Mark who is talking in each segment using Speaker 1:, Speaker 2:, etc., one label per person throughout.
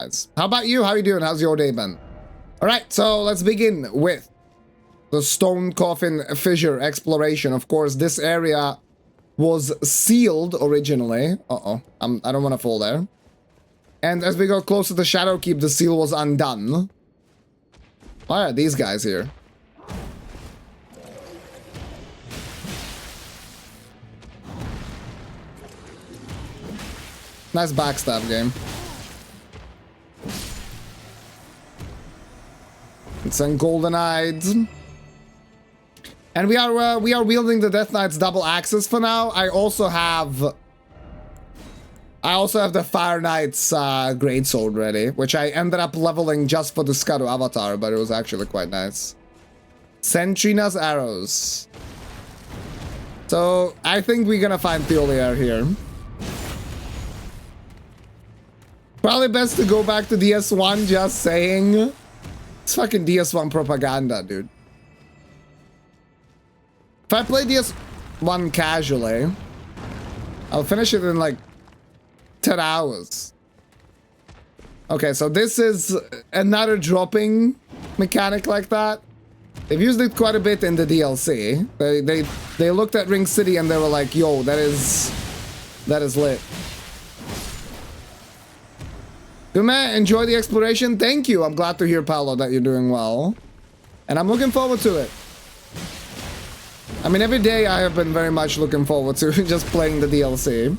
Speaker 1: Nice. How about you? How you doing? How's your day been? All right, so let's begin with the Stone Coffin Fissure exploration. Of course, this area was sealed originally. Uh-oh, I don't want to fall there. And as we got closer to Shadowkeep, the seal was undone. Why are these guys here? Nice backstab game. It's some golden eyes. And we are wielding the Death Knight's double axes for now. I also have the Fire Knight's greatsword ready, which I ended up leveling just for the Scuttle avatar, but it was actually quite nice. Sentrina's arrows. So I think we're gonna find Theolier here. Probably best to go back to DS1, just saying. It's fucking DS1 propaganda, dude. If I play DS1 casually, I'll finish it in like 10 hours. Okay, so this is another dropping mechanic like that. They've used it quite a bit in the DLC. They looked at Ring City and they were like, yo, that is lit. Gume, enjoy the exploration. Thank you. I'm glad to hear, Paolo, that you're doing well. And I'm looking forward to it. I mean, every day I have been very much looking forward to just playing the DLC.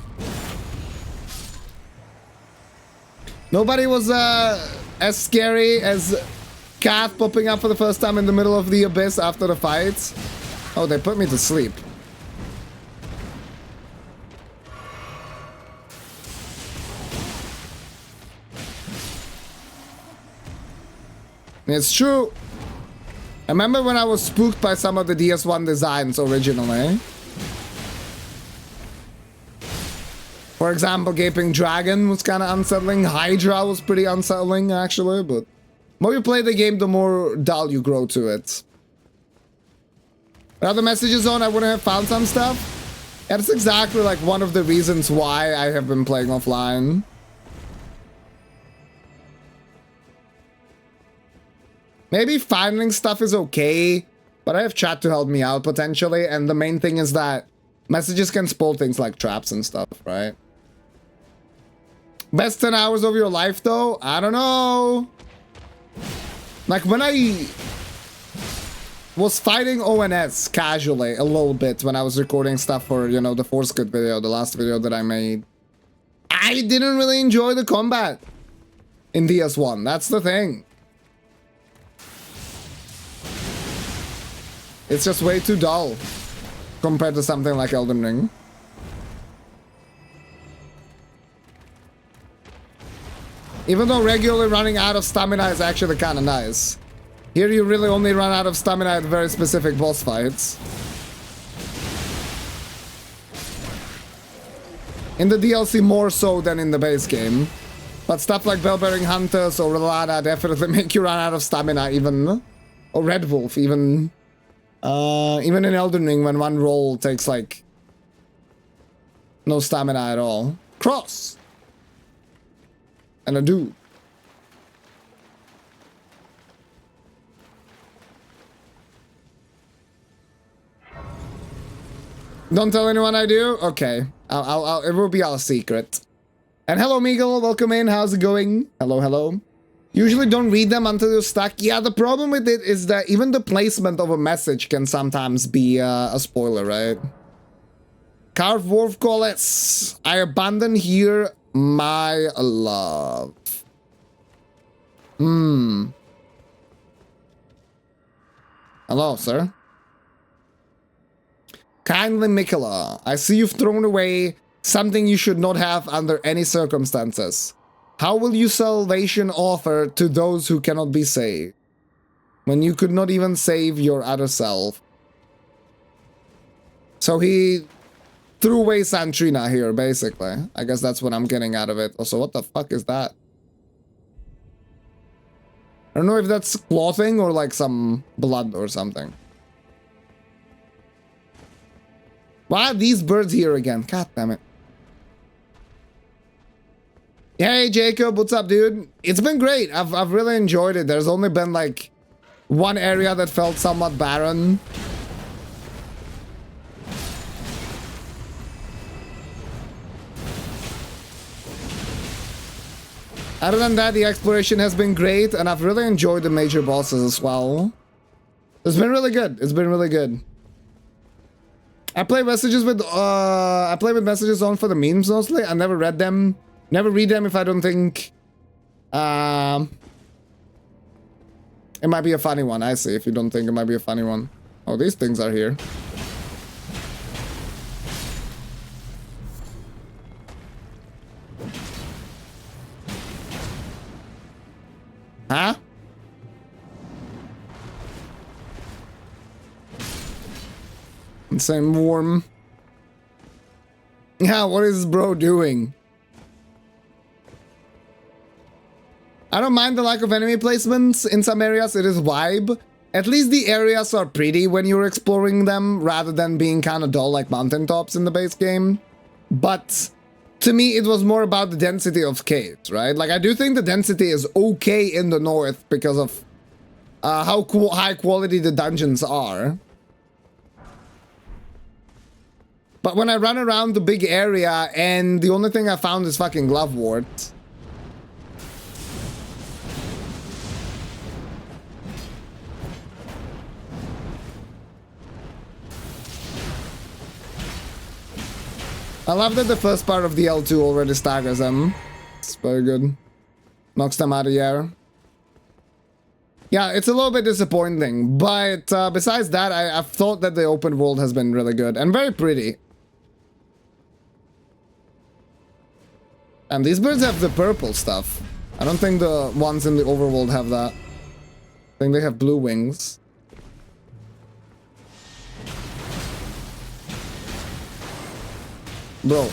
Speaker 1: Nobody was as scary as Kath popping up for the first time in the middle of the abyss after the fights. Oh, they put me to sleep. It's true. I remember when I was spooked by some of the DS1 designs originally. For example, Gaping Dragon was kind of unsettling. Hydra was pretty unsettling, actually, but the more you play the game, the more dull you grow to it. Without the messages on, I wouldn't have found some stuff. Yeah, that's exactly like one of the reasons why I have been playing offline. Maybe finding stuff is okay, but I have chat to help me out potentially, and the main thing is that messages can spoil things like traps and stuff, right? Best 10 hours of your life though? I don't know. Like when I was fighting ONS casually a little bit when I was recording stuff for, you know, the Force Good video, the last video that I made, I didn't really enjoy the combat in DS1. That's the thing. It's just way too dull compared to something like Elden Ring. Even though regularly running out of stamina is actually kind of nice. Here you really only run out of stamina at very specific boss fights. In the DLC more so than in the base game. But stuff like Bellbearing Hunters or Relada definitely make you run out of stamina even. Or Red Wolf even. Even in Elden Ring, when one roll takes, like, no stamina at all. Cross! And a do. Don't tell anyone I do? Okay. It will be our secret. And hello, Meagle. Welcome in. How's it going? Hello, hello. Usually don't read them until you're stuck. Yeah, the problem with it is that even the placement of a message can sometimes be a spoiler, right? Carved Wolf Collis. I abandon here my love. Hello, sir. Kindly Mikola, I see you've thrown away something you should not have under any circumstances. How will you salvation offer to those who cannot be saved, when you could not even save your other self? So he threw away Santrina here, basically. I guess that's what I'm getting out of it. Also, what the fuck is that? I don't know if that's clothing or like some blood or something. Why are these birds here again? God damn it. Hey Jacob, what's up, dude? It's been great. I've really enjoyed it. There's only been like one area that felt somewhat barren. Other than that, the exploration has been great, and I've really enjoyed the major bosses as well. It's been really good. It's been really good. I play messages with messages on for the memes mostly. I never read them. Never read them if I don't think it might be a funny one. I see if you don't think it might be a funny one. Oh, these things are here. Huh? Same warm. Yeah, what is bro doing? I don't mind the lack of enemy placements in some areas. It is vibe. At least the areas are pretty when you're exploring them, rather than being kind of dull like mountaintops in the base game. But to me, it was more about the density of caves, right? Like, I do think the density is okay in the north because of how high quality the dungeons are. But when I run around the big area and the only thing I found is fucking glovewort. I love that the first part of the L2 already staggers them. It's very good. Knocks them out of the air. Yeah, it's a little bit disappointing, but besides that, I've thought that the open world has been really good and very pretty. And these birds have the purple stuff. I don't think the ones in the overworld have that. I think they have blue wings. Bro.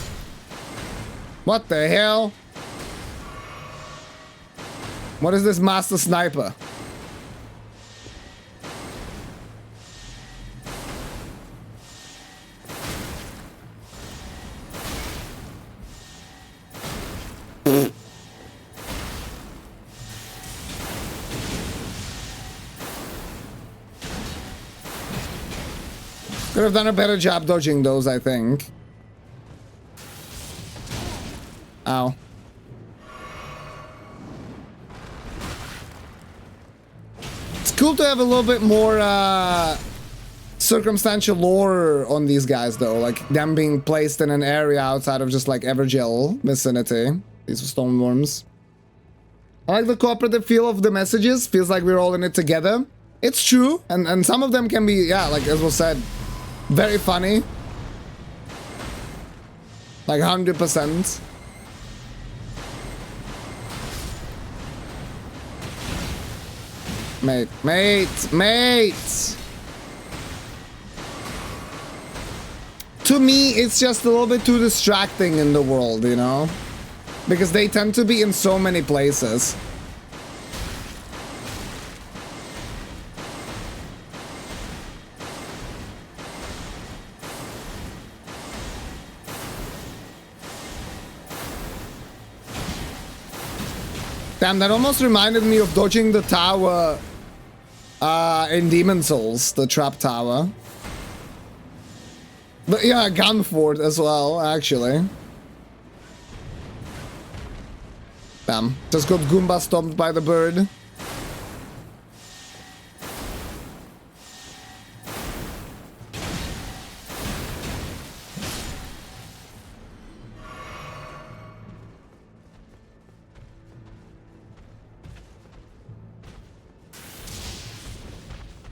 Speaker 1: What the hell? What is this master sniper? Could have done a better job dodging those, I think. Ow. It's cool to have a little bit more circumstantial lore on these guys, though. Like, them being placed in an area outside of just, like, Evergel vicinity. These are stone worms. I like the cooperative feel of the messages. Feels like we're all in it together. It's true. And some of them can be, yeah, like, as was said, very funny. Like, 100%. Mate. To me, it's just a little bit too distracting in the world, you know? Because they tend to be in so many places. Damn, that almost reminded me of dodging the tower in Demon Souls, the trap tower. But yeah, gun fort as well, actually. Damn, just got Goomba stomped by the bird.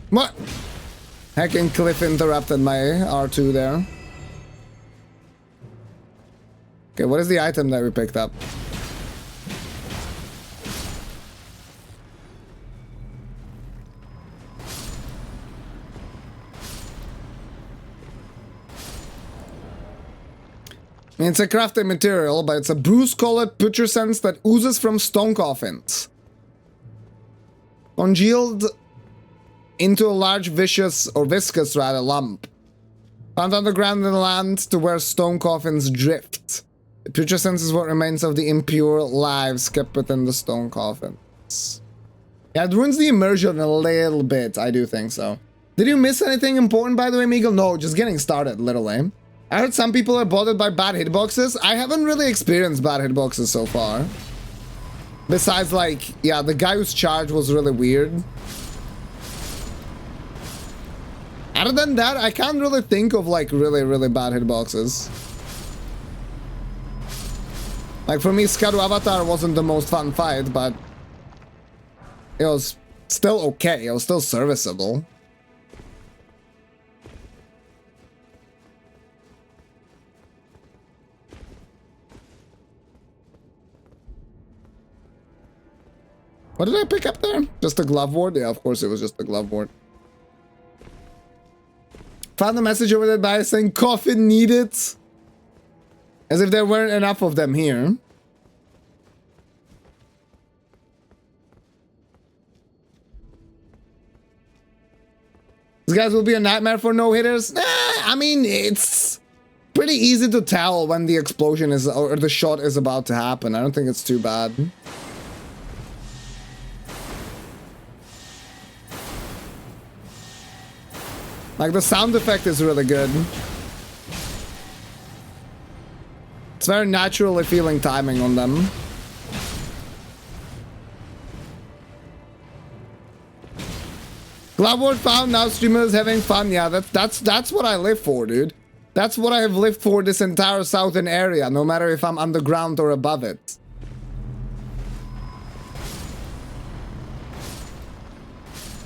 Speaker 1: What? Heckin' Cliff interrupted my R2 there. Okay, what is the item that we picked up? I mean, it's a crafted material, but it's a bruise-colored putrescence that oozes from stone coffins. Congealed into a large viscous lump. Found underground in the land to where stone coffins drift. The putrescence is what remains of the impure lives kept within the stone coffins. Yeah, it ruins the immersion a little bit. I do think so. Did you miss anything important, by the way, Miguel? No, just getting started, literally. I heard some people are bothered by bad hitboxes. I haven't really experienced bad hitboxes so far. Besides, like, yeah, the guy whose charge was really weird. Other than that, I can't really think of, like, really bad hitboxes. Like, for me, Skadu Avatar wasn't the most fun fight, but it was still okay. It was still serviceable. What did I pick up there? Just a glove ward? Yeah, of course it was just a glove ward. Found a message over there by saying coffin needed. As if there weren't enough of them here. These guys will be a nightmare for no-hitters? Nah, I mean, it's pretty easy to tell when the explosion is, or the shot is about to happen. I don't think it's too bad. Like, the sound effect is really good. It's very naturally feeling timing on them. Gloveward found, now streamers having fun. Yeah, that's what I live for, dude. That's what I have lived for this entire southern area, no matter if I'm underground or above it.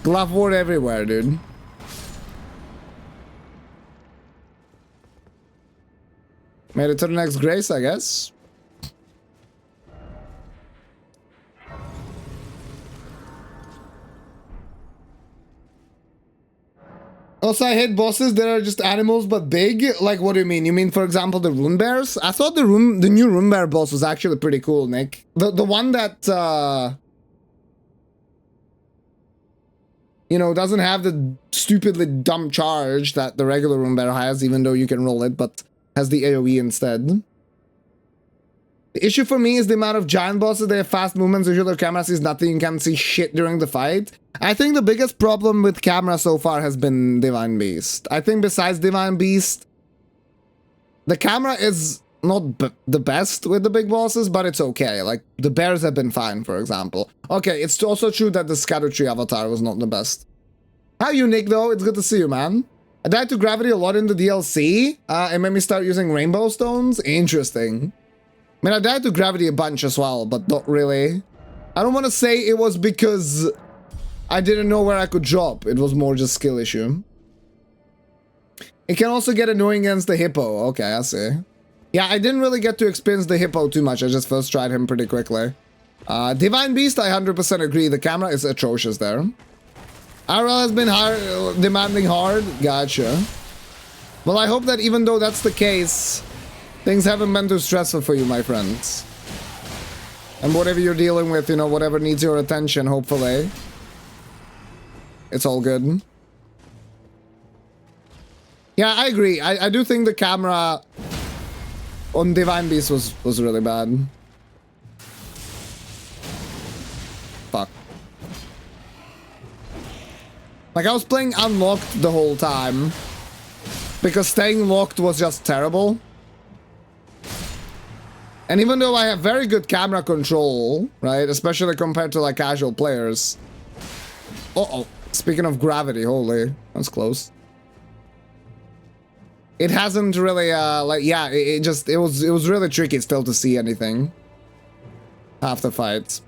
Speaker 1: Gloveward everywhere, dude. Made it to the next grace, I guess. Also, I hate bosses that are just animals but big. Like, what do you mean? You mean, for example, the rune bears? I thought the new rune bear boss was actually pretty cool, Nick. The one that you know, doesn't have the stupidly dumb charge that the regular rune bear has, even though you can roll it, but has the AoE instead. The issue for me is the amount of giant bosses. They have fast movements, usually their camera sees nothing, you can't see shit during the fight. I think the biggest problem with camera so far has been Divine Beast. I think besides Divine Beast, the camera is not the best with the big bosses, but it's okay. Like, the bears have been fine, for example. Okay, it's also true that the Scatter Tree Avatar was not the best. How you, Nick, though? It's good to see you, man. I died to gravity a lot in the DLC. It made me start using rainbow stones. Interesting. I mean, I died to gravity a bunch as well, but not really. I don't want to say it was because I didn't know where I could drop. It was more just skill issue. It can also get annoying against the hippo. Okay, I see. Yeah, I didn't really get to experience the hippo too much. I just first tried him pretty quickly. Divine Beast, I 100% agree. The camera is atrocious there. RL has been demanding hard. Gotcha. Well, I hope that even though that's the case, things haven't been too stressful for you, my friends. And whatever you're dealing with, you know, whatever needs your attention, hopefully, it's all good. Yeah, I agree. I do think the camera on Divine Beast was really bad. Fuck. Like, I was playing unlocked the whole time because staying locked was just terrible. And even though I have very good camera control, right, especially compared to like casual players. Uh-oh. Speaking of gravity, holy, that's close. It hasn't really, like, yeah, it was really tricky still to see anything. Half the fights.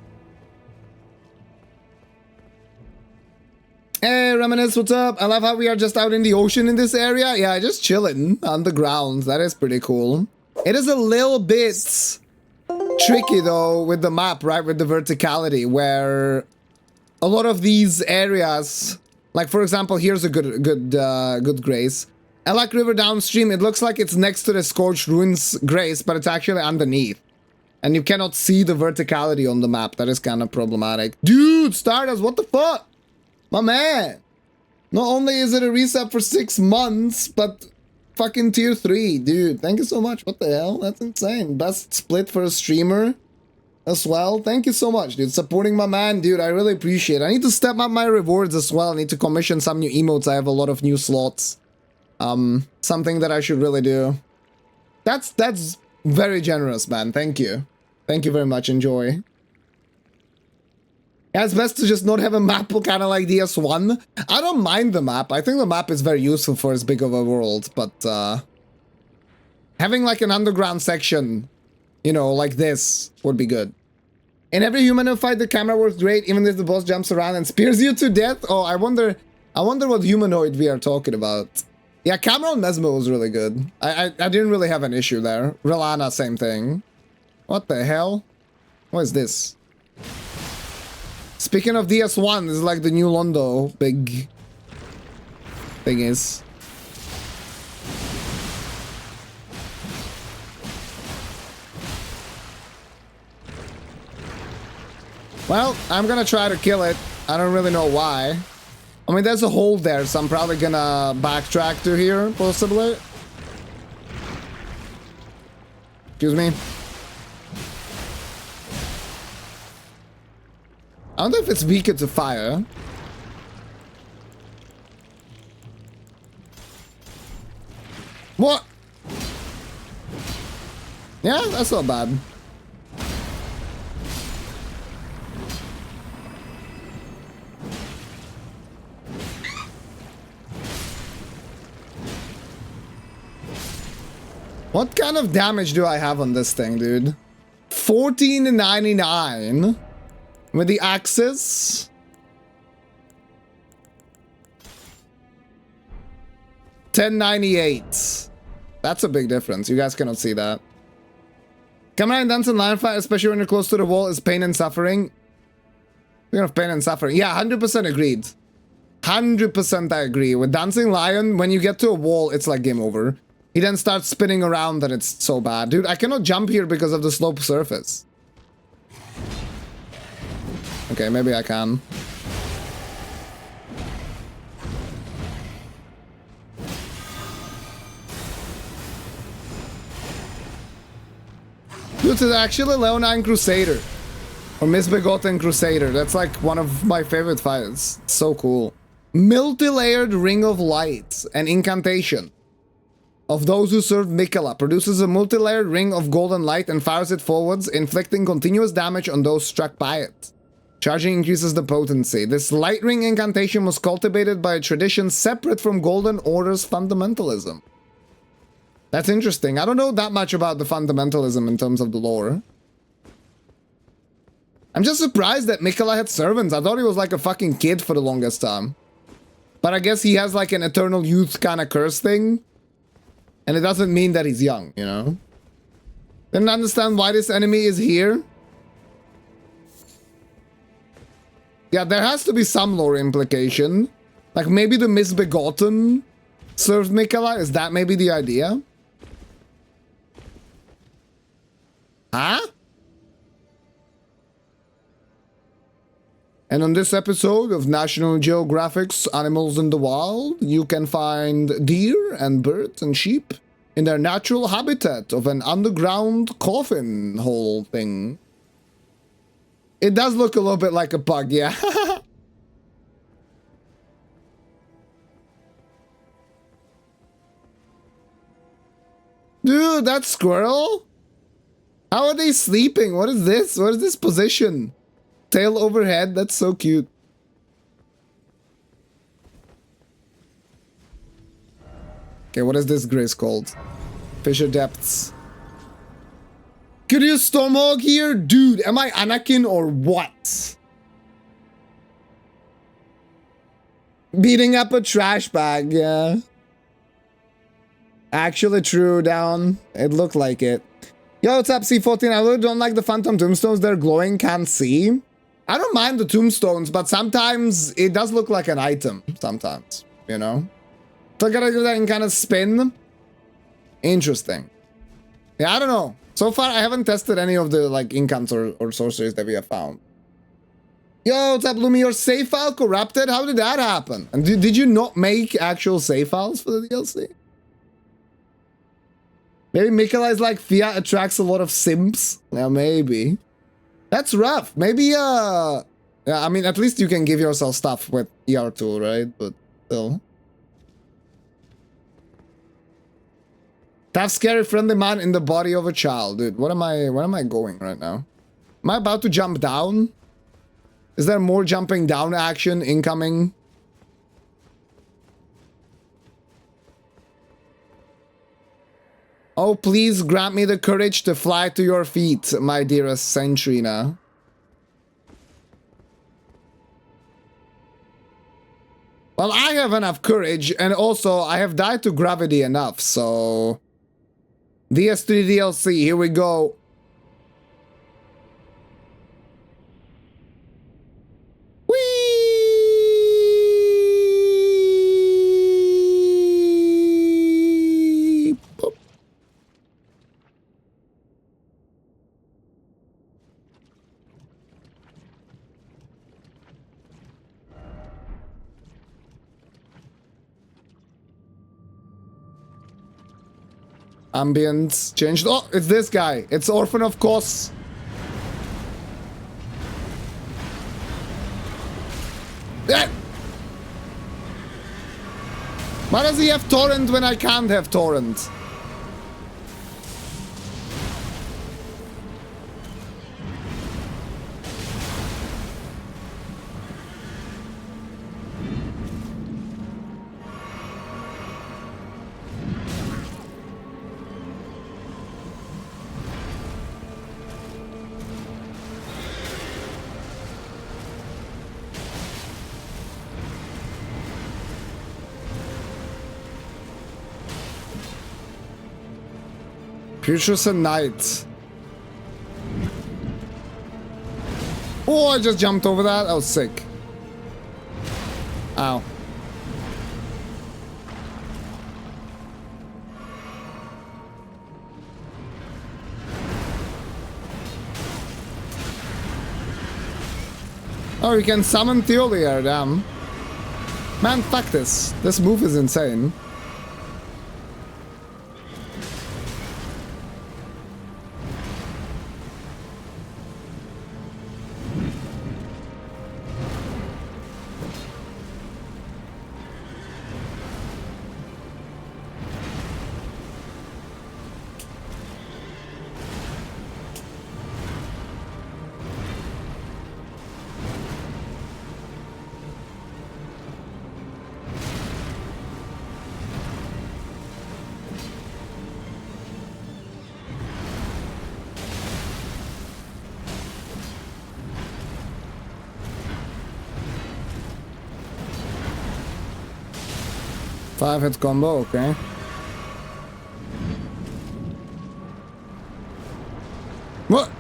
Speaker 1: Hey, Reminisce, what's up? I love how we are just out in the ocean in this area. Yeah, just chilling on the ground. That is pretty cool. It is a little bit tricky, though, with the map, right? With the verticality, where a lot of these areas, like, for example, here's a good grace. Elak River downstream, it looks like it's next to the Scorched Ruins grace, but it's actually underneath. And you cannot see the verticality on the map. That is kind of problematic. Dude, Stardust, what the fuck? My man. Not only is it a reset for 6 months, but fucking tier 3, dude. Thank you so much. What the hell? That's insane. Best split for a streamer as well. Thank you so much, dude. Supporting my man, dude. I really appreciate it. I need to step up my rewards as well. I need to commission some new emotes. I have a lot of new slots. Something that I should really do. That's very generous, man. Thank you. Thank you very much. Enjoy. Yeah, it's best to just not have a map kind of like DS1. I don't mind the map. I think the map is very useful for as big of a world, but having like an underground section, you know, like this would be good. In every humanoid fight, the camera works great, even if the boss jumps around and spears you to death. Oh, I wonder what humanoid we are talking about. Yeah, camera on Mesmo was really good. I didn't really have an issue there. Relana, same thing. What the hell? What is this? Speaking of DS1, this is like the new Londo big thing is. Well, I'm gonna try to kill it. I don't really know why. I mean, there's a hole there, so I'm probably gonna backtrack to here, possibly. Excuse me. I don't know if it's weaker to fire. What? Yeah, that's not bad. What kind of damage do I have on this thing, dude? 1499 with the axes. $10.98. That's a big difference. You guys cannot see that. Camera and dance in line fight, especially when you're close to the wall, is pain and suffering. Speaking of pain and suffering. Yeah, 100% agreed. 100% I agree. With Dancing Lion, when you get to a wall, it's like game over. He then starts spinning around and it's so bad. Dude, I cannot jump here because of the slope surface. Okay, maybe I can. Dude, it's actually Leonine Crusader. Or Misbegotten Crusader. That's like one of my favorite fights. It's so cool. Multi-layered Ring of Light. An incantation of those who serve Mikola. Produces a multi-layered ring of golden light and fires it forwards, inflicting continuous damage on those struck by it. Charging increases the potency. This light ring incantation was cultivated by a tradition separate from Golden Order's fundamentalism. That's interesting. I don't know that much about the fundamentalism in terms of the lore. I'm just surprised that Mikola had servants. I thought he was like a fucking kid for the longest time. But I guess he has like an eternal youth kind of curse thing. And it doesn't mean that he's young, you know? Didn't understand why this enemy is here. Yeah, there has to be some lore implication. Like maybe the Misbegotten served Mikola. Is that maybe the idea? Huh? And on this episode of National Geographic's Animals in the Wild, you can find deer and birds and sheep in their natural habitat of an underground coffin hole thing. It does look a little bit like a pug, yeah. Dude, that squirrel? How are they sleeping? What is this? What is this position? Tail overhead, that's so cute. Okay, what is this grace called? Fisher Depths. Could you Stormhawk here? Dude, am I Anakin or what? Beating up a trash bag, yeah. Actually true, down. It looked like it. Yo, what's up, C14? I really don't like the phantom tombstones. They're glowing, can't see. I don't mind the tombstones, but sometimes it does look like an item. Sometimes, you know? So I gotta do that in kind of spin. Interesting. Yeah, I don't know. So far, I haven't tested any of the like incants or sorceries that we have found. Yo, what's up, Lumi? Your save file corrupted? How did that happen? And did you not make actual save files for the DLC? Maybe Mikolai's like Fiat attracts a lot of simps. Yeah, maybe. That's rough. Maybe, yeah, I mean, at least you can give yourself stuff with ER2, right? But still. Tough, scary, friendly man in the body of a child. Dude, where am I going right now? Am I about to jump down? Is there more jumping down action incoming? Oh, please grant me the courage to fly to your feet, my dearest Centrina. Well, I have enough courage, and also I have died to gravity enough, so... DS3 DLC, here we go. Whee! Boop. Ambience changed. Oh, it's this guy. It's Orphan, of course. Yeah. Why does he have torrent when I can't have torrent? Putrescent and Knight. Oh, I just jumped over that. That was sick. Ow. Oh, you can summon Theolia, damn. Man, fuck this. This move is insane. Five-hit combo, okay. What?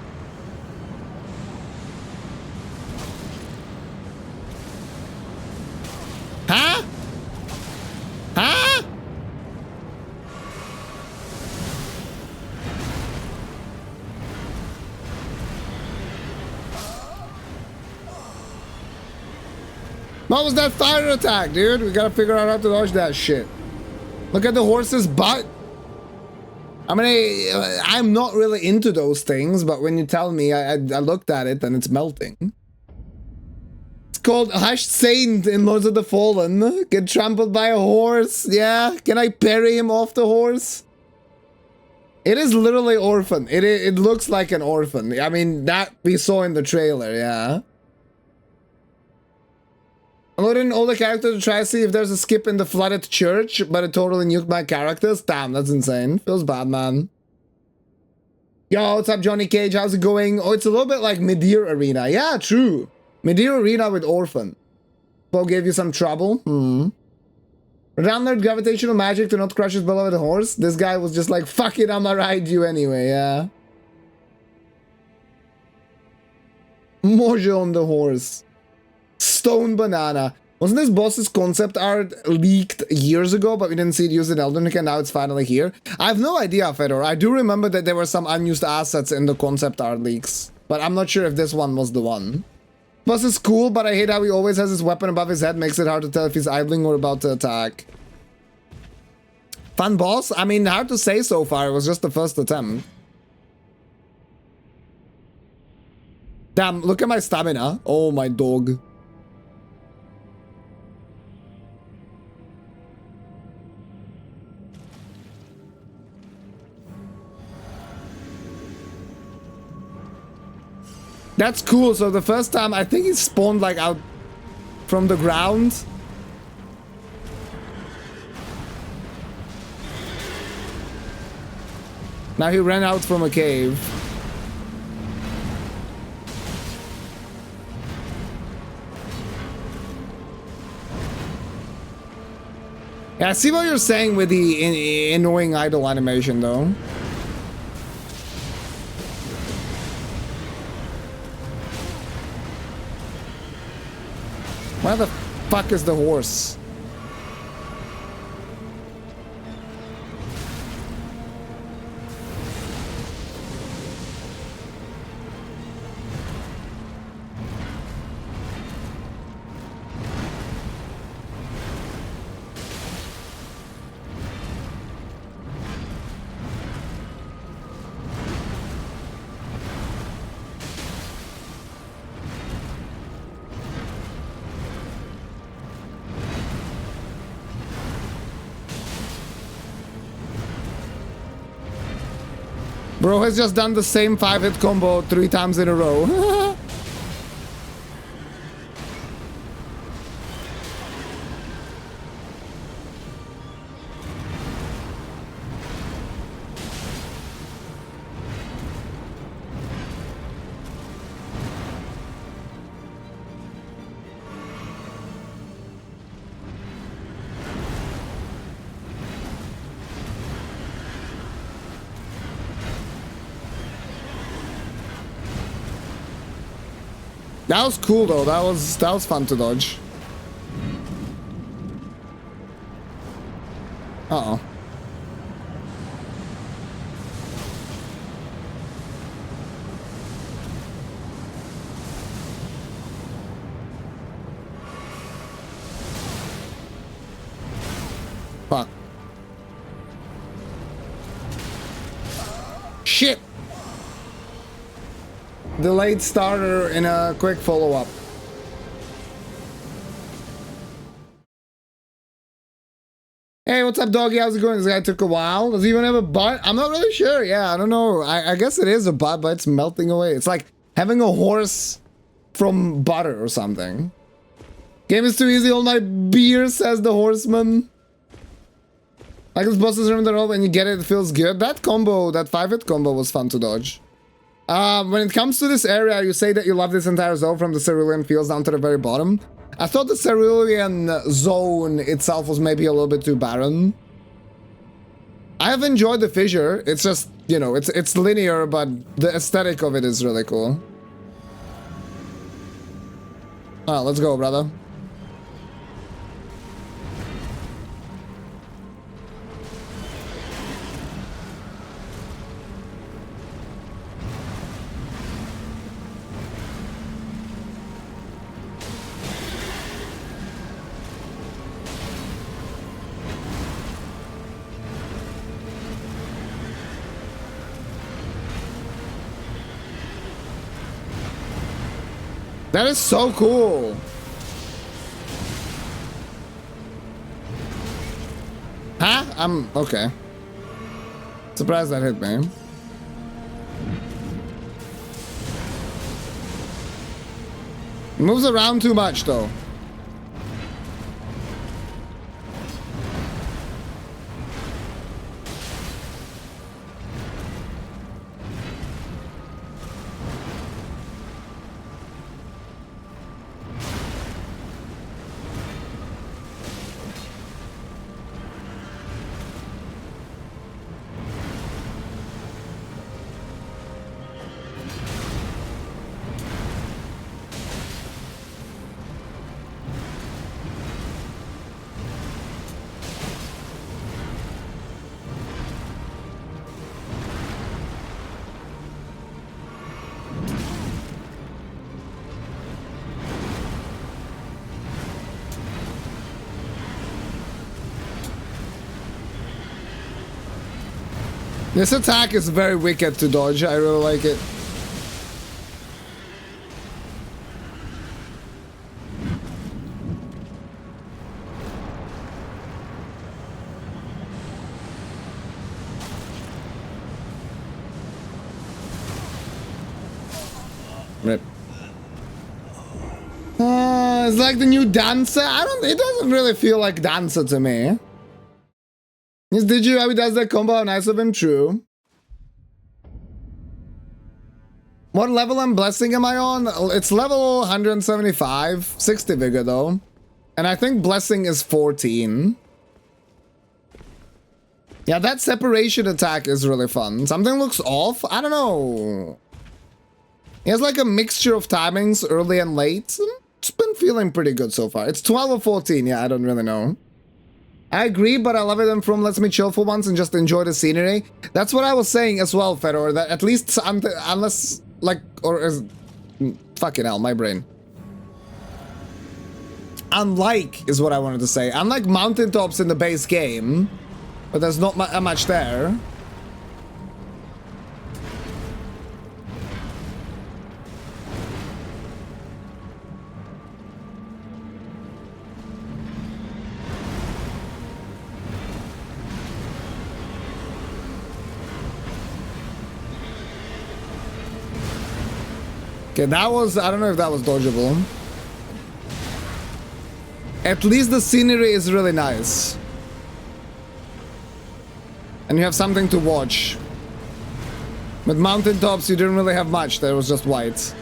Speaker 1: Huh? Huh? What was that fire attack, dude? We gotta figure out how to dodge that shit. Look at the horse's butt. I mean, I'm not really into those things, but when you tell me, I looked at it and it's melting. It's called Hushed Saint in Lords of the Fallen. Get trampled by a horse. Yeah, can I parry him off the horse? It is literally Orphan. It looks like an Orphan. I mean, that we saw in the trailer, yeah. I loaded in all the characters to try to see if there's a skip in the flooded church, but it totally nuked my characters. Damn, that's insane. Feels bad, man. Yo, what's up, Johnny Cage? How's it going? Oh, it's a little bit like Midir Arena. Yeah, true. Midir Arena with Orphan. Bo gave you some trouble. Download gravitational magic to not crush his beloved horse. This guy was just like, fuck it, I'ma ride you anyway, yeah. Mojo on the horse. Stone Banana. Wasn't this boss's concept art leaked years ago, but we didn't see it used in Elden Ring, and now it's finally here? I have no idea, Fedor. I do remember that there were some unused assets in the concept art leaks, but I'm not sure if this one was the one. Boss is cool, but I hate how he always has his weapon above his head, makes it hard to tell if he's idling or about to attack. Fun boss? I mean, hard to say so far. It was just the first attempt. Damn, look at my stamina. Oh, my dog. That's cool. So the first time, I think he spawned like out from the ground. Now he ran out from a cave. Yeah, I see what you're saying with the annoying idle animation though. Where the fuck is the horse? Bro has just done the same 5-hit combo 3 times in a row. That was cool though. That was fun to dodge. Uh-oh. Fuck. Shit. Delayed starter in a quick follow-up. Hey, what's up, doggy? How's it going? This guy took a while. Does he even have a butt? I'm not really sure. Yeah, I don't know. I guess it is a butt, but it's melting away. It's like having a horse from butter or something. Game is too easy. All my beer, says the horseman. Like this boss is in the row. When you get it, it feels good. That combo, that 5-hit combo was fun to dodge. When it comes to this area, you say that you love this entire zone from the cerulean fields down to the very bottom. I thought the cerulean zone itself was maybe a little bit too barren. I have enjoyed the fissure. It's just, you know, it's linear, but the aesthetic of it is really cool. Alright, let's go, brother. That is so cool. Huh? I'm okay. Surprised that hit me. Moves around too much though. This attack is very wicked to dodge. I really like it. Rip. It's like the new Dancer. It doesn't really feel like Dancer to me. Yes, did you how he does that combo? Nice of him, true. What level and blessing am I on? It's level 175. 60 vigor though. And I think blessing is 14. Yeah, that separation attack is really fun. Something looks off. I don't know. He has like a mixture of timings, early and late. It's been feeling pretty good so far. It's 12 or 14. Yeah, I don't really know. I agree, but I love it when From lets me chill for once and just enjoy the scenery. That's what I was saying as well, Fedor, that at least unless, like, or as... Fucking hell, my brain. Unlike, is what I wanted to say. Unlike mountaintops in the base game, but there's not much there. Okay, that was... I don't know if that was dodgeable. At least the scenery is really nice. And you have something to watch. With mountaintops, you didn't really have much. There was just white.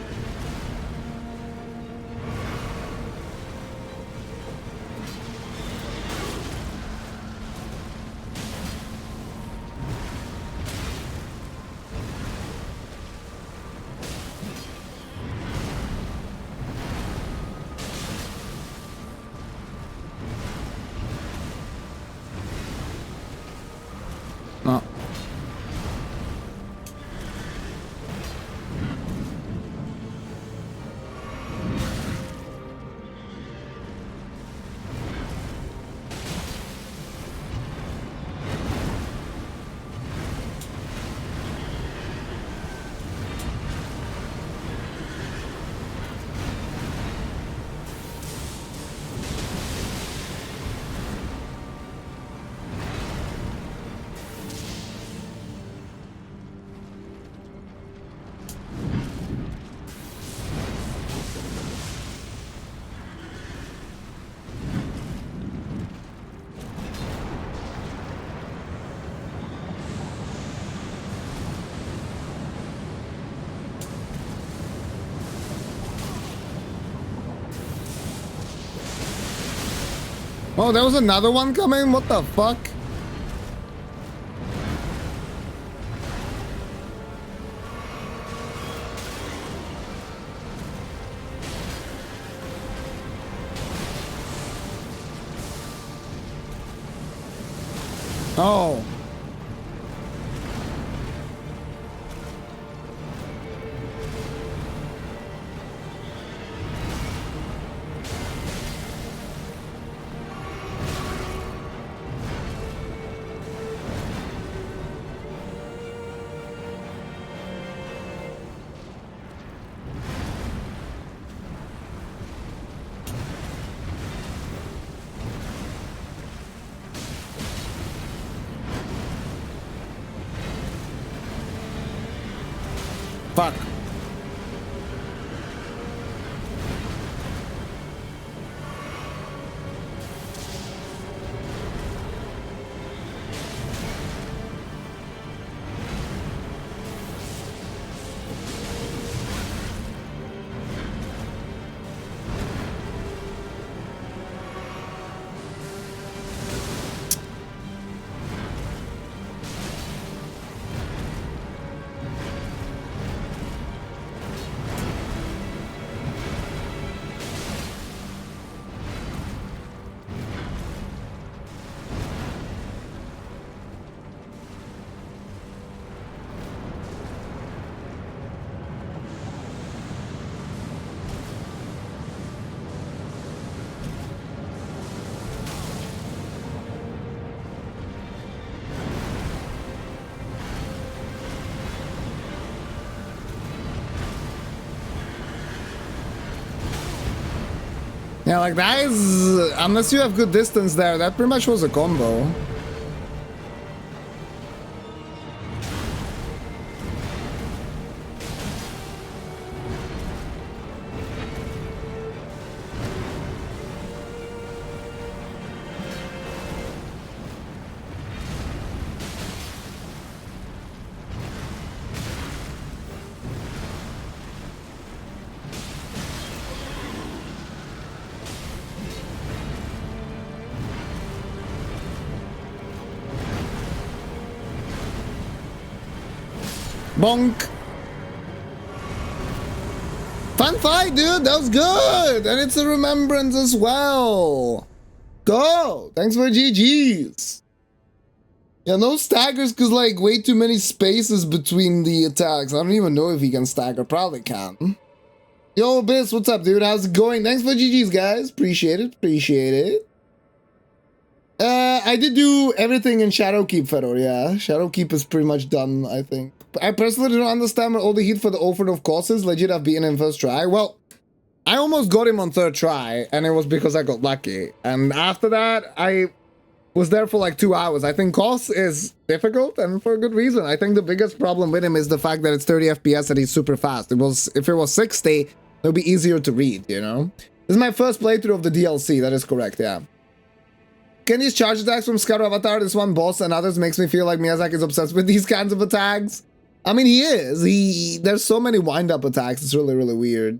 Speaker 1: Oh. Oh, there was another one coming? What the fuck? Oh. Fuck. Yeah, like that is... Unless you have good distance there, that pretty much was a combo. Bonk. Fun fight, dude. That was good. And it's a remembrance as well. Go. Thanks for GG's. Yeah, no staggers because, like, way too many spaces between the attacks. I don't even know if he can stagger. Probably can. Yo, Abyss, what's up, dude? How's it going? Thanks for GG's, guys. Appreciate it. Appreciate it. I did do everything in Shadowkeep, Fedor, yeah. Shadowkeep is pretty much done, I think. I personally don't understand what all the heat for the Orphan of course is. Legit, I've beaten him first try. Well, I almost got him on third try, and it was because I got lucky. And after that, I was there for like 2 hours. I think Koss is difficult, and for a good reason. I think the biggest problem with him is the fact that it's 30 FPS and he's super fast. If it was 60, it would be easier to read, you know? This is my first playthrough of the DLC, that is correct, yeah. Can these charge attacks from Scatter Avatar, this one boss and others, makes me feel like Miyazaki is obsessed with these kinds of attacks. I mean, he is. There's so many wind-up attacks. It's really, really weird.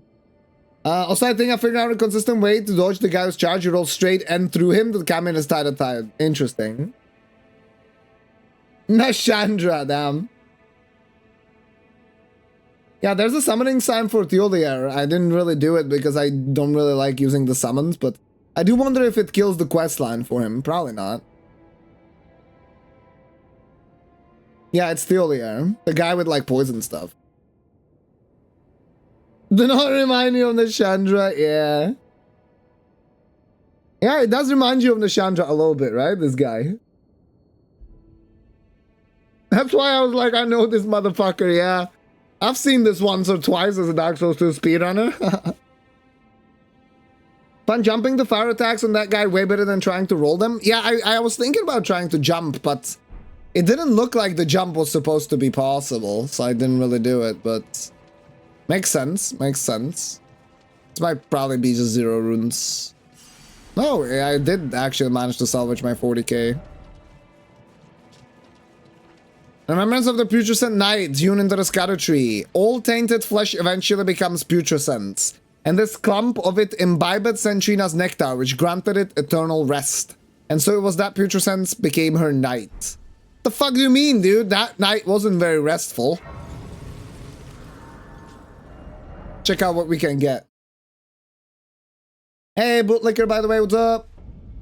Speaker 1: Also, I think I figured out a consistent way to dodge the guy who's charged. You roll straight and through him. The Kamen is tied at tied. Interesting. Nashandra, damn. Yeah, there's a summoning sign for Thiolier. I didn't really do it because I don't really like using the summons, but I do wonder if it kills the quest line for him. Probably not. Yeah, it's Thiolier. The guy with, like, poison stuff. Do not remind me of Nashandra, yeah. Yeah, it does remind you of Nashandra a little bit, right? This guy. That's why I was like, I know this motherfucker, yeah. I've seen this once or twice as a Dark Souls 2 speedrunner. Fun jumping the fire attacks on that guy way better than trying to roll them. Yeah, I was thinking about trying to jump, but it didn't look like the jump was supposed to be possible, so I didn't really do it, but makes sense, makes sense. This might probably be just 0 runes. No, I did actually manage to salvage my 40k. Remembrance of the putrescent night, hewn into the scatter tree. All tainted flesh eventually becomes putrescent, and this clump of it imbibed Centrina's nectar, which granted it eternal rest. And so it was that putrescence became her night. The fuck do you mean, dude? That night wasn't very restful. Check out what we can get. Hey, Bootlicker, by the way, what's up?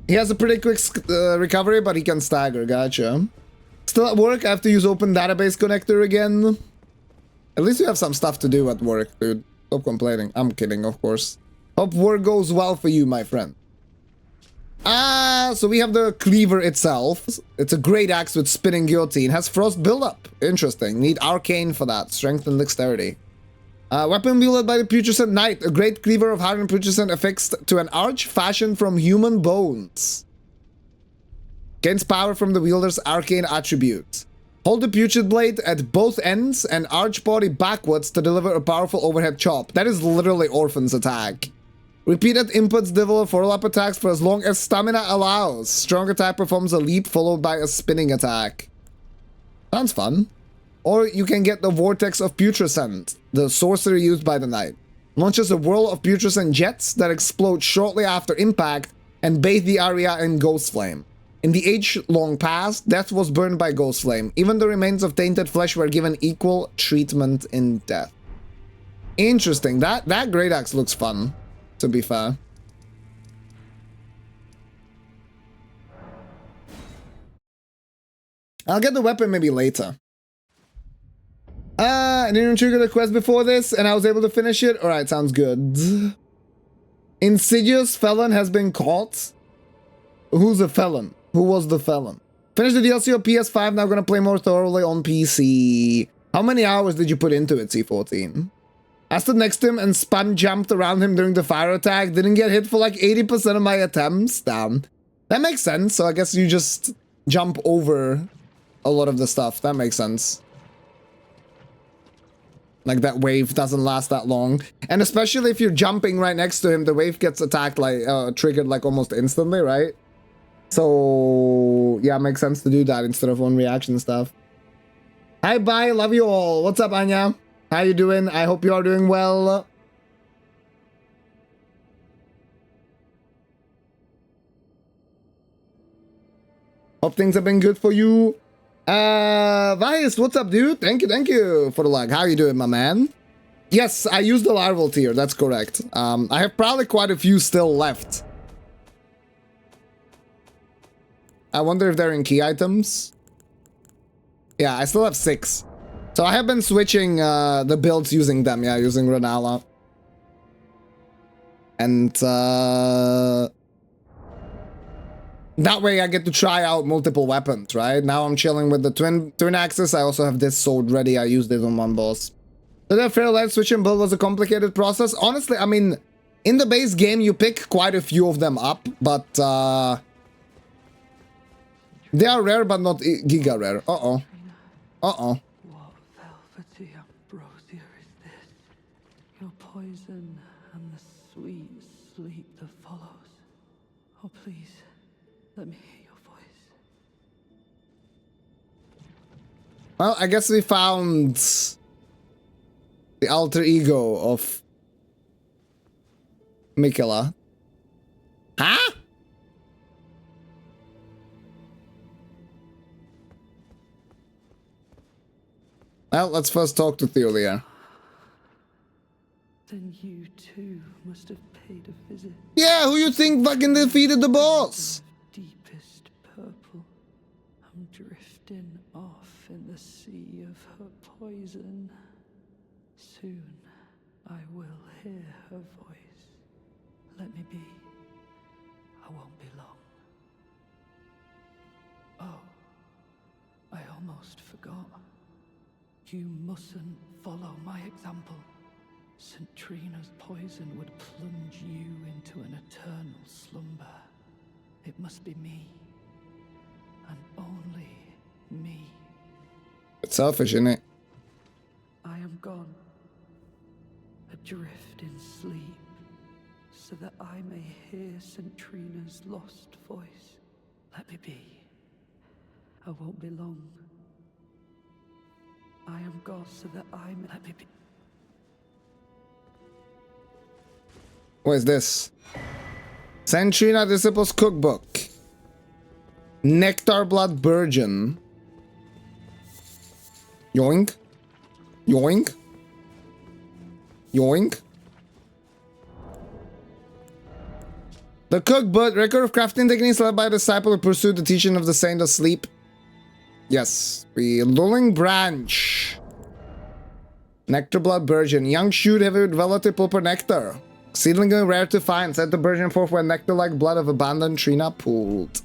Speaker 1: He has a pretty quick recovery, but he can stagger, gotcha. Still at work, I have to use open database connector again. At least you have some stuff to do at work, dude. Stop complaining. I'm kidding, of course. Hope work goes well for you, my friend. So we have the cleaver itself. It's a great axe with spinning guillotine. Has frost buildup. Interesting. Need arcane for that. Strength and dexterity. Weapon wielded by the putrescent knight. A great cleaver of hardened putrescent affixed to an arch fashioned from human bones. Gains power from the wielder's arcane attribute. Hold the putrid blade at both ends and arch body backwards to deliver a powerful overhead chop. That is literally Orphan's attack. Repeated inputs deliver follow-up attacks for as long as stamina allows. Strong attack performs a leap followed by a spinning attack. Sounds fun. Or you can get the Vortex of Putrescent, the sorcery used by the knight. Launches a whirl of putrescent jets that explode shortly after impact and bathe the area in ghost flame. In the age-long past, death was burned by ghost flame. Even the remains of tainted flesh were given equal treatment in death. Interesting. That great axe looks fun, to be fair. I'll get the weapon maybe later. I didn't trigger the quest before this, and I was able to finish it. Alright, sounds good. Insidious felon has been caught. Who's a felon? Who was the felon? Finished the DLC on PS5, now gonna play more thoroughly on PC. How many hours did you put into it, C14? I stood next to him and spun jumped around him during the fire attack. Didn't get hit for like 80% of my attempts. Damn. That makes sense. So I guess you just jump over a lot of the stuff. That makes sense. Like that wave doesn't last that long. And especially if you're jumping right next to him, the wave gets attacked like, triggered like almost instantly, right? So yeah, it makes sense to do that instead of one reaction stuff. Hi, bye. Love you all. What's up, Anya? How you doing? I hope you are doing well. Hope things have been good for you. Vice, what's up, dude? Thank you for the like. How you doing, my man? Yes, I used the larval tier. That's correct. I have probably quite a few still left. I wonder if they're in key items. Yeah, I still have 6. So I have been switching the builds using them. Yeah, using Renala. And that way I get to try out multiple weapons, right? Now I'm chilling with the twin axis. I also have this sword ready. I used it on one boss. So the fair light switching build was a complicated process. Honestly, I mean, in the base game, you pick quite a few of them up, but they are rare, but not giga rare. Uh-oh. Uh-oh.
Speaker 2: What velvety ambrosia is this? Your poison and the sweet sleep that follows. Oh, please, let me hear your voice.
Speaker 1: Well, I guess we found the alter ego of Mikela. Huh? Well, let's first talk to Theolia.
Speaker 2: Then you too must have paid a visit.
Speaker 1: Yeah, who you think fucking defeated the boss?
Speaker 2: Deepest purple. I'm drifting off in the sea of her poison. Soon I will hear her voice. Let me be. I won't be long. Oh, I almost forgot. You mustn't follow my example. St. Trina's poison would plunge you into an eternal slumber. It must be me. And only me.
Speaker 1: It's selfish, isn't it?
Speaker 2: I am gone. Adrift in sleep. So that I may hear St. Trina's lost voice. Let me be. I won't be long. I am God so that I may let me be.
Speaker 1: What is this? St. Trina Disciples Cookbook. Nectar Blood Virgin. Yoink. Yoink. Yoink. The cookbook, record of crafting techniques led by a disciple who pursued the teaching of the saint asleep. Yes, the lulling branch. Nectar Blood Virgin. Young shoot heavy with relative pulper nectar. Exceedingly rare to find. Set the virgin forth when nectar-like blood of abandoned Trina pooled.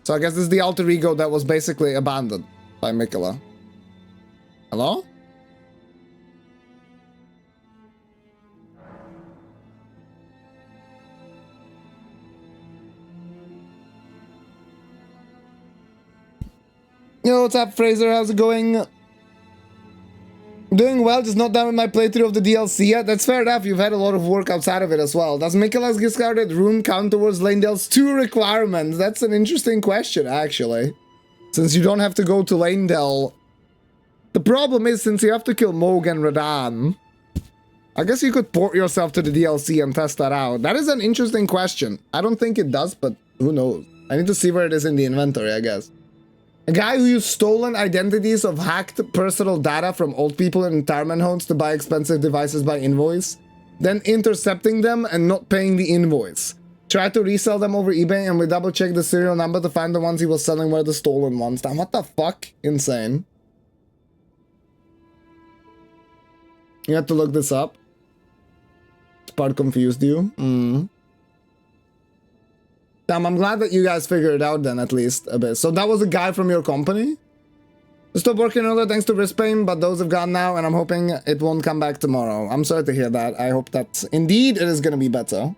Speaker 1: So I guess this is the alter ego that was basically abandoned by Mikela. Hello? Yo, what's up, Fraser? How's it going? Doing well, just not done with my playthrough of the DLC yet. That's fair enough, you've had a lot of work outside of it as well. Does Mikela's discarded rune count towards Lanedale's 2 requirements? That's an interesting question, actually. Since you don't have to go to Lanedale. The problem is, since you have to kill Moog and Radahn, I guess you could port yourself to the DLC and test that out. That is an interesting question. I don't think it does, but who knows? I need to see where it is in the inventory, I guess. A guy who used stolen identities of hacked personal data from old people in retirement homes to buy expensive devices by invoice, then intercepting them and not paying the invoice. Tried to resell them over eBay and we double checked the serial number to find the ones he was selling were the stolen ones. Damn, what the fuck? Insane. You had to look this up. This part confused you. Damn, I'm glad that you guys figured it out then, at least a bit. So that was a guy from your company? Stop working earlier thanks to wrist pain, but those have gone now, and I'm hoping it won't come back tomorrow. I'm sorry to hear that. I hope that indeed it is going to be better.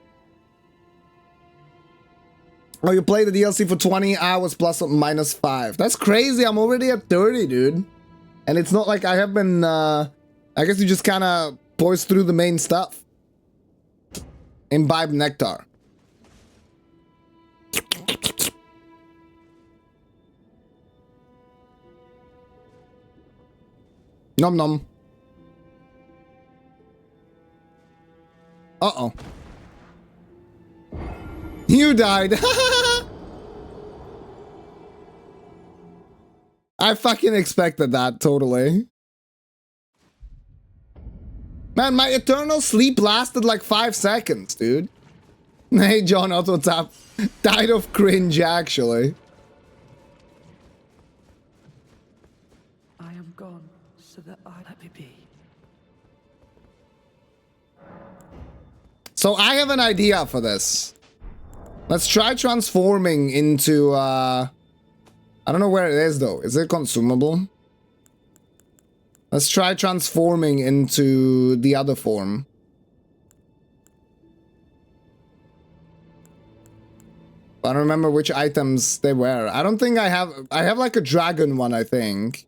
Speaker 1: Oh, you play the DLC for 20 hours plus or minus 5. That's crazy. I'm already at 30, dude. And it's not like I have been, I guess you just kind of poise through the main stuff. Imbibe nectar. Nom nom. Uh-oh. You died. I fucking expected that, totally. Man, my eternal sleep lasted like 5 seconds, dude. Hey, John Autotap. Died of cringe, actually.
Speaker 2: I am gone so that I let me be.
Speaker 1: So I have an idea for this. Let's try transforming into, I don't know where it is, though. Is it consumable? Let's try transforming into the other form. I don't remember which items they were. I don't think I have like a dragon one, I think.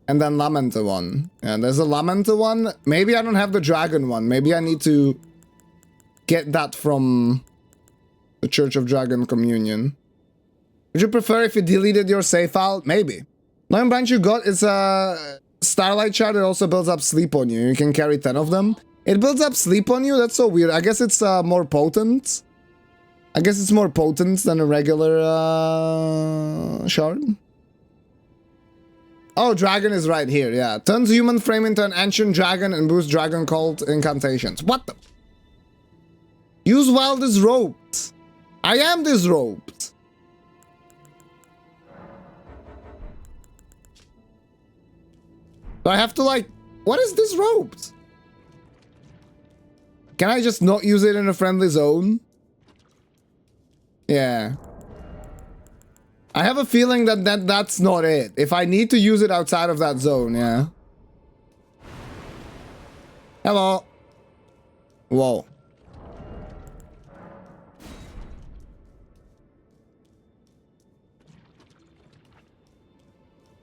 Speaker 1: And then Lamenter one. Yeah, there's a Lamenter one. Maybe I don't have the dragon one. Maybe I need to get that from the Church of Dragon Communion. Would you prefer if you deleted your save file? Maybe. Another branch you got is a Starlight Shard. It also builds up sleep on you. You can carry 10 of them. It builds up sleep on you? That's so weird. I guess it's more potent. I guess it's more potent than a regular shard. Oh, dragon is right here, yeah. Turns human frame into an ancient dragon and boosts dragon cult incantations. What the? Use while disrobed. I am disrobed. Do I have to like... What is disrobed? Can I just not use it in a friendly zone? Yeah. I have a feeling that that's not it. If I need to use it outside of that zone, yeah. Hello. Whoa.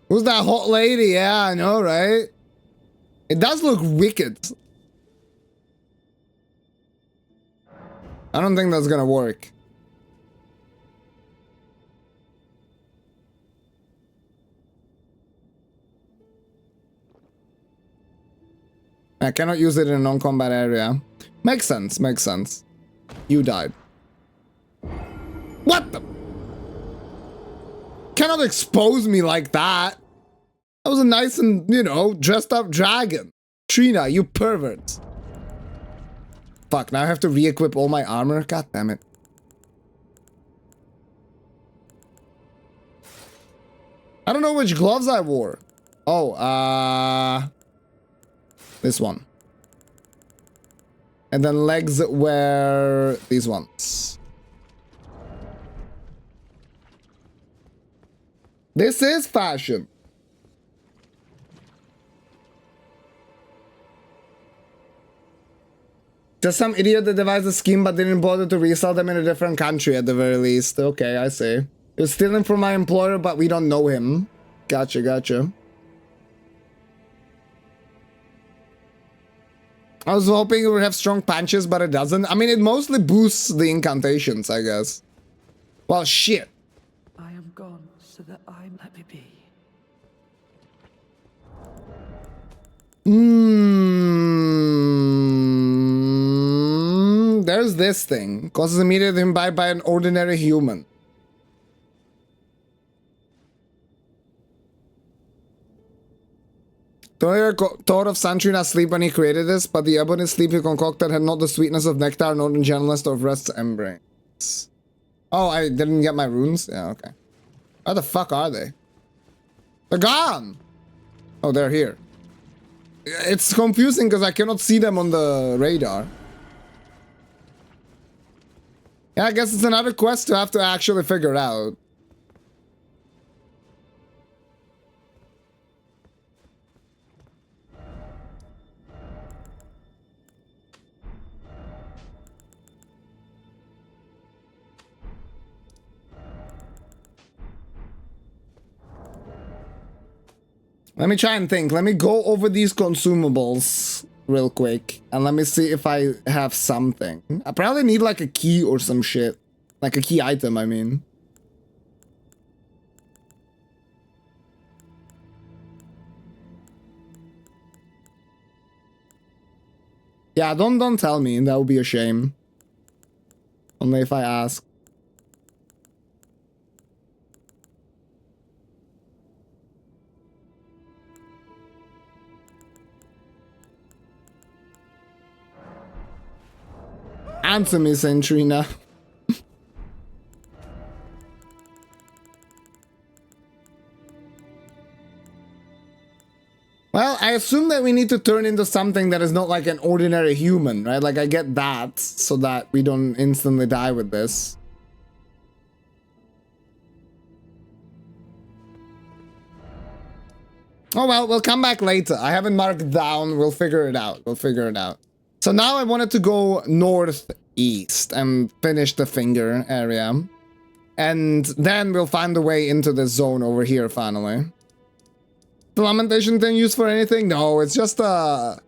Speaker 1: Who's that hot lady? Yeah, I know, right? It does look wicked. I don't think that's gonna work. I cannot use it in a non-combat area. Makes sense, makes sense. You died. What the? Cannot expose me like that. That was a nice and, you know, dressed up dragon. Trina, you pervert. Fuck, now I have to re-equip all my armor? God damn it. I don't know which gloves I wore. Oh, this one. And then legs were these ones. This is fashion. Just some idiot that devised a scheme but didn't bother to resell them in a different country at the very least. Okay, I see. He was stealing from my employer, but we don't know him. Gotcha, gotcha. I was hoping it would have strong punches, but it doesn't. I mean, it mostly boosts the incantations, I guess. Well, shit.
Speaker 2: I am gone so that I let me be.
Speaker 1: There's this thing. Causes immediate imbibe by an ordinary human. Toyer thought of Santrina's sleep when he created this, but the ebony sleep he concocted had not the sweetness of nectar, nor the gentleness of rest's embrace. Oh, I didn't get my runes? Yeah, okay. Where the fuck are they? They're gone! Oh, they're here. It's confusing because I cannot see them on the radar. Yeah, I guess it's another quest to have to actually figure out. Let me try and think. Let me go over these consumables real quick. And let me see if I have something. I probably need like a key or some shit. Like a key item, I mean. Yeah, don't tell me. That would be a shame. Only if I ask. Answer me, Centrina. Well, I assume that we need to turn into something that is not like an ordinary human, right? Like, I get that, so that we don't instantly die with this. Oh well, we'll come back later. I haven't marked down. We'll figure it out. We'll figure it out. So now I wanted to go northeast and finish the finger area. And then we'll find a way into the zone over here finally. The lamentation thing used for anything? No, it's just another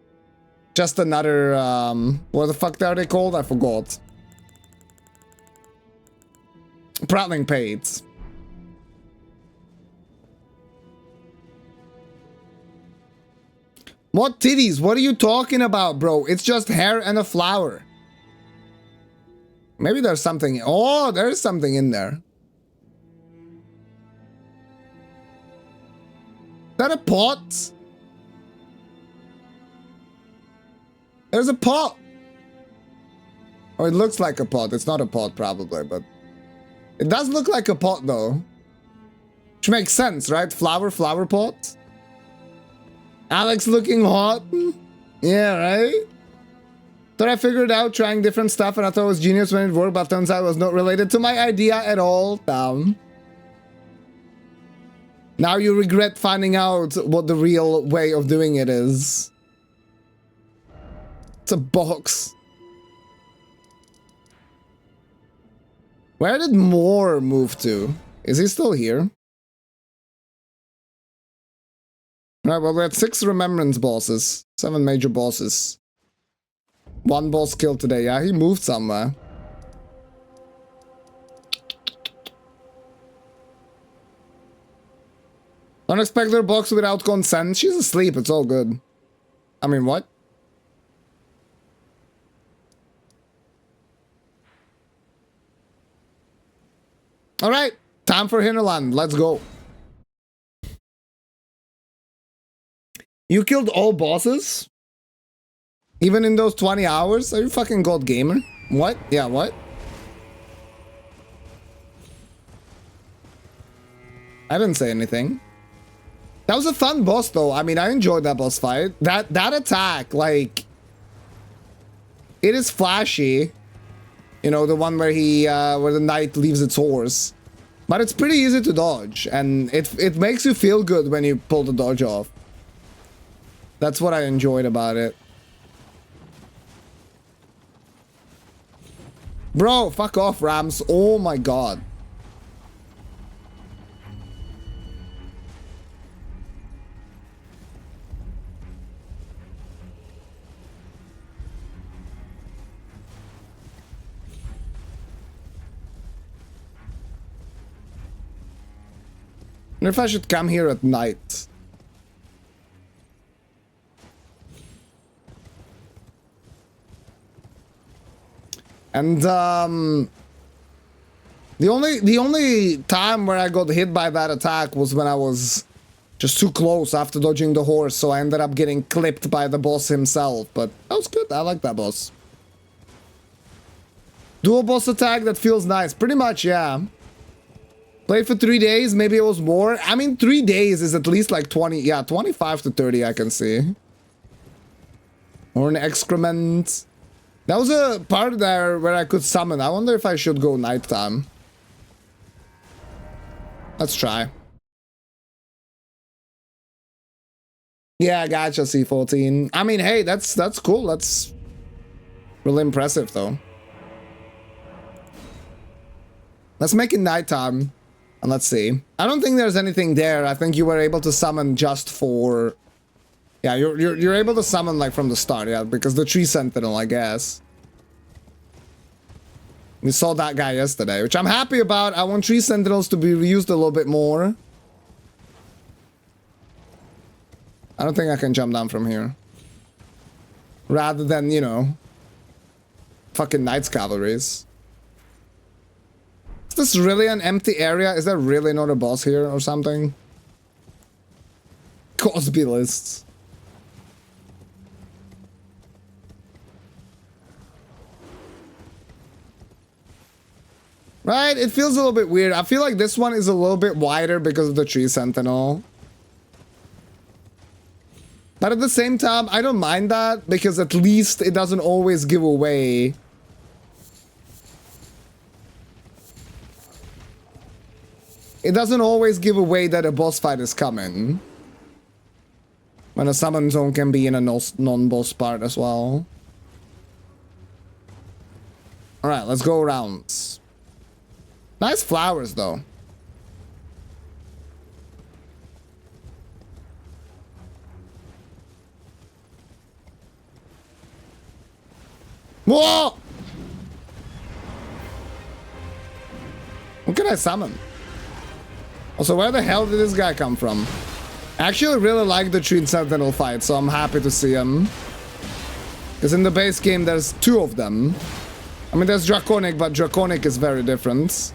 Speaker 1: what the fuck are they called? I forgot. Prattling Pades. What titties? What are you talking about, bro? It's just hair and a flower. Maybe there's something. Oh, there's something in there. Is that a pot? There's a pot. Oh, it looks like a pot. It's not a pot, probably, but it does look like a pot, though. Which makes sense, right? Flower pot. Alex looking hot. Yeah, right? Thought I figured out trying different stuff and I thought it was genius when it worked, but turns out it was not related to my idea at all. Damn. Now you regret finding out what the real way of doing it is. It's a box. Where did Moore move to? Is he still here? Alright, well, we had 6 remembrance bosses. 7 major bosses. 1 boss killed today. Yeah, he moved somewhere. Don't expect her box without consent. She's asleep. It's all good. I mean, what? Alright, time for Hinterland. Let's go. You killed all bosses? Even in those 20 hours? Are you fucking god gamer? What? Yeah, what? I didn't say anything. That was a fun boss though. I mean, I enjoyed that boss fight. That attack, like, it is flashy. You know, the one where he where the knight leaves its horse. But it's pretty easy to dodge, and it makes you feel good when you pull the dodge off. That's what I enjoyed about it. Bro, fuck off, Rams. Oh my god. I wonder if I should come here at night. And the only time where I got hit by that attack was when I was just too close after dodging the horse, so I ended up getting clipped by the boss himself. But that was good. I like that boss. Dual boss attack that feels nice. Pretty much, yeah. Played for 3 days, maybe it was more. I mean, 3 days is at least like 20, yeah, 25 to 30 I can see. Or an excrement. That was a part there where I could summon. I wonder if I should go nighttime. Let's try. Yeah, gotcha, C14. I mean, hey, that's cool. That's really impressive, though. Let's make it nighttime. And let's see. I don't think there's anything there. I think you were able to summon just for... Yeah, you're able to summon like from the start, yeah, because the tree sentinel, I guess. We saw that guy yesterday, which I'm happy about. I want tree sentinels to be reused a little bit more. I don't think I can jump down from here. Rather than, you know, fucking Knights Cavalries. Is this really an empty area? Is there really not a boss here or something? Cosby lists. Right? It feels a little bit weird. I feel like this one is a little bit wider because of the tree sentinel. But at the same time, I don't mind that because at least it doesn't always give away. It doesn't always give away that a boss fight is coming. When a summon zone can be in a non-boss part as well. Alright, let's go around. Nice flowers, though. Whoa! What can I summon? Also, where the hell did this guy come from? I actually really like the Tree Sentinel fight, so I'm happy to see him. Because in the base game, there's two of them. I mean, there's Draconic, but Draconic is very different.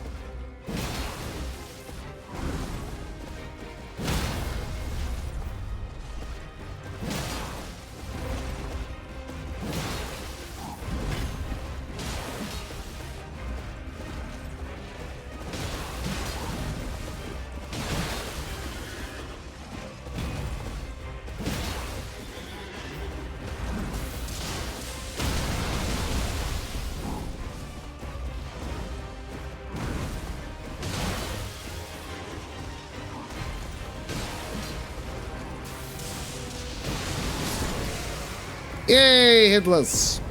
Speaker 1: Yay, hitless.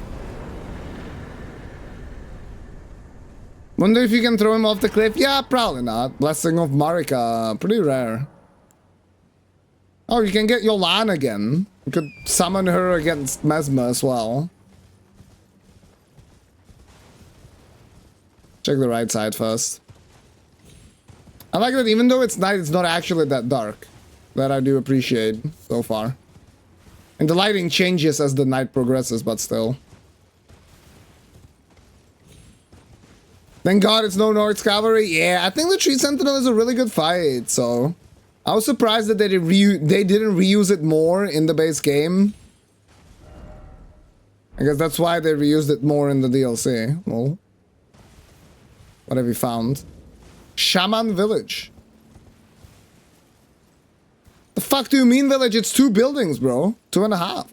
Speaker 1: Wonder if you can throw him off the cliff? Yeah, probably not. Blessing of Marika, pretty rare. Oh, you can get Yolan again. You could summon her against Mesmer as well. Check the right side first. I like that even though it's night, it's not actually that dark. That I do appreciate so far. And the lighting changes as the night progresses, but still. Thank God it's no North Cavalry. Yeah, I think the Tree Sentinel is a really good fight, so... I was surprised that they didn't reuse it more in the base game. I guess that's why they reused it more in the DLC. Well, what have you found? Shaman Village. The fuck do you mean village? It's 2 buildings, bro. 2.5.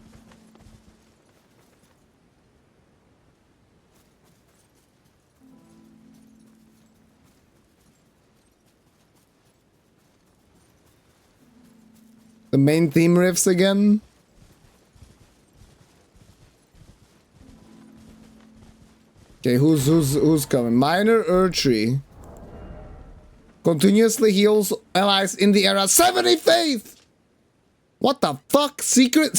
Speaker 1: The main theme riffs again. Okay, who's coming? Minor Erdtree. Continuously heals allies in the area. 70 faith! What the fuck? Secret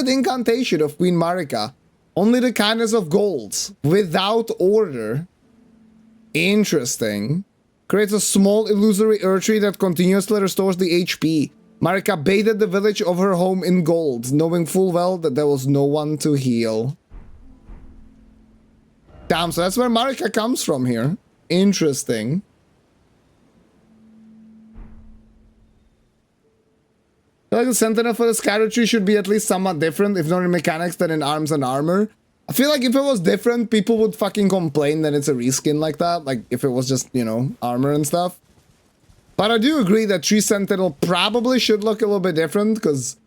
Speaker 1: incantation of Queen Marika. Only the kindness of gold. Without order. Interesting. Creates a small illusory Erdtree that continuously restores the HP. Marika baited the village of her home in gold, knowing full well that there was no one to heal. Damn, so that's where Marika comes from here. Interesting. I feel like the Sentinel for the Scatter Tree should be at least somewhat different, if not in mechanics, than in arms and armor. I feel like if it was different, people would fucking complain that it's a reskin like that. Like, if it was just, you know, armor and stuff. But I do agree that Tree Sentinel probably should look a little bit different, because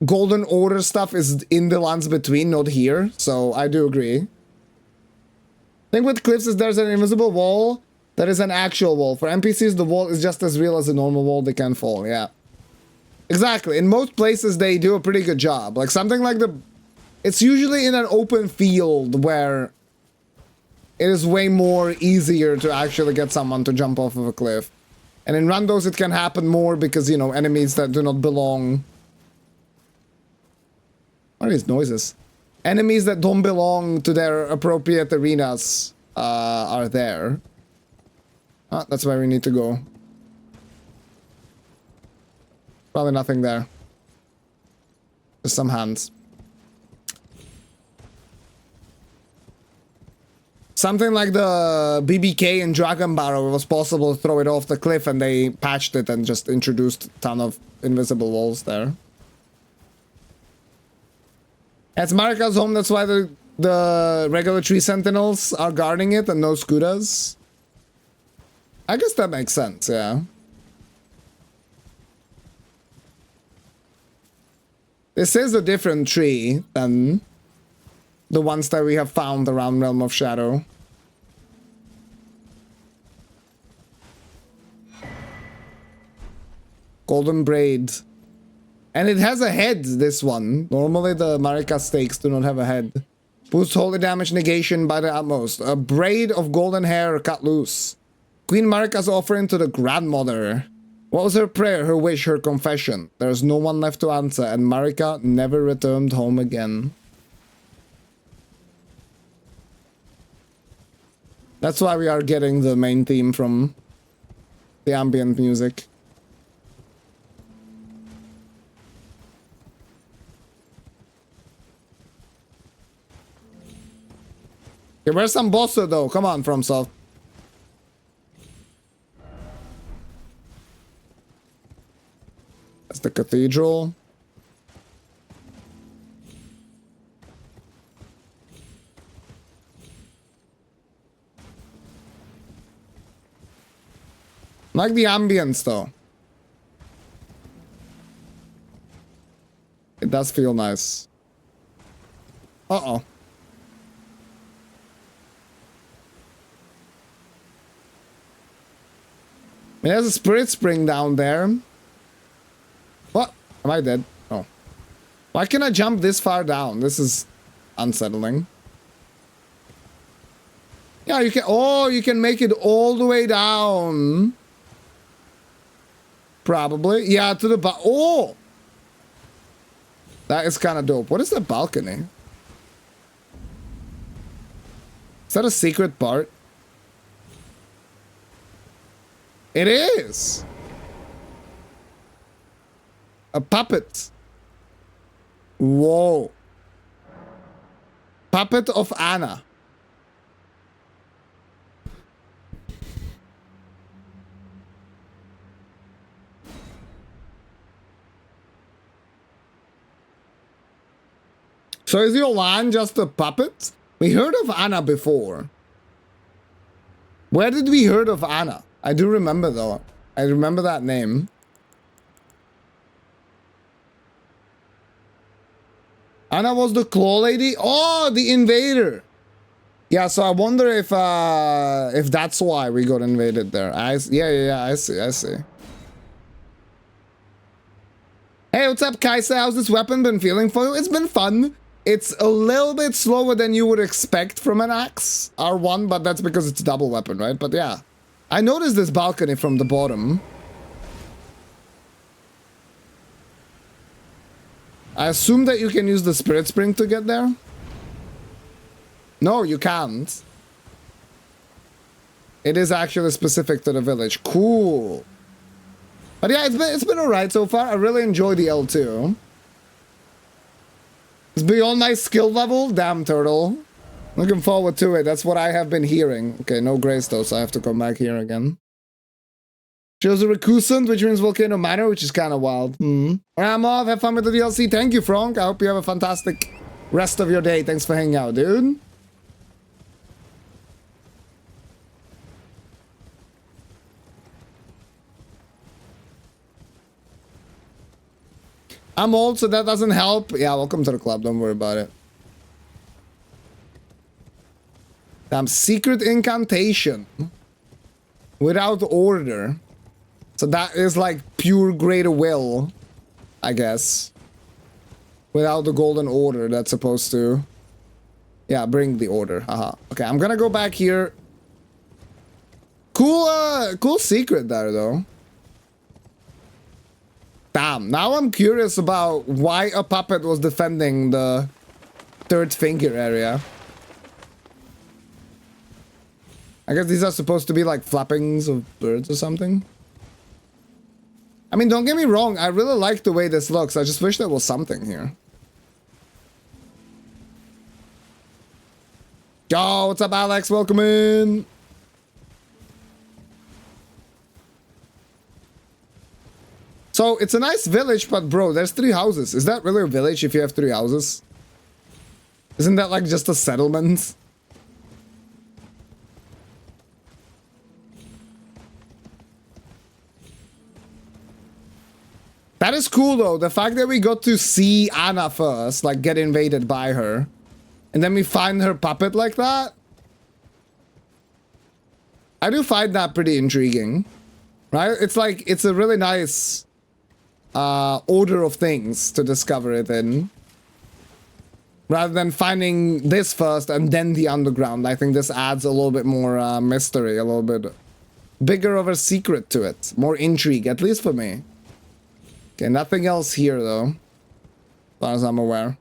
Speaker 1: Golden Order stuff is in the lands between, not here. So, I do agree. Thing with cliffs is there's an invisible wall that is an actual wall. For NPCs, the wall is just as real as a normal wall. They can fall, yeah. Exactly. In most places, they do a pretty good job. Like, something like the... It's usually in an open field where it is way more easier to actually get someone to jump off of a cliff. And in randos it can happen more because, you know, enemies that do not belong. What are these noises? Enemies that don't belong to their appropriate arenas are there. Ah, that's where we need to go. Probably nothing there. Just some hands. Something like the BBK in Dragon Barrow, it was possible to throw it off the cliff and they patched it and just introduced a ton of invisible walls there. It's Marika's home, that's why the regular tree sentinels are guarding it and no Skudas. I guess that makes sense, yeah. This is a different tree than the ones that we have found around Realm of Shadow. Golden braid. And it has a head, this one. Normally the Marika stakes do not have a head. Boost holy damage negation by the utmost. A braid of golden hair cut loose. Queen Marika's offering to the grandmother. What was her prayer, her wish, her confession? There's no one left to answer, and Marika never returned home again. That's why we are getting the main theme from the ambient music. Okay, where's some bossa though? Come on, FromSoft. That's the cathedral. Like the ambience though. It does feel nice. Uh-oh. There's a spirit spring down there. What? Am I dead? Oh. Why can I jump this far down? This is unsettling. Yeah, you can... Oh, you can make it all the way down. Probably. Yeah, to the... Oh! That is kind of dope. What is the balcony? Is that a secret part? It is! A puppet. Whoa. Puppet of Anna. So is Yolan just a puppet? We heard of Anna before. Where did we heard of Anna? I do remember though. I remember that name. Anna was the claw lady? Oh, the invader. Yeah, so I wonder if that's why we got invaded there. Yeah, I see. Hey, what's up, Kaisa? How's this weapon been feeling for you? It's been fun. It's a little bit slower than you would expect from an axe, R1, but that's because it's a double weapon, right? But yeah. I noticed this balcony from the bottom. I assume that you can use the spirit spring to get there. No, you can't. It is actually specific to the village. Cool. But yeah, it's been alright so far. I really enjoy the L2. It's beyond my skill level. Damn, turtle. Looking forward to it. That's what I have been hearing. Okay, no grace though, so I have to come back here again. Shows a recusant, which means Volcano Manor, which is kind of wild. I'm off. Have fun with the DLC. Thank you, Frank. I hope you have a fantastic rest of your day. Thanks for hanging out, dude. I'm old, so that doesn't help. Yeah, welcome to the club. Don't worry about it. Damn, secret incantation. Without order. So that is like pure greater will, I guess. Without the golden order, that's supposed to... Yeah, bring the order. Haha. Okay, I'm gonna go back here. Cool, cool secret there, though. Damn, now I'm curious about why a puppet was defending the third finger area. I guess these are supposed to be like flappings of birds or something. I mean, don't get me wrong, I really like the way this looks. I just wish there was something here. Yo, what's up, Alex? Welcome in. So, it's a nice village, but bro, there's 3 houses. Is that really a village if you have 3 houses? Isn't that like just a settlement? That is cool though, the fact that we got to see Anna first, like get invaded by her. And then we find her puppet like that. I do find that pretty intriguing. Right? It's like, it's a really nice order of things to discover it in. Rather than finding this first and then the underground. I think this adds a little bit more mystery, a little bit bigger of a secret to it. More intrigue, at least for me. Okay, nothing else here though, as far as I'm aware.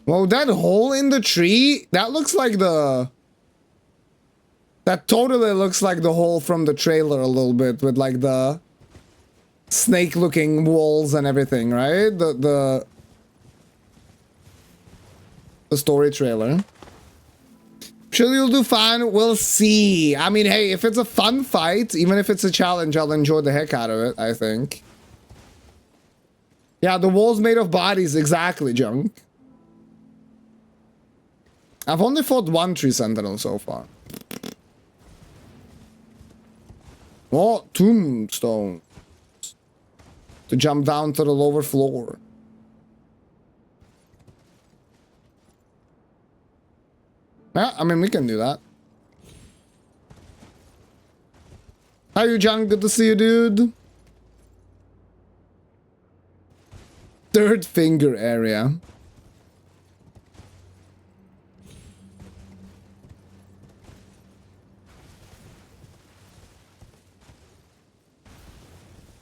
Speaker 1: Whoa, that hole in the tree, that looks like the... That totally looks like the hole from the trailer a little bit, with like the snake-looking walls and everything, right? The story trailer. Sure you'll do fine, we'll see. I mean, hey, if it's a fun fight, even if it's a challenge, I'll enjoy the heck out of it, I think. Yeah, the wall's made of bodies, exactly, Junk. I've only fought 1 tree sentinel so far. Oh, tombstone. To jump down to the lower floor. Yeah, I mean, we can do that. How you, John? Good to see you, dude. Third finger area.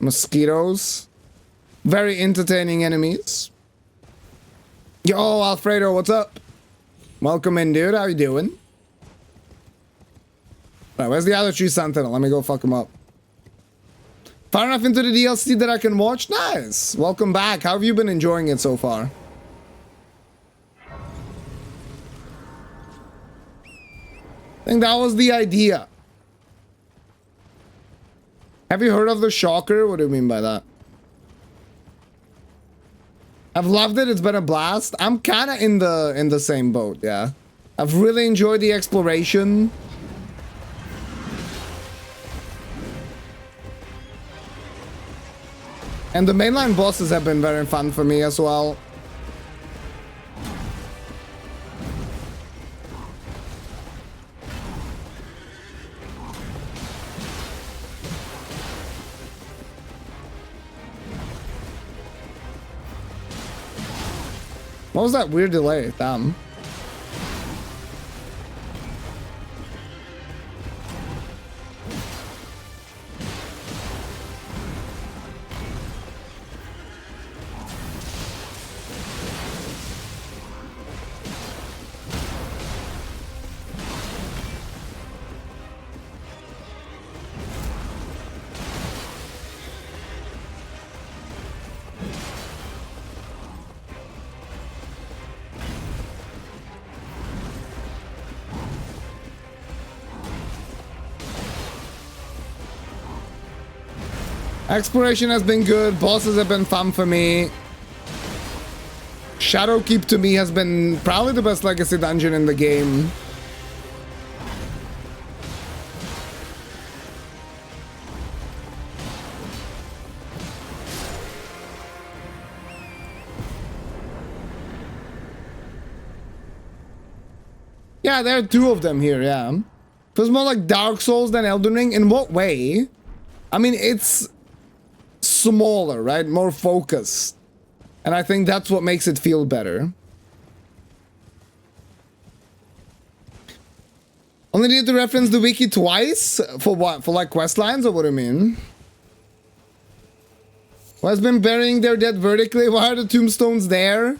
Speaker 1: Mosquitoes. Very entertaining enemies. Yo, Alfredo, what's up? Welcome in, dude. How you doing? Alright, where's the other tree sentinel? Let me go fuck him up. Far enough into the DLC that I can watch? Nice. Welcome back. How have you been enjoying it so far? I think that was the idea. Have you heard of the Shocker? What do you mean by that? I've loved it. It's been a blast. I'm kind of in the same boat, yeah. I've really enjoyed the exploration. And the mainline bosses have been very fun for me as well. What was that weird delay? Damn. Exploration has been good. Bosses have been fun for me. Shadowkeep to me has been probably the best legacy dungeon in the game. Yeah, there are 2 of them here, yeah. Feels more like Dark Souls than Elden Ring. In what way? I mean, it's smaller, right? More focused. And I think that's what makes it feel better. Only need to reference the wiki twice? For what? For like quest lines, or what do you mean? Who has been burying their dead vertically? Why are the tombstones there?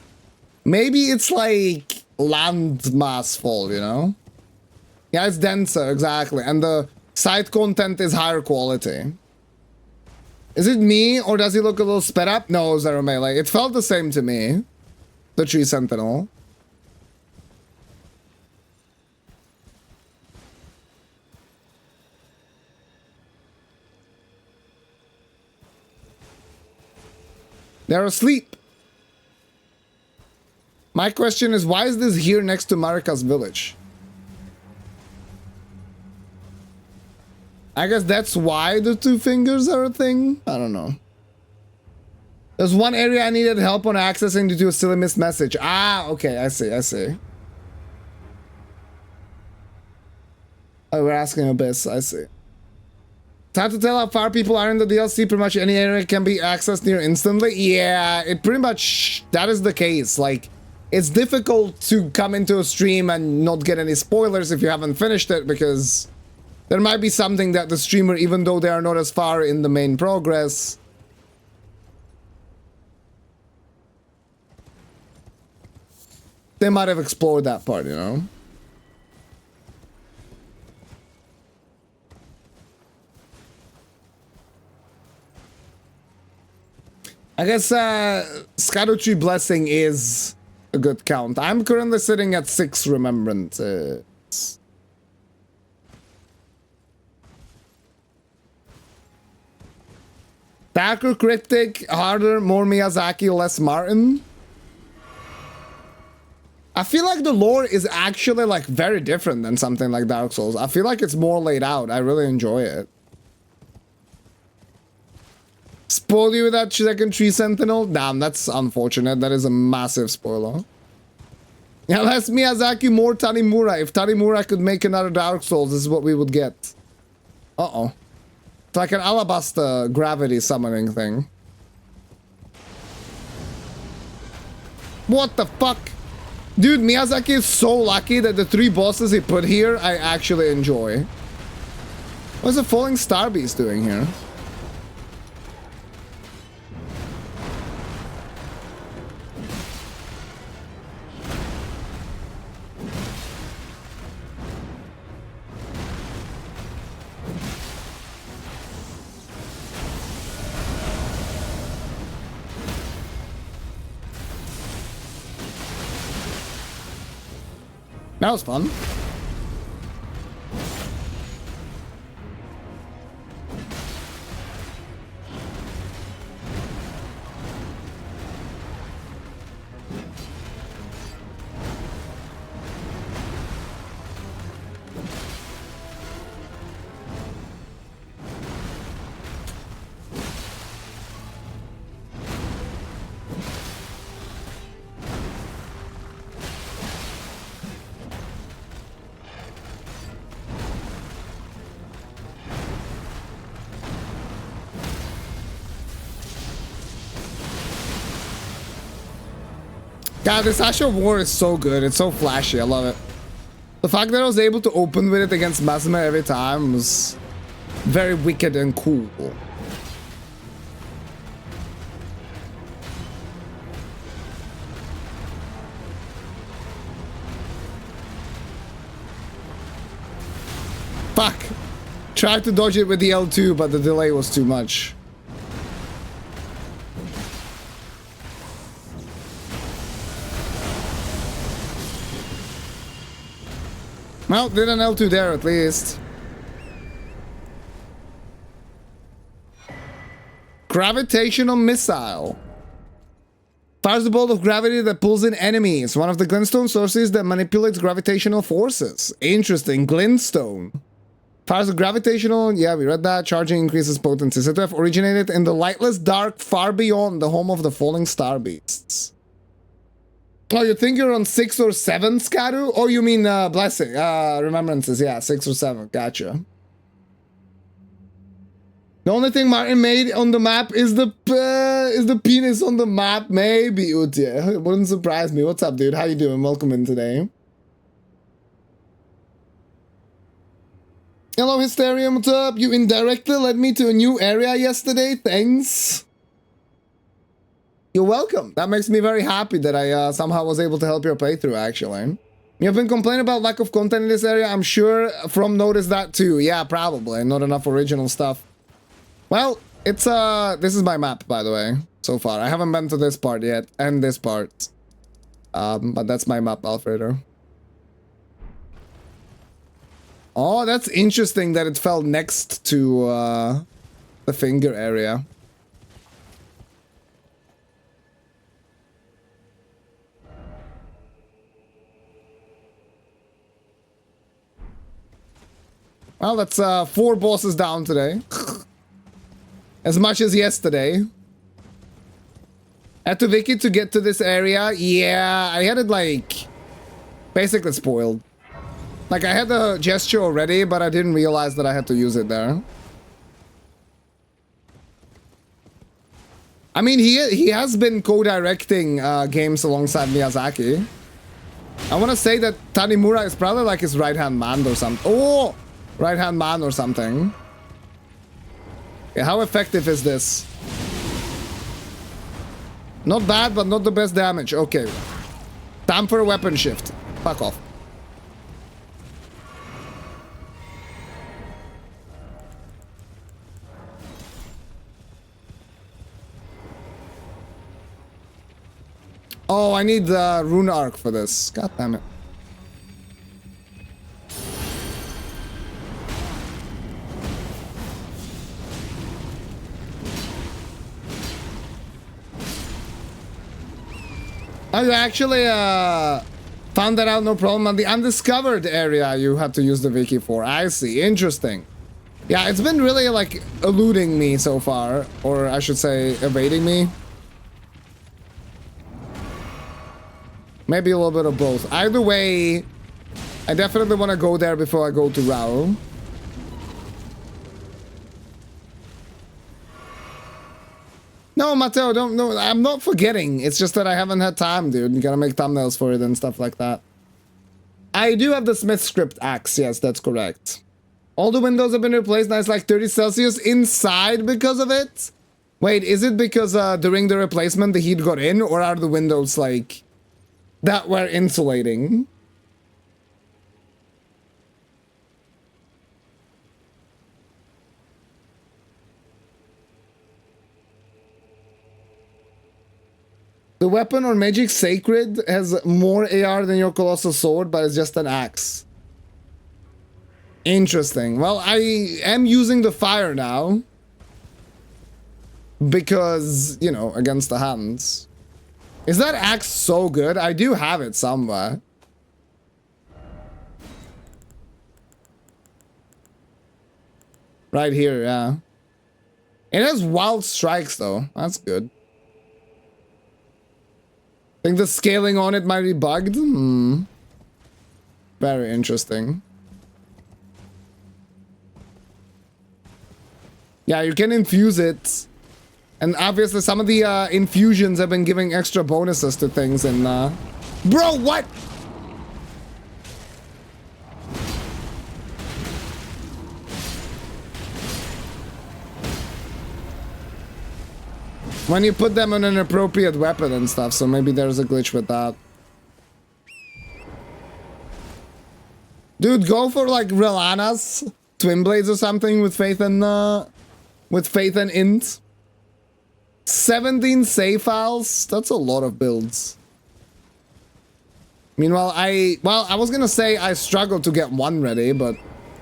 Speaker 1: Maybe it's like landmass fall, you know? Yeah, it's denser, exactly. And the site content is higher quality. Is it me, or does he look a little sped up? No, Zero Melee. It felt the same to me. The Tree Sentinel. They're asleep. My question is, why is this here next to Marika's village? I guess that's why the two fingers are a thing? I don't know. There's one area I needed help on accessing due to a silly missed message. Ah, okay, I see, I see. Oh, we're asking Abyss, I see. It's hard to tell how far people are in the DLC. Pretty much any area can be accessed near instantly. Yeah, it pretty much, that is the case. Like, it's difficult to come into a stream and not get any spoilers if you haven't finished it, because there might be something that the streamer, even though they are not as far in the main progress, they might have explored that part, you know? I guess Shadow Tree Blessing is a good count. I'm currently sitting at 6 remembrances. Darker Cryptic, harder, more Miyazaki, less Martin. I feel like the lore is actually like very different than something like Dark Souls. I feel like it's more laid out. I really enjoy it. Spoil you with that second Tree Sentinel? Damn, that's unfortunate. That is a massive spoiler. Yeah, less Miyazaki, more Tanimura. If Tanimura could make another Dark Souls, this is what we would get. Uh-oh. It's like an alabaster gravity summoning thing. What the fuck? Dude, Miyazaki is so lucky that the 3 bosses he put here, I actually enjoy. What's the Falling Star Beast doing here? That was fun. God, this Ash of War is so good. It's so flashy. I love it. The fact that I was able to open with it against Mesmer every time was very wicked and cool. Fuck. Tried to dodge it with the L2, but the delay was too much. Well, did an L2 there at least. Gravitational missile. Fires a bolt of gravity that pulls in enemies. One of the glintstone sources that manipulates gravitational forces. Interesting. Glintstone. Fires a gravitational... Yeah, we read that. Charging increases potency. Said to have originated in the lightless dark far beyond the home of the falling star beasts. Oh, you think you're on 6 or 7, Skaru? Oh, you mean Blessing. Remembrances, yeah, 6 or 7. Gotcha. The only thing Martin made on the map is the penis on the map. Maybe, Utya. It wouldn't surprise me. What's up, dude? How you doing? Welcome in today. Hello, Hysterium. What's up? You indirectly led me to a new area yesterday. Thanks. You're welcome. That makes me very happy that I somehow was able to help your playthrough, actually. You've been complaining about lack of content in this area. I'm sure From noticed that too. Yeah, probably. Not enough original stuff. Well, it's this is my map, by the way, so far. I haven't been to this part yet, and this part. But that's my map, Alfredo. Oh, that's interesting that it fell next to the finger area. Well, that's 4 bosses down today. As much as yesterday. Had to Vicky to get to this area. Yeah, I had it like basically spoiled. Like I had the gesture already, but I didn't realize that I had to use it there. I mean, he has been co-directing games alongside Miyazaki. I want to say that Tanimura is probably like his right-hand man or something. Oh, right-hand man or something. Okay, how effective is this? Not bad, but not the best damage. Okay. Time for a weapon shift. Fuck off. Oh, I need the rune arc for this. God damn it. I actually found that out, no problem. On the undiscovered area you have to use the wiki for. I see. Interesting. Yeah, it's been really like eluding me so far. Or I should say evading me. Maybe a little bit of both. Either way, I definitely want to go there before I go to Rao. No, Matteo, don't. No, I'm not forgetting. It's just that I haven't had time, dude. You gotta make thumbnails for it and stuff like that. I do have the Smith script axe. Yes, that's correct. All the windows have been replaced. Now it's like 30 Celsius inside because of it. Wait, is it because during the replacement the heat got in, or are the windows like that were insulating? The weapon or magic sacred has more AR than your colossal sword, but it's just an axe. Interesting. Well, I am using the fire now. Because, you know, against the hands. Is that axe so good? I do have it somewhere. Right here, yeah. It has wild strikes, though. That's good. Think the scaling on it might be bugged? Hmm. Very interesting. Yeah, you can infuse it. And obviously some of the infusions have been giving extra bonuses to things and Bro, what? When you put them on an appropriate weapon and stuff, so maybe there's a glitch with that. Dude, go for like Relana's Twin Blades or something with Faith and Int. 17 save files? That's a lot of builds. Meanwhile, I was gonna say I struggled to get one ready, but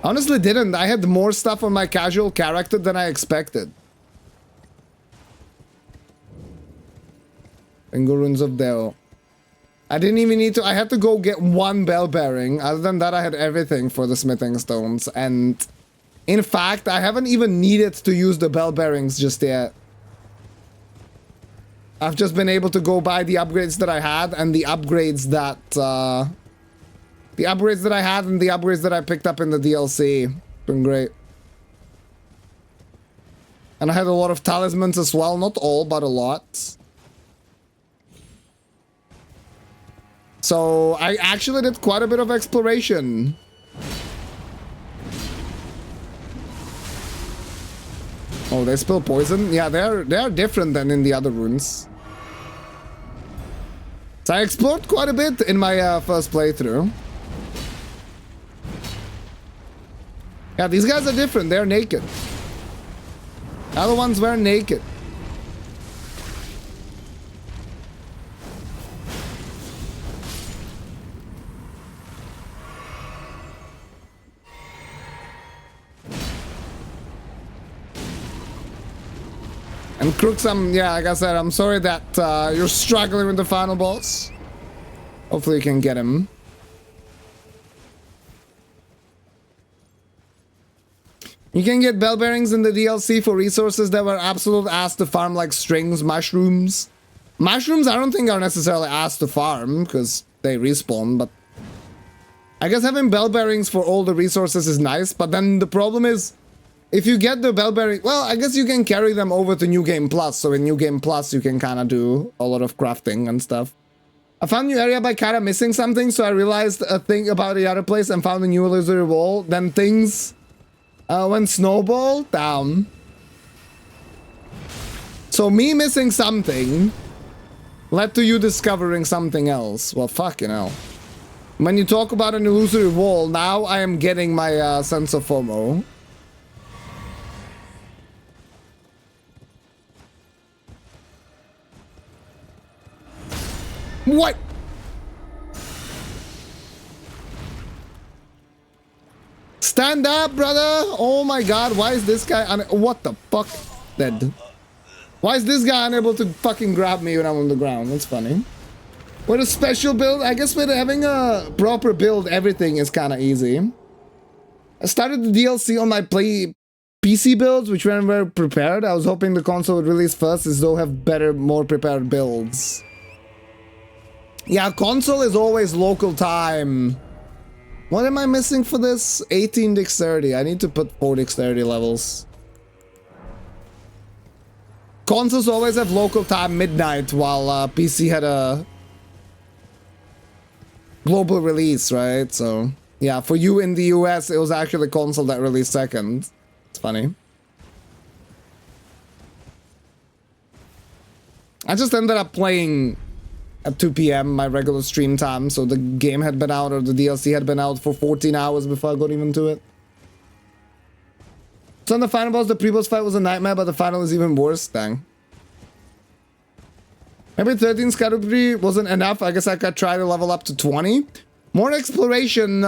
Speaker 1: honestly didn't. I had more stuff on my casual character than I expected. Finger runes of Deo. I didn't even need to. I had to go get one bell bearing. Other than that, I had everything for the smithing stones. And in fact, I haven't even needed to use the bell bearings just yet. I've just been able to go buy the upgrades that I had and the upgrades that I had and the upgrades that I picked up in the DLC. Been great. And I had a lot of talismans as well. Not all, but a lot. So I actually did quite a bit of exploration. Oh, they spill poison? Yeah, they're different than in the other runes. So I explored quite a bit in my first playthrough. Yeah, these guys are different. They're naked. The other ones were naked. And Crooks, yeah, like I said, I'm sorry that you're struggling with the final boss. Hopefully you can get him. You can get bell bearings in the DLC for resources that were absolute ass to farm, like strings, mushrooms. Mushrooms I don't think are necessarily ass to farm, because they respawn, but... I guess having bell bearings for all the resources is nice, but then the problem is... If you get the bell bearing, well, I guess you can carry them over to New Game Plus. So in New Game Plus, you can kind of do a lot of crafting and stuff. I found a new area by kind of missing something, so I realized a thing about the other place and found a new illusory wall. Then things went snowball down. So me missing something led to you discovering something else. Well, fucking hell. When you talk about an illusory wall, now I am getting my sense of FOMO. What? Stand up, brother! Oh my god, why is this guy what the fuck? Dead. Why is this guy unable to fucking grab me when I'm on the ground? That's funny. With a special build, I guess with having a proper build, everything is kind of easy. I started the DLC on my PC builds, which weren't very prepared. I was hoping the console would release first, as though have better, more prepared builds. Yeah, console is always local time. What am I missing for this? 18 dexterity. I need to put 4 dexterity levels. Consoles always have local time midnight, while PC had a global release, right? So, yeah, for you in the US, it was actually console that released second. It's funny. I just ended up playing at 2 PM, my regular stream time, so the game had been out, or the DLC had been out for 14 hours before I got even to it. So on the final boss, the pre-boss fight was a nightmare, but the final is even worse, dang. Maybe 13 Scarabri wasn't enough. I guess I could try to level up to 20. More exploration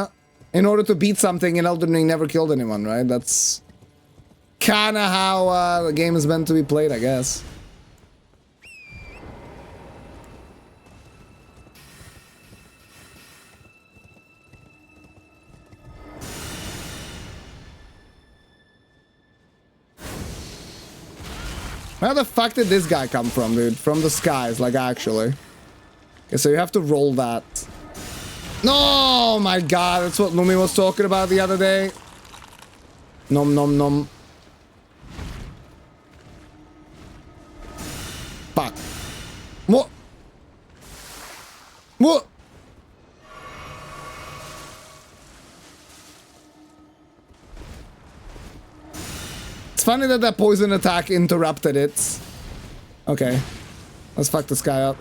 Speaker 1: in order to beat something in Elden Ring never killed anyone, right? That's kinda how the game is meant to be played, I guess. Where the fuck did this guy come from, dude? From the skies, like, actually. Okay, so you have to roll that. No, my god, that's what Lumi was talking about the other day. Nom nom nom. Fuck. What? What? It's funny that poison attack interrupted it. Okay. Let's fuck this guy up.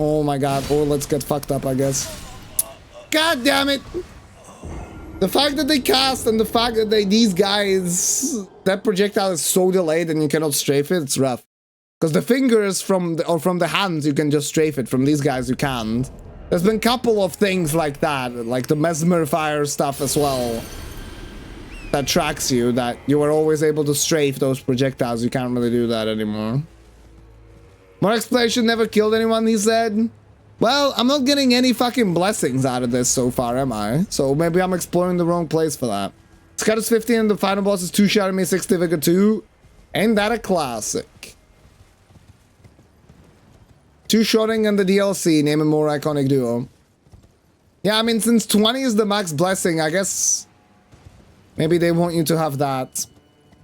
Speaker 1: Oh my god. Or let's get fucked up, I guess. God damn it! The fact that they cast and the fact that these guys... That projectile is so delayed and you cannot strafe it, it's rough. Because the fingers from the hands, you can just strafe it. From these guys, you can't. There's been a couple of things like that. Like the mesmer fire stuff as well. That tracks you, that you were always able to strafe those projectiles. You can't really do that anymore. More exploration never killed anyone, he said. Well, I'm not getting any fucking blessings out of this so far, am I? So maybe I'm exploring the wrong place for that. Scott is 15 and the final boss is 2 Shadow Me 60 Vigor 2. Ain't that a classic? 2 shotting and the DLC, name a more iconic duo. Yeah, I mean, since 20 is the max blessing, I guess... Maybe they want you to have that.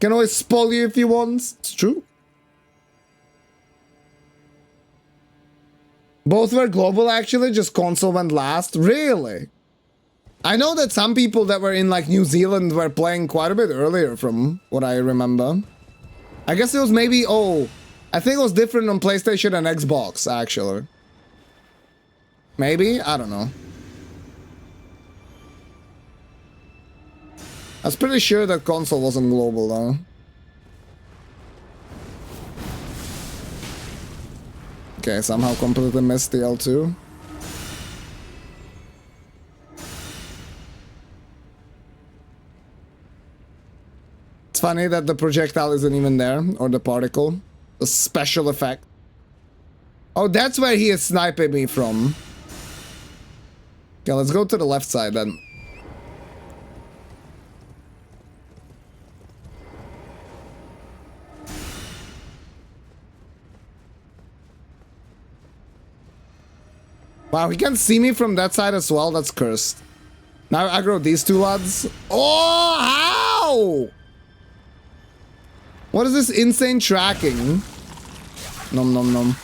Speaker 1: Can always spoil you if he wants. It's true. Both were global, actually. Just console went last. Really? I know that some people that were in, like, New Zealand were playing quite a bit earlier from what I remember. I guess it was maybe... Oh, I think it was different on PlayStation and Xbox, actually. Maybe? I don't know. I was pretty sure that console wasn't global, though. Okay, somehow completely missed the L2. It's funny that the projectile isn't even there, or the particle. The special effect. Oh, that's where he is sniping me from. Okay, let's go to the left side then. Wow, he can see me from that side as well. That's cursed. Now I aggro these two lads. Oh, how? What is this insane tracking? Nom nom nom.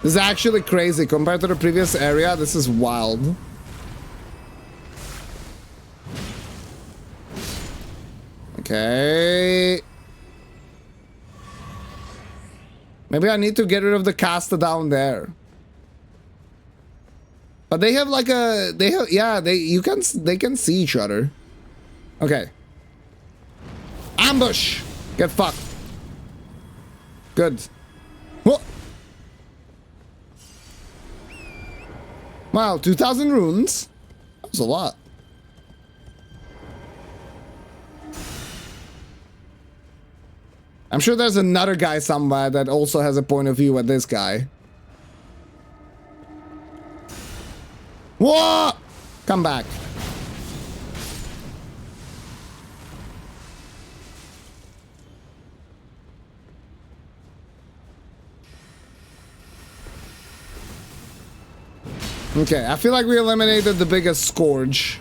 Speaker 1: This is actually crazy. Compared to the previous area, this is wild. Okay. Maybe I need to get rid of the caster down there. But they have like a... They have... Yeah, they can see each other. Okay. Ambush! Get fucked. Good. Whoa. Wow, 2,000 runes? That's a lot. I'm sure there's another guy somewhere that also has a point of view at this guy. Whoa! Come back. Okay, I feel like we eliminated the biggest scourge.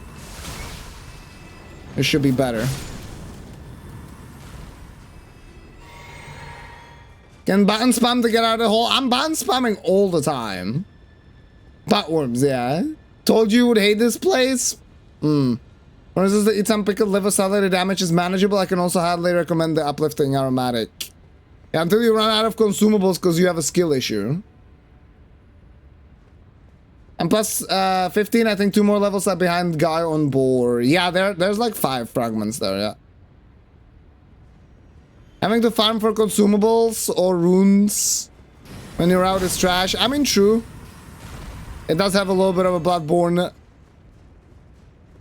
Speaker 1: It should be better. Can button spam to get out of the hole? I'm button spamming all the time. Buttworms, yeah. Told you would hate this place? Or is this the eat some pickled liver salad? The damage is manageable. I can also highly recommend the uplifting aromatic. Yeah, until you run out of consumables because you have a skill issue. And plus 15, I think 2 more levels are behind guy on board. Yeah, there's like 5 fragments there, yeah. Having to farm for consumables or runes when you're out is trash. I mean, true. It does have a little bit of a Bloodborne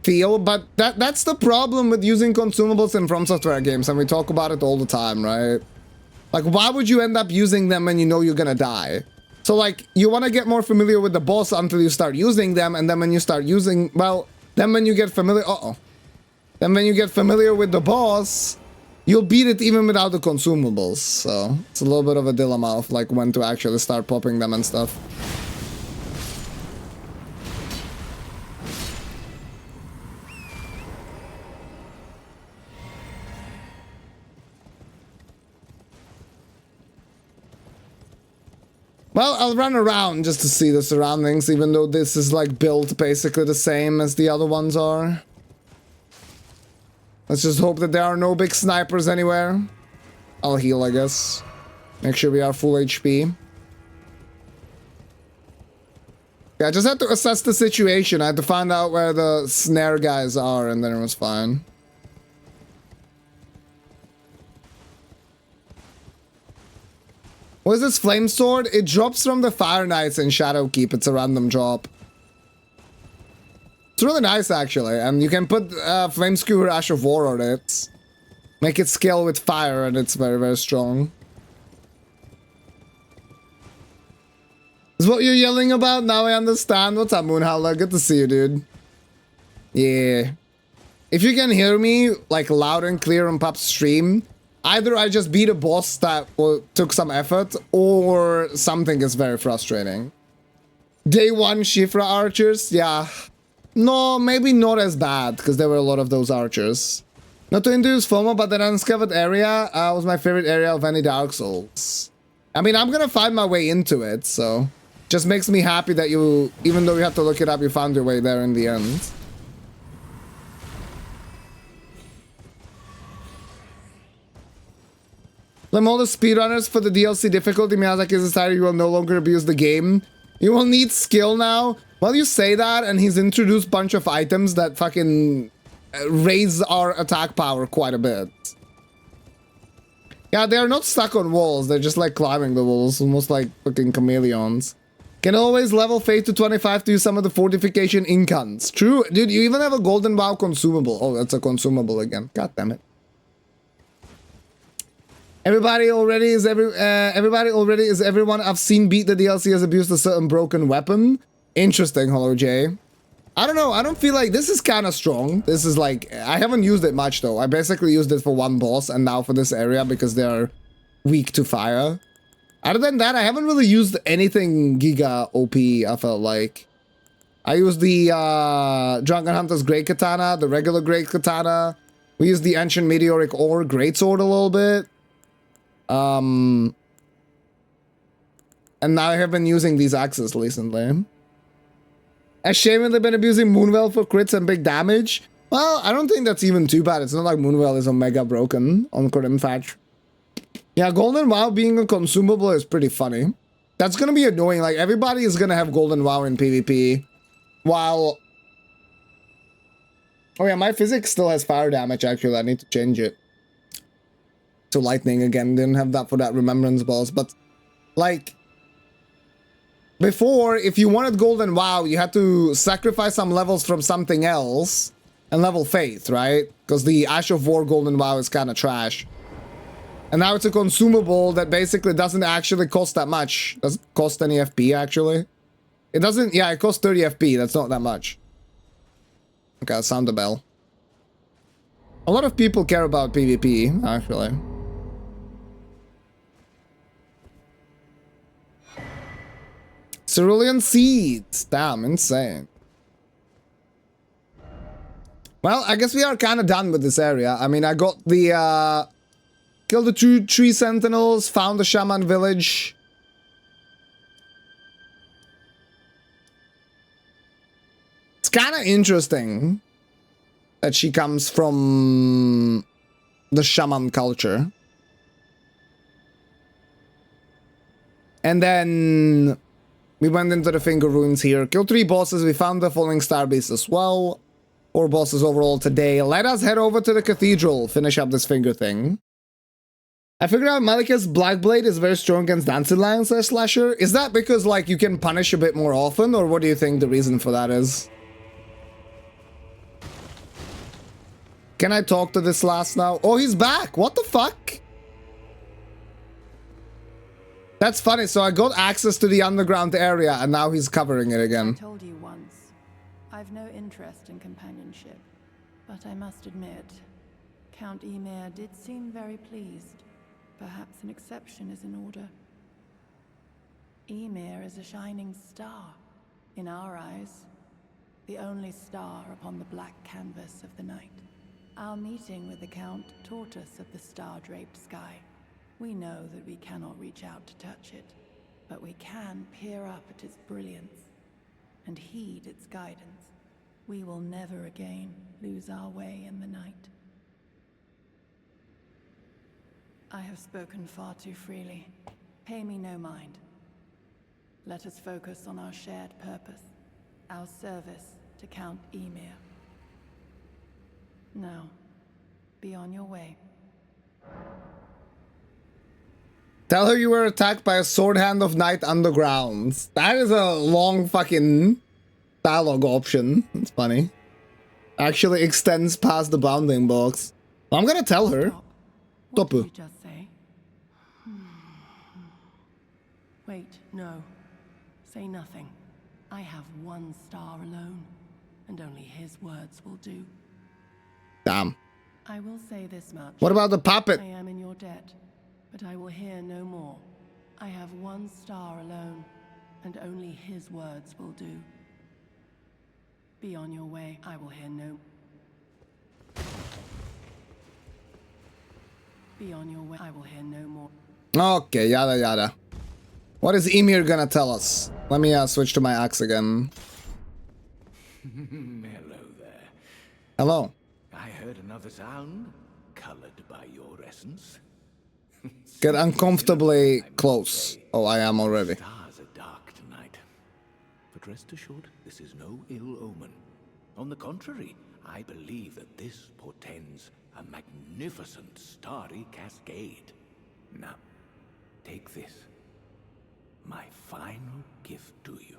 Speaker 1: feel, but that's the problem with using consumables in From Software games, and we talk about it all the time, right? Like, why would you end up using them when you know you're gonna die? So, like, you want to get more familiar with the boss until you start using them, and then when you start using... Well, then when you get familiar... Uh-oh. Then when you get familiar with the boss... You'll beat it even without the consumables, so it's a little bit of a dilemma of like when to actually start popping them and stuff. Well, I'll run around just to see the surroundings, even though this is like built basically the same as the other ones are. Let's just hope that there are no big snipers anywhere. I'll heal, I guess. Make sure we are full HP. Yeah, I just had to assess the situation. I had to find out where the snare guys are, and then it was fine. What is this flame sword? It drops from the Fire Knights in Shadowkeep. It's a random drop. It's really nice, actually, and you can put Flame Skewer Ash of War on it. Make it scale with fire, and it's very, very strong. Is what you're yelling about? Now I understand. What's up, Moonhowler? Good to see you, dude. Yeah. If you can hear me, like, loud and clear on Pup's stream, either I just beat a boss that took some effort, or something is very frustrating. Day 1 Shifra archers? Yeah. No, maybe not as bad, because there were a lot of those archers. Not to induce FOMO, but that undiscovered area was my favorite area of any Dark Souls. I mean, I'm gonna find my way into it, so... Just makes me happy that you, even though you have to look it up, you found your way there in the end. Blame all the speedrunners for the DLC difficulty. Miyazaki has decided you will no longer abuse the game. You will need skill now. Well, you say that, and he's introduced a bunch of items that fucking raise our attack power quite a bit. Yeah, they're not stuck on walls. They're just like climbing the walls, almost like fucking chameleons. Can always level Faith to 25 to use some of the fortification incons. True, dude, you even have a golden vow consumable. Oh, that's a consumable again. God damn it. Everybody already is everyone I've seen beat the DLC has abused a certain broken weapon. Interesting, Hollow J. I don't know, I don't feel like this is kind of strong. This is like, I haven't used it much though. I basically used it for one boss and now for this area because they're weak to fire. Other than that, I haven't really used anything Giga OP, I felt like. I used the Drunken Hunter's Great Katana, the regular Great Katana. We used the Ancient Meteoric Ore Greatsword a little bit. And now I have been using these axes recently. Has Shaman been abusing Moonwell for crits and big damage? Well, I don't think that's even too bad. It's not like Moonwell is Omega broken on Grimfatch. Yeah, Golden WoW being a consumable is pretty funny. That's gonna be annoying. Like, everybody is gonna have Golden WoW in PvP. While... Oh yeah, my physics still has fire damage, actually. I need to change it to lightning again. Didn't have that for that remembrance boss, but like before, if you wanted golden WoW, you had to sacrifice some levels from something else and level Faith, right? Because the Ash of War golden WoW is kind of trash. And now it's a consumable that basically doesn't actually cost that much. Doesn't cost any FP actually. It doesn't, yeah, it costs 30 FP. That's not that much. Okay, I'll sound the bell. A lot of people care about PvP, actually. Cerulean Seeds. Damn, insane. Well, I guess we are kind of done with this area. I mean, I got the, killed the 2 tree sentinels, found the shaman village. It's kind of interesting that she comes from the shaman culture. And then we went into the Finger Ruins here. Killed 3 bosses. We found the Falling Star Beast as well. 4 bosses overall today. Let us head over to the cathedral. Finish up this finger thing. I figured out Malika's Blackblade is very strong against Dancing Lions Slasher. Is that because, like, you can punish a bit more often? Or what do you think the reason for that is? Can I talk to this last now? Oh, he's back. What the fuck? That's funny. So I got access to the underground area and now he's covering it again.
Speaker 3: I told you once, I've no interest in companionship, but I must admit, Count Ymir did seem very pleased. Perhaps an exception is in order. Ymir is a shining star, in our eyes, the only star upon the black canvas of the night. Our meeting with the Count taught us of the star-draped sky. We know that we cannot reach out to touch it, but we can peer up at its brilliance and heed its guidance. We will never again lose our way in the night. I have spoken far too freely. Pay me no mind. Let us focus on our shared purpose, our service to Count Ymir. Now, be on your way.
Speaker 1: Tell her you were attacked by a sword hand of night underground. That is a long fucking dialogue option. It's funny. Actually extends past the bounding box. I'm gonna tell her.
Speaker 3: What did you just say? Wait, no. Say nothing. I have one star alone, and only his words will do.
Speaker 1: Damn.
Speaker 3: I will say this much.
Speaker 1: What about the puppet?
Speaker 3: I am in your debt, but I will hear no more. I have one star alone, and only his words will do. Be on your way. I will hear no. Be on your way. I will hear no more.
Speaker 1: Okay, yada yada. What is Emir gonna tell us? Let me switch to my axe again.
Speaker 4: Hello there.
Speaker 1: Hello.
Speaker 4: I heard another sound, colored by your essence.
Speaker 1: Get uncomfortably close. Oh, I am already.
Speaker 4: Stars are dark tonight. But rest assured, this is no ill omen. On the contrary, I believe that this portends a magnificent starry cascade. Now, take this. My final gift to you.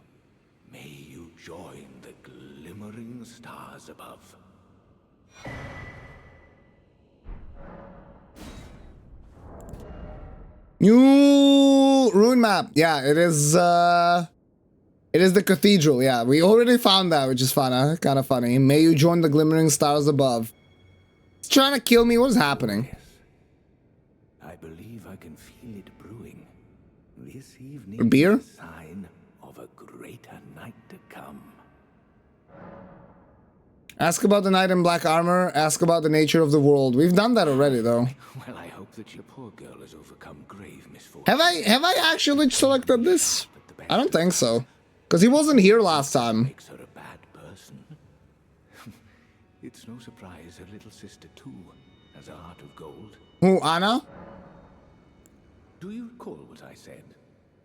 Speaker 4: May you join the glimmering stars above.
Speaker 1: New rune map. Yeah, it is the cathedral. Yeah, we already found that, which is fun, huh? Kind of funny. May you join the glimmering stars above. It's trying to kill me. What is happening?
Speaker 4: Yes. I believe I can feel it brewing. This evening
Speaker 1: Beer?
Speaker 4: is a sign of a greater night to come.
Speaker 1: Ask about the knight in black armor. Ask about the nature of the world. We've done that already, though.
Speaker 4: Well, I hope that your poor girl has overcome grave misfortune.
Speaker 1: Have I actually selected this? I don't think so. Because he wasn't here last time.
Speaker 4: Makes her a bad person. It's no surprise her little sister too has a heart of gold.
Speaker 1: Who, Anna?
Speaker 4: Do you recall what I said?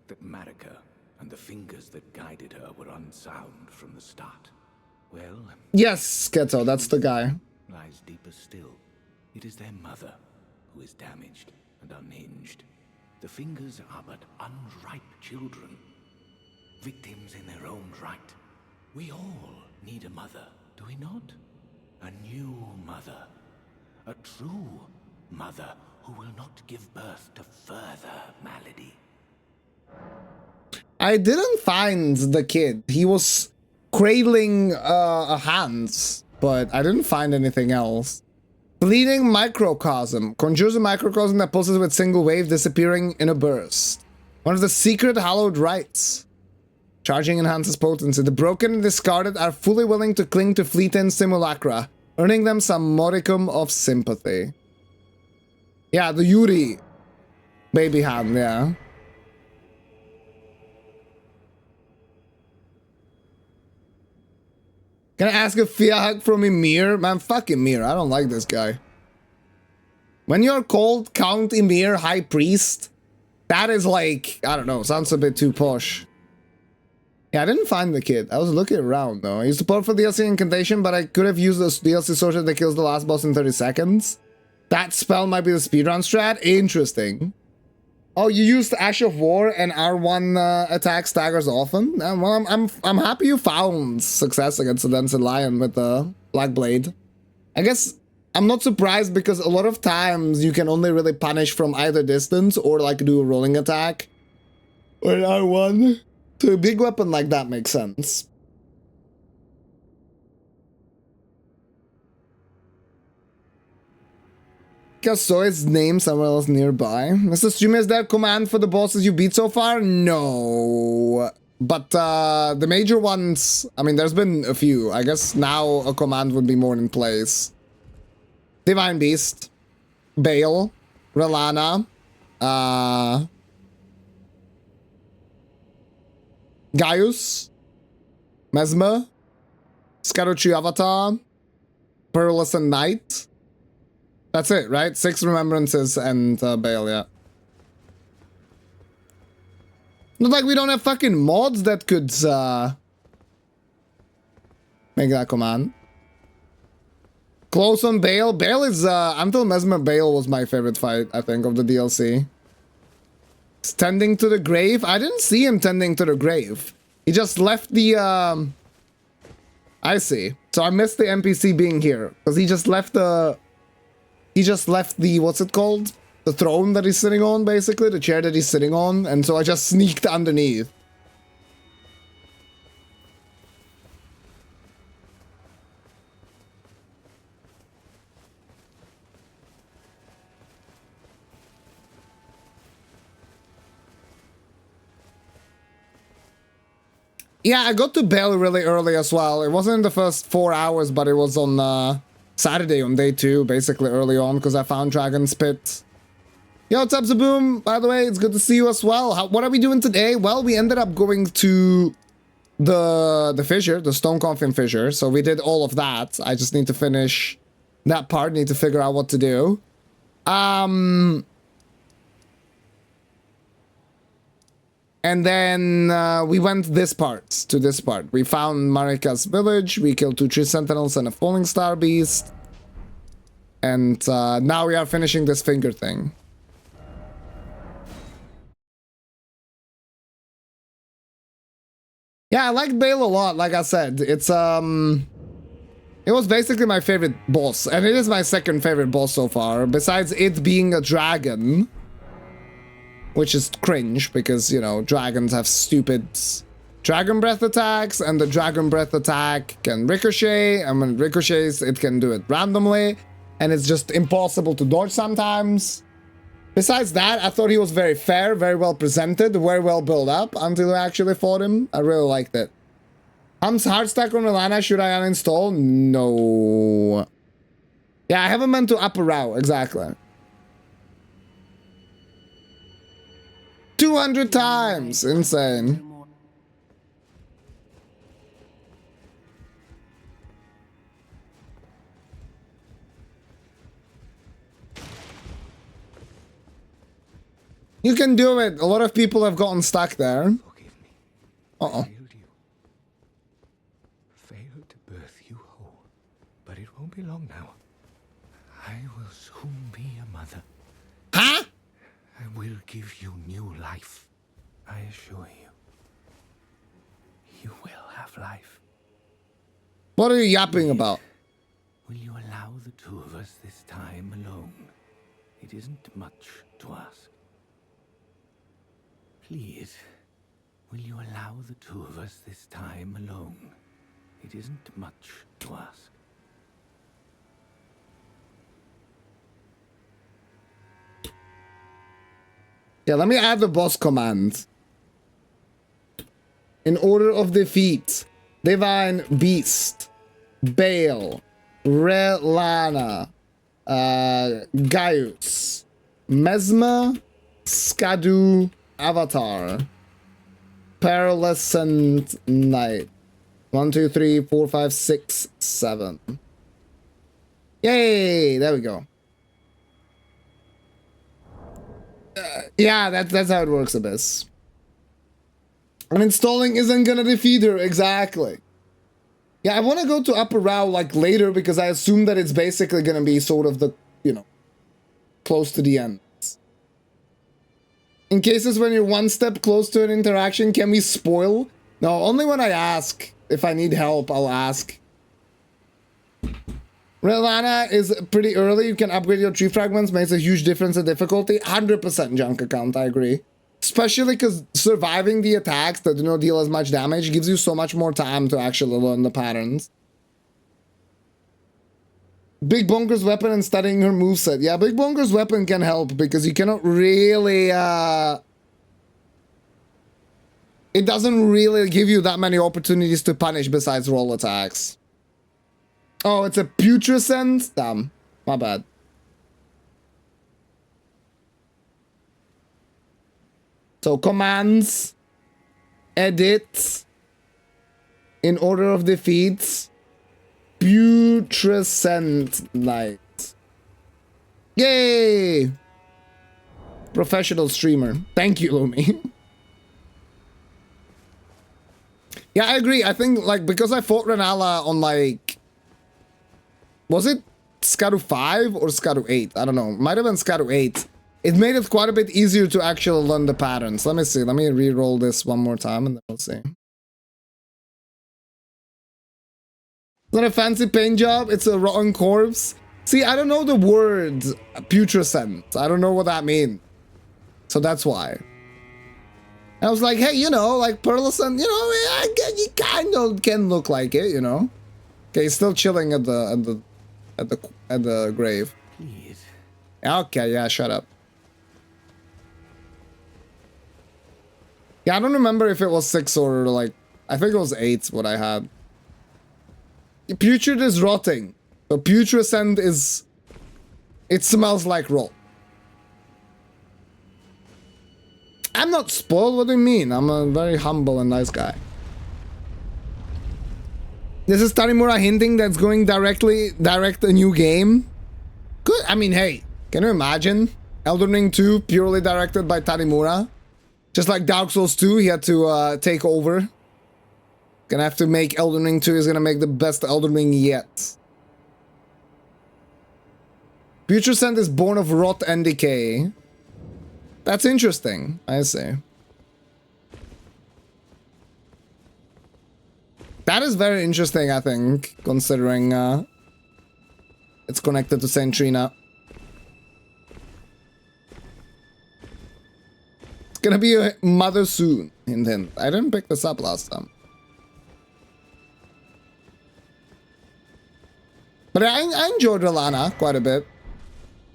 Speaker 4: That Marika and the fingers that guided her were unsound from the start. Well,
Speaker 1: Yes, Keto, that's the guy.
Speaker 4: lies deeper still. It is their mother who is damaged and unhinged. The fingers are but unripe children, victims in their own right. We all need a mother, do we not? A new mother, a true mother who will not give birth to further malady.
Speaker 1: I didn't find the kid. He was cradling a hand, but I didn't find anything else. Fleeting microcosm. Conjures a microcosm that pulses with single wave, disappearing in a burst. One of the secret hallowed rites. Charging enhances potency. The broken and discarded are fully willing to cling to fleeting simulacra, earning them some modicum of sympathy. Yeah, the Yuri baby hand, yeah. Can I ask a fear hug from Emir? Man, fuck Emir. I don't like this guy. When you're called Count Emir High Priest, that is like, I don't know, sounds a bit too posh. Yeah, I didn't find the kid. I was looking around though. I used support for DLC Incantation, but I could have used the DLC sorcerer that kills the last boss in 30 seconds. That spell might be the speedrun strat. Interesting. Oh, you used Ash of War and R1 attack staggers often? Well, I'm happy you found success against the Dancing Lion with the Black Blade. I guess I'm not surprised because a lot of times you can only really punish from either distance or like do a rolling attack. Or an R1. So a big weapon like that makes sense. So it's named somewhere else nearby. Mr. Streamer, is there a command for the bosses you beat so far? No. But the major ones, I mean, there's been a few. I guess now a command would be more in place. Divine Beast, Bale, Relana, Gaius, Mesmer, Scarucci Avatar, Pearlescent Knight. That's it, right? 6 remembrances and Bale, yeah. Not like we don't have fucking mods that could make that command. Close on Bale. Bale is until Mesmer Bale was my favorite fight, I think, of the DLC. He's tending to the grave. I didn't see him tending to the grave. He just left the I see. So I missed the NPC being here. Because he just left the what's it called? The throne that he's sitting on, basically. The chair that he's sitting on. And so I just sneaked underneath. Yeah, I got to Bale really early as well. It wasn't in the first 4 hours, but it was on Saturday on day 2, basically early on, because I found Dragon's Pit. Yo, what's up, Zaboom? By the way, it's good to see you as well. What are we doing today? Well, we ended up going to the fissure, the stone coffin fissure. So we did all of that. I just need to finish that part. Need to figure out what to do. And then we went to this part. We found Marika's village. We killed 2 tree sentinels and a falling star beast. And now we are finishing this finger thing. Yeah, I liked Bale a lot, like I said. It was basically my favorite boss, and it is my second favorite boss so far, besides it being a dragon. Which is cringe, because, you know, dragons have stupid dragon breath attacks, and the dragon breath attack can ricochet, and when it ricochets, it can do it randomly, and it's just impossible to dodge sometimes. Besides that, I thought he was very fair, very well presented, very well built up until I actually fought him. I really liked it. Ham's hard stack on Relana, should I uninstall? No. Yeah, I haven't meant to up a row, exactly. 200 times! Insane. You can do it. A lot of people have gotten stuck there.
Speaker 4: Forgive me.
Speaker 1: Uh-oh.
Speaker 4: Failed you. Failed to birth you whole. But it won't be long now. I will soon be a mother.
Speaker 1: Huh?
Speaker 4: I will give you new life. I assure you. You will have life.
Speaker 1: What are you yapping about?
Speaker 4: Will you allow the 2 of us this time alone? It isn't much to ask. Please, will you allow the 2 of us this time alone? It isn't much to ask.
Speaker 1: Yeah, let me add the boss command. In order of defeat, Divine Beast, Bale, Relana, Gaius, Mesmer, Skadu, Avatar, Pearlescent Knight. 1, 2, 3, 4, 5, 6, 7. Yay! There we go. Yeah, that's how it works, Abyss. Uninstalling isn't gonna defeat her, exactly. Yeah, I want to go to Upper Row, like, later, because I assume that it's basically gonna be sort of the, you know, close to the end. In cases when you're one step close to an interaction, can we spoil? No, only when I ask. If I need help, I'll ask. Relana is pretty early. You can upgrade your tree fragments. Makes a huge difference in difficulty. 100% junk account, I agree. Especially because surviving the attacks that do not deal as much damage gives you so much more time to actually learn the patterns. Big Bonker's weapon and studying her moveset. Yeah, Big Bonker's weapon can help because you cannot really... It doesn't really give you that many opportunities to punish besides roll attacks. Oh, it's a putrescent? Damn, my bad. So commands, edit, in order of defeat, putrescent knight. Yay! Professional streamer. Thank you, Lumi. Yeah, I agree. I think, like, because I fought Renala on, like... Was it Skaru 5 or Skaru 8? I don't know. Might have been Skaru 8. It made it quite a bit easier to actually learn the patterns. Let me see. Let me re-roll this one more time and then we'll see. It's not a fancy paint job. It's a rotten corpse. See, I don't know the word putrescent. I don't know what that means. So that's why. I was like, hey, you know, like Pearlescent, you know, you kind of can look like it, you know. Okay, he's still chilling at the grave.
Speaker 4: Please.
Speaker 1: Okay, yeah, shut up. Yeah, I don't remember if it was 6 or like I think it was 8 what I had. Putrid is rotting. So putrescent is... It smells like rot. I'm not spoiled, what do you mean? I'm a very humble and nice guy. This is Tanimura hinting that's going direct a new game? Good, I mean, hey, can you imagine? Elden Ring 2 purely directed by Tanimura? Just like Dark Souls 2, he had to take over. Gonna have to make Elden Ring 2, is gonna make the best Elden Ring yet. Putrescent is born of rot and decay. That's interesting, I say. That is very interesting, I think, considering it's connected to Centrina. It's gonna be a mother soon, hint hint. I didn't pick this up last time. But I enjoyed Relana quite a bit.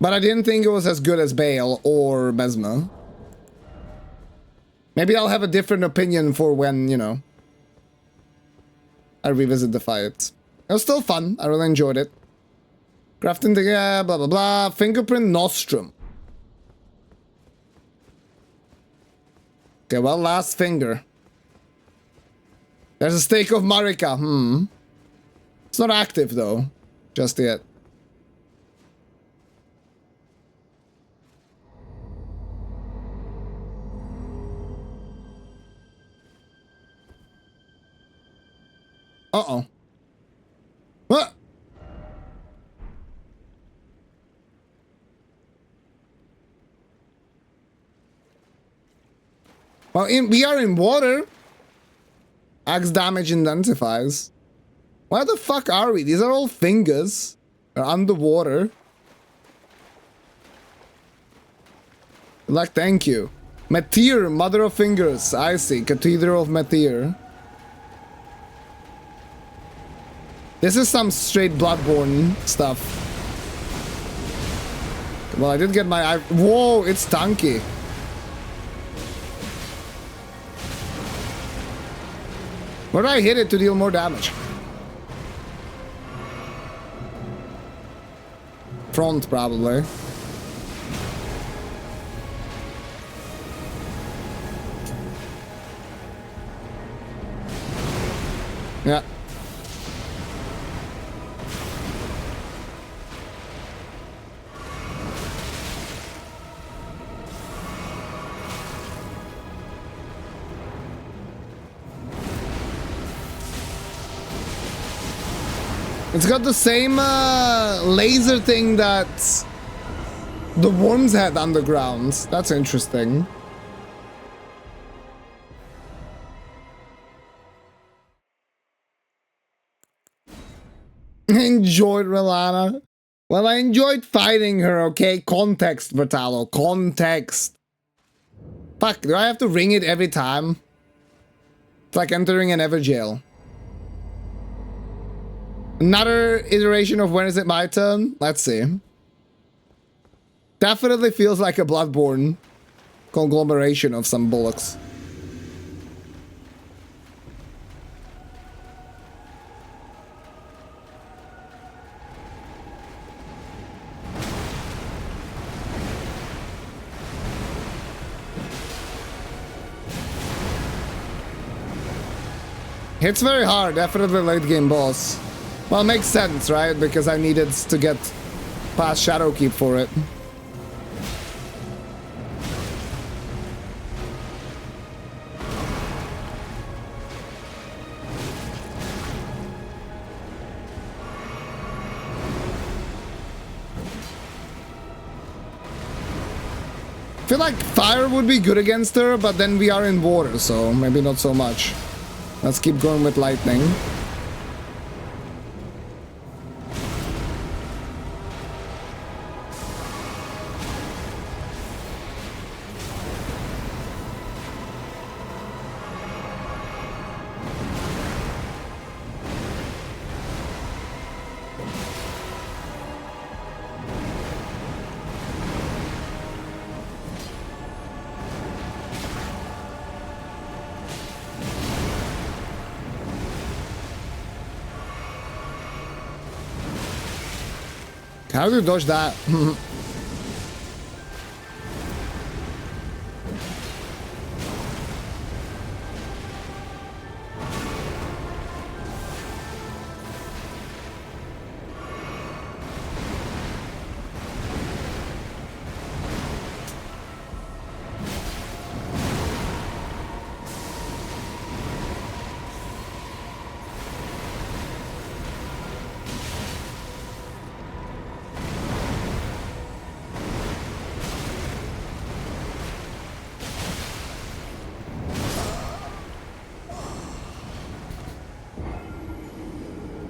Speaker 1: But I didn't think it was as good as Bale or Mesmer. Maybe I'll have a different opinion for when, you know, I revisit the fight. It was still fun. I really enjoyed it. Crafting the blah blah blah. Fingerprint Nostrum. Okay, well, last finger. There's a stake of Marika. It's not active though. Just yet. Uh-oh. What? Well, we are in water. Axe damage intensifies. Where the fuck are we? These are all fingers. They're underwater. Like, thank you. Metir, Mother of Fingers. I see. Cathedral of Metir. This is some straight Bloodborne stuff. Well, I did get my eye. Whoa, it's tanky. Where do I hit it to deal more damage? Front, probably. Yeah. It's got the same laser thing that the worms had underground. That's interesting. Enjoyed Relana. Well, I enjoyed fighting her, okay? Context, Bertalo. Context. Fuck, do I have to ring it every time? It's like entering an Everjail. Another iteration of when is it my turn? Let's see. Definitely feels like a Bloodborne conglomeration of some bullocks. Hits very hard, definitely late game boss. Well, makes sense, right? Because I needed to get past Shadowkeep for it. I feel like fire would be good against her, but then we are in water, so maybe not so much. Let's keep going with lightning. How do you dodge that?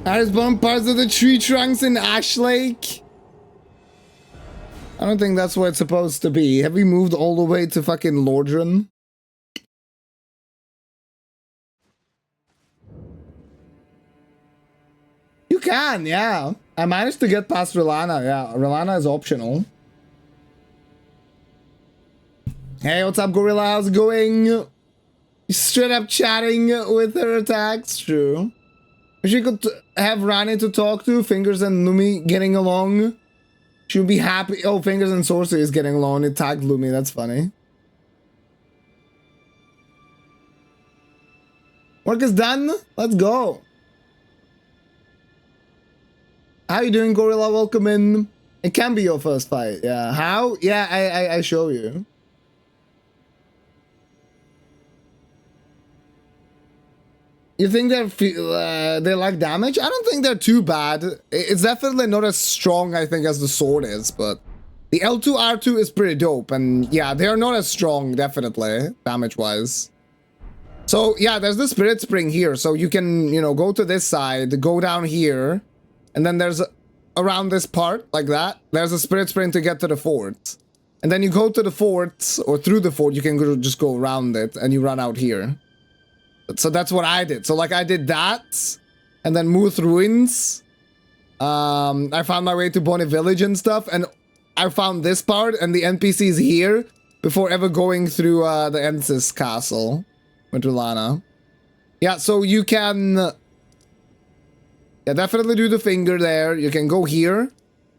Speaker 1: I spawned parts of the tree trunks in Ash Lake. I don't think that's where it's supposed to be. Have we moved all the way to fucking Lordran? You can, yeah. I managed to get past Rilana, yeah. Rilana is optional. Hey, what's up, Gorilla? How's it going? Straight up chatting with her attacks, true. She could have Rani to talk to, Fingers and Lumi getting along. She would be happy. Oh, Fingers and Sorcery is getting along. It tagged Lumi, that's funny. Work is done. Let's go. How you doing, Gorilla? Welcome in. It can be your first fight. Yeah. How? Yeah, I show you. You think they like damage? I don't think they're too bad. It's definitely not as strong, I think, as the sword is, but the L2 R2 is pretty dope, and yeah, they're not as strong, definitely, damage-wise. So yeah, there's the Spirit Spring here, so you can, you know, go to this side, go down here, and then there's around this part, like that, there's a Spirit Spring to get to the fort. And then you go to the fort, or through the fort, you can just go around it, and you run out here. So that's what I did. So like I did that, and then Muth Ruins. I found my way to Bonnie Village and stuff, and I found this part and the NPCs here before ever going through the Ensis castle with Rilana. Yeah, so you can definitely do the finger there. You can go here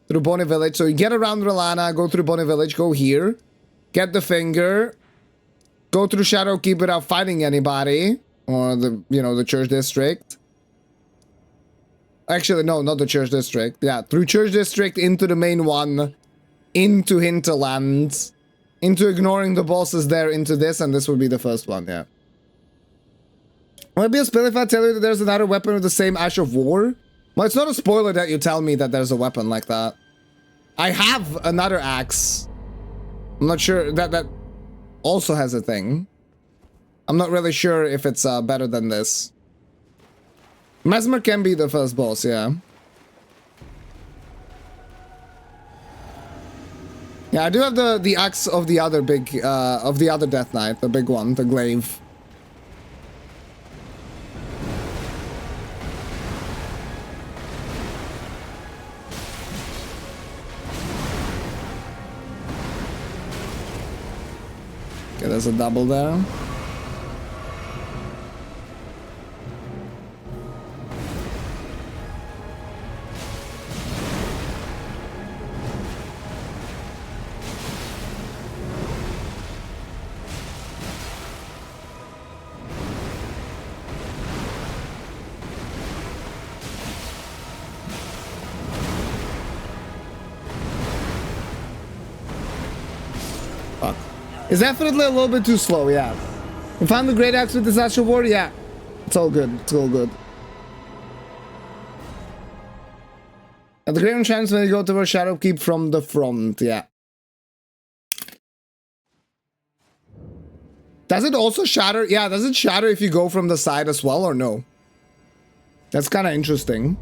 Speaker 1: through Bonnie Village. So you get around Rilana, go through Bonnie Village, go here, get the finger, go through Shadowkeep without fighting anybody. Or the, you know, the Church District. Actually, no, not the Church District. Yeah, through Church District into the main one. Into Hinterland. Into ignoring the bosses there, into this, and this would be the first one, yeah. Will it be a spoiler if I tell you that there's another weapon with the same Ash of War? Well, it's not a spoiler that you tell me that there's a weapon like that. I have another axe. I'm not sure that also has a thing. I'm not really sure if it's better than this. Mesmer can be the first boss, yeah. Yeah, I do have the axe of the other big of the other Death Knight, the big one, the glaive. Okay, there's a double there. It's definitely a little bit too slow, yeah. You found the great axe with the Ash of War? Yeah. It's all good. It's all good. And the great enchantments when you go towards Shadowkeep from the front, yeah. Does it also shatter? Yeah, does it shatter if you go from the side as well or no? That's kind of interesting.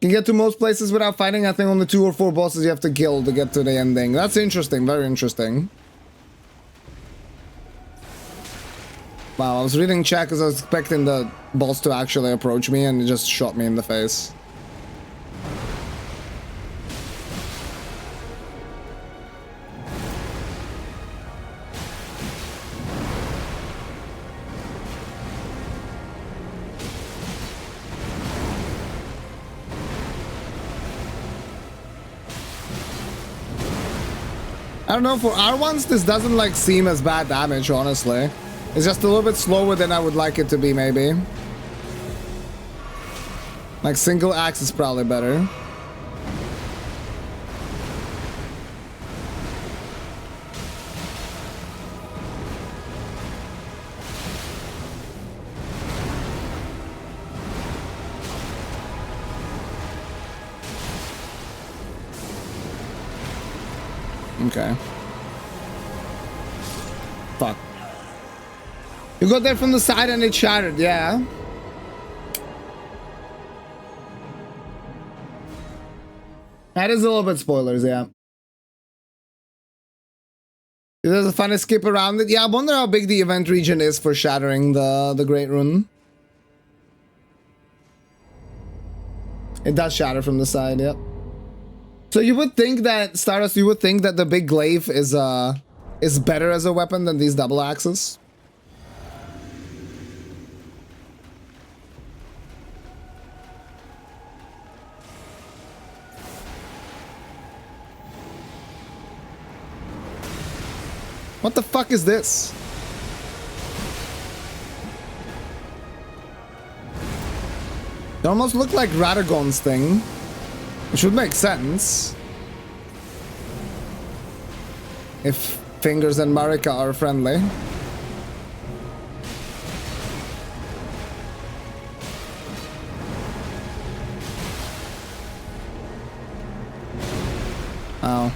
Speaker 1: You can get to most places without fighting. I think only 2 or 4 bosses you have to kill to get to the ending. That's interesting. Very interesting. Wow, I was reading chat because I was expecting the boss to actually approach me and it just shot me in the face. I don't know, for R1s, this doesn't like seem as bad damage, honestly. It's just a little bit slower than I would like it to be, maybe. Like single axe is probably better. Okay. Fuck. You got there from the side and it shattered, yeah. That is a little bit spoilers, yeah. There's a funny skip around it. Yeah, I wonder how big the event region is for shattering the Great Rune. It does shatter from the side, yep. So you would think that, Stardust, you would think that the big glaive is better as a weapon than these double axes? What the fuck is this? They almost look like Radagon's thing. Which would make sense. If Fingers and Marika are friendly. Oh.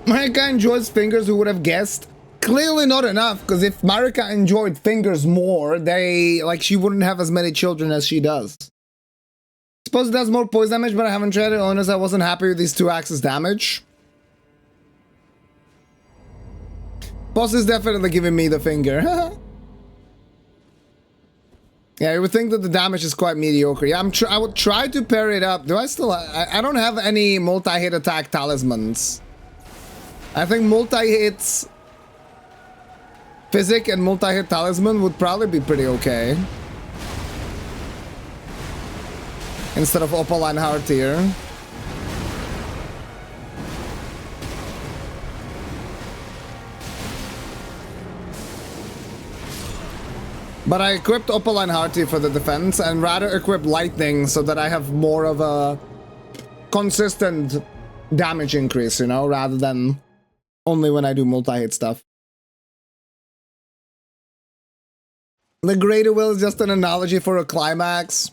Speaker 1: Marika enjoys Fingers, who would have guessed? Clearly not enough, because if Marika enjoyed Fingers more, she wouldn't have as many children as she does. Suppose it does more poison damage, but I haven't tried it. Honestly, I wasn't happy with these 2 axes damage. Boss is definitely giving me the finger. Yeah, you would think that the damage is quite mediocre. Yeah, I would try to parry it up. Do I still... I don't have any multi-hit attack talismans. I think multi-hits Physic and multi-hit talisman would probably be pretty okay. Instead of Opaline Heart here. But I equipped Opaline Hearty for the defense and rather equip Lightning so that I have more of a consistent damage increase, you know, rather than only when I do multi-hit stuff. The Greater Will is just an analogy for a climax.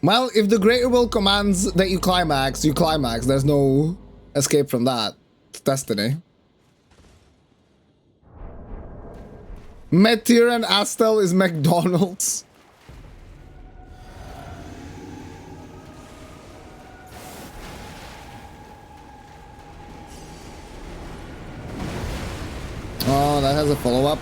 Speaker 1: Well, if the Greater Will commands that you climax, you climax. There's no escape from that. It's destiny. Meteor and Astel is McDonald's. Oh, that has a follow-up.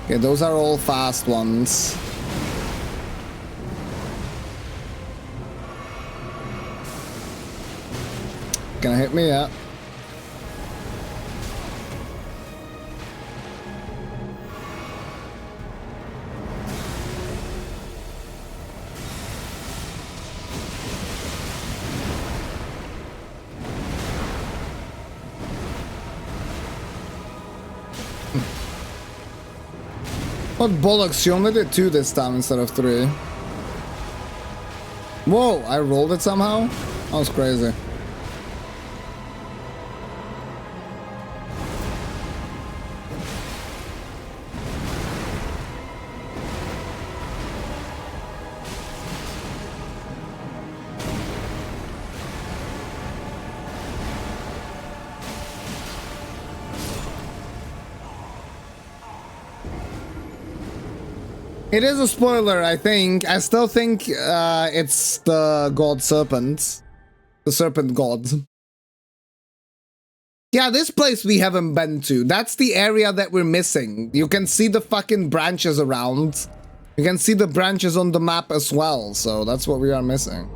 Speaker 1: Okay, those are all fast ones. Gonna hit me, yeah. What bollocks, she only did 2 this time instead of 3. Whoa, I rolled it somehow? That was crazy. It is a spoiler, I think. I still think it's the god serpent. The serpent god. Yeah, this place we haven't been to. That's the area that we're missing. You can see the fucking branches around. You can see the branches on the map as well. So that's what we are missing.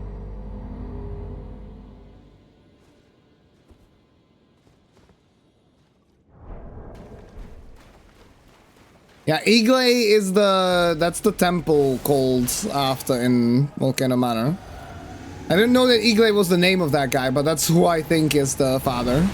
Speaker 1: Yeah, Iglay is that's the temple called after in Volcano Manor. I didn't know that Iglay was the name of that guy, but that's who I think is the father.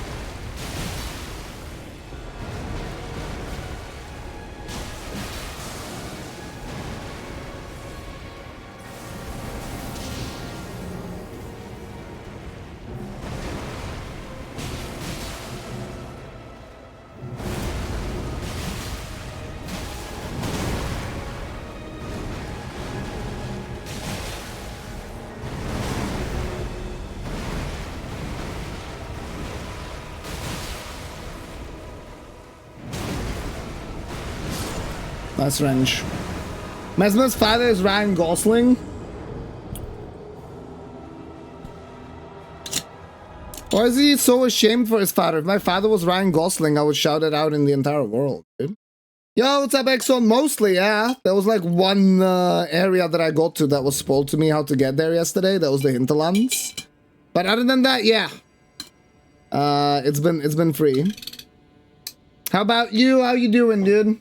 Speaker 1: That's range. Mesmer's father is Ryan Gosling. Why is he so ashamed for his father? If my father was Ryan Gosling, I would shout it out in the entire world, dude. Yo, what's up, Exxon? Mostly, yeah. There was like one area that I got to that was spoiled to me how to get there yesterday. That was the hinterlands. But other than that, yeah. It's been free. How about you? How you doing, dude?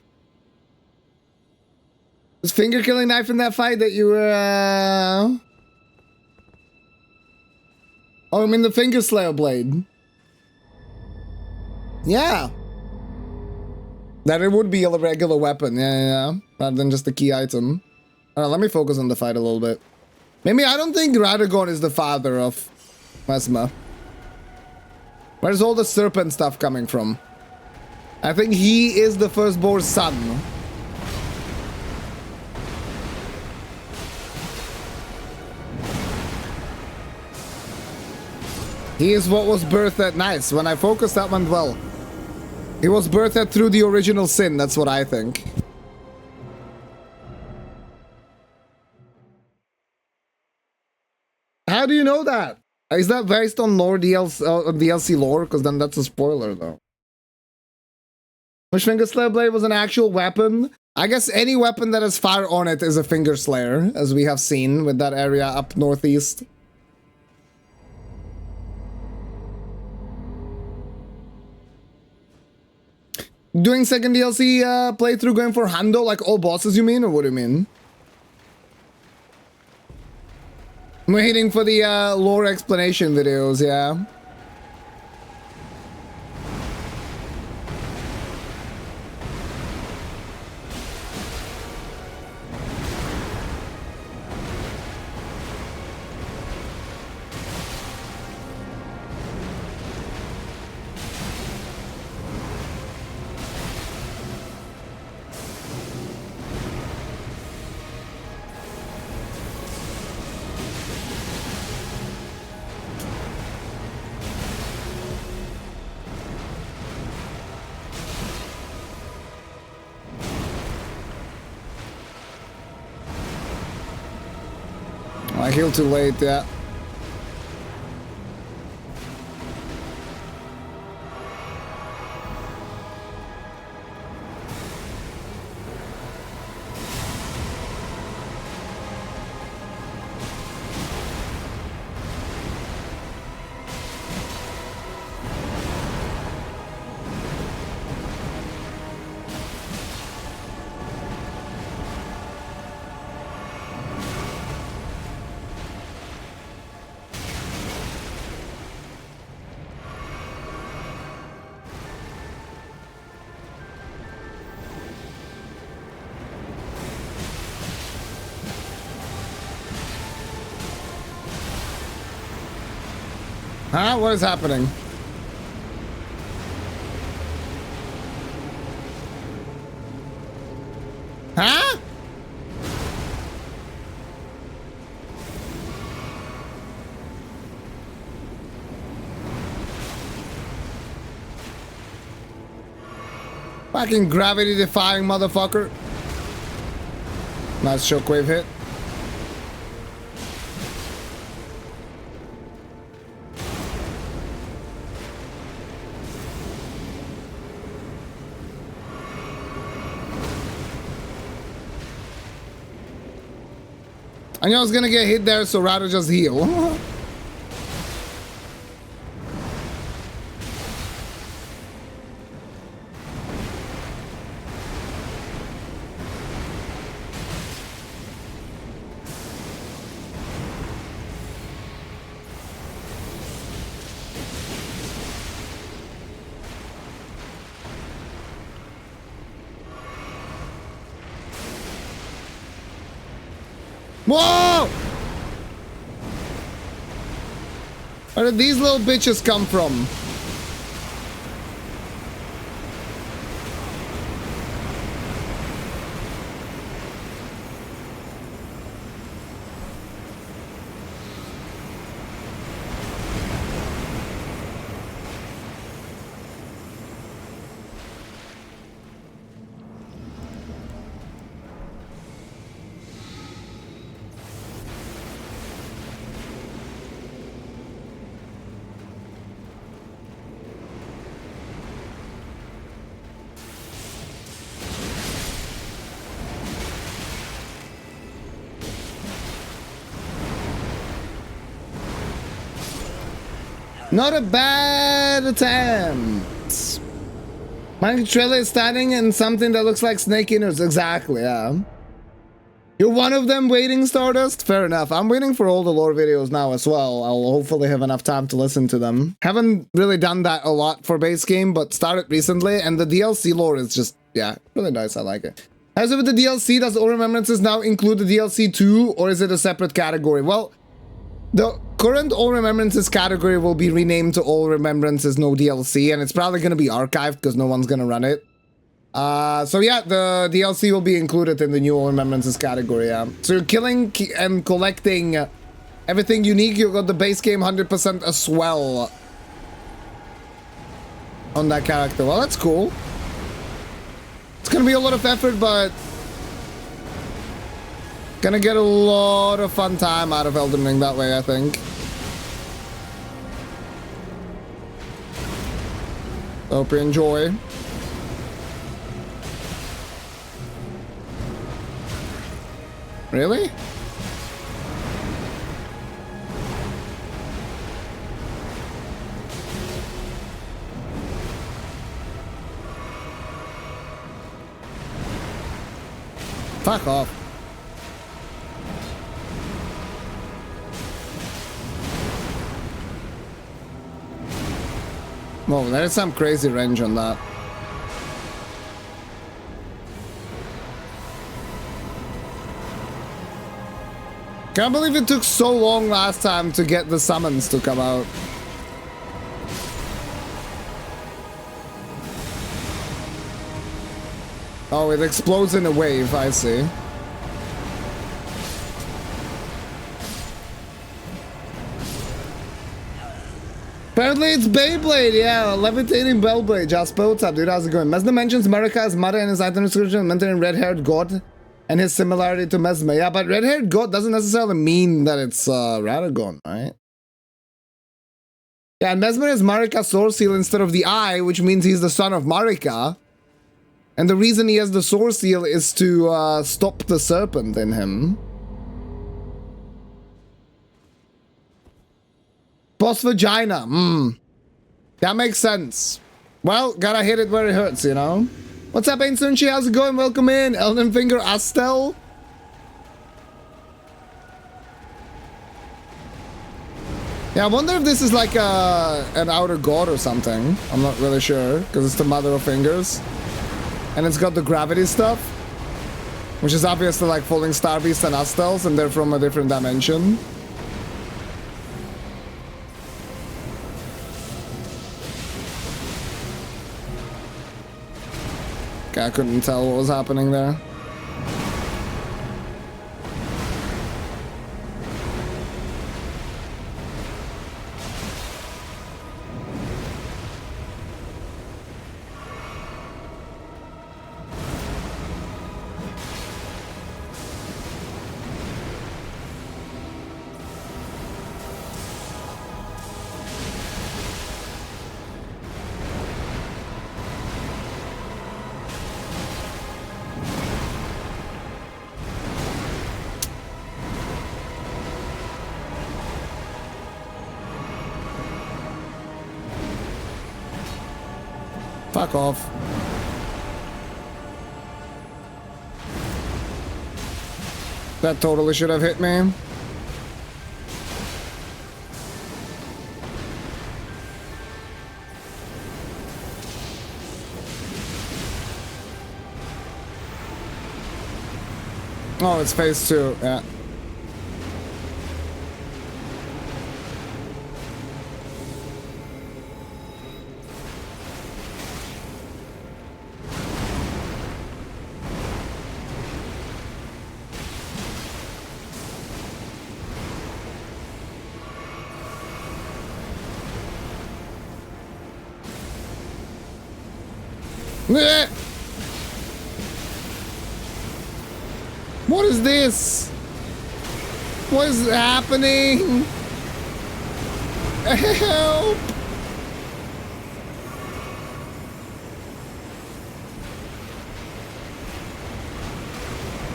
Speaker 1: Was finger killing knife in that fight that you were Oh, I mean the finger slayer blade. Yeah. That it would be a regular weapon, yeah. Rather than just a key item. Alright, let me focus on the fight a little bit. Maybe I don't think Radagon is the father of Mesmer. Where's all the serpent stuff coming from? I think he is the firstborn son. He is what was birthed at nice. When I focused, that went well. He was birthed through the original sin, that's what I think. How do you know that? Is that based on lore DLC lore? Because then that's a spoiler, though. Which Finger Slayer Blade was an actual weapon? I guess any weapon that has fire on it is a Finger Slayer, as we have seen with that area up northeast. Doing second DLC playthrough going for Hando, like all bosses you mean, or what do you mean? I'm waiting for the lore explanation videos, yeah. I healed too late, yeah. Huh? What is happening? Huh? Fucking gravity-defying motherfucker. Nice shockwave hit. I knew I was gonna get hit there, so rather just heal. Whoa! Where did these little bitches come from? Not a bad attempt. My trailer is standing in something that looks like snake innards. Exactly, yeah. You're one of them waiting, Stardust? Fair enough. I'm waiting for all the lore videos now as well. I'll hopefully have enough time to listen to them. Haven't really done that a lot for base game, but started recently, and the DLC lore is just, yeah, really nice. I like it. As with the DLC, does All Remembrances now include the DLC too, or is it a separate category? Well, the current All Remembrances category will be renamed to All Remembrances No DLC, and it's probably going to be archived because no one's going to run it. So yeah, the DLC will be included in the new All Remembrances category, yeah. So you're killing and collecting everything unique. You got the base game 100% as well on that character. Well, that's cool. It's going to be a lot of effort, but gonna get a lot of fun time out of Elden Ring that way, I think. Hope you enjoy. Really? Fuck off. Whoa, there is some crazy range on that. Can't believe it took so long last time to get the summons to come out. Oh, it explodes in a wave, I see. Apparently it's Beyblade, yeah, levitating Beyblade. Jasper, what's up, dude? How's it going? Mesmer mentions Marika as mother in his item description, mentioning red-haired god and his similarity to Mesmer. Yeah, but red-haired god doesn't necessarily mean that it's Radagon, right? Yeah, and Mesmer has Marika's source seal instead of the eye, which means he's the son of Marika. And the reason he has the source seal is to stop the serpent in him. Boss vagina. That makes sense. Well, gotta hit it where it hurts, you know? What's up, Ain Sunchi? How's it going? Welcome in. Elden Finger Astel. Yeah, I wonder if this is like an outer god or something. I'm not really sure, because it's the mother of fingers. And it's got the gravity stuff, which is obviously like Falling Star Beast and Astels, and they're from a different dimension. Okay, I couldn't tell what was happening there. Fuck off. That totally should have hit me. Oh, it's phase 2, yeah. Blech! What is this? What is happening? Help!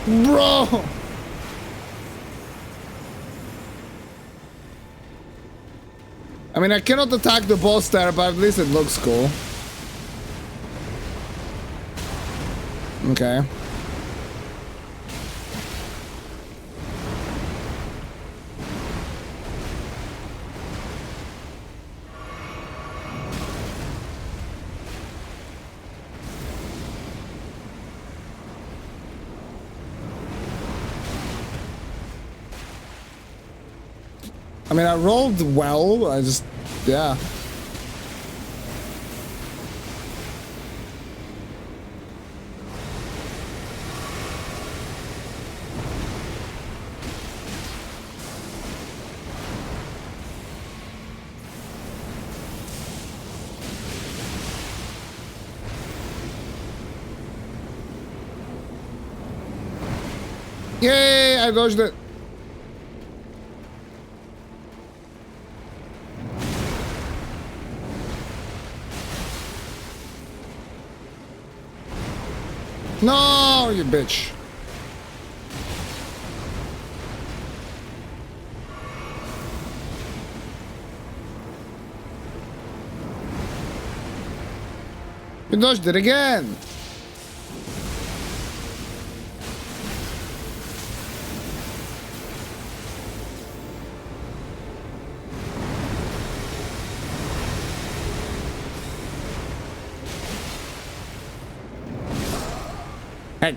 Speaker 1: Bro! I mean, I cannot attack the boss there, but at least it looks cool. Okay. I mean, I rolled well, I just, yeah. Yay, I dodged it. No, you bitch. You dodged it again. Heck.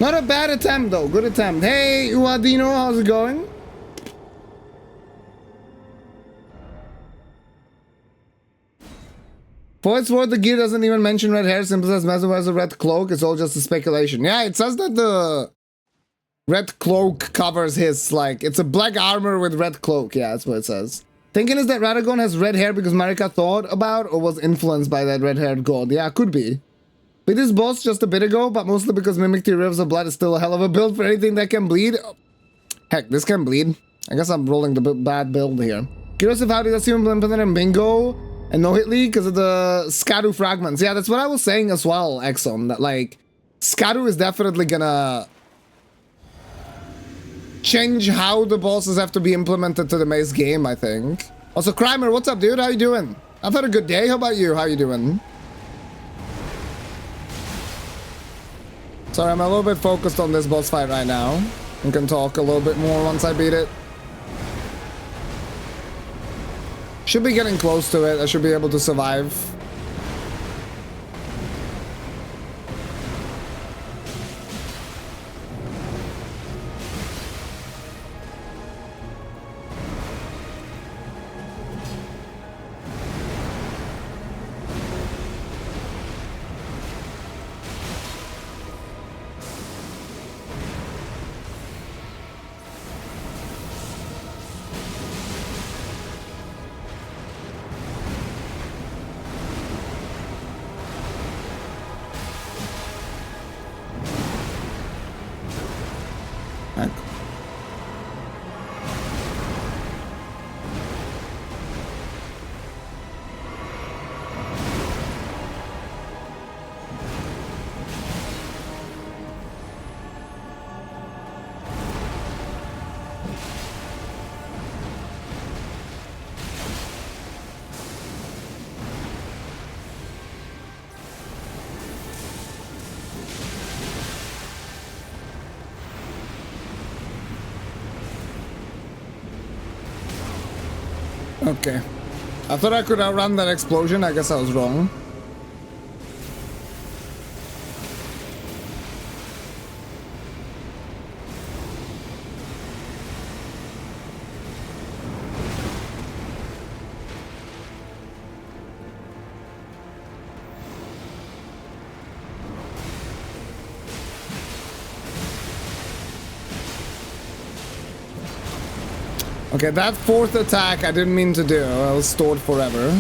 Speaker 1: Not a bad attempt though, good attempt. Hey, Uadino, how's it going? For its worth, the gear doesn't even mention red hair, simply says Meso wears a red cloak, it's all just a speculation. Yeah, it says that the red cloak covers his, like, it's a black armor with red cloak, yeah, that's what it says. Thinking is that Radagon has red hair because Marika thought about or was influenced by that red-haired god. Yeah, could be. Beat this boss just a bit ago, but mostly because Mimic Tear Rivers of Blood is still a hell of a build for anything that can bleed. Heck, this can bleed. I guess I'm rolling the bad build here. Curious if how did I see him implement in Bingo and no hit lead because of the Scadu fragments. Yeah, that's what I was saying as well, Exxon. That like Scadu is definitely gonna change how the bosses have to be implemented to the maze game, I think. Also, Crimer, what's up, dude? How you doing? I've had a good day. How about you? How you doing? Sorry, I'm a little bit focused on this boss fight right now. I can talk a little bit more once I beat it. Should be getting close to it. I should be able to survive. Okay. I thought I could outrun that explosion. I guess I was wrong. Okay, that fourth attack I didn't mean to do. I was stored forever.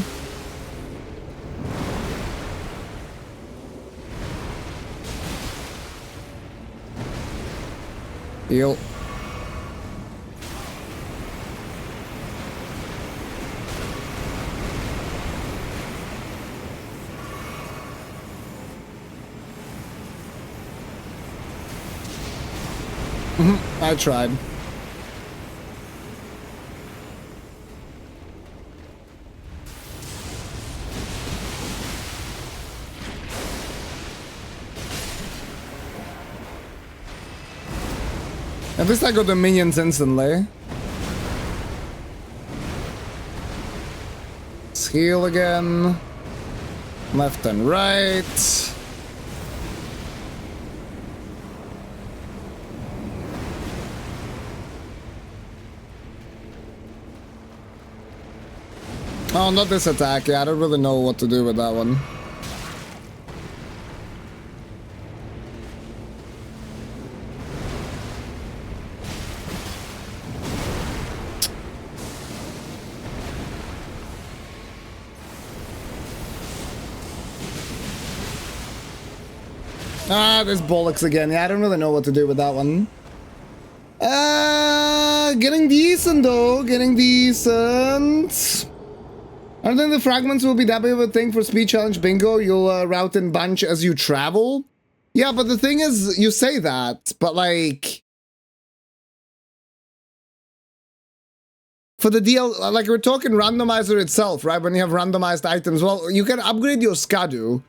Speaker 1: Heal. I tried. At least I got the minions instantly. Let's heal again. Left and right. Oh, not this attack. Yeah, I don't really know what to do with that one. Ah, there's bollocks again. Yeah, I don't really know what to do with that one. Getting decent though. Getting decent. I don't think the fragments will be that big of a thing for speed challenge bingo. You'll route in bunch as you travel. Yeah, but the thing is, you say that, but like... For the deal, like we're talking randomizer itself, right? When you have randomized items, well, you can upgrade your Skadu.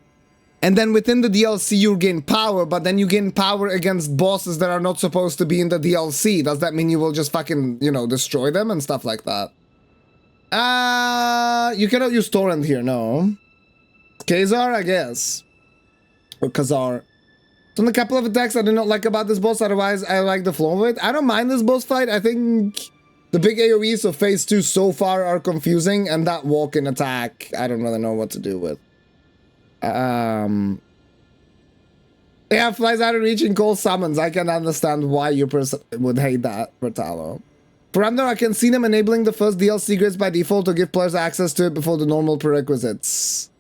Speaker 1: And then within the DLC, you gain power, but then you gain power against bosses that are not supposed to be in the DLC. Does that mean you will just fucking, you know, destroy them and stuff like that? You cannot use torrent here, no. Khazar, I guess. Or Khazar. So, a couple of attacks I do not like about this boss, otherwise I like the flow of it. I don't mind this boss fight. I think the big AoEs of phase 2 so far are confusing, and that walk-in attack, I don't really know what to do with. Yeah, flies out of reach and call summons. I can understand why you would hate that, Bertalo. For Under, I can see them enabling the first DLC grids by default to give players access to it before the normal prerequisites.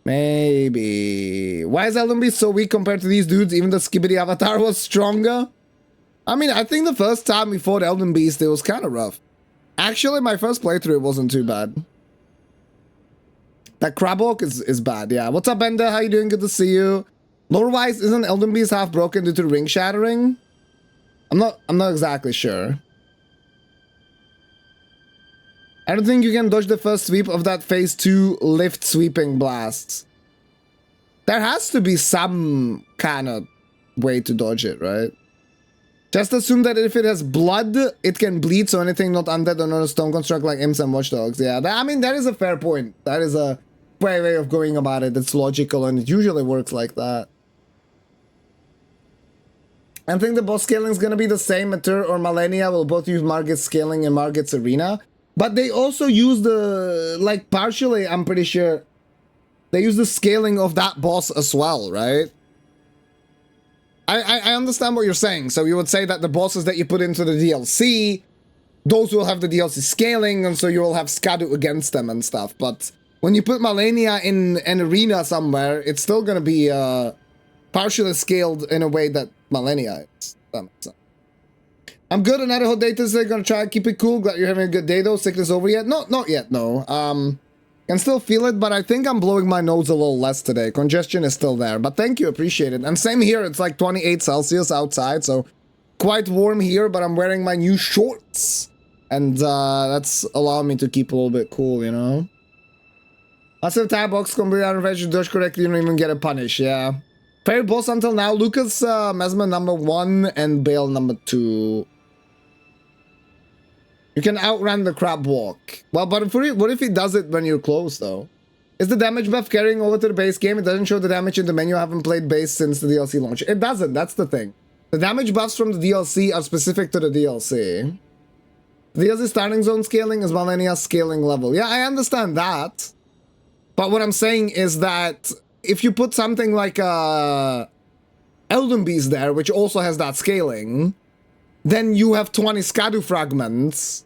Speaker 1: Maybe. Why is Elden Beast so weak compared to these dudes? Even the Skibidi Avatar was stronger? I mean, I think the first time we fought Elden Beast, it was kind of rough. Actually, my first playthrough wasn't too bad. That Crabwalk is bad, yeah. What's up, Bender? How you doing? Good to see you. Lore-wise, isn't Elden Beast half broken due to ring shattering? I'm not exactly sure. I don't think you can dodge the first sweep of that phase 2 lift sweeping blasts. There has to be some kind of way to dodge it, right? Just assume that if it has blood, it can bleed, so anything not undead or not a stone construct like imps and watchdogs. Yeah, I mean, that is a fair point. That is a fair way of going about it. It's logical, and it usually works like that. I think the boss scaling is going to be the same. Matur or Malenia will both use Margit's scaling in Margit's arena. But they also use the, like, partially, I'm pretty sure, they use the scaling of that boss as well, right? I understand what you're saying. So you would say that the bosses that you put into the DLC, those will have the DLC scaling, and so you will have Skadu against them and stuff. But when you put Malenia in an arena somewhere, it's still going to be partially scaled in a way that Malenia is. That makes sense. I'm good. Another hot day today. Gonna try and keep it cool. Glad you're having a good day though. Sickness over yet? No, not yet. No. Can still feel it, but I think I'm blowing my nose a little less today. Congestion is still there, but thank you, appreciate it. And same here. It's like 28 Celsius outside, so quite warm here. But I'm wearing my new shorts, and that's allowing me to keep a little bit cool, you know. Massive tie box complete out of edge. Dodge correctly, you don't even get a punish. Yeah. Favorite boss until now: Lucas Mesmer number 1 and Bale number 2. You can outrun the crab walk. Well, but what if he does it when you're close, though? Is the damage buff carrying over to the base game? It doesn't show the damage in the menu. I haven't played base since the DLC launch. It doesn't. That's the thing. The damage buffs from the DLC are specific to the DLC. The DLC starting zone scaling is Malenia's scaling level. Yeah, I understand that. But what I'm saying is that if you put something like Elden Beast there, which also has that scaling, then you have 20 Skadu fragments.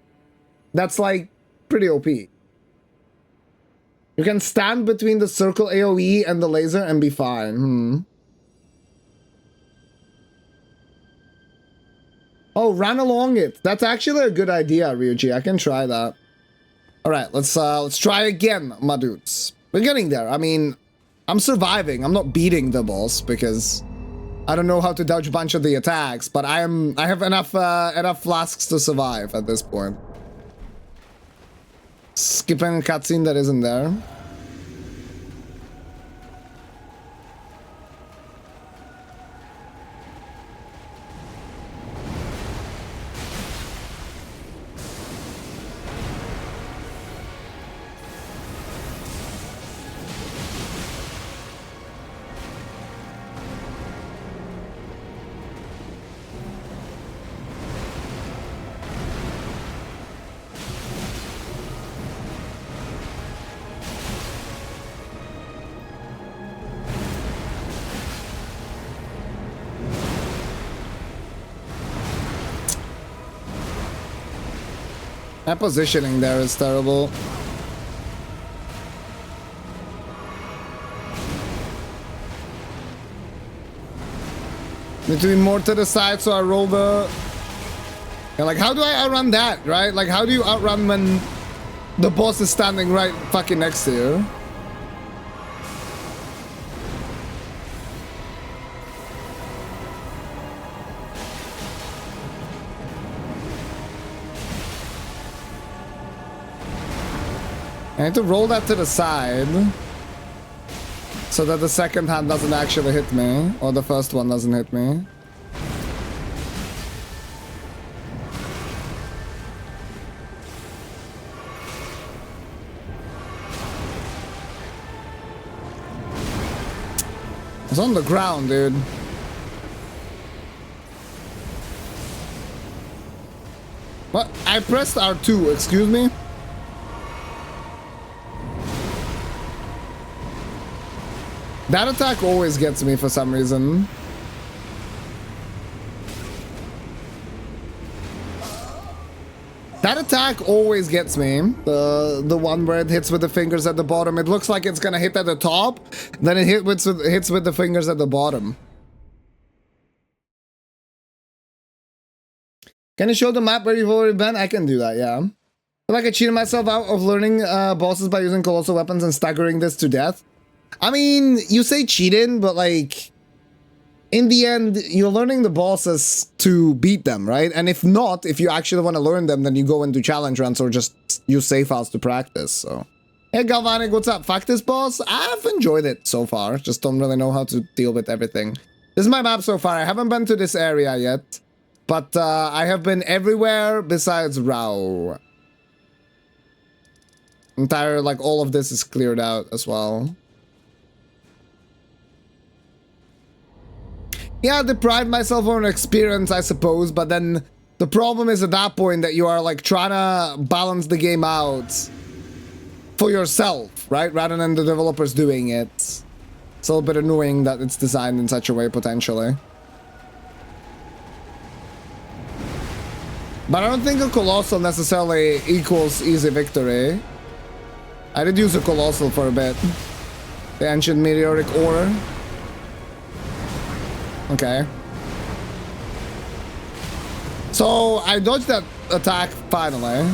Speaker 1: That's like pretty OP. You can stand between the circle AoE and the laser and be fine. Oh, run along it. That's actually a good idea, Ryuji. I can try that. All right, let's try again, my dudes. We're getting there. I mean, I'm surviving. I'm not beating the boss because I don't know how to dodge a bunch of the attacks, but I have enough flasks to survive at this point. Skipping a cutscene that isn't there. My positioning there is terrible. Need to be more to the side, so I roll the... Yeah, like, how do I outrun that, right? Like, how do you outrun when the boss is standing right fucking next to you? I need to roll that to the side so that the second hand doesn't actually hit me, or the first one doesn't hit me. It's on the ground, dude. What? I pressed R2, excuse me? That attack always gets me for some reason. That attack always gets me. The one where it hits with the fingers at the bottom. It looks like it's gonna hit at the top, then it hits with the fingers at the bottom. Can you show the map where you've already been? I can do that, yeah. I feel like I cheated myself out of learning bosses by using colossal weapons and staggering this to death. I mean, you say cheating, but like, in the end, you're learning the bosses to beat them, right? And if not, if you actually want to learn them, then you go into challenge runs or just use save files to practice, so. Hey, Galvanic, what's up? Fuck this boss? I've enjoyed it so far. Just don't really know how to deal with everything. This is my map so far. I haven't been to this area yet, but I have been everywhere besides Rao. Entire, like, all of this is cleared out as well. Yeah, I deprived myself of an experience, I suppose, but then the problem is at that point that you are like trying to balance the game out for yourself, right? Rather than the developers doing it. It's a little bit annoying that it's designed in such a way, potentially. But I don't think a Colossal necessarily equals easy victory. I did use a Colossal for a bit. The Ancient Meteoric Ore. Okay. So I dodged that attack finally.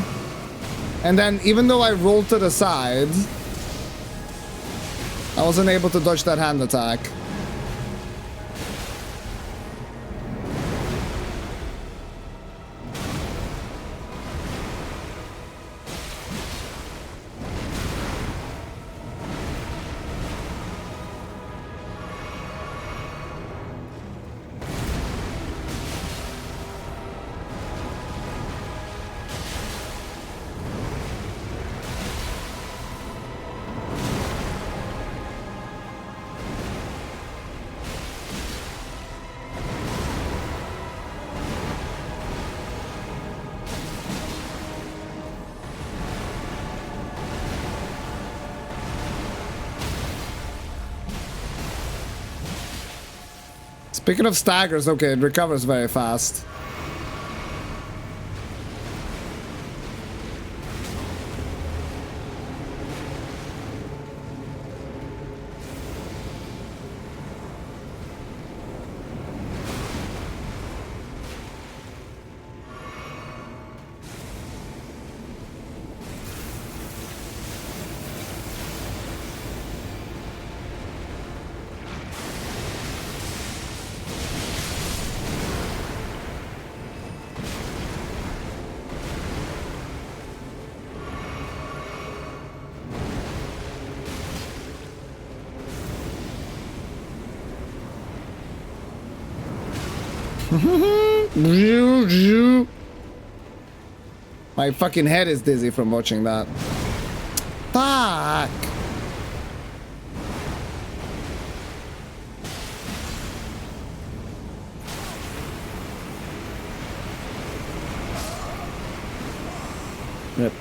Speaker 1: And then even though I rolled to the side, I wasn't able to dodge that hand attack. Speaking of staggers, okay, it recovers very fast. My fucking head is dizzy from watching that. Fuck. Yep.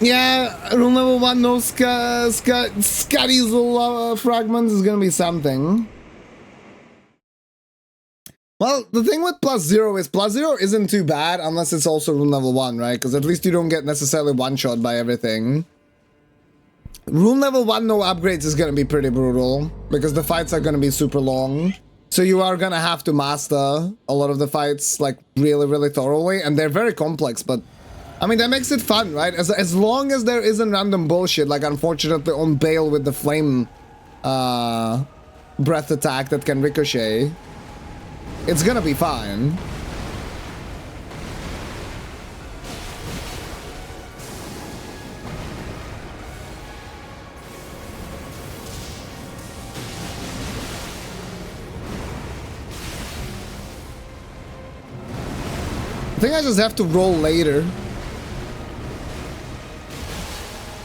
Speaker 1: Yeah, room level 1, no Scuddiesel fragments is gonna be something. Well, the thing with +0 is +0 isn't too bad unless it's also room level 1, right? Because at least you don't get necessarily one-shot by everything. Room level 1, no upgrades is gonna be pretty brutal because the fights are gonna be super long. So you are gonna have to master a lot of the fights like really thoroughly, and they're very complex, but I mean that makes it fun, right? As long as there isn't random bullshit, like unfortunately on Bale with the flame breath attack that can ricochet. It's gonna be fine. I think I just have to roll later.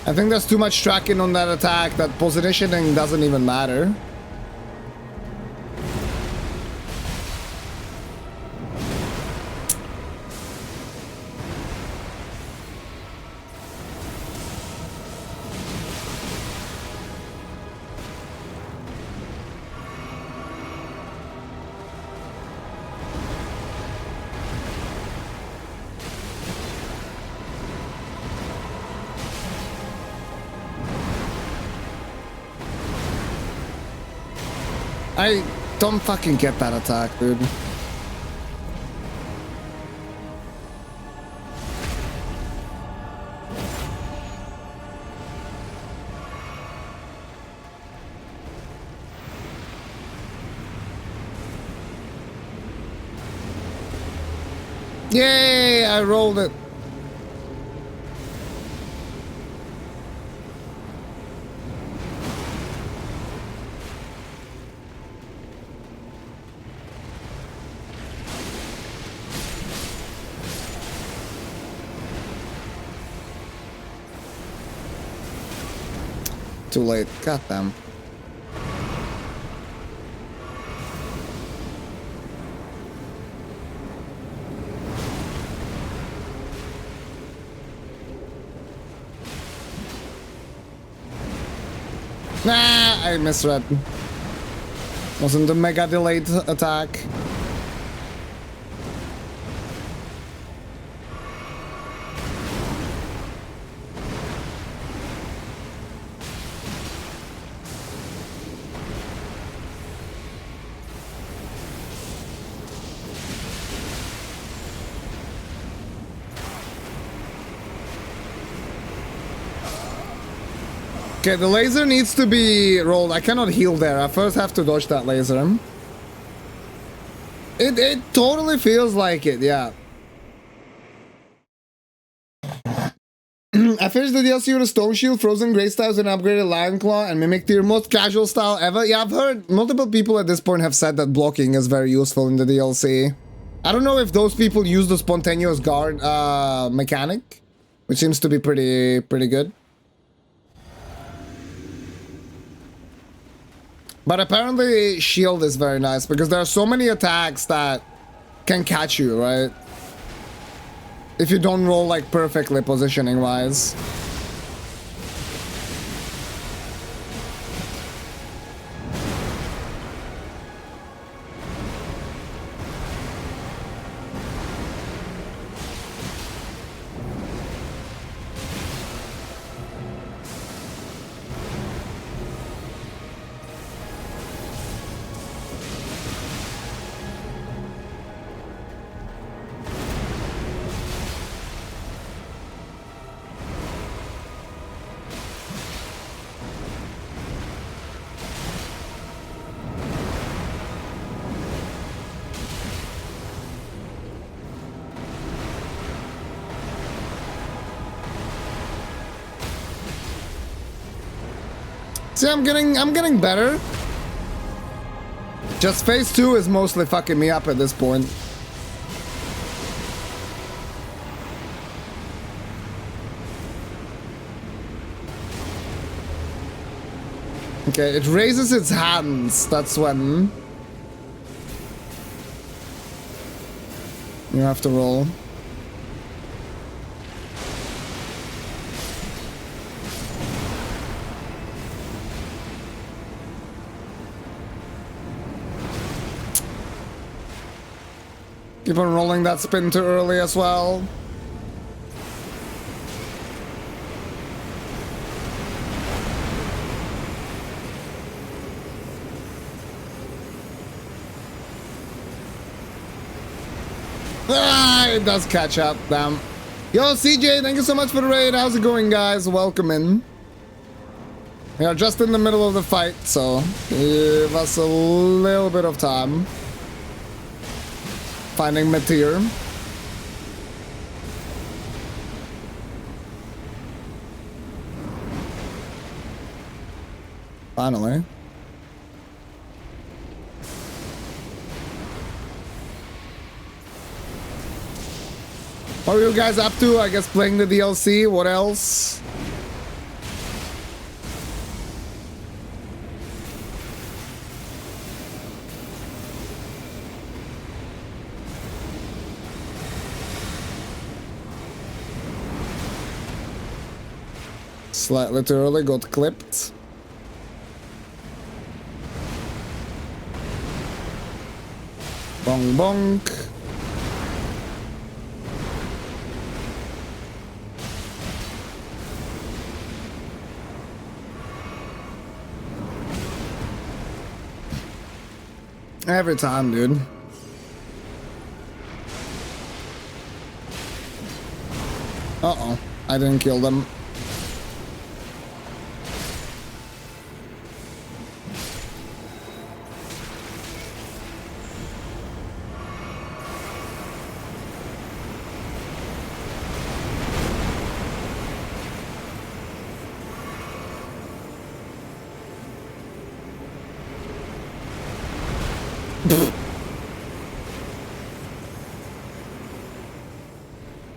Speaker 1: I think there's too much tracking on that attack that positioning doesn't even matter. I don't fucking get that attack, dude. Yay! I rolled it. Too late. Goddamn. Nah, I misread. Wasn't a mega delayed attack. Okay, the laser needs to be rolled. I cannot heal there. I first have to dodge that laser. It totally feels like it, yeah. I finished the DLC with a Stone Shield, Frozen Grey Styles, and upgraded Lion Claw, and Mimic Tier, most casual style ever. Yeah, I've heard multiple people at this point have said that blocking is very useful in the DLC. I don't know if those people use the spontaneous guard mechanic, which seems to be pretty good. But apparently shield is very nice because there are so many attacks that can catch you, right? If you don't roll like perfectly positioning wise. See, I'm getting better. Just phase 2 is mostly fucking me up at this point. Okay, it raises its hands. That's when you have to roll. Keep on rolling that spin too early as well. Ah, it does catch up, damn. Yo, CJ, thank you so much for the raid. How's it going, guys? Welcome in. We are just in the middle of the fight, so give us a little bit of time. Finding Meteor. Finally. What are you guys up to? I guess playing the DLC. What else? Slightly too early, got clipped. Bonk bonk. Every time, dude. Uh-oh. I didn't kill them.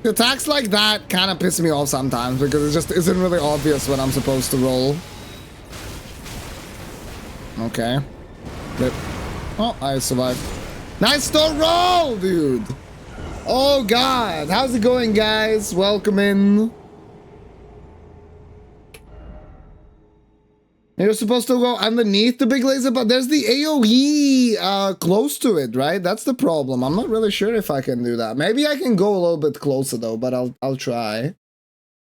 Speaker 1: Attacks like that kind of piss me off sometimes because it just isn't really obvious when I'm supposed to roll. Okay. Rip. Oh, I survived. Nice start roll, dude! Oh god, how's it going, guys? Welcome in. You're supposed to go underneath the big laser, but there's the AoE close to it, right? That's the problem. I'm not really sure if I can do that. Maybe I can go a little bit closer though, but I'll try.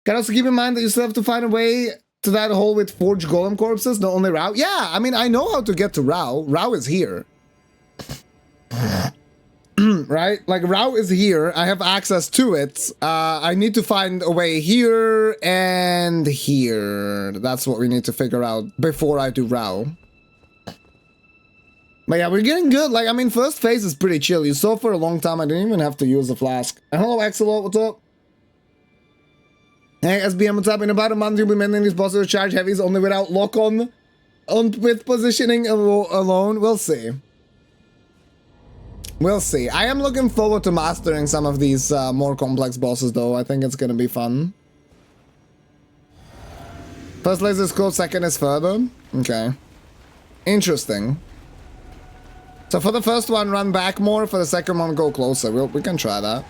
Speaker 1: Can also keep in mind that you still have to find a way to that hole with forged golem corpses, not only Rao. Yeah, I mean, I know how to get to Rao. Rao is here. Right? Like, Rao is here. I have access to it. I need to find a way here and here. That's what we need to figure out before I do Rao. But yeah, we're getting good. Like, I mean, first phase is pretty chill. You saw for a long time, I didn't even have to use a flask. And hello, Axelot, what's up? Hey, SBM, what's up? In about a month, you'll be mending these bosses to charge heavies only without lock-on. With positioning alone. We'll see. We'll see. I am looking forward to mastering some of these more complex bosses, though. I think it's gonna be fun. First laser is close, second is further. Okay. Interesting. So for the first one, run back more. For the second one, go closer. We can try that.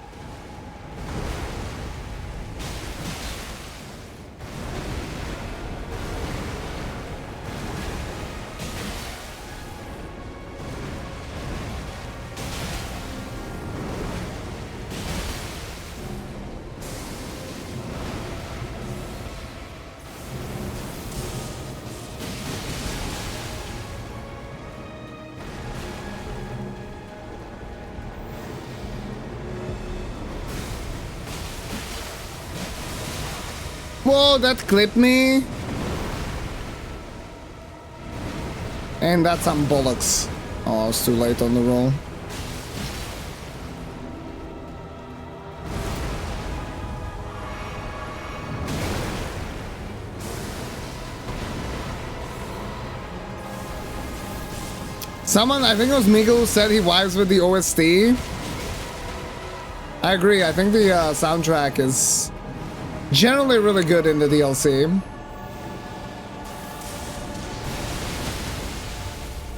Speaker 1: Whoa, that clipped me. And that's some bollocks. Oh, I was too late on the roll. Someone, I think it was Miguel, who said he vibes with the OST. I agree. I think the soundtrack is generally really good in the DLC.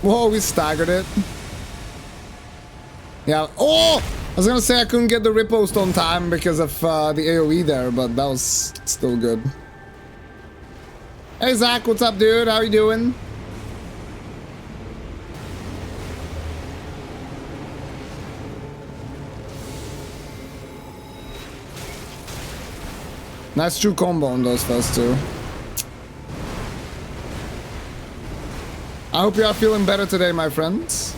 Speaker 1: Whoa, we staggered it. Yeah. Oh! I was gonna say I couldn't get the riposte on time because of the AoE there, but that was still good. Hey Zach, what's up, dude? How you doing? Nice true combo on those first two. I hope you are feeling better today, my friends.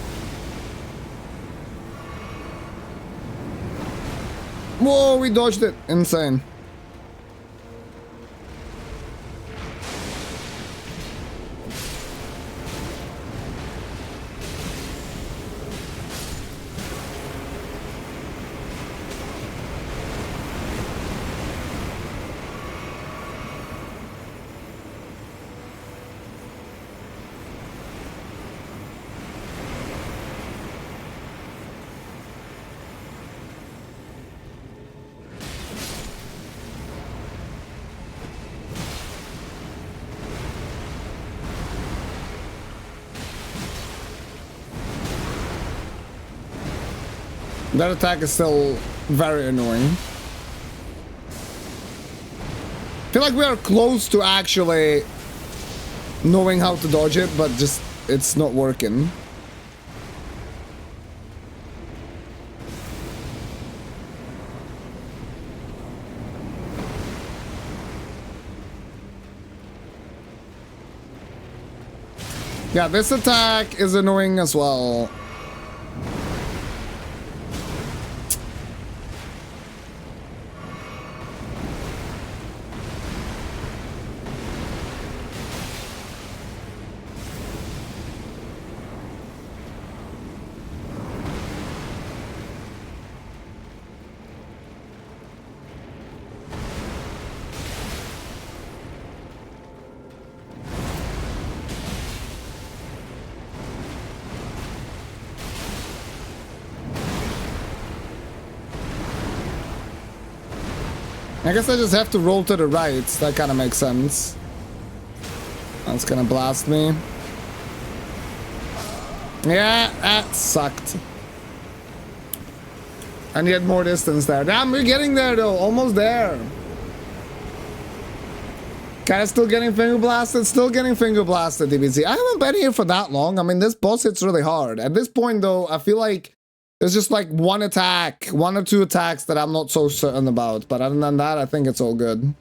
Speaker 1: Whoa, we dodged it. Insane. That attack is still very annoying. I feel like we are close to actually knowing how to dodge it, but just it's not working. Yeah, this attack is annoying as well. I guess I just have to roll to the right. That kind of makes sense. That's gonna blast me. Yeah, that sucked. I need more distance there. Damn, we're getting there though. Almost there. Kinda still getting finger blasted. Still getting finger blasted, DBZ. I haven't been here for that long. I mean, this boss hits really hard. At this point though, I feel like there's just like one attack, one or two attacks that I'm not so certain about. But other than that, I think it's all good.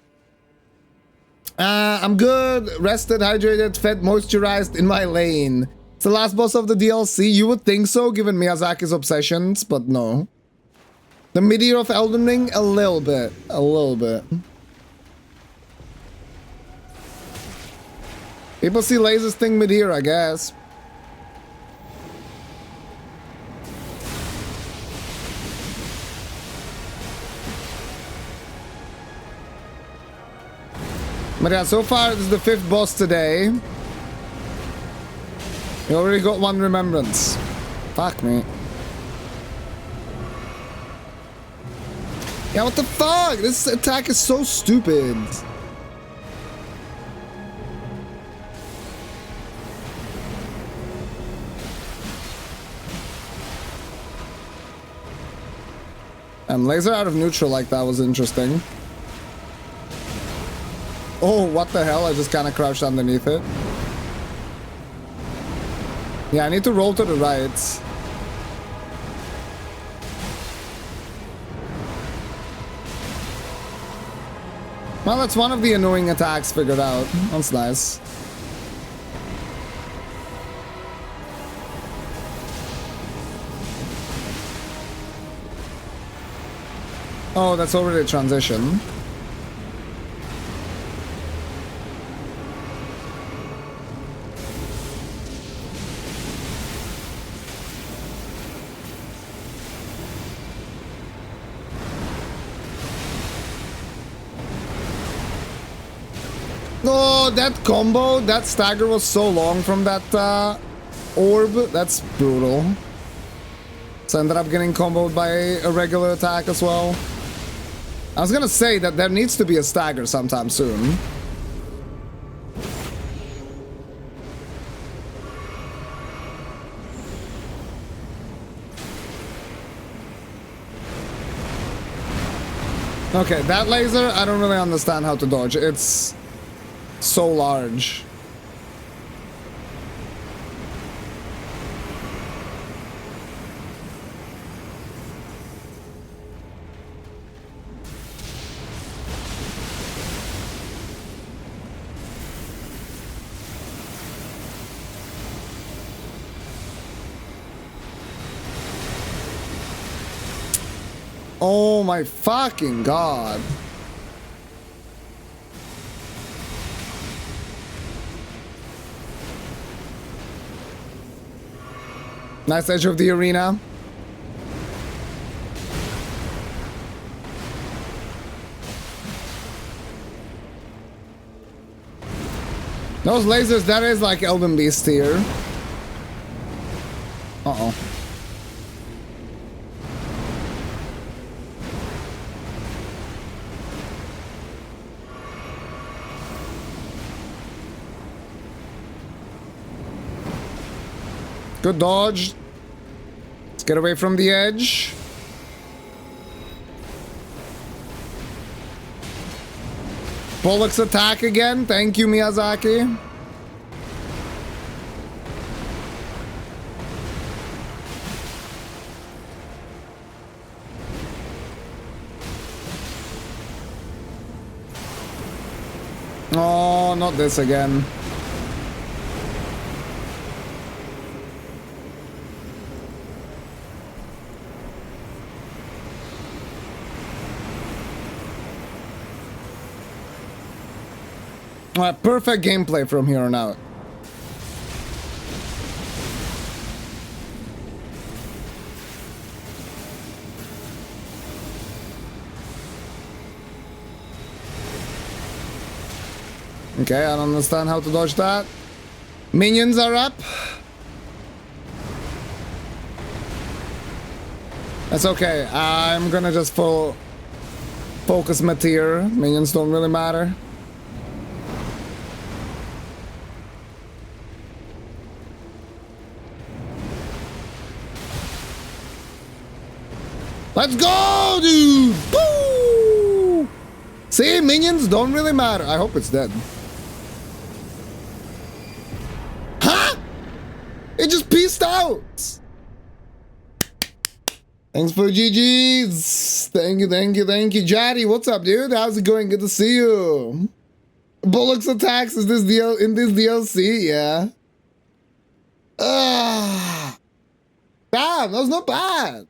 Speaker 1: I'm good, rested, hydrated, fed, moisturized, in my lane. It's the last boss of the DLC. You would think so, given Miyazaki's obsessions, but no. The Meteor of Elden Ring? A little bit. A little bit. People see lasers think Meteor, I guess. But yeah, so far this is the 5th boss today. We already got 1 remembrance. Fuck me. Yeah, what the fuck? This attack is so stupid. And laser out of neutral like that was interesting. Oh, what the hell? I just kind of crouched underneath it. Yeah, I need to roll to the right. Well, that's one of the annoying attacks figured out. That's nice. Oh, that's already a transition. Oh, that combo, that stagger was so long from that orb. That's brutal. So I ended up getting comboed by a regular attack as well. I was gonna say that there needs to be a stagger sometime soon. Okay, that laser, I don't really understand how to dodge. It's so large. Oh my fucking god. Nice edge of the arena. Those lasers, that is like Elden Beast here. Uh-oh. Good dodge. Let's get away from the edge. Pollock's attack again. Thank you, Miyazaki. Oh, not this again. Perfect gameplay from here on out. Okay, I don't understand how to dodge that. Minions are up. That's okay. I'm gonna just focus my tier. Minions don't really matter. Let's go, dude! Woo! See, minions don't really matter. I hope it's dead. Huh? It just peaced out. Thanks for GG's. Thank you, thank you, thank you. Jaddy, what's up, dude? How's it going? Good to see you. Bullock's attacks is this in this DLC, yeah. Damn, that was not bad.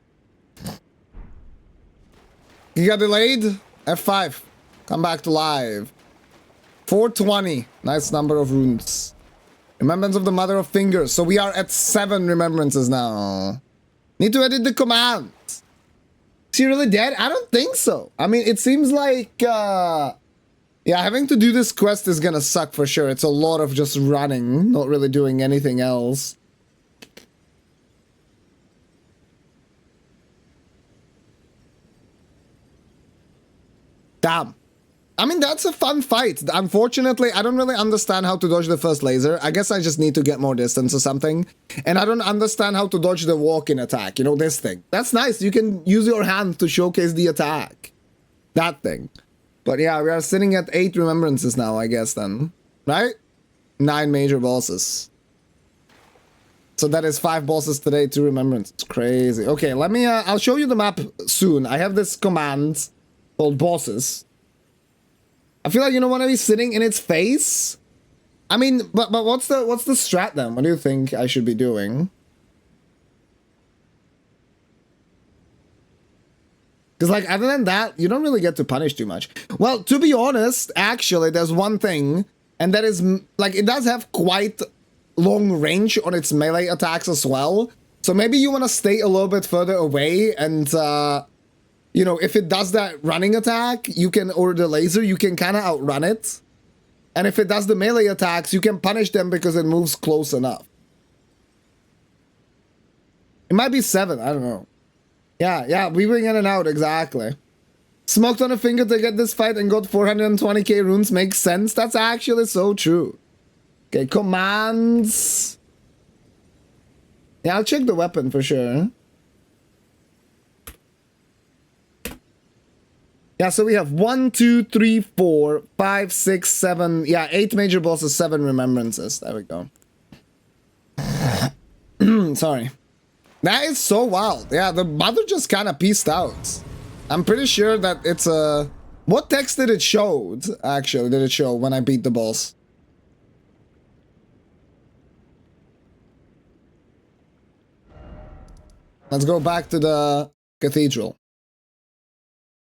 Speaker 1: You got delayed? F5. Come back to live. 420. Nice number of runes. Remembrance of the Mother of Fingers. So we are at 7 remembrances now. Need to edit the command. Is she really dead? I don't think so. I mean, it seems like... yeah, having to do this quest is gonna suck for sure. It's a lot of just running. Not really doing anything else. Damn. I mean, that's a fun fight. Unfortunately, I don't really understand how to dodge the first laser. I guess I just need to get more distance or something. And I don't understand how to dodge the walk-in attack. You know, this thing. That's nice. You can use your hand to showcase the attack. That thing. But yeah, we are sitting at 8 remembrances now, I guess then. Right? 9 major bosses. So that is 5 bosses today, 2 remembrances. Crazy. Okay, let me... I'll show you the map soon. I have this command... called bosses. I feel like you don't want to be sitting in its face. I mean, but what's the strat then? What do you think I should be doing? Because like other than that, you don't really get to punish too much. Well, to be honest, actually, there's one thing, and that is like it does have quite long range on its melee attacks as well. So maybe you want to stay a little bit further away and. You know, if it does that running attack, you can, or the laser, you can kind of outrun it. And if it does the melee attacks, you can punish them because it moves close enough. It might be 7. I don't know. Yeah, we were in and out, exactly. Smoked on a finger to get this fight and got 420k runes makes sense. That's actually so true. Okay, commands. Yeah, I'll check the weapon for sure. Yeah, so we have 1, 2, 3, 4, 5, 6, 7. Yeah, 8 major bosses, 7 remembrances. There we go. Sorry. That is so wild. Yeah, the mother just kind of peaced out. I'm pretty sure that it's a... What text did it show? Actually, did it show when I beat the boss? Let's go back to the cathedral.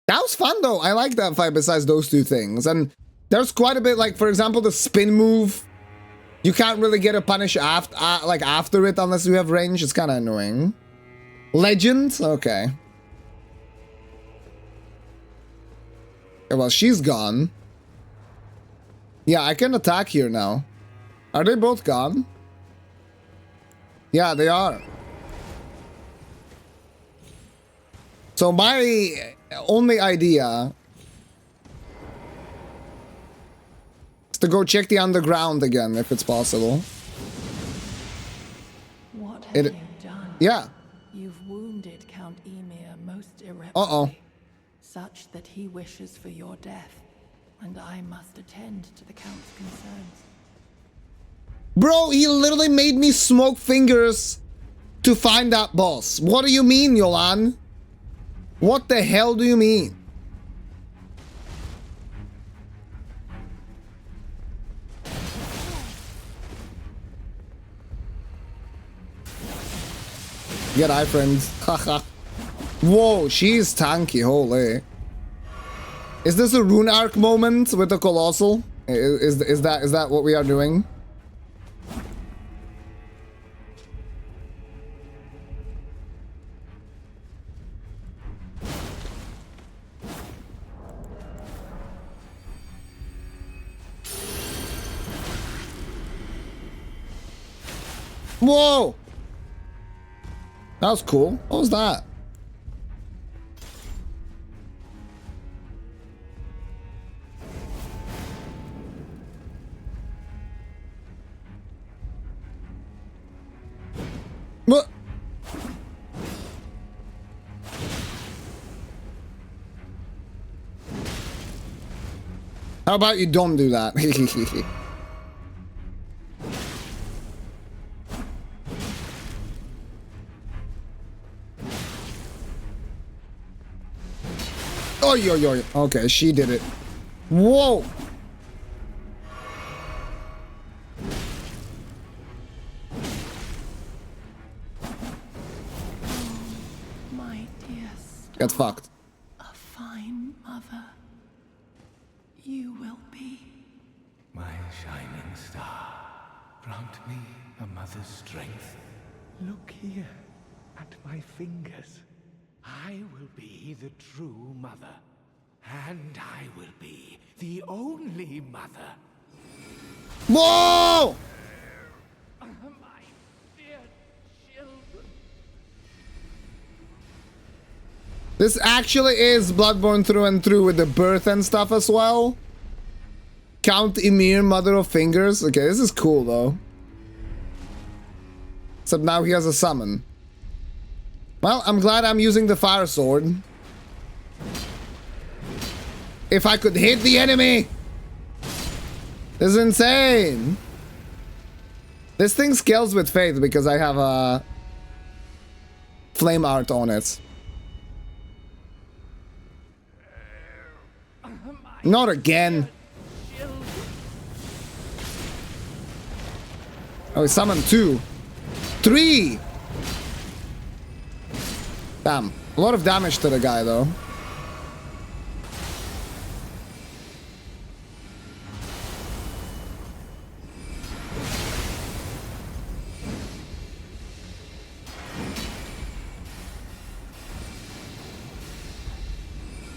Speaker 1: That was fun though. I like that fight besides those 2 things. And there's quite a bit, like for example, the spin move. You can't really get a punish after, after it unless you have range. It's kind of annoying. Legend? Okay. Yeah, well, she's gone. Yeah, I can attack here now. Are they both gone? Yeah, they are. So my only idea is to go check the underground again, if it's possible.
Speaker 3: What have you done?
Speaker 1: Yeah.
Speaker 3: You've wounded Count Emir most irreparably.
Speaker 1: Uh-oh.
Speaker 3: Such that he wishes for your death, and I must attend to the Count's concerns.
Speaker 1: Bro, he literally made me smoke fingers to find that boss. What do you mean, Yolan? What the hell do you mean? Get eye friends. Haha. Whoa, she's tanky, holy. Is this a rune arc moment with the colossal? Is that what we are doing? Whoa! That was cool. What was that? What? How about you don't do that? Oh, yo. Okay, she did it. Whoa.
Speaker 3: My dear Star,
Speaker 1: Get fucked.
Speaker 3: a fine mother you will be.
Speaker 4: My shining star, grant me a mother's strength. Look here at my fingers. I will be the true mother, and I will be the only mother.
Speaker 1: Whoa!
Speaker 4: My dear children.
Speaker 1: This actually is Bloodborne through and through with the birth and stuff as well. Count Emir, Mother of Fingers. Okay, this is cool though. Except now he has a summon. Well, I'm glad I'm using the fire sword. If I could hit the enemy! This is insane! This thing scales with faith because I have a flame art on it. Not again! Oh, he summoned 2. 3! Damn. A lot of damage to the guy, though.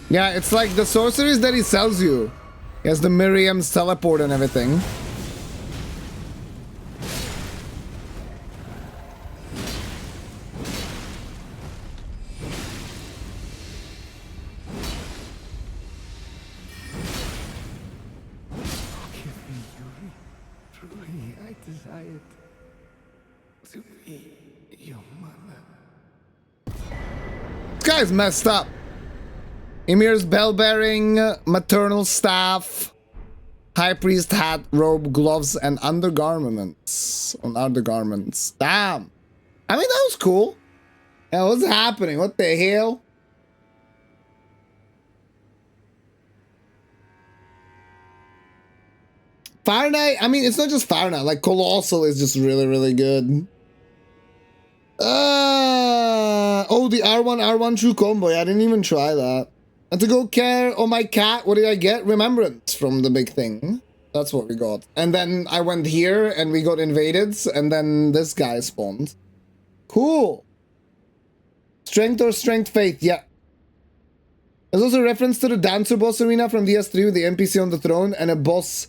Speaker 1: Yeah, it's like the sorceries that he sells you. He has the Miriam's teleport and everything.
Speaker 2: desired to be your mother.
Speaker 1: This guy's messed up. Ymir's bell-bearing, maternal staff, high priest hat, robe, gloves, and undergarments. Undergarments. Damn. I mean, that was cool. Yeah, what's happening? What the hell? Fahrenheit, I mean, it's not just Fahrenheit. Like, Colossal is just really, really good. Oh, the R1 true combo. Yeah, I didn't even try that. And to go care on my cat, what did I get? Remembrance from the big thing. That's what we got. And then I went here and we got invaded. And then this guy spawned. Cool. Strength or strength faith? Yeah. There's also a reference to the dancer boss arena from DS3 with the NPC on the throne and a boss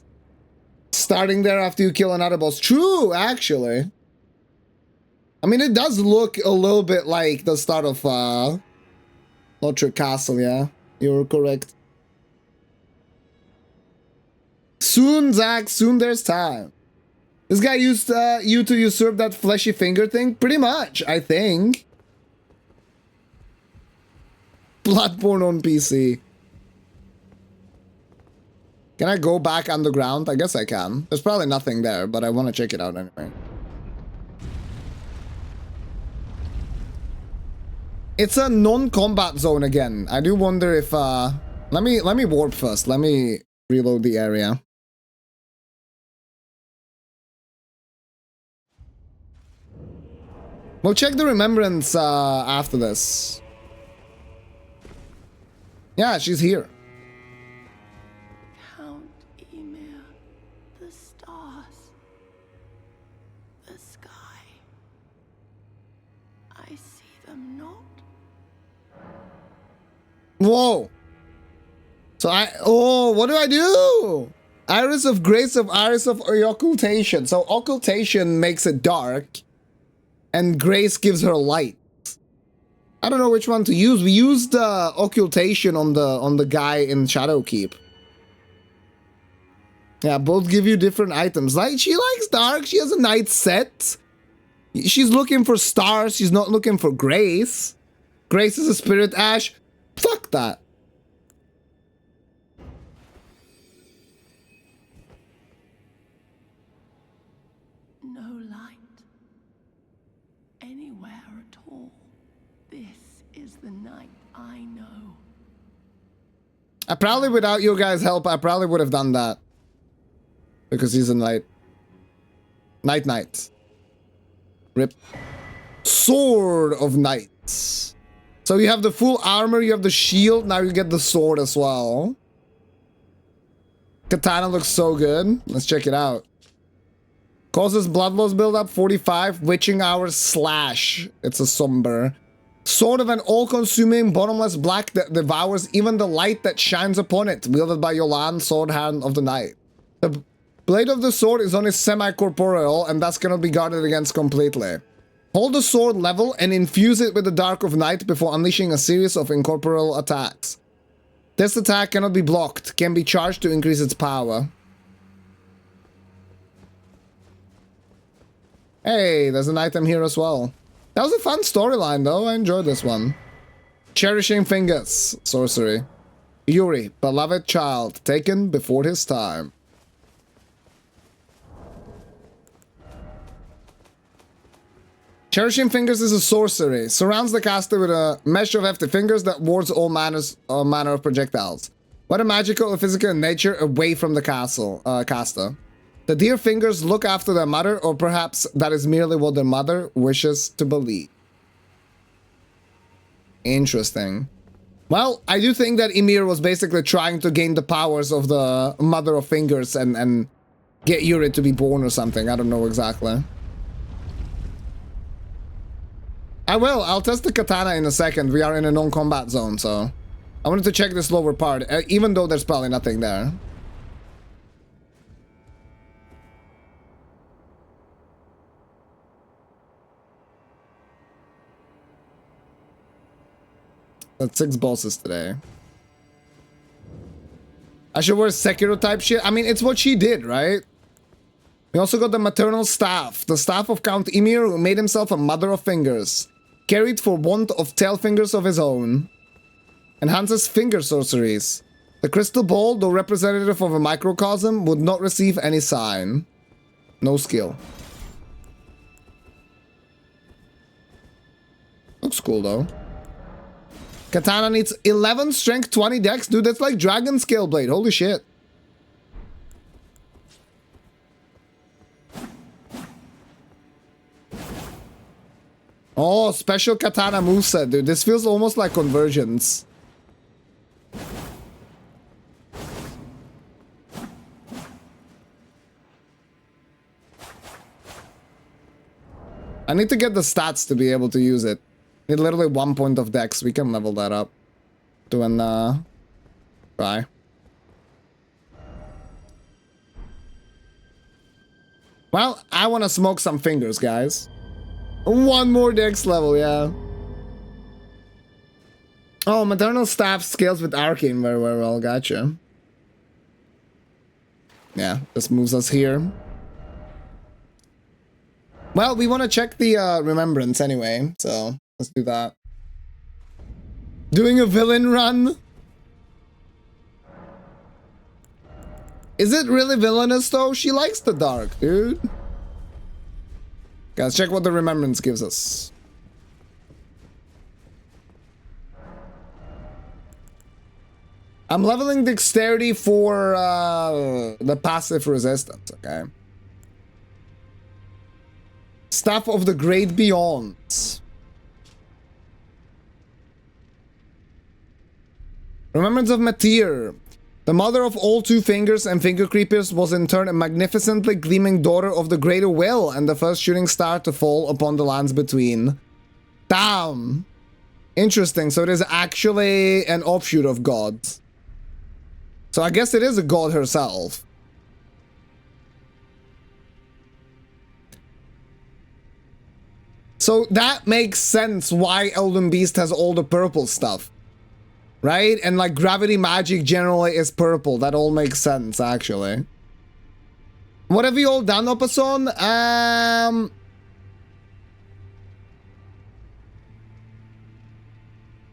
Speaker 1: starting there after you kill another boss. True, actually. I mean, it does look a little bit like the start of Notre Castle, yeah. You're correct. Soon, Zach, soon there's time. This guy used you to usurp that fleshy finger thing? Pretty much, I think. Bloodborne on PC. Can I go back underground? I guess I can. There's probably nothing there, but I want to check it out anyway. It's a non-combat zone again. I do wonder if let me warp first. Let me reload the area. We'll check the remembrance after this. Yeah, she's here.
Speaker 3: Count Ymir, the stars, the sky. I see them not.
Speaker 1: Whoa. So what do I do? Iris of Grace of Iris of Occultation. So Occultation makes it dark. And Grace gives her light. I don't know which one to use. We used Occultation on the guy in Shadowkeep. Yeah, both give you different items. Like, she likes dark. She has a night set. She's looking for stars. She's not looking for Grace. Grace is a spirit ash. Fuck that.
Speaker 3: No light. Anywhere at all. This is the night I know.
Speaker 1: I probably, without your guys' help, I probably would have done that. Because he's a knight. Knight. Rip. Sword of Knights. So you have the full armor, you have the shield, now you get the sword as well. Katana looks so good. Let's check it out. Causes blood loss buildup, 45. Witching hours, slash. It's a somber. Sword of an all-consuming, bottomless black that devours even the light that shines upon it. Wielded by Yolan, sword hand of the night. The blade of the sword is only semi-corporeal, and that's gonna be guarded against completely. Hold the sword level and infuse it with the Dark of Night before unleashing a series of incorporeal attacks. This attack cannot be blocked, can be charged to increase its power. Hey, there's an item here as well. That was a fun storyline though, I enjoyed this one. Cherishing Fingers, sorcery. Yuri, beloved child, taken before his time. Cherishing Fingers is a sorcery. Surrounds the caster with a mesh of hefty fingers that wards all manner of projectiles, whether magical or physical in nature, away from the caster. The dear fingers look after their mother, or perhaps that is merely what their mother wishes to believe. Interesting. Well, I do think that Ymir was basically trying to gain the powers of the Mother of Fingers and get Yuri to be born or something. I don't know exactly. I'll test the katana in a second. We are in a non-combat zone, so I wanted to check this lower part, even though there's probably nothing there. That's 6 bosses today. I should wear Sekiro type shit. I mean, it's what she did, right? We also got the maternal staff, the staff of Count Emir, who made himself a mother of fingers, carried for want of tail fingers of his own. Enhances finger sorceries. The crystal ball, though representative of a microcosm, would not receive any sign. No skill. Looks cool though. Katana needs 11 strength, 20 dex. Dude, that's like dragon scale blade. Holy shit. Oh, special katana moveset, dude. This feels almost like conversions. I need to get the stats to be able to use it. Need literally 1 point of dex. We can level that up to an try. Well, I want to smoke some fingers, guys. One more dex level, yeah. Oh, maternal staff scales with arcane very, very well. Gotcha. Yeah, this moves us here. Well, we want to check the remembrance anyway, so let's do that. Doing a villain run? Is it really villainous though? She likes the dark, dude. Guys, check what the remembrance gives us. I'm leveling dexterity for the passive resistance, okay? Staff of the Great Beyond. Remembrance of Matir. The mother of all two fingers and finger creepers was in turn a magnificently gleaming daughter of the Greater Will and the first shooting star to fall upon the lands between. Damn. Interesting. So it is actually an offshoot of God. So I guess it is a god herself. So that makes sense why Elden Beast has all the purple stuff. Right? And like gravity magic generally is purple. That all makes sense, actually. What have you all done, Opason?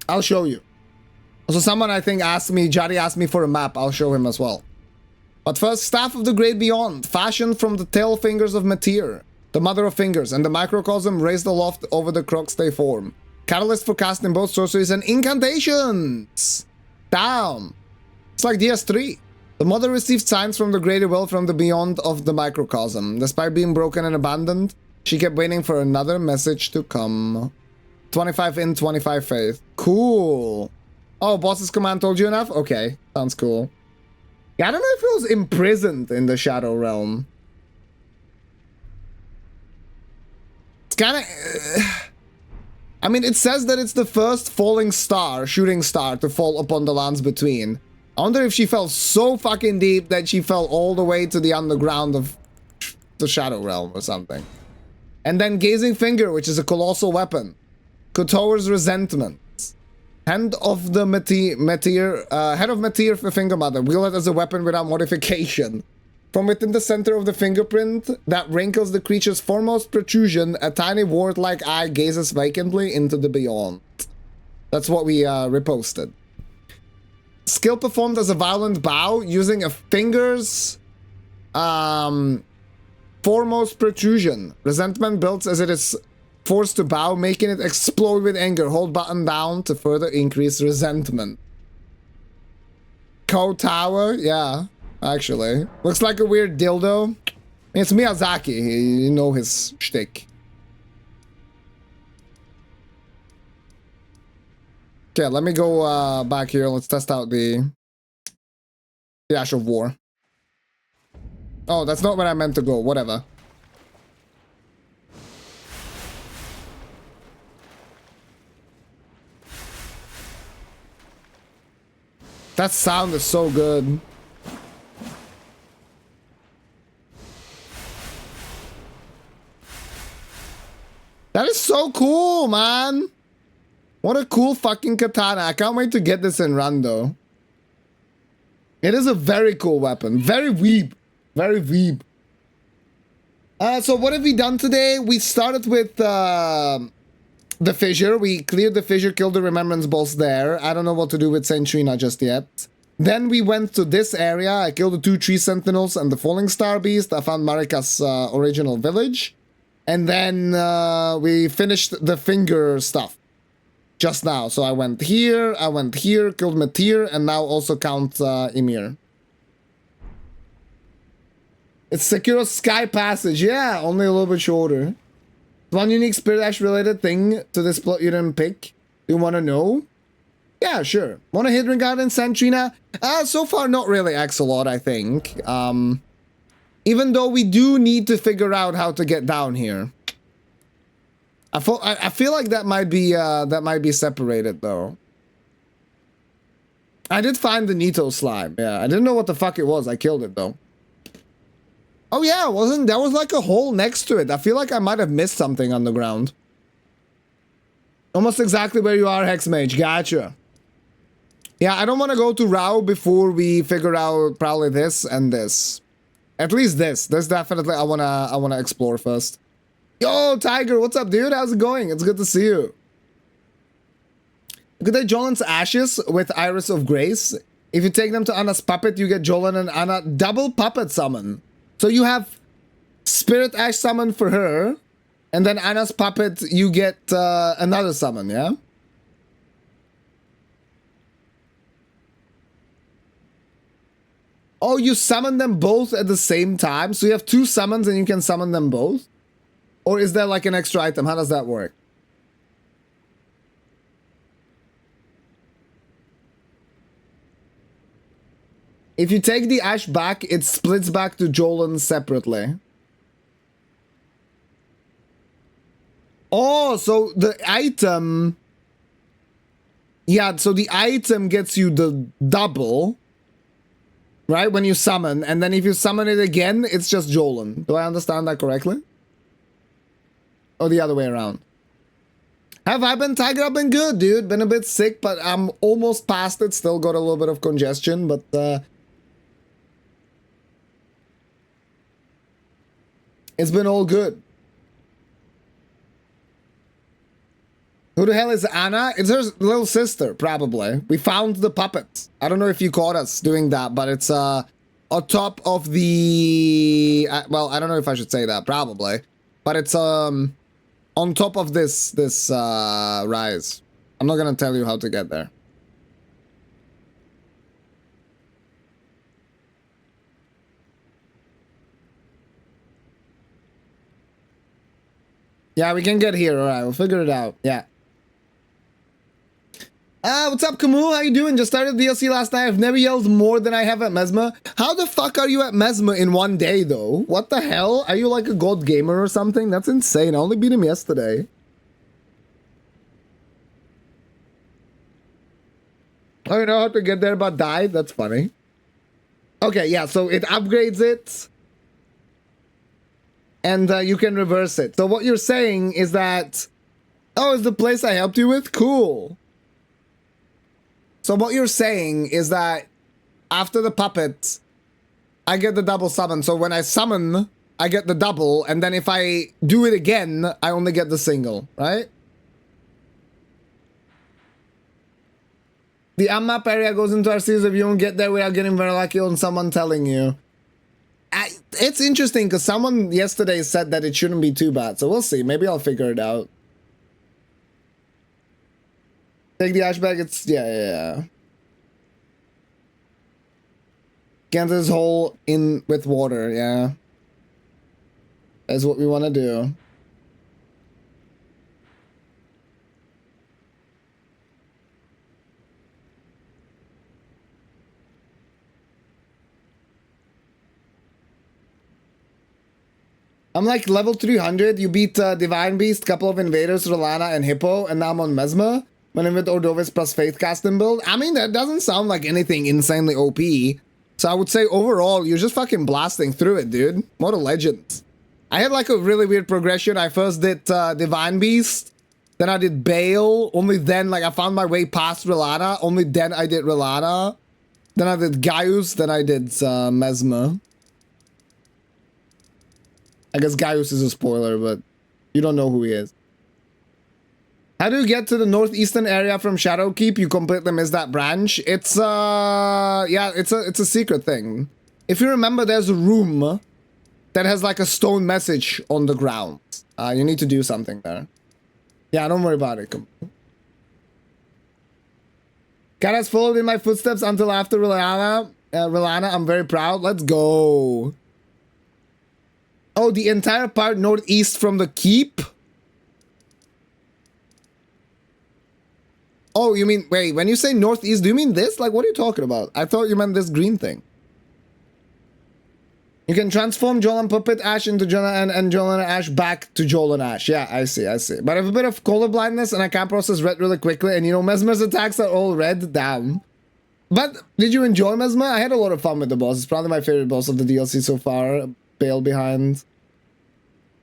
Speaker 1: I'll show you. Also, someone I think asked me, Jari asked me for a map. I'll show him as well. But first, Staff of the Great Beyond, fashioned from the tail fingers of Matir, the mother of fingers, and the microcosm raised aloft over the crux they form. Catalyst for casting both sorceries and incantations. Damn. It's like DS3. The mother received signs from the greater will from the beyond of the microcosm. Despite being broken and abandoned, she kept waiting for another message to come. 25 in, 25 faith. Cool. Oh, boss's command told you enough? Okay, sounds cool. Yeah, I don't know if it was imprisoned in the Shadow Realm. It's kind of... I mean, it says that it's the first falling star, shooting star, to fall upon the lands between. I wonder if she fell so fucking deep that she fell all the way to the underground of the Shadow Realm or something. And then Gazing Finger, which is a colossal weapon. Kotora's Resentment. Hand of the head of Matir for Finger Mother. Wield it as a weapon without modification. From within the center of the fingerprint that wrinkles the creature's foremost protrusion, a tiny wart-like eye gazes vacantly into the beyond. That's what we reposted. Skill performed as a violent bow using a finger's foremost protrusion. Resentment builds as it is forced to bow, making it explode with anger. Hold button down to further increase resentment. Tower, yeah. Actually. Looks like a weird dildo. It's Miyazaki. You know his shtick. Okay, let me go back here. Let's test out the Ash of War. Oh, that's not where I meant to go. Whatever. That sound is so good. That is so cool, man. What a cool fucking katana. I can't wait to get this in run, though. It is a very cool weapon. Very weeb. Very weeb. So what have we done today? We started with the fissure. We cleared the fissure, killed the remembrance boss there. I don't know what to do with Saint Trina just yet. Then we went to this area. I killed the 2 tree sentinels and the falling star beast. I found Marika's original village. And then we finished the finger stuff just now. So I went here, killed Metir, and now also Count Emir. It's Sekiro Sky Passage. Yeah, only a little bit shorter. One unique Spirit Ash related thing to this plot you didn't pick. Do you want to know? Yeah, sure. Want a Hidden Garden, Santrina? So far, not really Axolot, I think. Even though we do need to figure out how to get down here. I feel like that might be separated though. I did find the Nito slime. Yeah, I didn't know what the fuck it was. I killed it though. Oh yeah, there was like a hole next to it. I feel like I might have missed something on the ground. Almost exactly where you are, Hexmage. Gotcha. Yeah, I don't want to go to Rao before we figure out probably this and this. At least this. This definitely I wanna explore first. Yo, Tiger, what's up, dude? How's it going? It's good to see you. Could they Jolan's ashes with Iris of Grace? If you take them to Anna's puppet, you get Jolan and Anna double puppet summon. So you have Spirit Ash summon for her, and then Anna's puppet, you get another summon, yeah? Oh, you summon them both at the same time? So you have 2 summons and you can summon them both? Or is there like an extra item? How does that work? If you take the ash back, it splits back to Jolan separately. Oh, so the item... Yeah, so the item gets you the double. Right, when you summon. And then if you summon it again, it's just Jolan. Do I understand that correctly? Or the other way around? Have I been, Tiger? I've been good, dude. Been a bit sick, but I'm almost past it. Still got a little bit of congestion, but... it's been all good. Who the hell is Anna? It's her little sister, probably. We found the puppet. I don't know if you caught us doing that, but it's on top of the... well, I don't know if I should say that, probably. But it's on top of this rise. I'm not gonna tell you how to get there. Yeah, we can get here. All right, we'll figure it out. Yeah. What's up, Kamul? How you doing? Just started DLC last night. I've never yelled more than I have at Mesmer. How the fuck are you at Mesmer in one day, though? What the hell? Are you like a god gamer or something? That's insane. I only beat him yesterday. Oh, you know how to get there but died? That's funny. Okay, yeah, so it upgrades it. And you can reverse it. So what you're saying is that... Oh, it's the place I helped you with? Cool. So what you're saying is that after the puppet, I get the double summon. So when I summon, I get the double. And then if I do it again, I only get the single, right? The unmap area goes into our series if you don't get there without getting very lucky on someone telling you. It's interesting because someone yesterday said that it shouldn't be too bad. So we'll see. Maybe I'll figure it out. Take the ash bag. It's... Yeah. Get this hole in with water. Yeah. That's what we want to do. I'm like level 300. You beat Divine Beast, couple of Invaders, Rolana, and Hippo, and now I'm on Mesmer. When I'm with Ordovis plus Faith casting build. I mean, that doesn't sound like anything insanely OP. So I would say overall, you're just fucking blasting through it, dude. What a legend. I had like a really weird progression. I first did Divine Beast. Then I did Bale. Only then, like, I found my way past Rolana. Only then I did Rolana. Then I did Gaius. Then I did Mesmer. I guess Gaius is a spoiler, but you don't know who he is. How do you get to the northeastern area from Shadowkeep? You completely missed that branch. It's yeah, it's a secret thing. If you remember, there's a room that has like a stone message on the ground. You need to do something there. Yeah, don't worry about it. Kat has followed in my footsteps until after Rilana. Rilana, I'm very proud. Let's go. Oh, the entire part northeast from the keep? Oh, you mean, wait, when you say northeast, do you mean this? Like, what are you talking about? I thought you meant this green thing. You can transform Jolan Puppet Ash into Jolan and Jolan Ash back to Jolan Ash. Yeah, I see. But I have a bit of color blindness and I can't process red really quickly. And you know, Mesmer's attacks are all red. Damn. But did you enjoy Mesmer? I had a lot of fun with the boss. It's probably my favorite boss of the DLC so far. Pale behind.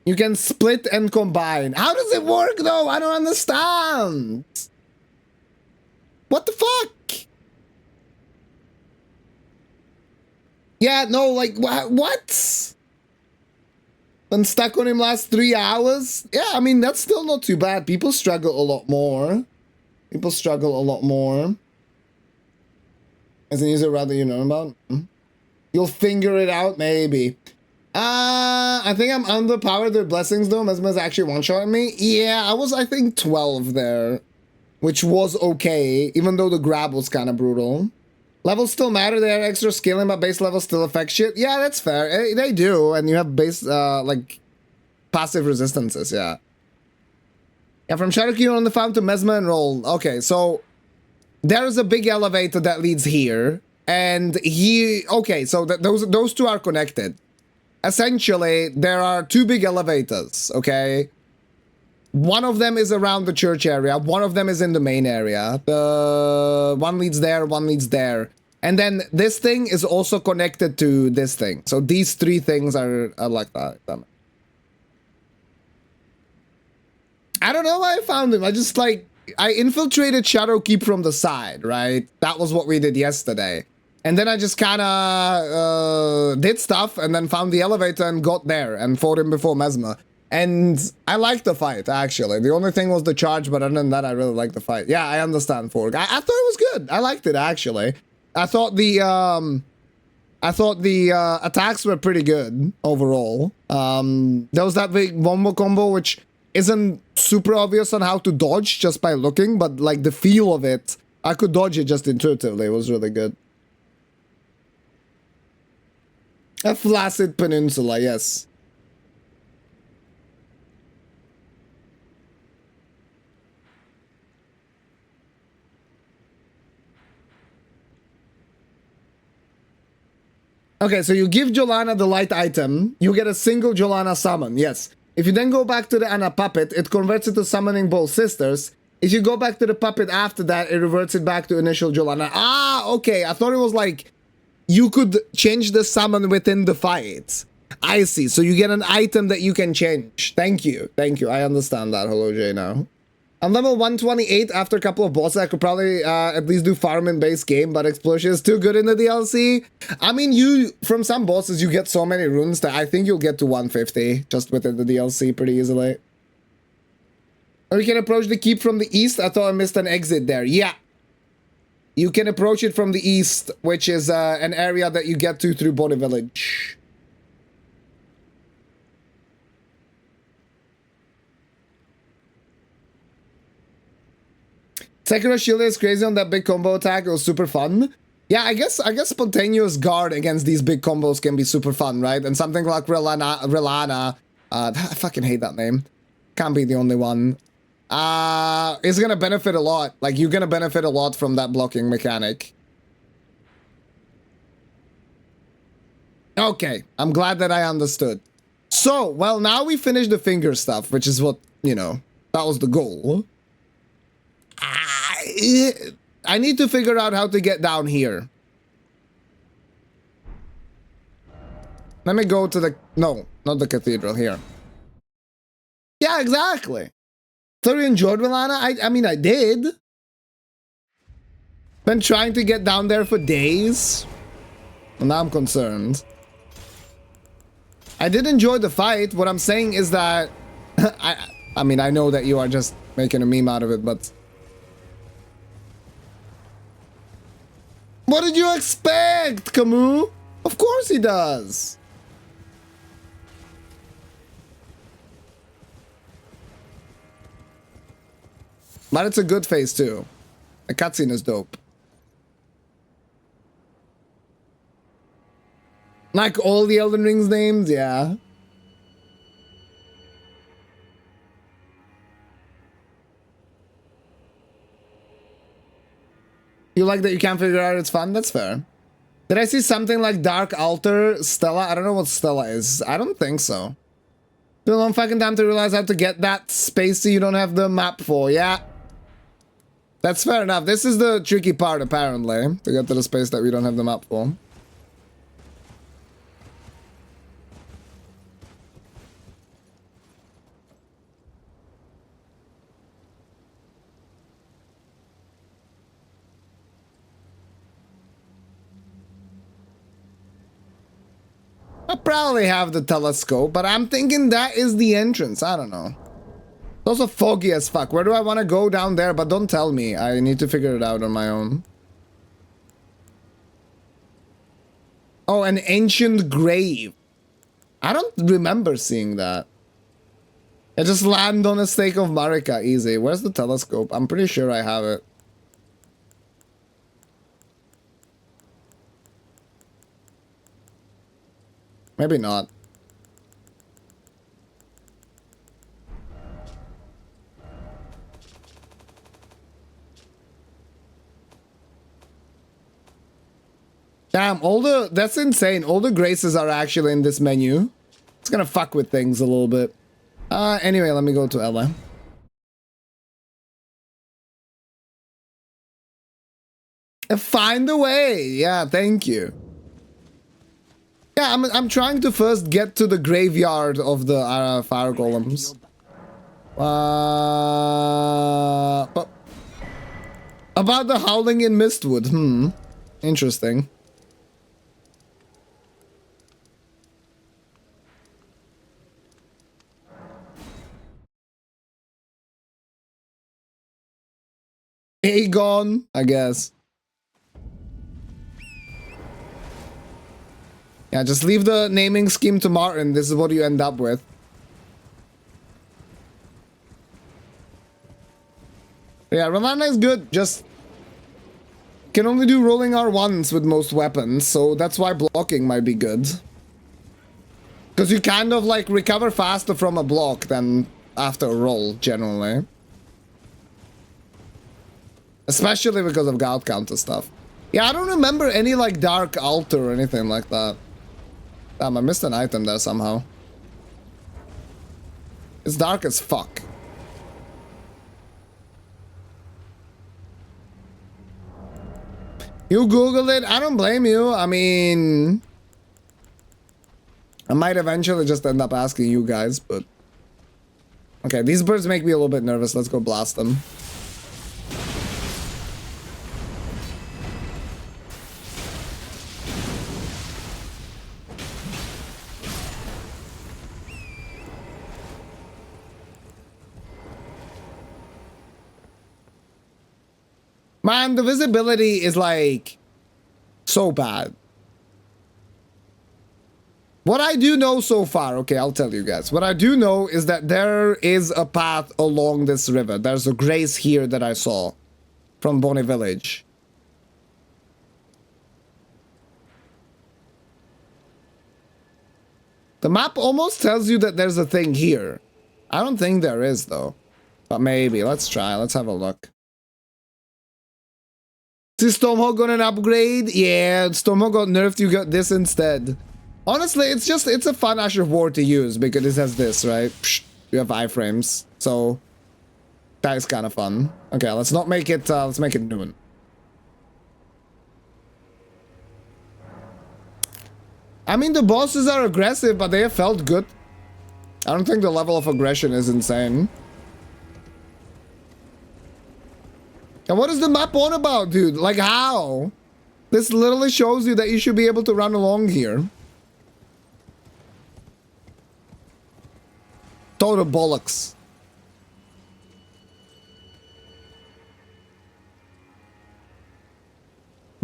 Speaker 1: You can split and combine. How does it work though? I don't understand. What the fuck? Yeah, no, like, what? Been stuck on him last 3 hours? Yeah, I mean, that's still not too bad. People struggle a lot more. As an user route that you know about? You'll figure it out, maybe. I think I'm underpowered with blessings, though. Mesmer's actually one-shotting me. Yeah, I was, I think, 12 there. Which was okay, even though the grab was kind of brutal. Levels still matter, they are extra scaling, but base levels still affect shit. Yeah, that's fair. They do, and you have base, like, passive resistances, yeah. Yeah, from Shadowkeep on the farm to Mesmer and Roll. Okay, so there is a big elevator that leads here, and okay, so those two are connected. Essentially, there are two big elevators, okay? One of them is around the church area. One of them is in the main area. One leads there, one leads there. And then this thing is also connected to this thing. So these three things are like that. I don't know why I found him. I infiltrated Shadowkeep from the side, right? That was what we did yesterday. And then I just kind of did stuff and then found the elevator and got there and fought him before Mesmer. And I liked the fight, actually. The only thing was the charge, but other than that, I really liked the fight. Yeah, I understand, Forg. I thought it was good. I liked it, actually. I thought the attacks were pretty good, overall. There was that big Wombo combo, which isn't super obvious on how to dodge just by looking, but, like, the feel of it, I could dodge it just intuitively. It was really good. A flaccid peninsula, yes. Okay, so you give Jolana the light item, you get a single Jolana summon, yes. If you then go back to the Anna puppet, it converts it to summoning both sisters. If you go back to the puppet after that, it reverts it back to initial Jolana. Ah, okay, I thought it was like, you could change the summon within the fight. I see, so you get an item that you can change. Thank you, I understand that, hello Jay now. I'm level 128 after a couple of bosses. I could probably at least do farm in base game, but Explosion is too good in the DLC. I mean, from some bosses, you get so many runes that I think you'll get to 150 just within the DLC pretty easily. Or you can approach the keep from the east. I thought I missed an exit there. Yeah. You can approach it from the east, which is an area that you get to through Body Village. Sekiro Shield is crazy on that big combo attack. It was super fun. Yeah, I guess spontaneous guard against these big combos can be super fun, right? And something like Rilana, I fucking hate that name. Can't be the only one. Is gonna benefit a lot. Like, you're gonna benefit a lot from that blocking mechanic. Okay, I'm glad that I understood. So, well, now we finished the finger stuff, which is what, you know, that was the goal. I need to figure out how to get down here. Let me go to the... No, not the cathedral, here. Yeah, exactly. So you enjoyed Milana? I mean, I did. Been trying to get down there for days. And now I'm concerned. I did enjoy the fight. What I'm saying is that I mean, I know that you are just making a meme out of it, but what did you expect, Camus? Of course he does. But it's a good phase too. The cutscene is dope. Like all the Elden Rings names, yeah. You like that you can't figure out it's fun? That's fair. Did I see something like Dark Altar Stella? I don't know what Stella is. I don't think so. Took a long fucking time to realize how to get that spacey you don't have the map for. Yeah. That's fair enough. This is the tricky part, apparently. To get to the space that we don't have the map for. I probably have the telescope, but I'm thinking that is the entrance. I don't know. It's also foggy as fuck. Where do I want to go down there? But don't tell me. I need to figure it out on my own. Oh, an ancient grave. I don't remember seeing that. I just land on a stake of Marika. Easy. Where's the telescope? I'm pretty sure I have it. Maybe not. Damn, that's insane. All the graces are actually in this menu. It's gonna fuck with things a little bit. Anyway, let me go to Ella. Find a way. Yeah, thank you. Yeah, I'm trying to first get to the graveyard of the fire golems. But about the howling in Mistwood. Interesting. Aegon, I guess. Yeah, just leave the naming scheme to Martin. This is what you end up with. Yeah, Ramana is good. Just can only do rolling R1s with most weapons, so that's why blocking might be good. Because you kind of like recover faster from a block than after a roll, generally. Especially because of gout counter stuff. Yeah, I don't remember any like Dark Altar or anything like that. Damn, I missed an item there somehow. It's dark as fuck. You Googled it? I don't blame you. I mean, I might eventually just end up asking you guys, but... Okay, these birds make me a little bit nervous. Let's go blast them. Man, the visibility is like so bad. What I do know so far, okay, I'll tell you guys. What I do know is that there is a path along this river. There's a grace here that I saw from Bonnie Village. The map almost tells you that there's a thing here. I don't think there is though. But maybe. Let's try. Let's have a look. See Stormhawk got an upgrade? Yeah, Stormhawk got nerfed, you got this instead. Honestly, it's a fun Ash of War to use because it has this, right? Psh, you have iframes, so that is kind of fun. Okay, let's not make it, let's make it noon. I mean, the bosses are aggressive, but they have felt good. I don't think the level of aggression is insane. And what is the map on about, dude? Like, how? This literally shows you that you should be able to run along here. Total bollocks.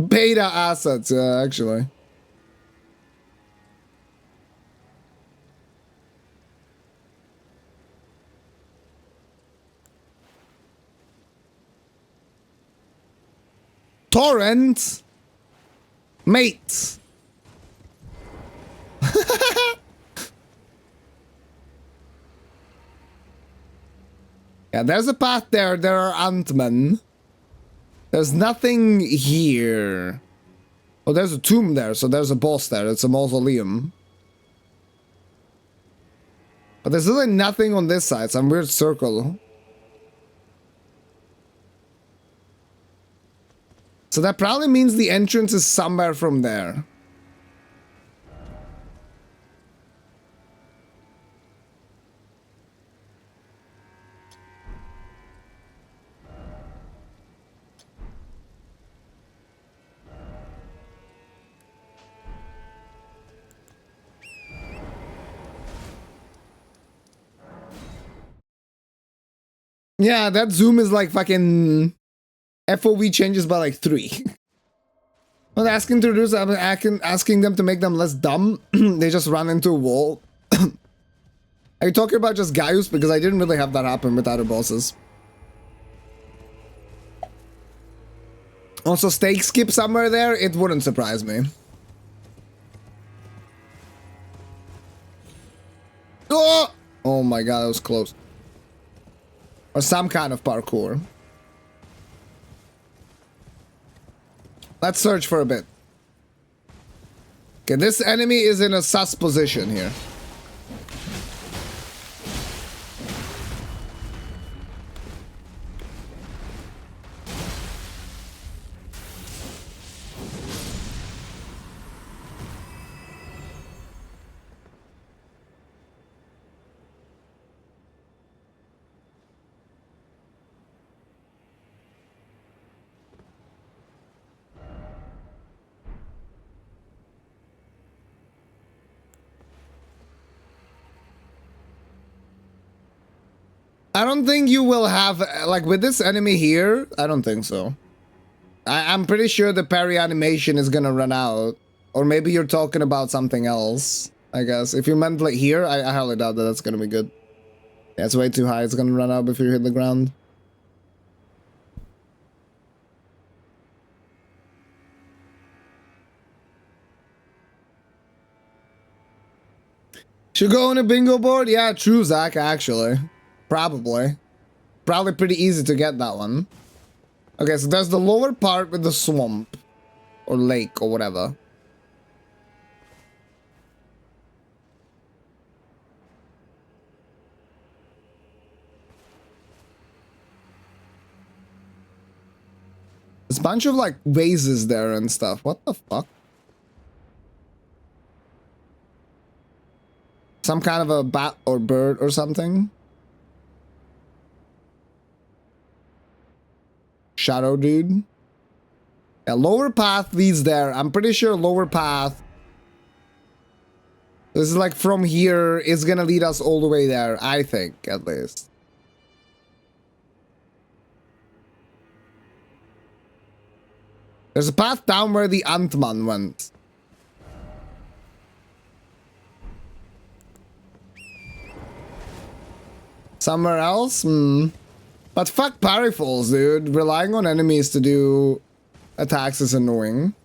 Speaker 1: Beta assets, yeah, actually. Torrent mates. Yeah, there's a path there. There are Ant-Men. There's nothing here. Oh, there's a tomb there, so there's a boss there. It's a mausoleum. But there's really nothing on this side. Some weird circle. So that probably means the entrance is somewhere from there. Yeah, that zoom is like fucking FOV changes by like 3. I'm asking to reduce, I'm asking them to make them less dumb. They just run into a wall. Are you talking about just Gaius? Because I didn't really have that happen with other bosses. Also, stake skip somewhere there, it wouldn't surprise me. Oh! Oh my god, that was close. Or some kind of parkour. Let's search for a bit. Okay, this enemy is in a sus position here. I don't think you will have, like, with this enemy here, I don't think so. I'm pretty sure the parry animation is gonna run out. Or maybe you're talking about something else, I guess. If you meant, like, here, I highly doubt that that's gonna be good. Yeah, it's way too high, it's gonna run out before you hit the ground. Should go on a bingo board? Yeah, true, Zach, actually. Probably. Probably pretty easy to get that one. Okay, so there's the lower part with the swamp. Or lake, or whatever. There's a bunch of, like, vases there and stuff. What the fuck? Some kind of a bat or bird or something? Shadow dude. Yeah, lower path leads there. I'm pretty sure lower path. This is like from here is gonna lead us all the way there. I think, at least. There's a path down where the Ant-Man went. Somewhere else? Hmm. But fuck parry falls, dude. Relying on enemies to do attacks is annoying.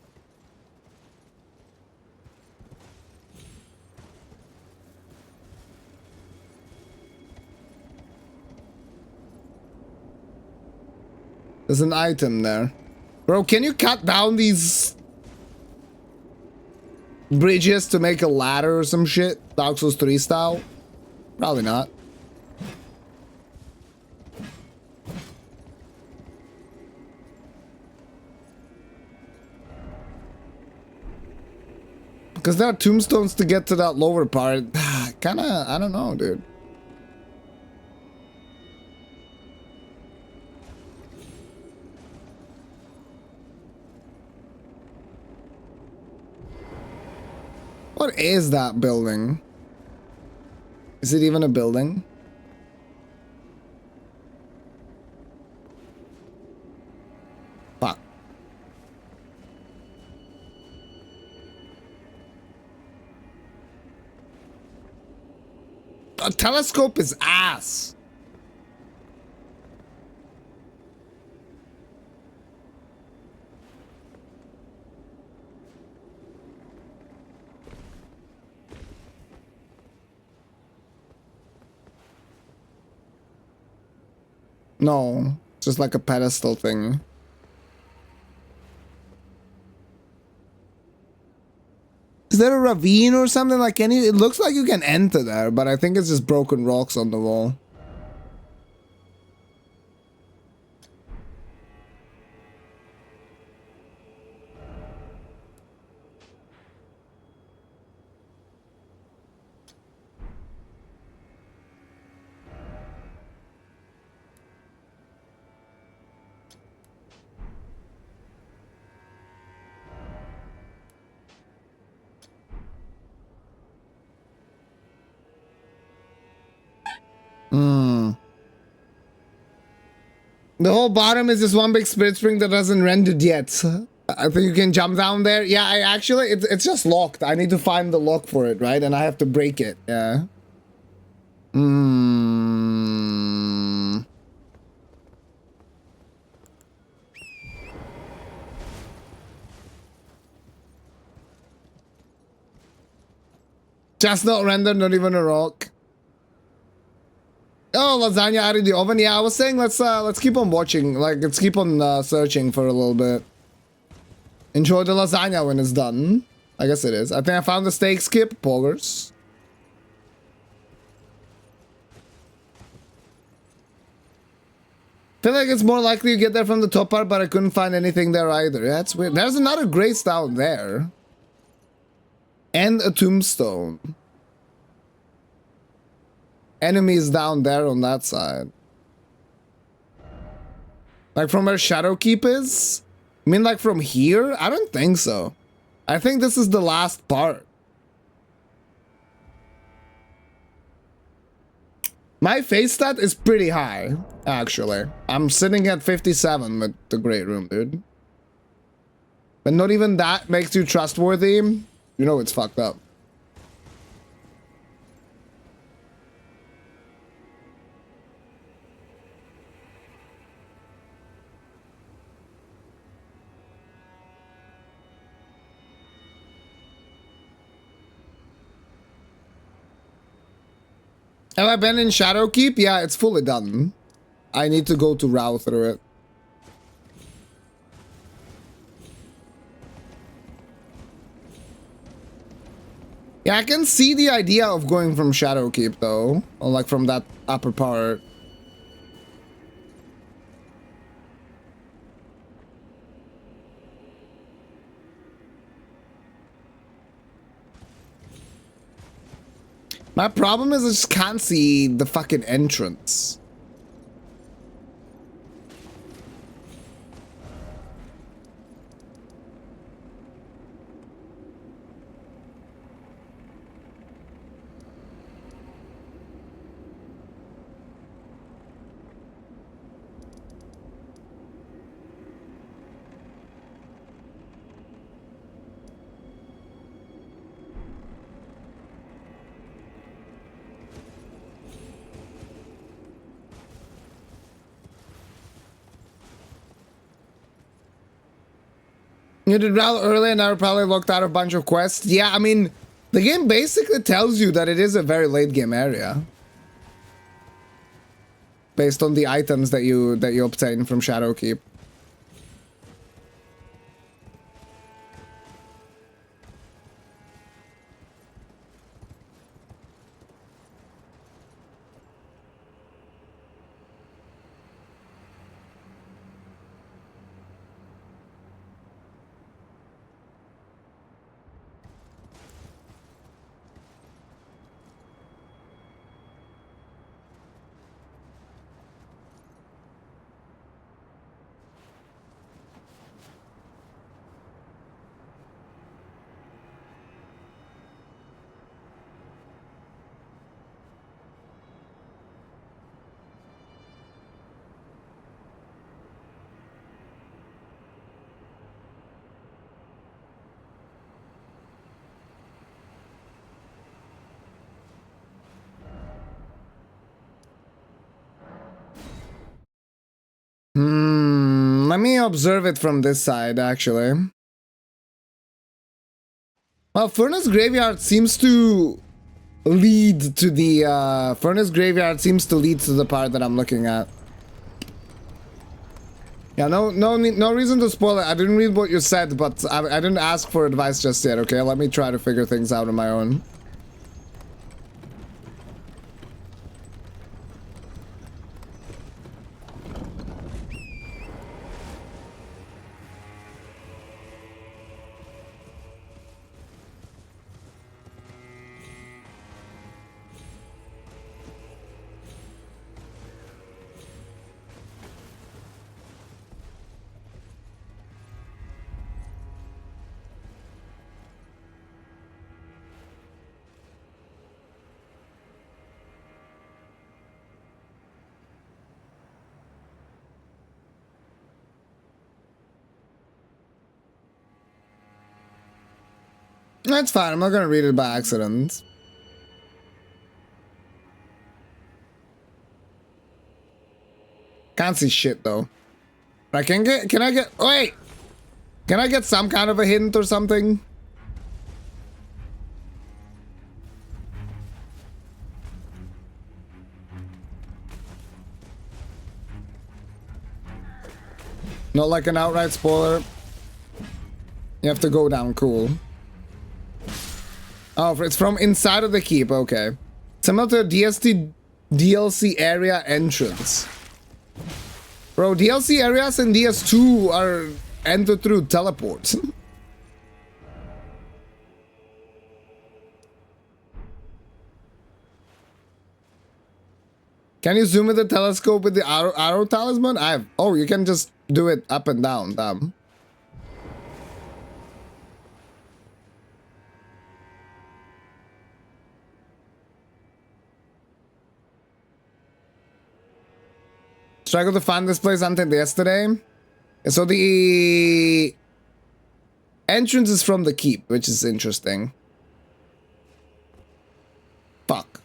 Speaker 1: There's an item there. Bro, can you cut down these bridges to make a ladder or some shit? Dark Souls 3 style? Probably not. Because there are tombstones to get to that lower part. Kinda, I don't know, dude. What is that building? Is it even a building? A telescope is ass. No, just like a pedestal thing. Is there a ravine or something like any? It looks like you can enter there, but I think it's just broken rocks on the wall. The whole bottom is just one big spirit spring that hasn't rendered yet. I think you can jump down there. Yeah, I actually, it's just locked. I need to find the lock for it, right? And I have to break it. Yeah. Just not rendered, not even a rock. Oh, lasagna out of the oven. Yeah, I was saying let's keep on watching. Like, let's keep on searching for a little bit. Enjoy the lasagna when it's done. I guess it is. I think I found the steak skip. Poggers. Feel like it's more likely you get there from the top part, but I couldn't find anything there either. Yeah, that's weird. There's another grace down there. And a tombstone. Enemies down there on that side. Like from where Shadowkeep is? I mean like from here? I don't think so. I think this is the last part. My face stat is pretty high, actually. I'm sitting at 57 with the Great Room, dude. But not even that makes you trustworthy. You know it's fucked up. Have I been in Shadowkeep? Yeah, it's fully done. I need to go to row through it. Yeah, I can see the idea of going from Shadowkeep though. Or like from that upper part. My problem is I just can't see the fucking entrance. You did well early and I probably looked out a bunch of quests. Yeah, I mean, the game basically tells you that it is a very late game area. Based on the items that you obtain from Shadowkeep. Let me observe it from this side, actually. Well, Furnace Graveyard seems to lead to the Furnace Graveyard seems to lead to the part that I'm looking at. Yeah, no reason to spoil it. I didn't read what you said, but I didn't ask for advice just yet. Okay, let me try to figure things out on my own. That's fine. I'm not gonna read it by accident. Can't see shit though. I can get. Can I get? Wait. Can I get some kind of a hint or something? Not like an outright spoiler. You have to go down. Cool. Oh, it's from inside of the keep. Okay. Similar to a DST DLC area entrance. Bro, DLC areas in DS2 are entered through teleports. Can you zoom with the telescope with the arrow talisman? Oh, you can just do it up and down. Damn. Struggled to find this place until yesterday. So the entrance is from the keep, which is interesting. Fuck.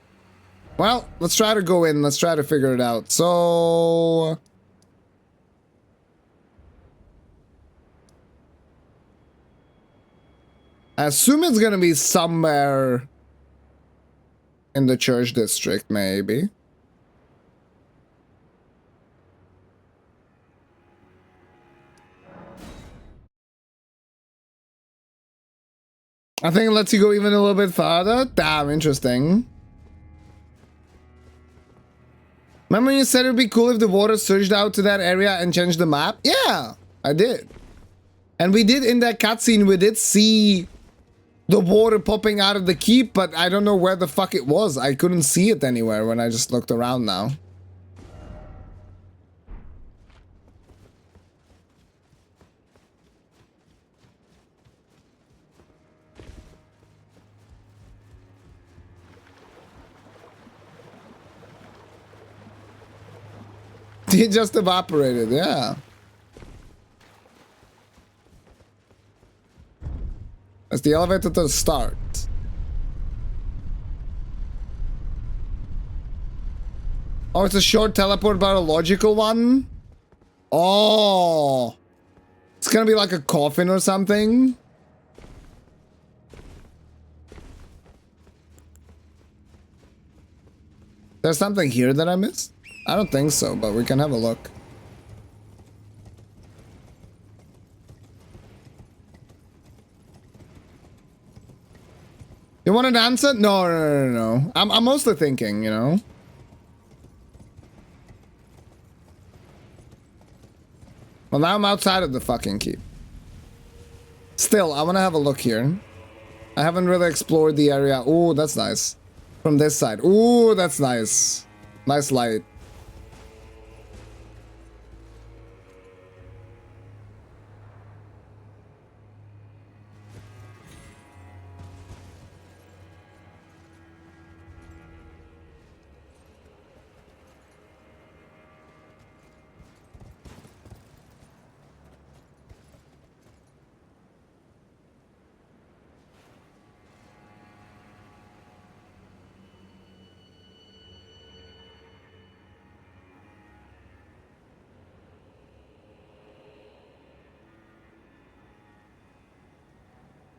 Speaker 1: Well, let's try to go in. Let's try to figure it out. So... I assume it's gonna be somewhere in the church district, maybe. I think it lets you go even a little bit farther. Damn, interesting. Remember when you said it would be cool if the water surged out to that area and changed the map? Yeah, I did. And we did, in that cutscene, we did see the water popping out of the keep, but I don't know where the fuck it was. I couldn't see it anywhere when I just looked around now. It just evaporated, yeah. That's the elevator to start. Oh, it's a short teleport, but a logical one? Oh. It's gonna be like a coffin or something. There's something here that I missed? I don't think so, but we can have a look. You want an answer? No. I'm mostly thinking, you know. Well, now I'm outside of the fucking keep. Still, I want to have a look here. I haven't really explored the area. Ooh, that's nice. From this side. Ooh, that's nice. Nice light.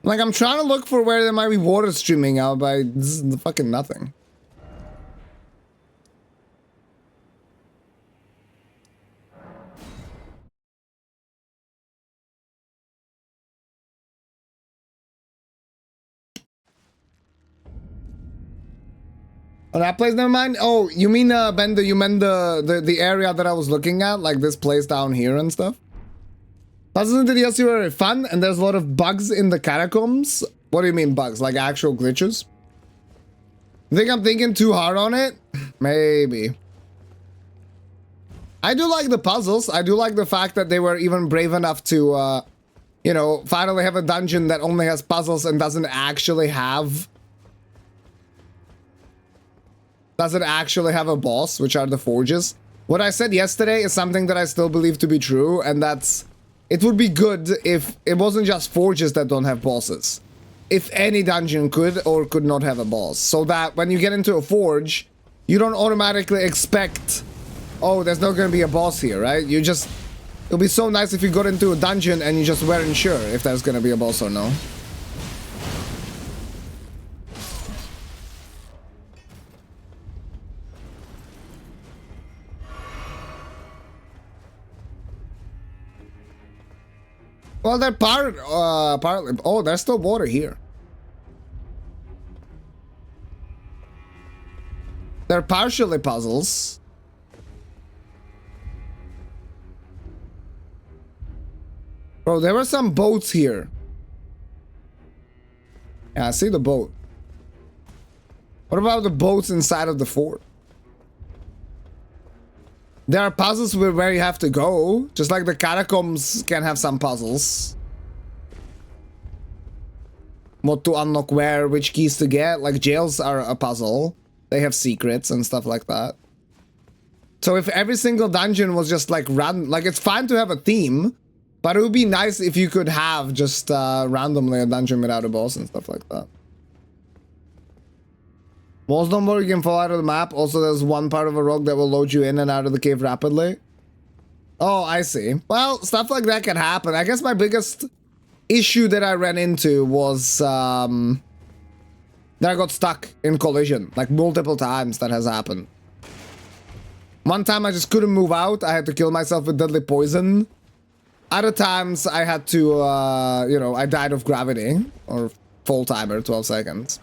Speaker 1: Like, I'm trying to look for where there might be water streaming out, but this is fucking nothing. Oh, that place, never mind. Oh, you mean Bender, you meant the area that I was looking at, like this place down here and stuff? Puzzles into the DLC were fun, and there's a lot of bugs in the catacombs. What do you mean bugs? Like actual glitches? Think I'm thinking too hard on it? Maybe. I do like the puzzles. I do like the fact that they were even brave enough to, you know, finally have a dungeon that only has puzzles and doesn't actually have a boss, which are the forges. What I said yesterday is something that I still believe to be true, and that's it would be good if it wasn't just forges that don't have bosses. If any dungeon could or could not have a boss, so that when you get into a forge, you don't automatically expect, oh, there's not going to be a boss here, right? You just, it'll be so nice if you got into a dungeon and you just weren't sure if there's going to be a boss or no. Well, they're partly. Oh, there's still water here. They're partially puzzles. Bro, there were some boats here. Yeah, I see the boat. What about the boats inside of the fort? There are puzzles where you have to go, just like the catacombs can have some puzzles. What to unlock where, which keys to get, like jails are a puzzle. They have secrets and stuff like that. So if every single dungeon was just like random, like it's fine to have a theme, but it would be nice if you could have just randomly a dungeon without a boss and stuff like that. Walls don't work, you can fall out of the map. Also, there's one part of a rock that will load you in and out of the cave rapidly. Oh, I see. Well, stuff like that can happen. I guess my biggest issue that I ran into was that I got stuck in collision. Like multiple times that has happened. One time I just couldn't move out. I had to kill myself with deadly poison. Other times I had to, you know, I died of gravity. Or full timer, 12 seconds.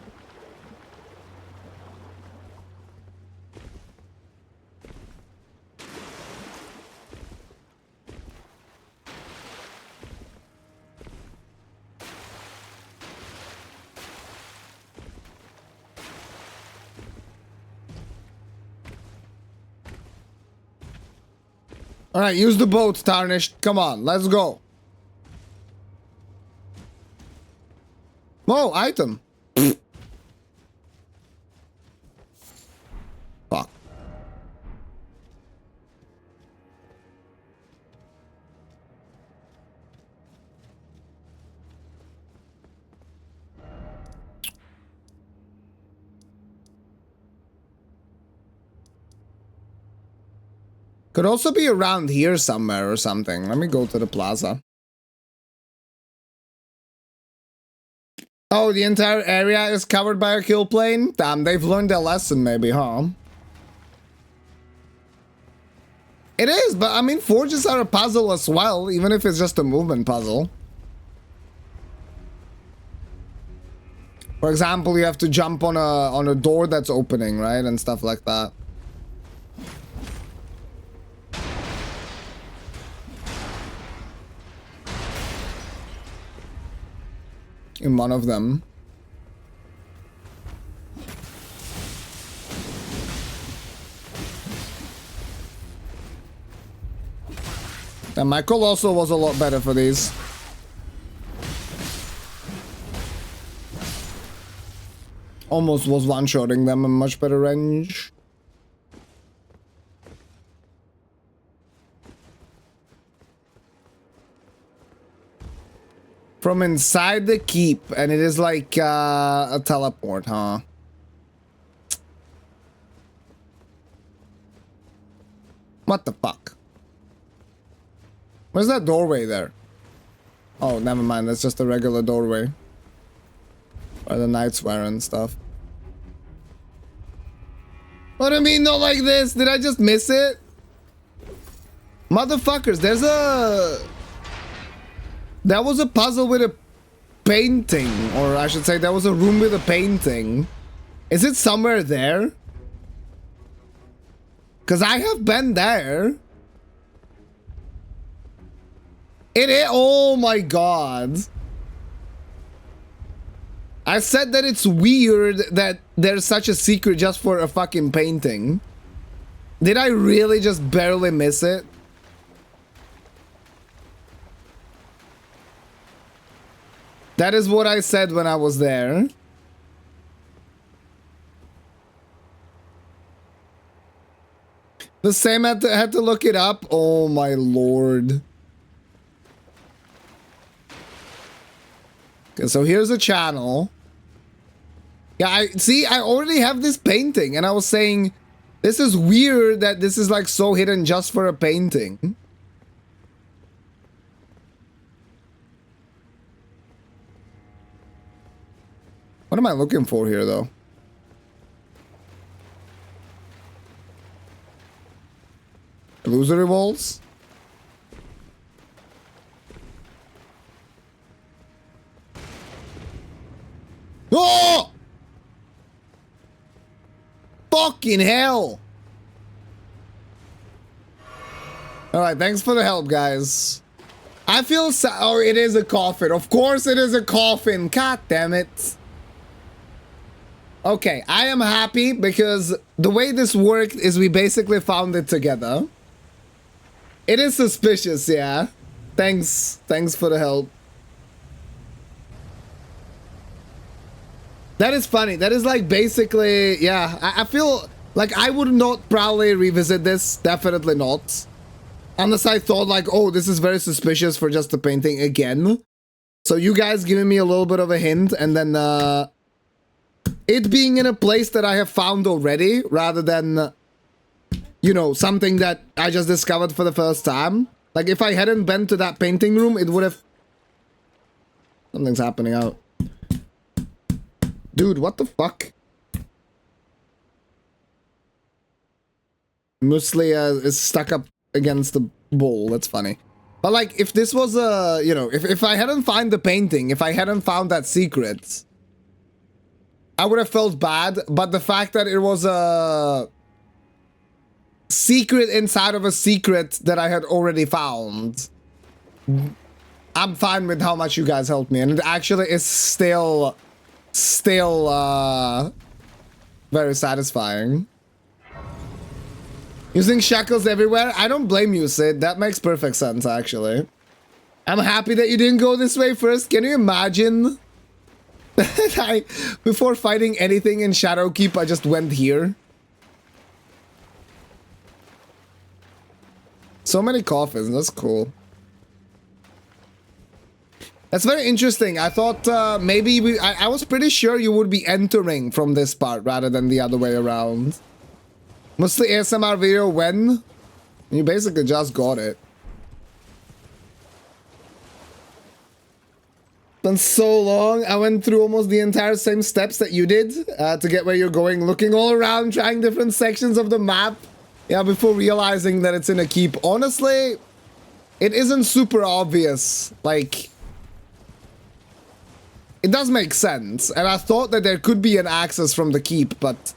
Speaker 1: Alright, use the boat, Tarnished. Come on, let's go. Whoa, item. Fuck. Could also be around here somewhere or something. Let me go to the plaza. Oh, the entire area is covered by a kill plane? Damn, they've learned their lesson maybe, huh? It is, but I mean, forges are a puzzle as well, even if it's just a movement puzzle. For example, you have to jump on a door that's opening, right? And stuff like that. In one of them. And my Colossal was a lot better for these. Almost was one-shotting them in much better range. From inside the keep, and it is like a teleport, huh? What the fuck? Where's that doorway there? Oh, never mind. That's just a regular doorway. Or the Night Swearer and stuff. What do you mean not like this? Did I just miss it? Motherfuckers, there's a... That was a puzzle with a painting. Or I should say, there was a room with a painting. Is it somewhere there? Because I have been there. It is... Oh my god. I said that it's weird that there's such a secret just for a fucking painting. Did I really just barely miss it? That is what I said when I was there. The same had to look it up. Oh my lord. Okay, so here's a channel. Yeah, I already have this painting, and I was saying, this is weird that this is like so hidden just for a painting. What am I looking for here, though? Illusory walls? Oh! Fucking hell! Alright, thanks for the help, guys. I feel oh, it is a coffin. Of course it is a coffin. God damn it. Okay, I am happy because the way this worked is we basically found it together. It is suspicious, yeah. Thanks for the help. That is funny. That is like basically, yeah, I feel like I would not probably revisit this. Definitely not. Unless I thought like, oh, this is very suspicious for just the painting again. So you guys giving me a little bit of a hint and then it being in a place that I have found already rather than, you know, something that I just discovered for the first time. Like if I hadn't been to that painting room, it would have... Something's happening out. Dude, what the fuck? Muesli is stuck up against the bowl. That's funny. But like, if this was a, you know, if I hadn't found the painting, if I hadn't found that secret, I would have felt bad. But the fact that it was a secret inside of a secret that I had already found, I'm fine with how much you guys helped me. And it actually is still very satisfying. Using shackles everywhere? I don't blame you, Sid. That makes perfect sense, actually. I'm happy that you didn't go this way first. Can you imagine? Before fighting anything in Shadowkeep, I just went here. So many coffins. That's cool. That's very interesting. I thought maybe I was pretty sure you would be entering from this part rather than the other way around. Mostly ASMR video when? You basically just got it. Been so long. I went through almost the entire same steps that you did to get where you're going, looking all around, trying different sections of the map. Yeah, before realizing that it's in a keep. Honestly, it isn't super obvious. Like, it does make sense, and I thought that there could be an access from the keep, but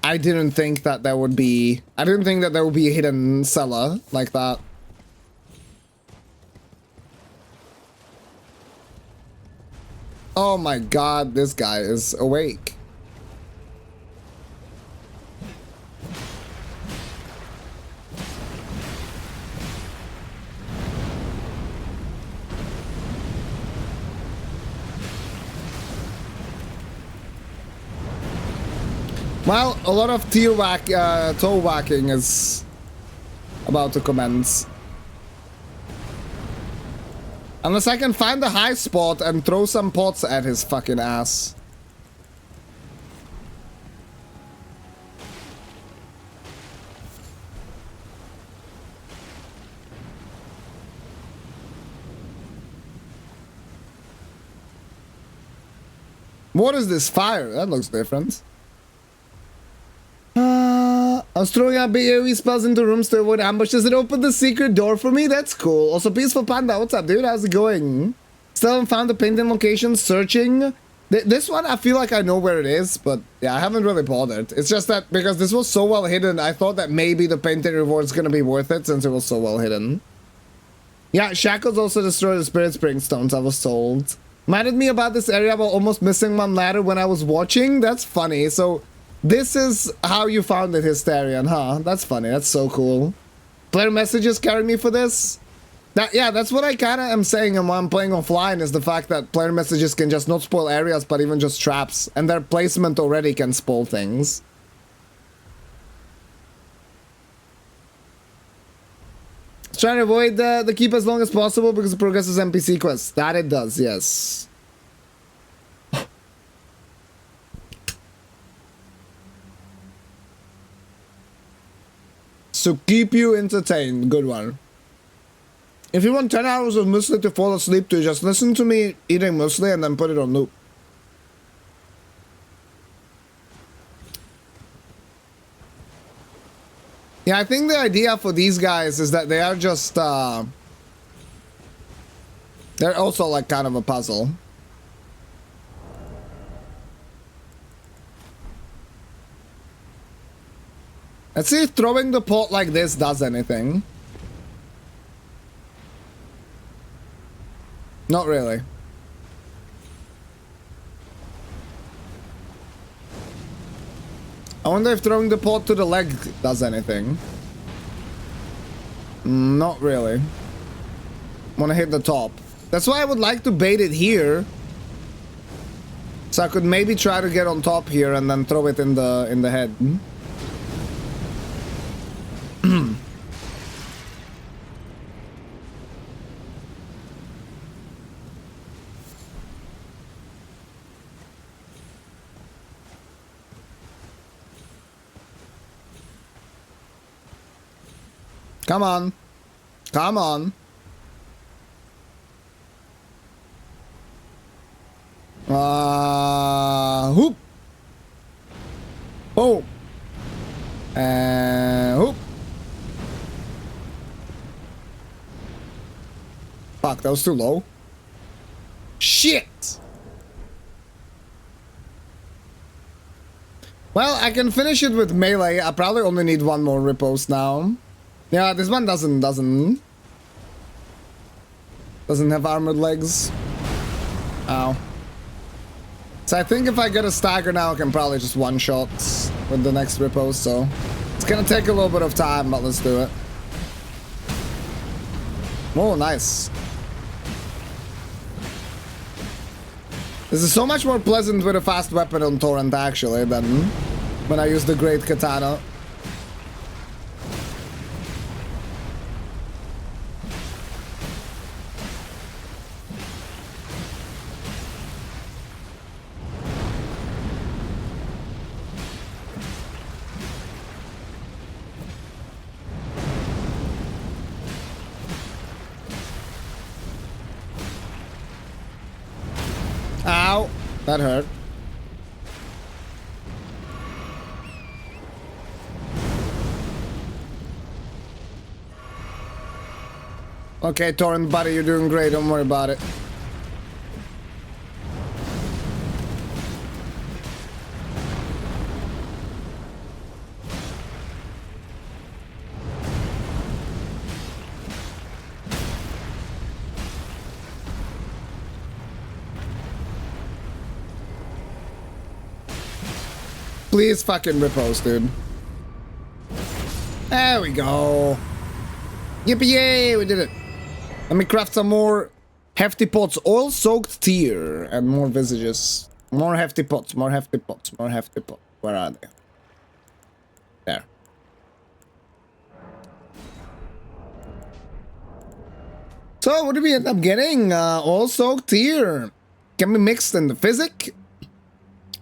Speaker 1: I didn't think that there would be... I didn't think that there would be a hidden cellar like that. Oh my god, this guy is awake. Well, a lot of toe whacking is about to commence. Unless I can find a high spot and throw some pots at his fucking ass. What is this fire? That looks different. I was throwing out big AoE spells into rooms to avoid ambushes. It opened the secret door for me. That's cool. Also, Peaceful Panda, what's up, dude? How's it going? Still haven't found the painting location. Searching. This one, I feel like I know where it is, but yeah, I haven't really bothered. It's just that because this was so well hidden, I thought that maybe the painting reward is gonna be worth it since it was so well hidden. Yeah, Shackles also destroyed the Spirit Spring Stones, I was told. Reminded me about this area while almost missing one ladder when I was watching. That's funny. So this is how you found it, Hysterian, huh? That's funny. That's so cool. Player messages carry me for this. Yeah, that's what I kind of am saying when I'm playing offline, is the fact that player messages can just not spoil areas, but even just traps. And their placement already can spoil things. Trying to avoid the keep as long as possible because it progresses NPC quests. That it does, yes. So keep you entertained. Good one. If you want 10 hours of muesli to fall asleep to, just listen to me eating muesli and then put it on loop. Yeah, I think the idea for these guys is that they are just, they're also like kind of a puzzle. Let's see if throwing the pot like this does anything. Not really. I wonder if throwing the pot to the leg does anything. Not really. Wanna hit the top. That's why I would like to bait it here. So I could maybe try to get on top here and then throw it in the head. Come on. Come on. Hoop. Oh. Hoop. Fuck, that was too low. Shit. Well, I can finish it with melee. I probably only need one more riposte now. Yeah, this one doesn't have armored legs. Ow. So I think if I get a stagger now, I can probably just one-shot with the next riposte, so it's gonna take a little bit of time, but let's do it. Oh, nice. This is so much more pleasant with a fast weapon on Torrent, actually, than when I use the Great Katana. Ow! That hurt. Okay, Torrent buddy, you're doing great. Don't worry about it. Please fucking riposte, dude. There we go. Yippee-yay, we did it. Let me craft some more hefty pots. Oil-soaked tear and more visages. More hefty pots, more hefty pots, more hefty pots. Where are they? There. So, what did we end up getting? Oil-soaked tear. Can be mixed in the physic.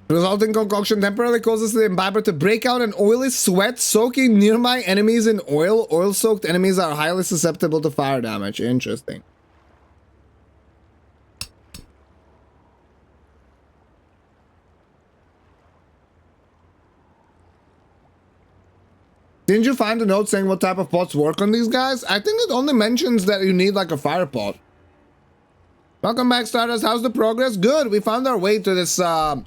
Speaker 1: Resulting concoction temporarily causes the imbiber to break out an oily sweat, soaking nearby enemies in oil. Oil-soaked enemies are highly susceptible to fire damage. Interesting. Didn't you find a note saying what type of pots work on these guys? I think it only mentions that you need like a fire pot. Welcome back, starters. How's the progress? Good. We found our way to this fire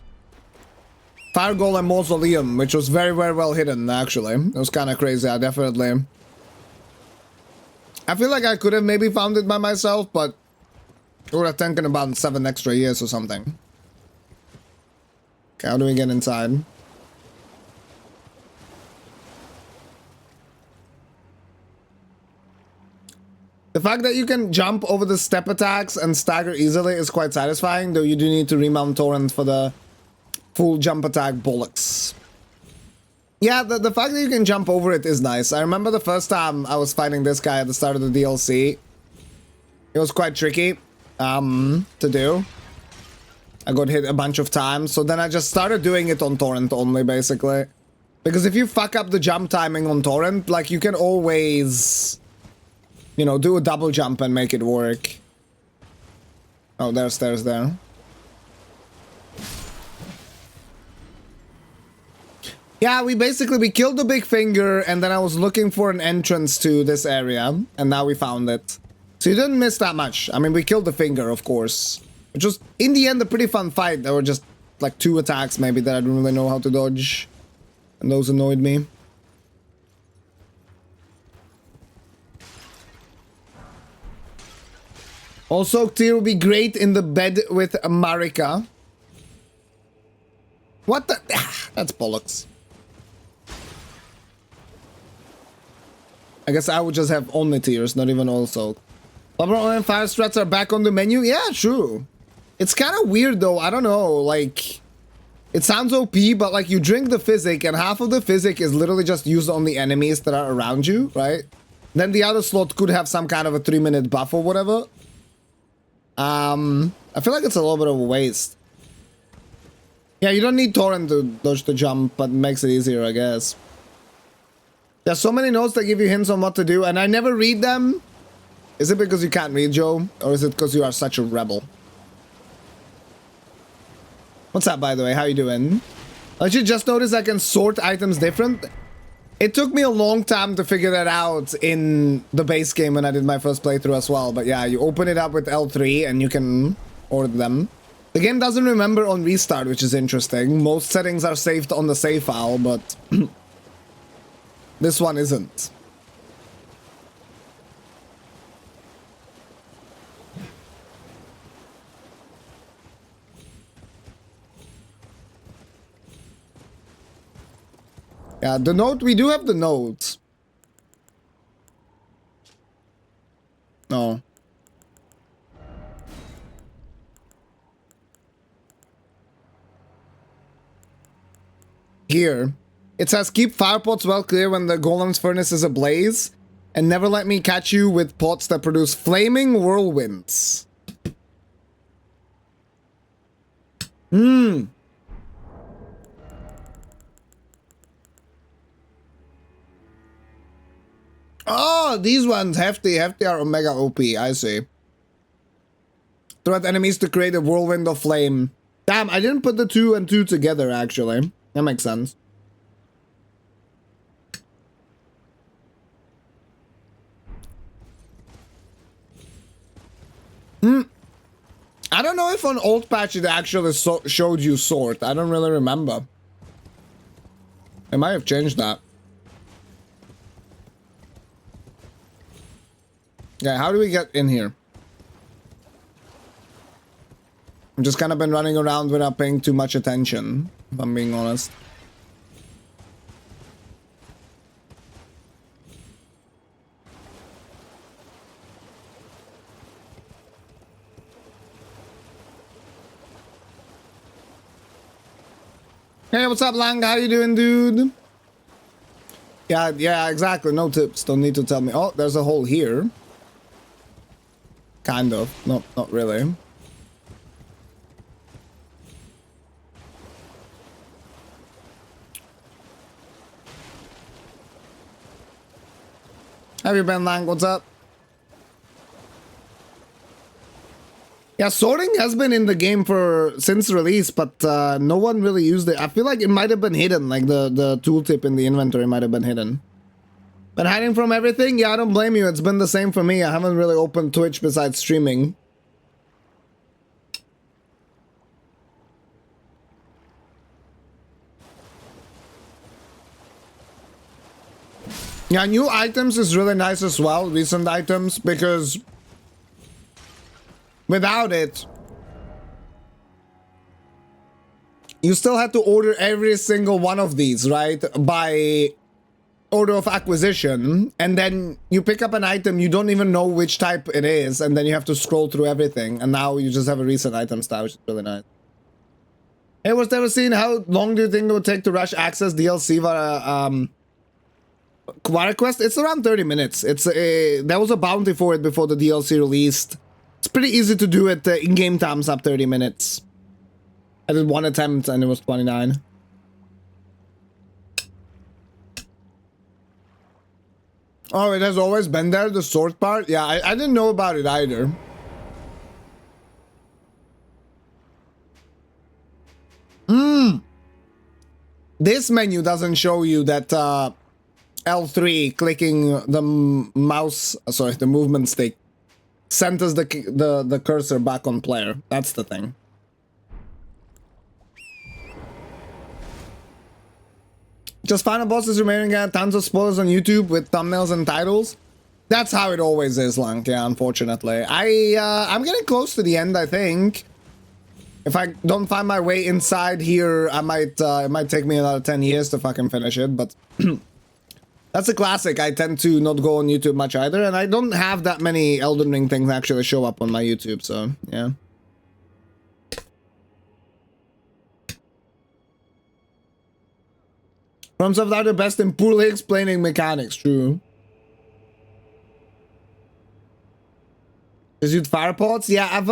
Speaker 1: golem mausoleum, which was very, very well hidden, actually. It was kind of crazy, definitely. I feel like I could have maybe found it by myself, but it would have taken about 7 extra years or something. Okay, how do we get inside? The fact that you can jump over the step attacks and stagger easily is quite satisfying, though you do need to remount Torrent for the full jump attack bollocks. Yeah, the fact that you can jump over it is nice. I remember the first time I was fighting this guy at the start of the DLC. It was quite tricky to do. I got hit a bunch of times, so then I just started doing it on Torrent only, basically. Because if you fuck up the jump timing on Torrent, like, you can always, you know, do a double jump and make it work. Oh, there's stairs there. Yeah, we killed the big finger, and then I was looking for an entrance to this area, and now we found it. So you didn't miss that much. I mean, we killed the finger, of course. Which was, in the end, a pretty fun fight. There were just, like, 2 attacks, maybe, that I didn't really know how to dodge. And those annoyed me. Also, Tyr would be great in the bed with Marika. What the? That's bollocks. I guess I would just have only Tyrs, not even also. Bubble and fire strats are back on the menu? Yeah, true. It's kind of weird though, I don't know, like... It sounds OP, but like you drink the physic and half of the physic is literally just used on the enemies that are around you, right? Then the other slot could have some kind of a 3-minute buff or whatever. I feel like it's a little bit of a waste. Yeah, you don't need Torrent to dodge the jump, but it makes it easier, I guess. There's so many notes that give you hints on what to do, and I never read them. Is it because you can't read, Joe? Or is it because you are such a rebel? What's up, by the way? How you doing? I should just notice I can sort items different. It took me a long time to figure that out in the base game when I did my first playthrough as well. But yeah, you open it up with L3 and you can order them. The game doesn't remember on restart, which is interesting. Most settings are saved on the save file, but this one isn't. Yeah, the note, we do have the note. No. Here. It says, keep fire pots well clear when the golem's furnace is ablaze, and never let me catch you with pots that produce flaming whirlwinds. Oh, these ones, hefty are Omega OP, I see. Throw at enemies to create a whirlwind of flame. Damn, I didn't put the 2 and 2 together, actually. That makes sense. I don't know if on old patch it actually showed you sort. I don't really remember. They might have changed that. Yeah, how do we get in here? I've just kind of been running around without paying too much attention, if I'm being honest. Hey, what's up, Lang? How you doing, dude? Yeah, exactly. No tips. Don't need to tell me. Oh, there's a hole here. Kind of. No, not really. Have you been, Lang? What's up? Yeah, sorting has been in the game since release, but no one really used it. I feel like it might have been hidden, like the tooltip in the inventory might have been hidden. Been hiding from everything? Yeah, I don't blame you. It's been the same for me. I haven't really opened Twitch besides streaming. Yeah, new items is really nice as well, recent items, because without it, you still had to order every single one of these, right? By order of acquisition, and then you pick up an item, you don't even know which type it is, and then you have to scroll through everything, and now you just have a recent item style, which is really nice. Hey, was ever seen? How long do you think it would take to rush access DLC via Quara Quest? It's around 30 minutes. It's there was a bounty for it before the DLC released. It's pretty easy to do it. In-game time's up 30 minutes. I did one attempt and it was 29. Oh, it has always been there, the sort part? Yeah, I didn't know about it either. This menu doesn't show you that L3 clicking the mouse, sorry, the movement stick centers the cursor back on player. That's the thing. Just final bosses remaining, tons of spoilers on YouTube with thumbnails and titles. That's how it always is, Lunk. Yeah, unfortunately. I'm getting close to the end, I think. If I don't find my way inside here, I might it might take me another 10 years to fucking finish it, but that's a classic. I tend to not go on YouTube much either, and I don't have that many Elden Ring things actually show up on my YouTube, so yeah. From Soft are the best in poorly explaining mechanics, true. Is it fire pots? Yeah, I've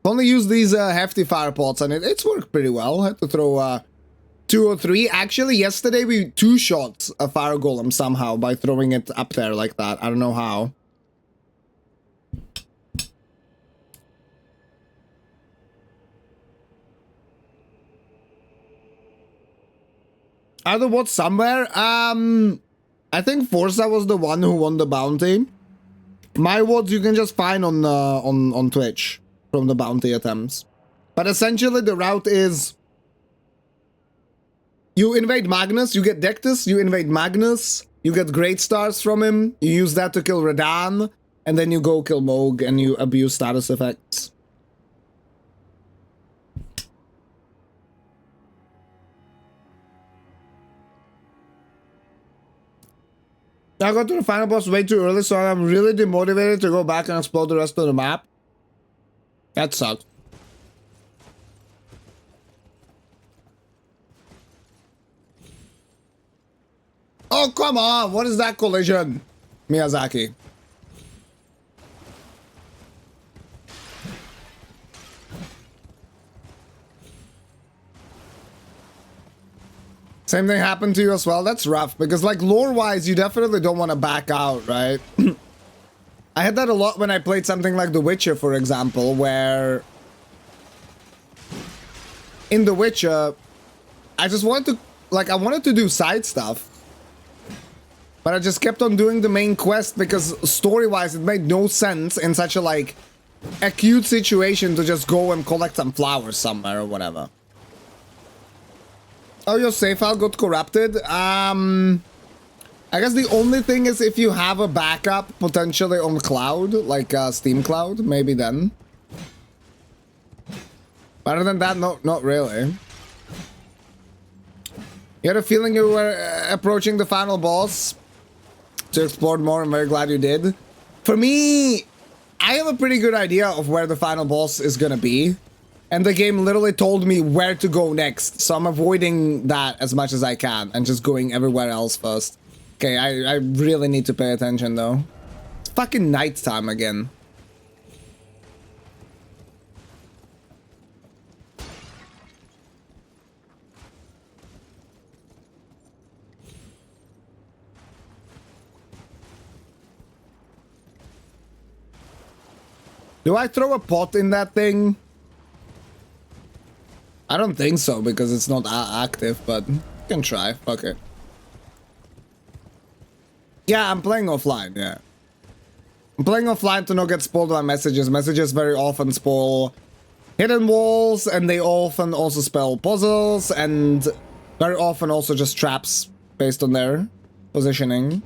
Speaker 1: only used these hefty fire pots and it's worked pretty well. I had to throw 2 or 3. Actually, yesterday we two-shot a fire golem somehow by throwing it up there like that. I don't know how. Are the what somewhere? I think Forza was the one who won the bounty. My wards you can just find on Twitch from the bounty attempts. But essentially the route is you invade Magnus, you get Dectus, you invade Magnus, you get Great Stars from him, you use that to kill Radahn, and then you go kill Moog and you abuse status effects. I got to the final boss way too early, so I'm really demotivated to go back and explore the rest of the map. That sucks. Oh, come on! What is that collision? Miyazaki. Same thing happened to you as well? That's rough, because like lore-wise, you definitely don't want to back out, right? I had that a lot when I played something like The Witcher, for example, where in The Witcher, I just wanted to, like, I wanted to do side stuff, but I just kept on doing the main quest because story-wise, it made no sense in such a, like, acute situation to just go and collect some flowers somewhere or whatever. Oh, your save file got corrupted? I guess the only thing is if you have a backup potentially on cloud, like Steam Cloud, maybe then. Other than that, no, not really. You had a feeling you were approaching the final boss to explore more. I'm very glad you did. For me, I have a pretty good idea of where the final boss is gonna be. And the game literally told me where to go next. So I'm avoiding that as much as I can and just going everywhere else first. Okay, I really need to pay attention though. It's fucking nighttime again. Do I throw a pot in that thing? I don't think so because it's not active, but you can try. Fuck it. Yeah, I'm playing offline, yeah. I'm playing offline to not get spoiled by messages. Messages very often spoil hidden walls, and they often also spell puzzles, and very often also just traps based on their positioning.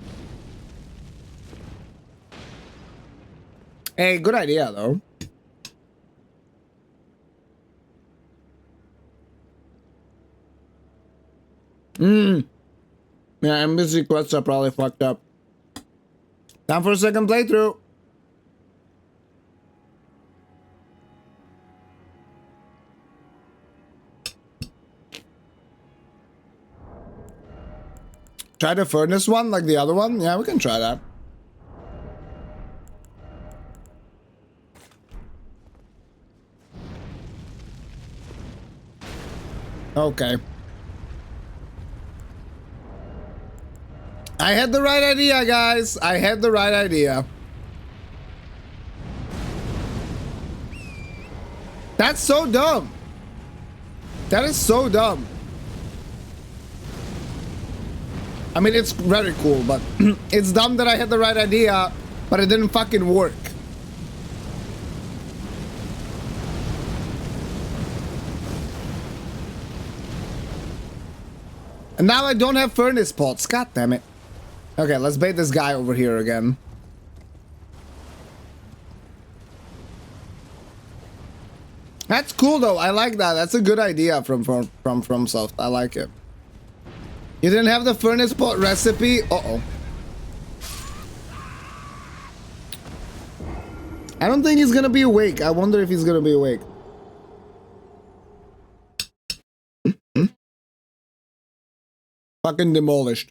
Speaker 1: Hey, good idea, though. Yeah, NPC quests are probably fucked up. Time for a second playthrough. Try the furnace one, like the other one? Yeah, we can try that. Okay. I had the right idea, guys. I had the right idea. That's so dumb. That is so dumb. I mean, it's very cool, but it's dumb that I had the right idea, but it didn't fucking work. And now I don't have furnace pots. God damn it. Okay, let's bait this guy over here again. That's cool though. I like that. That's a good idea from FromSoft. I like it. You didn't have the furnace pot recipe? Uh-oh. I don't think he's gonna be awake. I wonder if he's gonna be awake. Fucking demolished.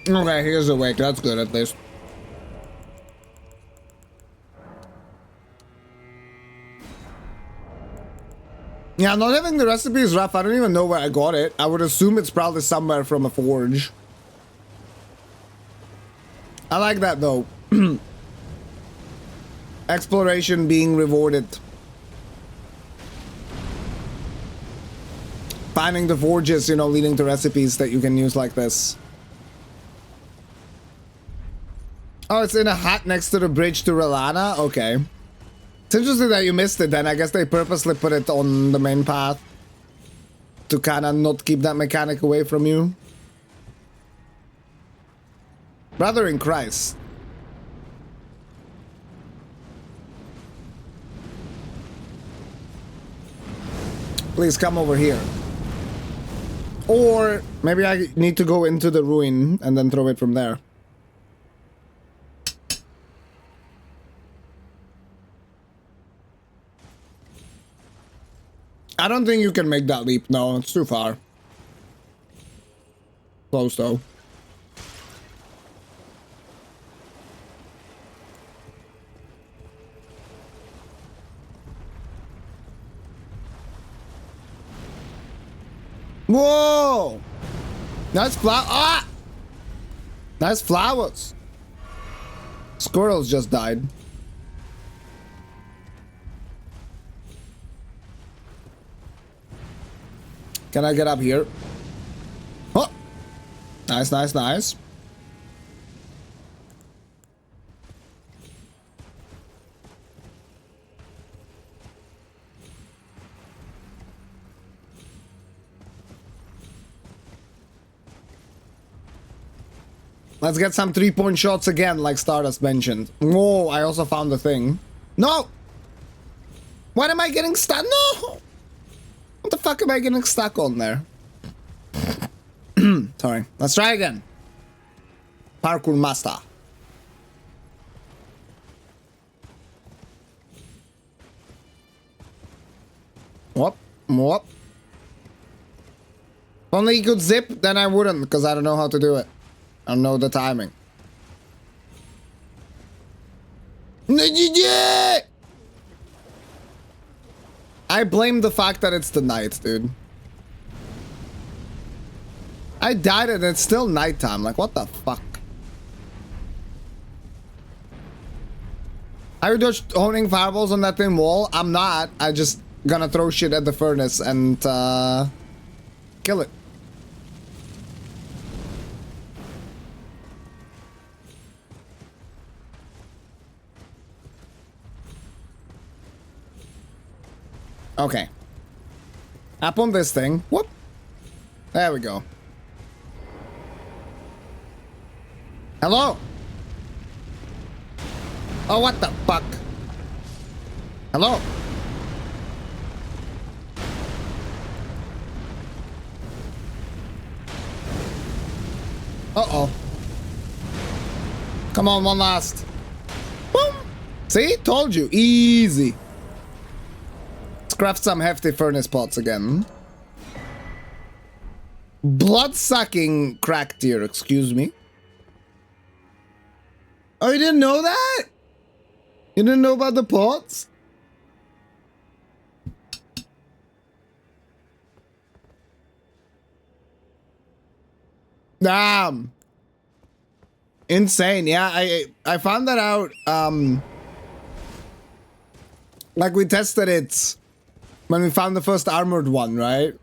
Speaker 1: Okay, he is awake. That's good at least. Yeah, not having the recipe is rough. I don't even know where I got it. I would assume it's probably somewhere from a forge. I like that though. Exploration being rewarded. Finding the forges, you know, leading to recipes that you can use like this. Oh, it's in a hut next to the bridge to Relana? Okay. It's interesting that you missed it then. I guess they purposely put it on the main path to kind of not keep that mechanic away from you. Brother in Christ. Please come over here. Or maybe I need to go into the ruin and then throw it from there. I don't think you can make that leap. No, it's too far. Close though. Whoa! Nice flower. Ah! Nice flowers. Squirrels just died. Can I get up here? Oh! Nice, nice, nice. Let's get some 3-point shots again, like Stardust mentioned. Whoa, I also found the thing. No! What am I getting stuck? No! What the fuck am I getting stuck on there? Sorry. Let's try again. Parkour master. Whoop, whoop. If only he could zip, then I wouldn't, because I don't know how to do it. I don't know the timing. I blame the fact that it's the night, dude. I died and it's still nighttime. Like, what the fuck? Are you just honing fireballs on that thin wall? I'm not. I just gonna throw shit at the furnace and kill it. Okay. Up on this thing. Whoop. There we go. Hello? Oh, what the fuck? Hello? Uh-oh. Come on, one last. Boom! See? Told you. Easy. Let's craft some hefty furnace pots again. Blood-sucking crack tier, excuse me. Oh, you didn't know that? You didn't know about the pots? Damn. Insane. Yeah, I found that out. Like we tested it when we found the first armored one, right?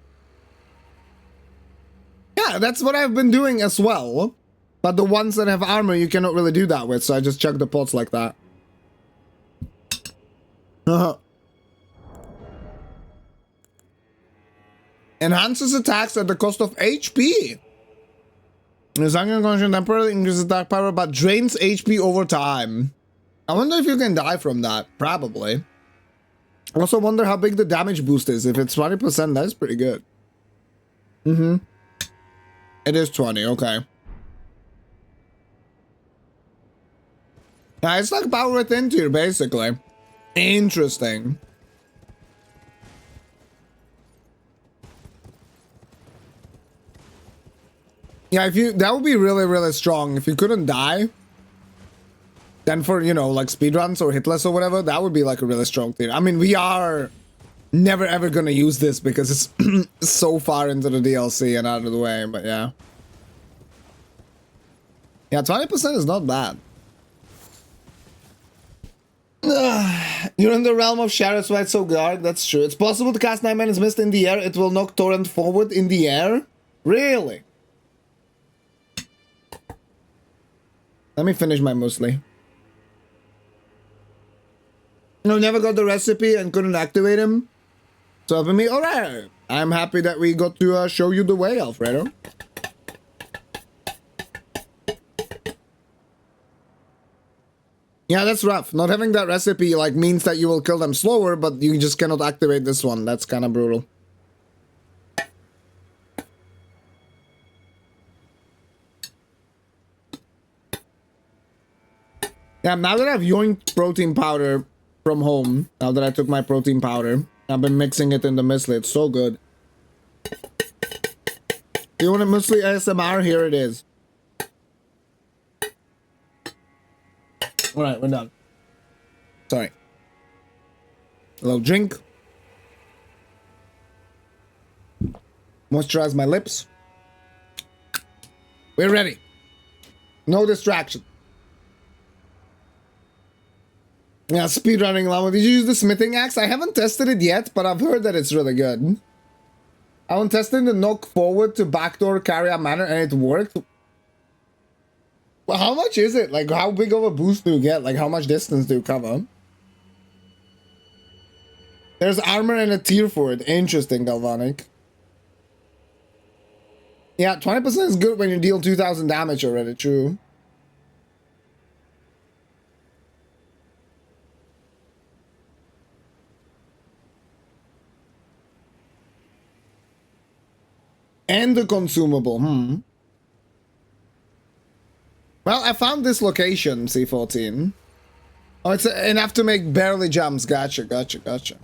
Speaker 1: Yeah, that's what I've been doing as well. But the ones that have armor, you cannot really do that with, so I just chuck the pots like that. Enhances attacks at the cost of HP. The Zangan Conscience temporarily increases attack power, but drains HP over time. I wonder if you can die from that. Probably. I also wonder how big the damage boost is. If it's 20%, that's pretty good. Mm-hmm. It is 20, okay. Yeah, it's like power within tier, basically. Interesting. Yeah, if you, that would be really, really strong. If you couldn't die, then for, you know, like speedruns or hitless or whatever, that would be like a really strong tier. I mean, we are never ever gonna use this because it's so far into the DLC and out of the way, but yeah. Yeah, 20% is not bad. You're in the realm of shadows, why it's so dark. That's true. It's possible to cast Nightmare's Mist in the air. It will knock Torrent forward in the air. Really? Let me finish my muesli. I never got the recipe and couldn't activate him. So for me, alright. I'm happy that we got to show you the way, Alfredo. Yeah, that's rough. Not having that recipe like means that you will kill them slower, but you just cannot activate this one. That's kind of brutal. Yeah, now that I've yoinked protein powder from home, now that I took my protein powder, I've been mixing it in the muesli. It's so good. You want a muesli ASMR? Here it is. Alright, we're done. Sorry. A little drink. Moisturize my lips. We're ready. No distraction. Yeah, speedrunning llama. Did you use the smithing axe? I haven't tested it yet, but I've heard that it's really good. I went testing the knock forward to backdoor carry-out manner and it worked. Well, how much is it? Like, how big of a boost do you get? Like, how much distance do you cover? There's armor and a tier for it. Interesting, Galvanic. Yeah, 20% is good when you deal 2,000 damage already, true. And the consumable, Well, I found this location, C14. Oh, it's enough to make barely jumps. Gotcha, gotcha, gotcha.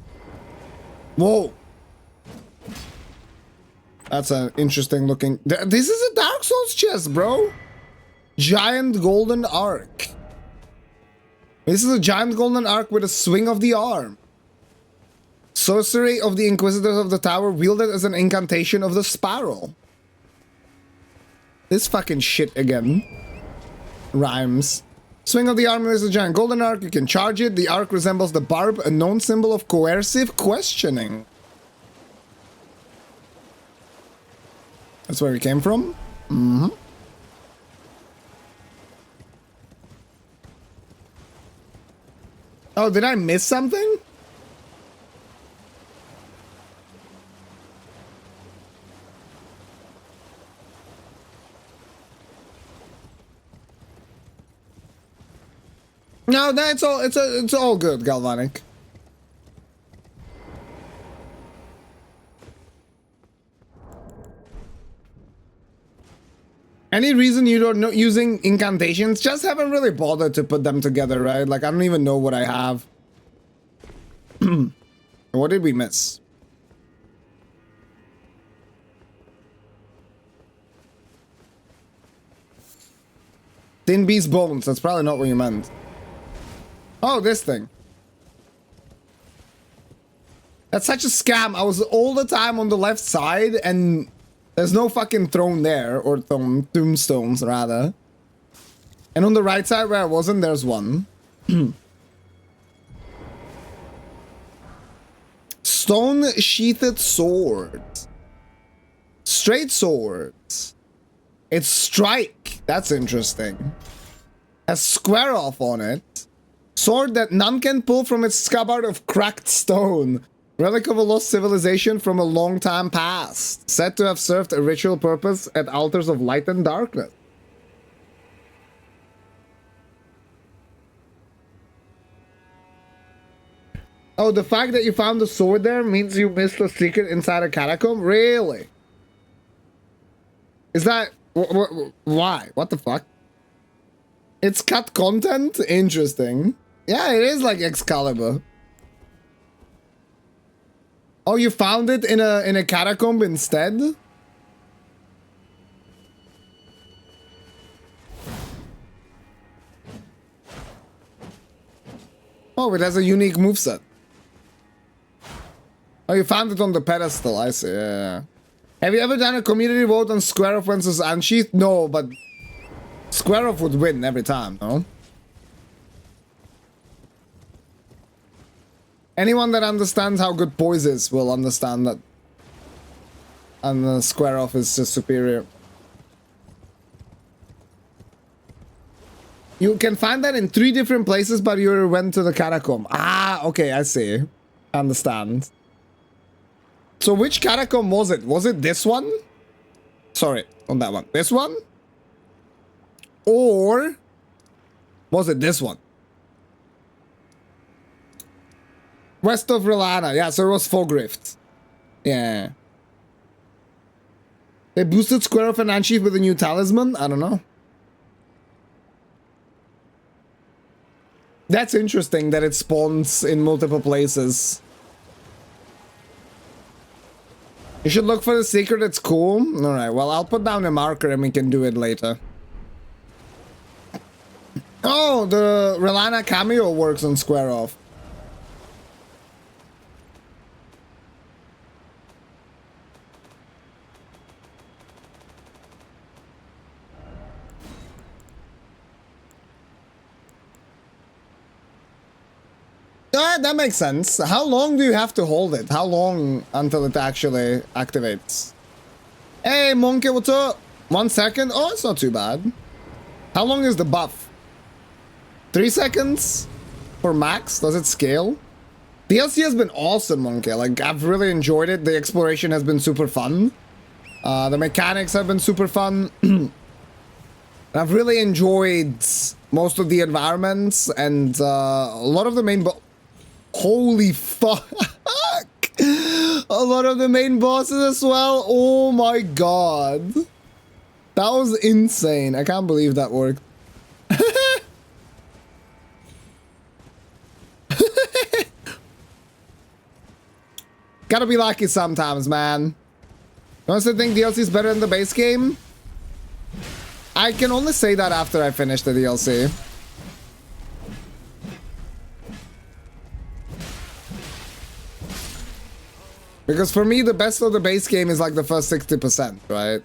Speaker 1: Whoa. That's an interesting looking... This is a Dark Souls chest, bro. Giant golden arc. This is a giant golden arc with a swing of the arm. Sorcery of the Inquisitors of the Tower wielded as an incantation of the Spiral. This fucking shit again. Rhymes. Swing of the arm is a giant golden arc. You can charge it. The arc resembles the barb, a known symbol of coercive questioning. That's where it came from? Mm-hmm. Oh, did I miss something? No, it's all good, Galvanic. Any reason you don't know using incantations? Just haven't really bothered to put them together, right? Like, I don't even know what I have. What did we miss? Thin Beast Bones. That's probably not what you meant. Oh, this thing. That's such a scam. I was all the time on the left side and there's no fucking throne there, or tombstones rather. And on the right side where I wasn't, there's one. Stone sheathed sword. Straight swords. It's strike. That's interesting. Has square off on it. Sword that none can pull from its scabbard of cracked stone. Relic of a lost civilization from a long time past. Said to have served a ritual purpose at altars of light and darkness. Oh, the fact that you found the sword there means you missed a secret inside a catacomb? Really? Is that... why? What the fuck? It's cut content? Interesting. Yeah, it is like Excalibur. Oh, you found it in a catacomb instead? Oh, it has a unique moveset. Oh, you found it on the pedestal, I see, yeah. Have you ever done a community vote on Square Off versus Unsheathed? No, but Square Off would win every time, no? Anyone that understands how good poise is will understand that. And Square Off is just superior. You can find that in 3 different places, but you went to the catacomb. Ah, okay, I see. Understand. So which catacomb was it? Was it this one? Sorry, on that one. This one? Or was it this one? West of Relana. Yeah, so it was Fogrift. Yeah. They boosted Square Off and Unsheathed with a new talisman? I don't know. That's interesting that it spawns in multiple places. You should look for the secret, it's cool. Alright, well, I'll put down a marker and we can do it later. Oh, the Relana cameo works on Square Off. That makes sense. How long do you have to hold it? How long until it actually activates? Hey, Monkey, what's up? 1 second? Oh, it's not too bad. How long is the buff? 3 seconds? For max? Does it scale? DLC has been awesome, Monkey. Like, I've really enjoyed it. The exploration has been super fun. The mechanics have been super fun. I've really enjoyed most of the environments and a lot of the main... Holy fuck! A lot of the main bosses as well. Oh my god. That was insane. I can't believe that worked. Gotta be lucky sometimes, man. You honestly think DLC is better than the base game? I can only say that after I finish the DLC. Because for me, the best of the base game is like the first 60%, right?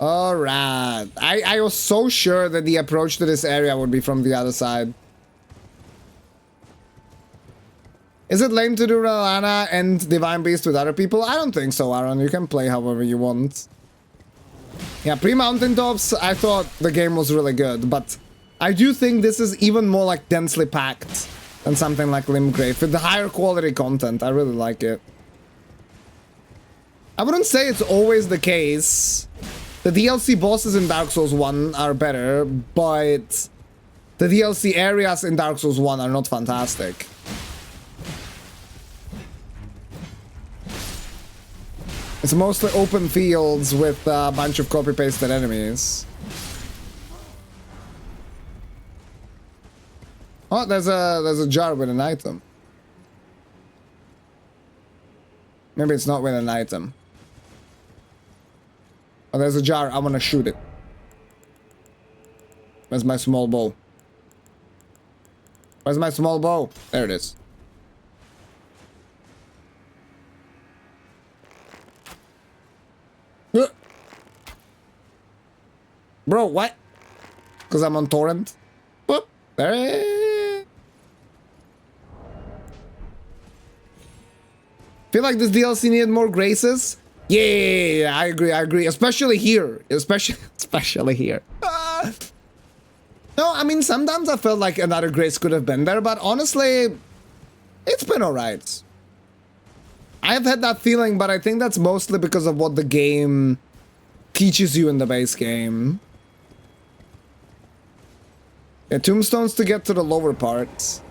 Speaker 1: Alright. I was so sure that the approach to this area would be from the other side. Is it lame to do Relana and Divine Beast with other people? I don't think so, Aaron. You can play however you want. Yeah, pre-Mountaintops, I thought the game was really good, but I do think this is even more like densely packed than something like Limgrave. With the higher quality content, I really like it. I wouldn't say it's always the case. The DLC bosses in Dark Souls 1 are better, but the DLC areas in Dark Souls 1 are not fantastic. It's mostly open fields with a bunch of copy-pasted enemies. Oh, there's a jar with an item. Maybe it's not with an item. Oh, there's a jar. I want to shoot it. Where's my small bow? Where's my small bow? There it is. Bro, what? Because I'm on torrent? Boop. There it is. Feel like this DLC needed more graces? Yeah, I agree. Especially here. Especially here. No, I mean, sometimes I felt like another grace could have been there, but honestly, it's been alright. I've had that feeling, but I think that's mostly because of what the game teaches you in the base game. Yeah, tombstones to get to the lower parts.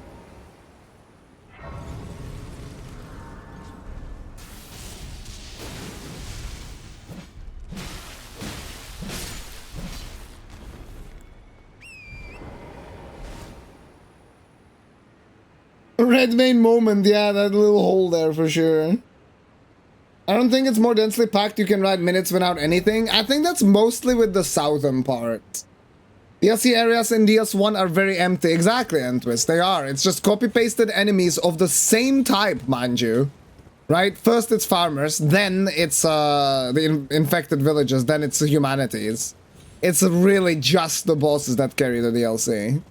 Speaker 1: Red main moment, yeah, that little hole there for sure. I don't think it's more densely packed, you can ride minutes without anything. I think that's mostly with the southern part. DLC areas in DS1 are very empty. Exactly, Entwist, they are. It's just copy-pasted enemies of the same type, mind you. Right? First it's farmers, then it's the infected villagers, then it's the humanities. It's really just the bosses that carry the DLC.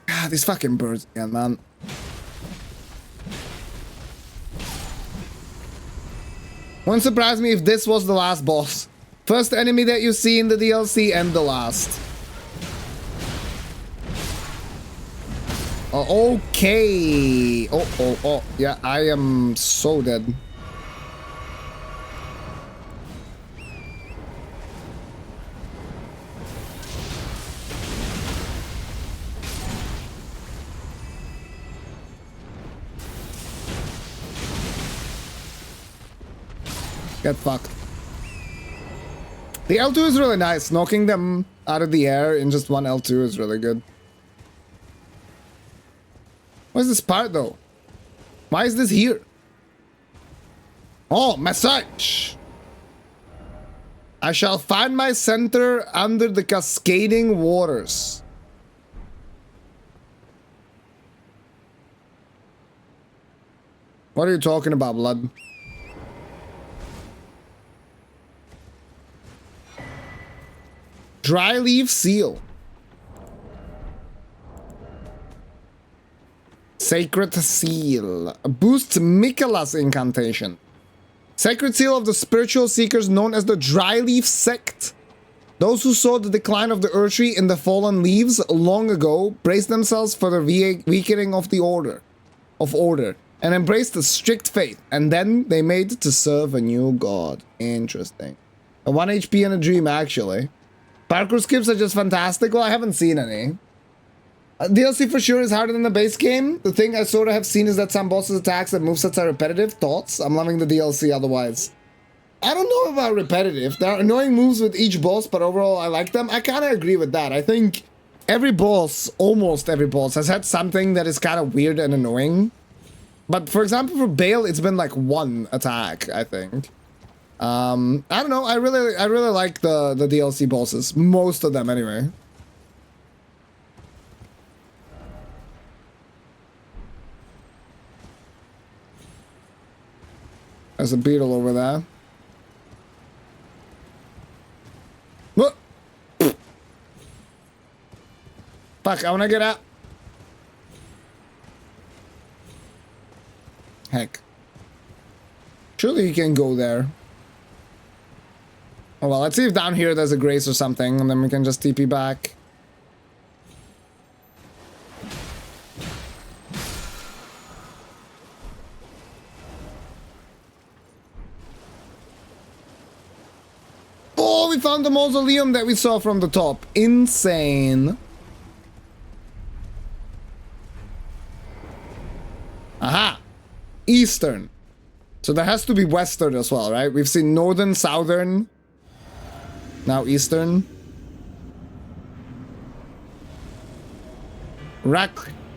Speaker 1: Ah, these fucking birds again, man. Wouldn't surprise me if this was the last boss. First enemy that you see in the DLC and the last. Oh, okay. Oh. Yeah, I am so dead. Get fucked. The L2 is really nice. Knocking them out of the air in just one L2 is really good. What's this part though? Why is this here? Oh, massage. I shall find my center under the cascading waters. What are you talking about, blood? Dry leaf seal. Sacred seal. Boosts Mikala's incantation. Sacred seal of the spiritual seekers known as the Dry Leaf Sect. Those who saw the decline of the Erdtree in the fallen leaves long ago braced themselves for the weakening of the order, and embraced a strict faith, and then they made to serve a new god. Interesting. A 1 HP and a dream, actually. Parkour skips are just fantastic. Well, I haven't seen any. DLC for sure is harder than the base game. The thing I sort of have seen is that some bosses' attacks and movesets are repetitive. Thoughts? I'm loving the DLC otherwise. I don't know about repetitive. There are annoying moves with each boss, but overall I like them. I kind of agree with that. I think every boss, almost every boss, has had something that is kind of weird and annoying. But for example, for Bale, it's been like one attack, I think. I don't know. I really like the DLC bosses. Most of them, anyway. There's a beetle over there. What? Fuck, I wanna get out. Heck. Surely you can go there. Oh well, let's see if down here there's a grace or something, and then we can just TP back. Oh, we found the mausoleum that we saw from the top. Insane. Aha! Eastern. So there has to be western as well, right? We've seen northern, southern. Now eastern.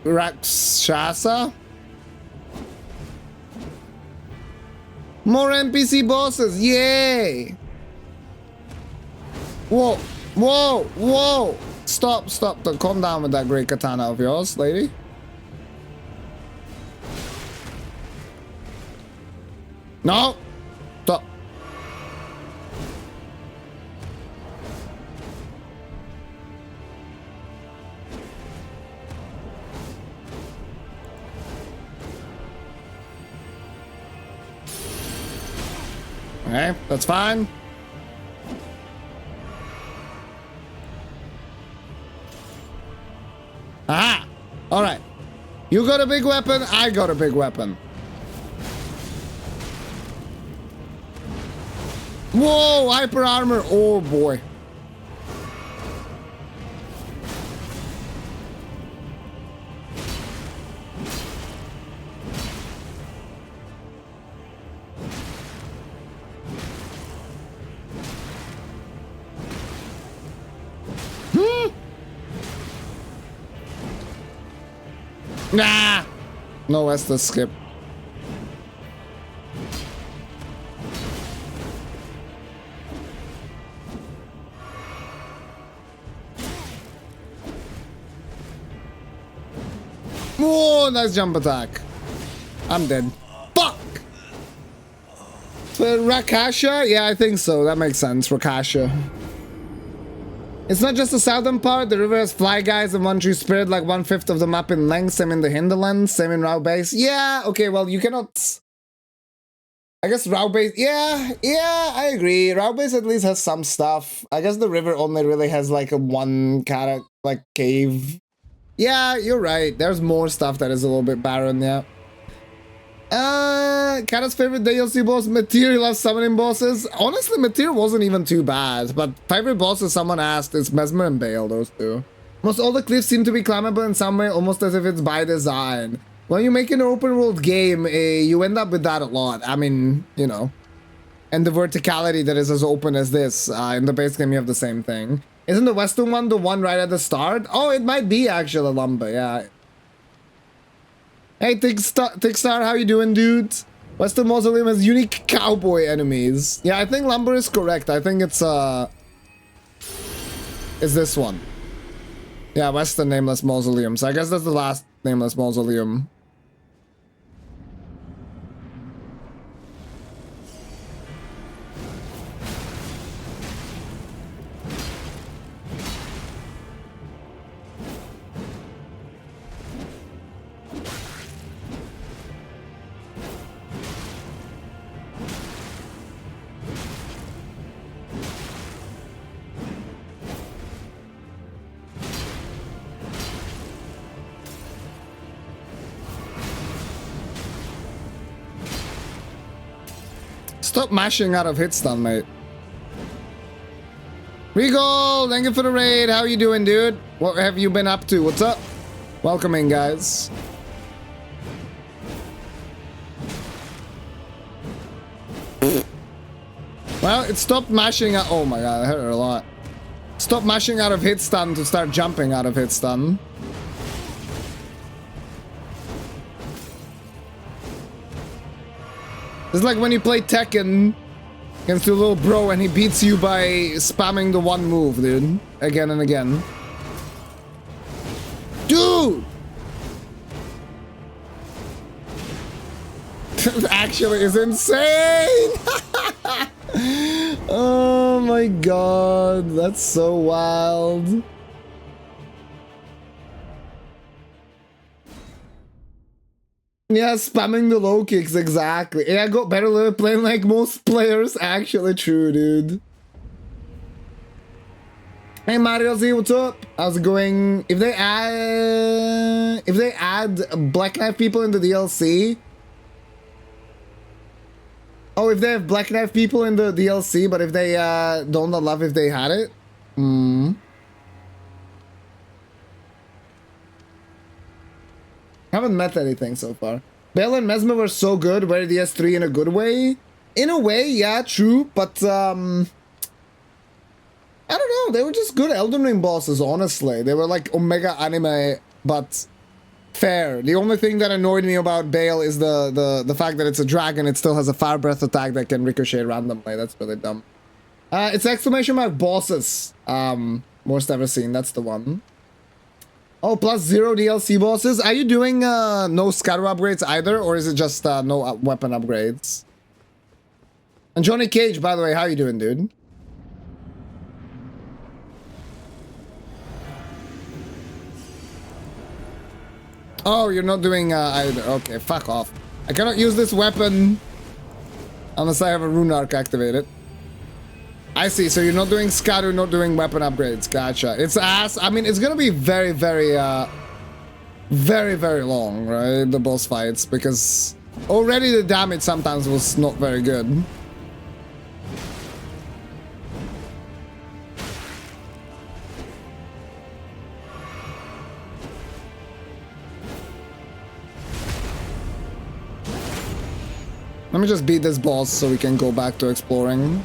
Speaker 1: Rakshasa? More NPC bosses, yay! Whoa, whoa, whoa! Stop, calm down with that great katana of yours, lady. No! Stop. Okay, that's fine. Aha! Alright. You got a big weapon, I got a big weapon. Whoa, hyper armor. Oh boy. Nah. No, that's the skip. Oh, nice jump attack. I'm dead. Fuck! Rakasha? Yeah, I think so. That makes sense. Rakasha. It's not just the southern part. The river has fly guys and one tree spirit, like 1/5 of the map in length. Same in the hinterlands. Same in Rao base. Yeah, okay, well, you cannot... I guess Rao base... Yeah, I agree. Rao base at least has some stuff. I guess the river only really has like a one kind of like cave. Yeah, you're right. There's more stuff that is a little bit barren, yeah. Kata's favorite DLC boss, Mateer. Loves summoning bosses. Honestly, Mateer wasn't even too bad, but favorite bosses someone asked is Mesmer and Bale, those two. Most all the cliffs seem to be climbable in some way, almost as if it's by design. When you make an open world game, you end up with that a lot. I mean, you know. And the verticality that is as open as this. In the base game, you have the same thing. Isn't the western one the one right at the start? Oh, it might be actually Lumber, yeah. Hey, Tickstar, how you doing, dude? Western Mausoleum has unique cowboy enemies. Yeah, I think Lumber is correct. I think it's this one. Yeah, Western Nameless Mausoleum. So I guess that's the last Nameless Mausoleum. Stop mashing out of hit stun, mate. Regal, thank you for the raid. How you doing, dude? What have you been up to? What's up? Welcome in, guys. Well, it stopped mashing out. Oh my god, I hurt her a lot. Stop mashing out of hit stun to start jumping out of hit stun. It's like when you play Tekken against your little bro and he beats you by spamming the one move, dude. Again and again. Dude! actually is insane. Oh my god, that's so wild. Yeah, spamming the low kicks, exactly. Yeah, I got better at playing like most players. Actually true, dude. Hey Mario Z, what's up? How's it going? If they add Black Knife people in the DLC. Oh, if they have Black Knife people in the DLC, but if they don't love if they had it. Haven't met anything so far. Bale and Mesmer were so good, where the S3 in a good way. In a way, yeah, true, but I don't know, they were just good Elden Ring bosses, honestly. They were like Omega anime, but fair. The only thing that annoyed me about Bale is the fact that it's a dragon, it still has a fire breath attack that can ricochet randomly. That's really dumb. It's exclamation mark bosses. Most ever seen, that's the one. Oh, plus 0 DLC bosses. Are you doing no scatter upgrades either, or is it just no weapon upgrades? And Johnny Cage, by the way, how you doing, dude? Oh, you're not doing either. Okay, fuck off. I cannot use this weapon unless I have a rune arc activated. I see, so you're not doing scatter, not doing weapon upgrades. Gotcha. It's ass. I mean, it's gonna be very, very long, right? The boss fights, because already the damage sometimes was not very good. Let me just beat this boss so we can go back to exploring.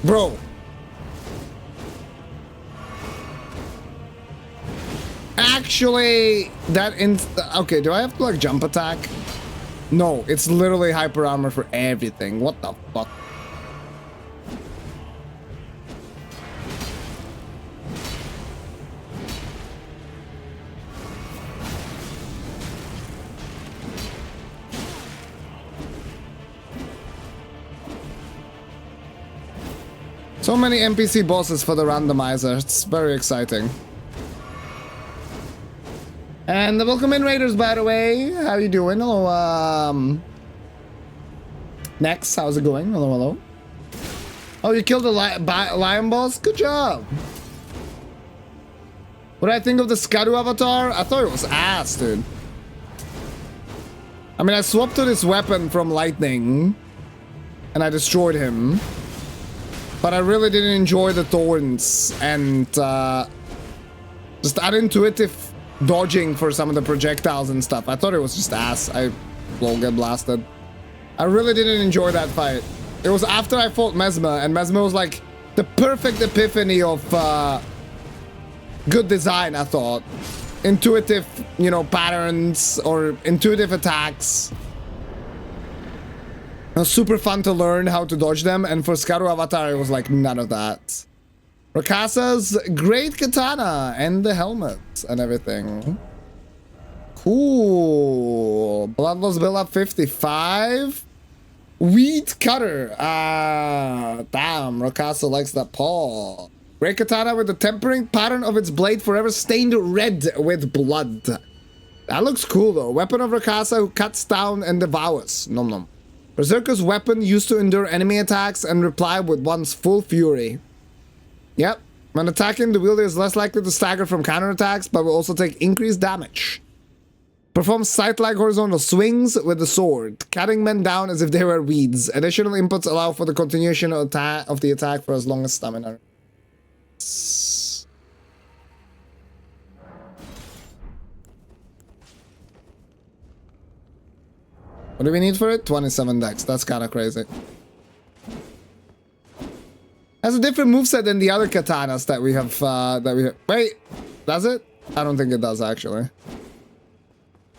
Speaker 1: Bro. Actually, okay, do I have to like jump attack? No, it's literally hyper armor for everything. What the fuck? So many NPC bosses for the randomizer. It's very exciting. And welcome in, Raiders, by the way. How you doing? Hello, Next, how's it going? Hello, hello. Oh, you killed the lion boss? Good job. What did I think of the Skadu avatar? I thought it was ass, dude. I mean, I swapped to this weapon from lightning, and I destroyed him. But I really didn't enjoy the thorns and just unintuitive dodging for some of the projectiles and stuff. I thought it was just ass. I will get blasted. I really didn't enjoy that fight. It was after I fought Mesmer, and Mesmer was like the perfect epiphany of good design, I thought. Intuitive, you know, patterns or intuitive attacks. It was super fun to learn how to dodge them, and for Skaru Avatar, it was like none of that. Rakasa's great katana and the helmet and everything. Cool. Bloodlust build up 55. Wheat cutter. Damn, Rakasa likes that paw. Great katana with the tempering pattern of its blade forever stained red with blood. That looks cool though. Weapon of Rakasa who cuts down and devours. Nom nom. Berserker's weapon used to endure enemy attacks and reply with one's full fury. Yep. When attacking, the wielder is less likely to stagger from counterattacks, but will also take increased damage. Performs sight-like horizontal swings with the sword, cutting men down as if they were weeds. Additional inputs allow for the continuation of the attack for as long as stamina. What do we need for it? 27 dex. That's kind of crazy. Has a different moveset than the other katanas that we have. Wait, does it? I don't think it does actually.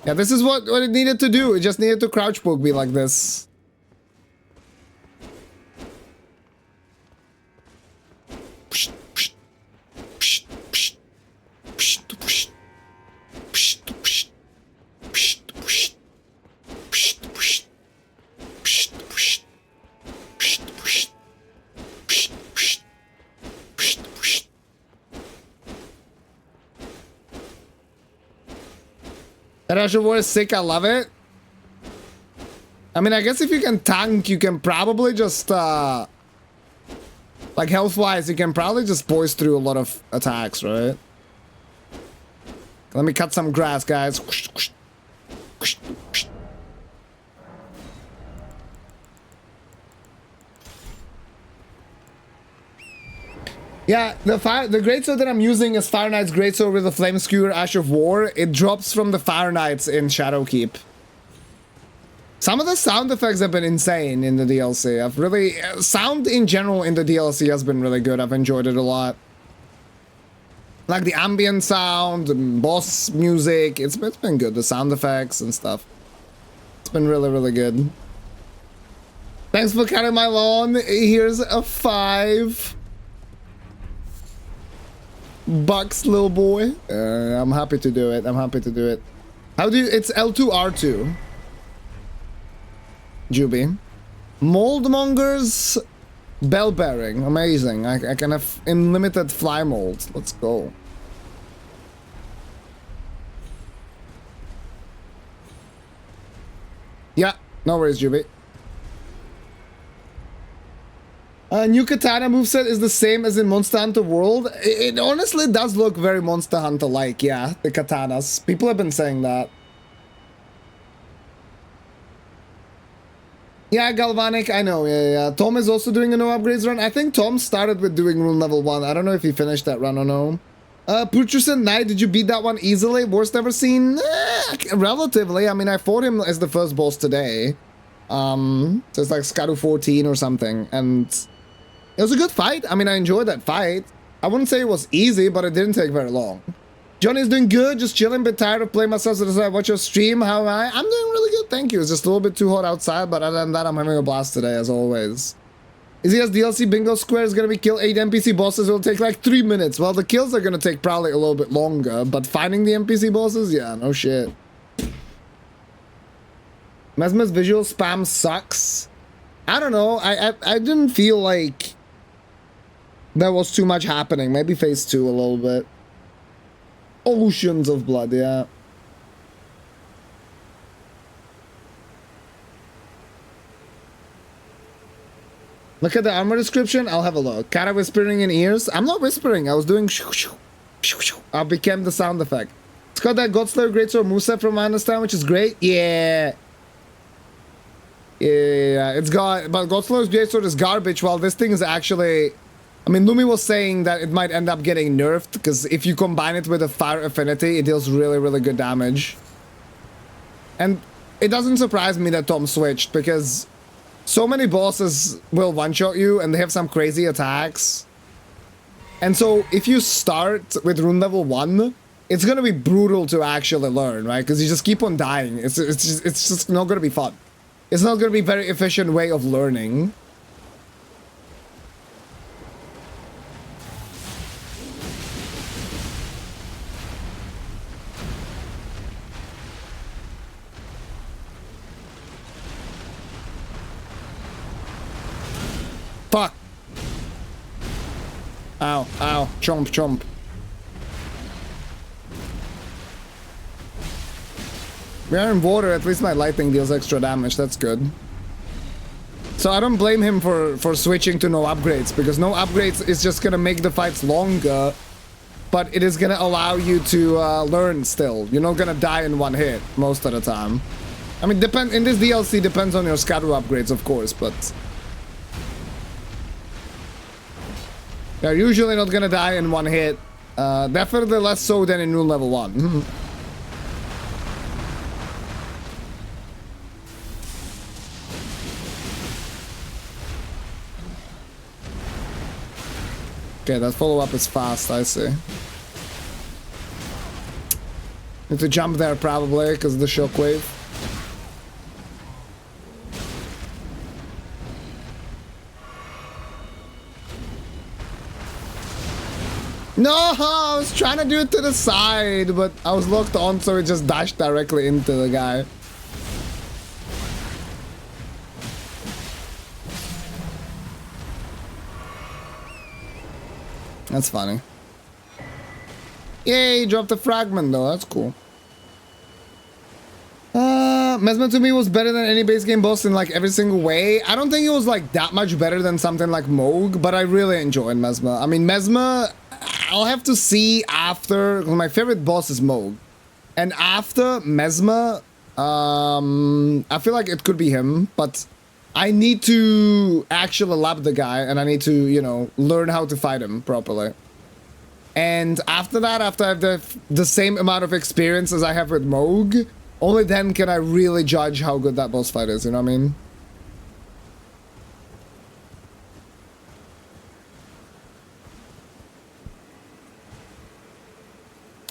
Speaker 1: Yeah, this is what it needed to do. It just needed to crouch poke me like this. That Ash of War is sick, I love it. I mean, I guess if you can tank, you can probably just, like health-wise, you can probably just voice through a lot of attacks, right? Let me cut some grass, guys. Yeah, the greatsword that I'm using is Fire Knight's greatsword with the Flame Skewer Ash of War. It drops from the Fire Knights in Shadowkeep. Some of the sound effects have been insane in the DLC. I've really... sound in general in the DLC has been really good. I've enjoyed it a lot. Like the ambient sound, and boss music. It's been good. The sound effects and stuff. It's been really, really good. Thanks for cutting my lawn. Here's a 5 bucks, little boy. I'm happy to do it. I'm happy to do it. How do you... It's L2, R2. Juby. Moldmonger's bell bearing. Amazing. I can have unlimited fly molds. Let's go. Yeah, no worries, Juby. New katana moveset is the same as in Monster Hunter World. It honestly does look very Monster Hunter-like, yeah, the katanas. People have been saying that. Yeah, Galvanic, I know, yeah. Tom is also doing a no upgrades run. I think Tom started with doing rune level 1. I don't know if he finished that run or no. Purchusen Knight, did you beat that one easily? Worst ever seen? Relatively. I mean, I fought him as the first boss today. So it's like Skaru 14 or something. And it was a good fight. I mean, I enjoyed that fight. I wouldn't say it was easy, but it didn't take very long. Johnny's doing good, just chilling, bit tired of playing myself, so I watch your stream. How am I? I'm doing really good, thank you. It's just a little bit too hot outside, but other than that, I'm having a blast today, as always. Izzy's DLC Bingo Square is gonna be kill 8 NPC bosses. It'll take like 3 minutes. Well, the kills are gonna take probably a little bit longer, but finding the NPC bosses, yeah, no shit. Mesmer's visual spam sucks. I don't know. I didn't feel like there was too much happening. Maybe phase 2 a little bit. Oceans of blood, yeah. Look at the armor description. I'll have a look. Kara whispering in ears. I'm not whispering. I was doing shoo shoo shoo shoo. I became the sound effect. It's got that Godslayer Greatsword moveset from my understanding, which is great. Yeah. Yeah, it's got... But Godslayer's Greatsword is garbage, while this thing is actually... I mean, Lumi was saying that it might end up getting nerfed, because if you combine it with a fire affinity, it deals really, really good damage. And it doesn't surprise me that Tom switched, because so many bosses will one-shot you, and they have some crazy attacks. And so, if you start with rune level 1, it's gonna be brutal to actually learn, right? Because you just keep on dying. It's just not gonna be fun. It's not gonna be a very efficient way of learning. Fuck. Ow, ow, chomp, chomp. We are in water, at least my lightning deals extra damage, that's good. So I don't blame him for switching to no upgrades, because no upgrades is just gonna make the fights longer, but it is gonna allow you to learn still. You're not gonna die in one hit, most of the time. I mean, in this DLC, depends on your Skaru upgrades, of course, but... You're usually not gonna die in one hit. Definitely less so than in rune level 1. Okay, that follow-up is fast, I see. Need to jump there probably, because of the shockwave. No, I was trying to do it to the side, but I was locked on, so it just dashed directly into the guy. That's funny. Yay, dropped a fragment though, that's cool. Mesmer to me was better than any base game boss in like every single way. I don't think it was like that much better than something like Moog, but I really enjoyed Mesmer. I mean, Mesmer, I'll have to see after. My favorite boss is Moog, and after Mesmer, I feel like it could be him, but I need to actually lab the guy, and I need to, you know, learn how to fight him properly. And after that, after I have the same amount of experience as I have with Moog, only then can I really judge how good that boss fight is, you know what I mean?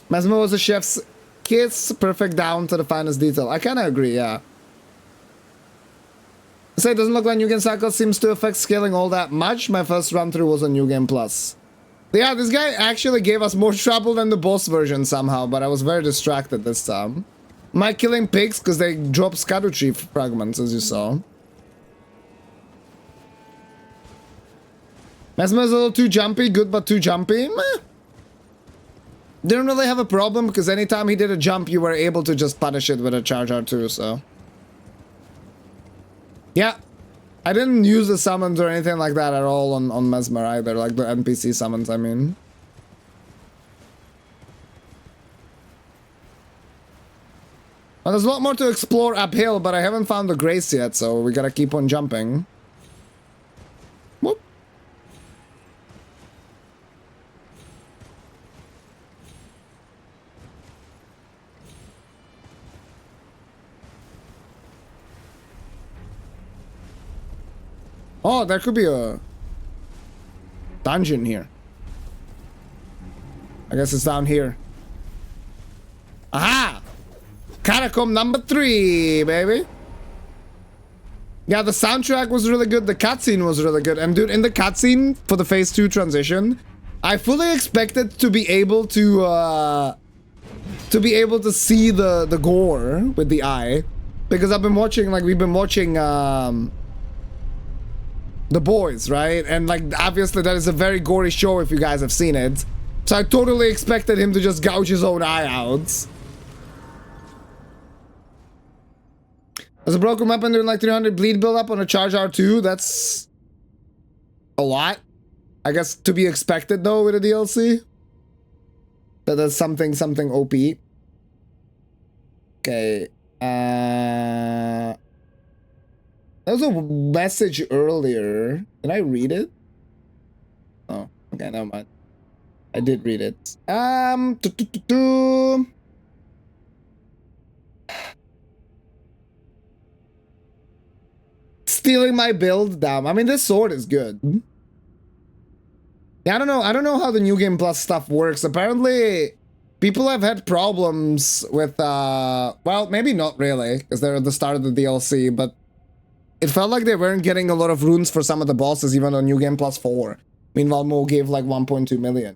Speaker 1: Mesmer was a chef's kiss, perfect down to the finest detail. I kind of agree, yeah. Say it doesn't look like New Game Cycle seems to affect scaling all that much. My first run through was on New Game Plus. Yeah, this guy actually gave us more trouble than the boss version somehow, but I was very distracted this time. Am I killing pigs because they drop Scadu tree fragments, as you saw? Mesmer's a little too jumpy, good but too jumpy. Meh. Didn't really have a problem because anytime he did a jump, you were able to just punish it with a charge R2, so. Yeah. I didn't use the summons or anything like that at all on Mesmer either, like the NPC summons, I mean. Well, there's a lot more to explore uphill, but I haven't found the grace yet, so we gotta keep on jumping. Whoop. Oh, there could be a dungeon here. I guess it's down here. Aha! Catacomb number 3, baby. Yeah, the soundtrack was really good. The cutscene was really good. And dude, in the cutscene for the phase 2 transition, I fully expected to be able to see the gore with the eye, because I've been watching, like, we've been watching The Boys, right? And like, obviously that is a very gory show if you guys have seen it. So I totally expected him to just gouge his own eye out. There's a broken weapon doing like 300 bleed build up on a charge R2. That's a lot. I guess to be expected though with a DLC. That's something OP. Okay. There was a message earlier. Did I read it? Oh, okay, never mind. I did read it. Stealing my build? Damn. I mean, this sword is good. Yeah, I don't know how the New Game Plus stuff works. Apparently, people have had problems with, well, maybe not really, because they're at the start of the DLC, but it felt like they weren't getting a lot of runes for some of the bosses, even on New Game Plus 4. Meanwhile, Mo gave like 1.2 million.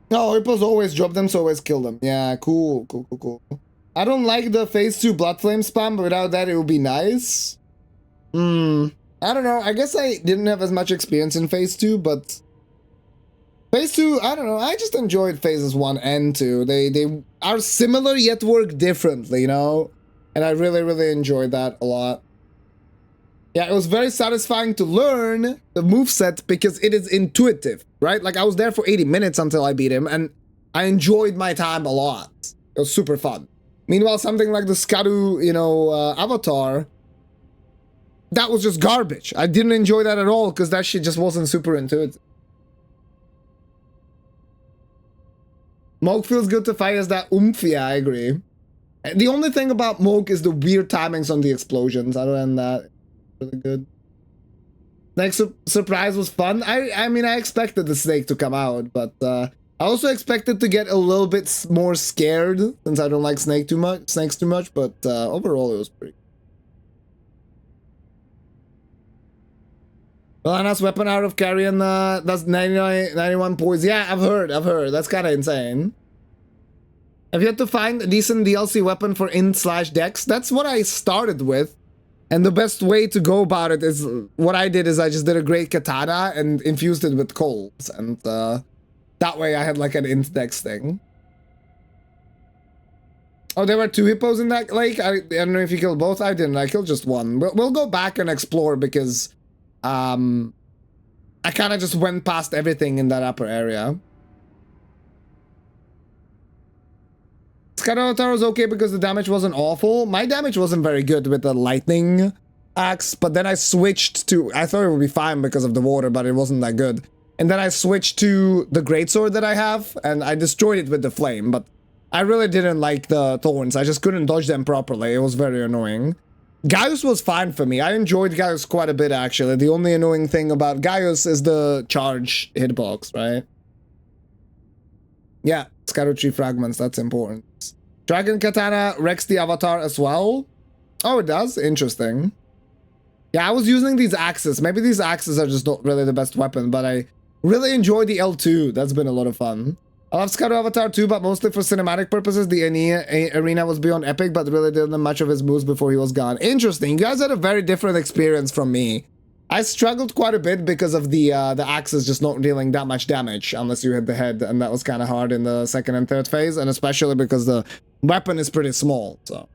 Speaker 1: No, Hippos always drop them, so always kill them. Yeah, cool. I don't like the phase 2 blood flame spam, but without that, it would be nice. I don't know. I guess I didn't have as much experience in phase 2, but phase 2, I don't know. I just enjoyed phases 1 and 2. They are similar yet work differently, you know? And I really enjoyed that a lot. Yeah, it was very satisfying to learn the moveset because it is intuitive, right? Like, I was there for 80 minutes until I beat him, and I enjoyed my time a lot. It was super fun. Meanwhile, something like the Scadu, you know, Avatar, that was just garbage. I didn't enjoy that at all because that shit just wasn't super intuitive. Moog feels good to fight as that oomph. Yeah, I agree. The only thing about Moog is the weird timings on the explosions. Other than that, really good. Next surprise was fun. I mean, I expected the snake to come out, but I also expected to get a little bit more scared since I don't like snakes too much. But overall, it was pretty. Lana's weapon out of Carrion does 91 points. Yeah, I've heard. That's kind of insane. Have you had to find a decent DLC weapon for int/dex? That's what I started with. And the best way to go about it is, what I did is I just did a great katana and infused it with coals. And that way I had like an int dex thing. Oh, there were 2 hippos in that lake? I don't know if you killed both. I didn't. I killed just one. We'll go back and explore because I kind of just went past everything in that upper area. Scatter Avatar was okay because the damage wasn't awful. My damage wasn't very good with the lightning axe, but then I switched to... I thought it would be fine because of the water, but it wasn't that good. And then I switched to the greatsword that I have, and I destroyed it with the flame, but I really didn't like the thorns. I just couldn't dodge them properly. It was very annoying. Gaius was fine for me. I enjoyed Gaius quite a bit, actually. The only annoying thing about Gaius is the charge hitbox, right? Yeah, Scatter Tree Fragments, that's important. Dragon Katana wrecks the Avatar as well. Oh, it does? Interesting. Yeah, I was using these axes. Maybe these axes are just not really the best weapon, but I really enjoyed the L2. That's been a lot of fun. I love Scatter Avatar too, but mostly for cinematic purposes. The arena was beyond epic, but really didn't much of his moves before he was gone. Interesting. You guys had a very different experience from me. I struggled quite a bit because of the axes just not dealing that much damage unless you hit the head, and that was kind of hard in the second and third phase, and especially because the weapon is pretty small, so.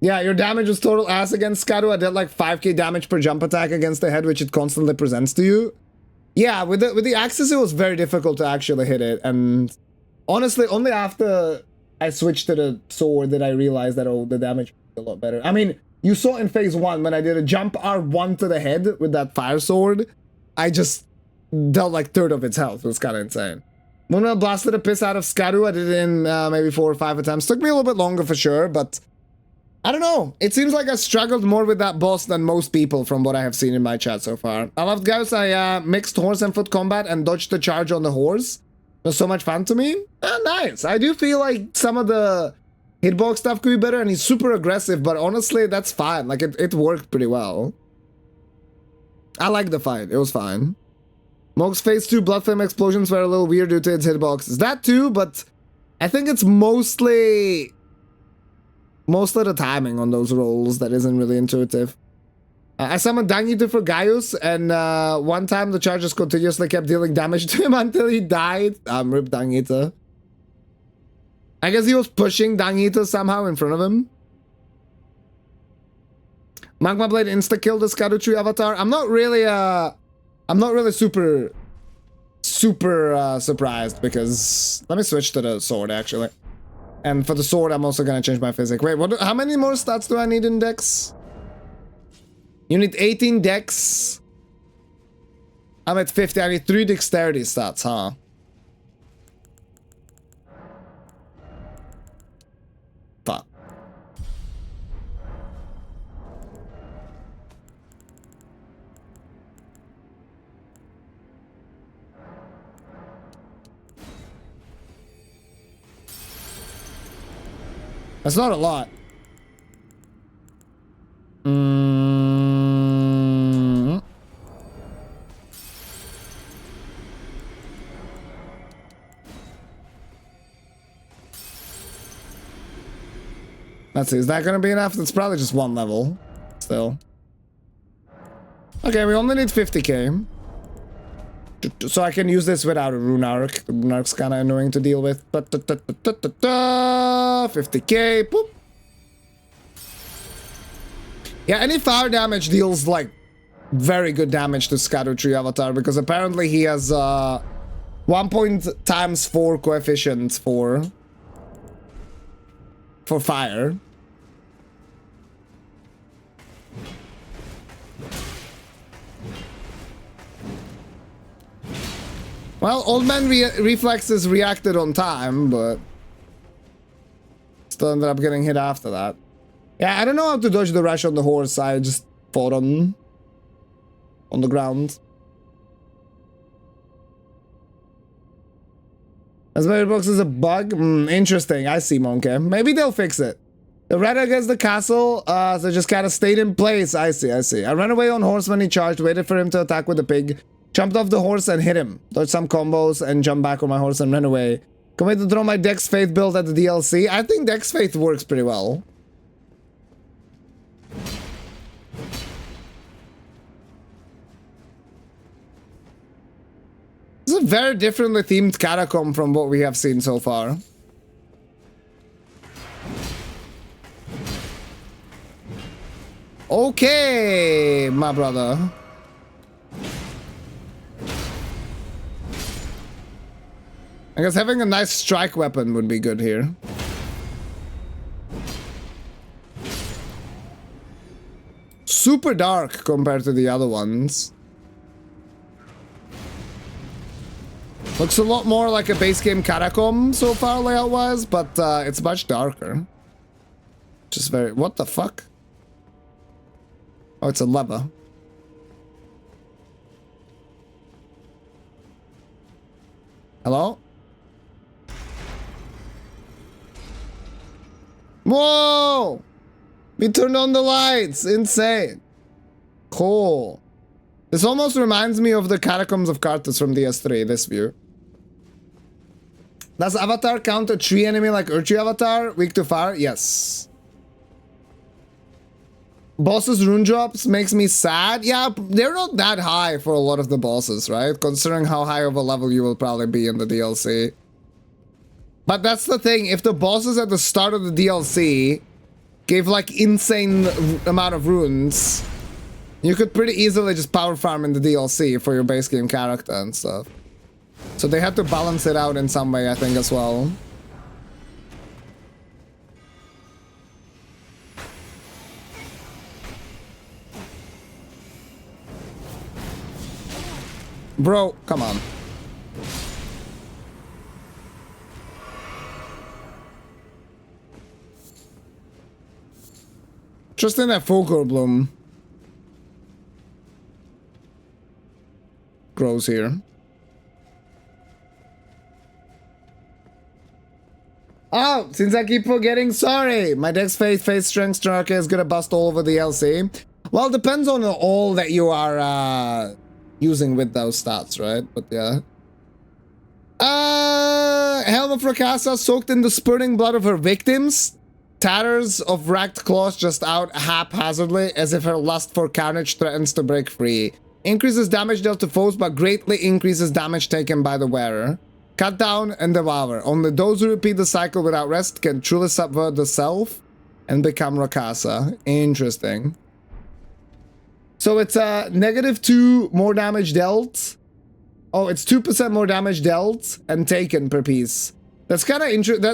Speaker 1: Yeah, your damage was total ass against Skaru. I did like 5k damage per jump attack against the head, which it constantly presents to you. Yeah, with the axes, it was very difficult to actually hit it, and honestly, only after I switched to the sword did I realize that, oh, the damage was a lot better. I mean, you saw in phase 1 when I did a jump R1 to the head with that fire sword, I just dealt like third of its health. It was kind of insane. When I blasted the piss out of Skaru, I did it in maybe 4 or 5 attempts. Took me a little bit longer for sure, but I don't know. It seems like I struggled more with that boss than most people from what I have seen in my chat so far. I loved Gauss. I mixed horse and foot combat and dodged the charge on the horse. It was so much fun to me. Nice. I do feel like some of the hitbox stuff could be better, and he's super aggressive, but honestly, that's fine. Like, it worked pretty well. I liked the fight. It was fine. Mog's phase 2 blood flame explosions were a little weird due to its hitboxes. That too, but I think it's mostly the timing on those rolls that isn't really intuitive. I summoned Dangita for Gaius, and one time the charges continuously kept dealing damage to him until he died. Rip Dangita. I guess he was pushing Dangita somehow in front of him. Magma Blade insta-killed the Skaru Tree Avatar. I'm not really super surprised, because let me switch to the sword actually. And for the sword, I'm also gonna change my physics. Wait, how many more stats do I need in Dex? You need 18 Dex. I'm at 50. I need 3 Dexterity stats, huh? Fuck. That's not a lot. Let's see, is that gonna be enough? It's probably just 1 level. Still. Okay, we only need 50k. So I can use this without a rune arc. The rune arc's kinda annoying to deal with. 50k, boop. Yeah, any fire damage deals like very good damage to Skaru Tree Avatar, because apparently he has 1.4 coefficient for fire. Well, Old Man reflexes reacted on time, but still ended up getting hit after that. Yeah, I don't know how to dodge the rush on the horse. I just fought on the ground. As my box is a bug? Interesting. I see, Monkey. Maybe they'll fix it. The red against the castle, so just kind of stayed in place. I see. I ran away on horse when he charged, waited for him to attack with the pig, jumped off the horse and hit him. Dodged some combos and jumped back on my horse and ran away. Can wait to throw my Dex Faith build at the DLC. I think Dex Faith works pretty well. This is a very differently themed catacomb from what we have seen so far. Okay, my brother. I guess having a nice strike weapon would be good here. Super dark compared to the other ones. Looks a lot more like a base game Catacomb so far layout-wise, but it's much darker. Just very... What the fuck? Oh, it's a lever. Hello? Whoa! We turned on the lights! Insane! Cool. This almost reminds me of the Catacombs of Karthus from DS3, this view. Does Avatar count a tree enemy like Urchi Avatar? Weak to fire? Yes. Bosses rune drops makes me sad. Yeah, they're not that high for a lot of the bosses, right? Considering how high of a level you will probably be in the DLC. But that's the thing, if the bosses at the start of the DLC gave like insane amount of runes, you could pretty easily just power farm in the DLC for your base game character and stuff. So they had to balance it out in some way, I think, as well. Bro, come on. Just in that Fulgur Bloom grows here. Oh, since I keep forgetting, sorry. My dex face strength tracker is gonna bust all over the LC. Well, depends on all that you are using with those stats, right? But yeah. Helm of Rakasa soaked in the spurting blood of her victims. Tatters of racked claws just out haphazardly as if her lust for carnage threatens to break free. Increases damage dealt to foes but greatly increases damage taken by the wearer. Cut down and devour. Only those who repeat the cycle without rest can truly subvert the self and become Rakasa. Interesting. So it's -2 more damage dealt. Oh, it's 2% more damage dealt and taken per piece. That's kind of interesting.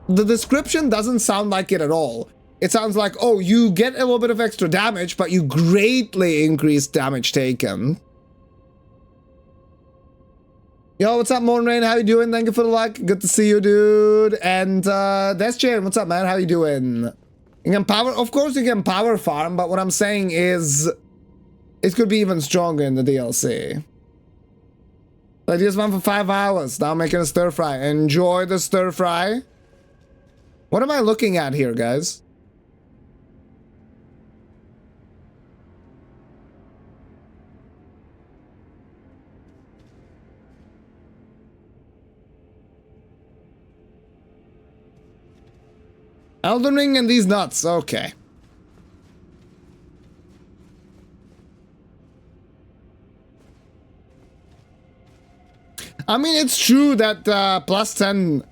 Speaker 1: The description doesn't sound like it at all. It sounds like, oh, you get a little bit of extra damage, but you greatly increase damage taken. Yo, what's up, Mornrain? How you doing? Thank you for the like. Good to see you, dude. And that's Jane. What's up, man? How you doing? You can power, of course you can power farm, but what I'm saying is it could be even stronger in the DLC. I just went for 5 hours. Now I'm making a stir fry. Enjoy the stir fry. What am I looking at here, guys? Elden Ring and these nuts. Okay. I mean, it's true that plus 10...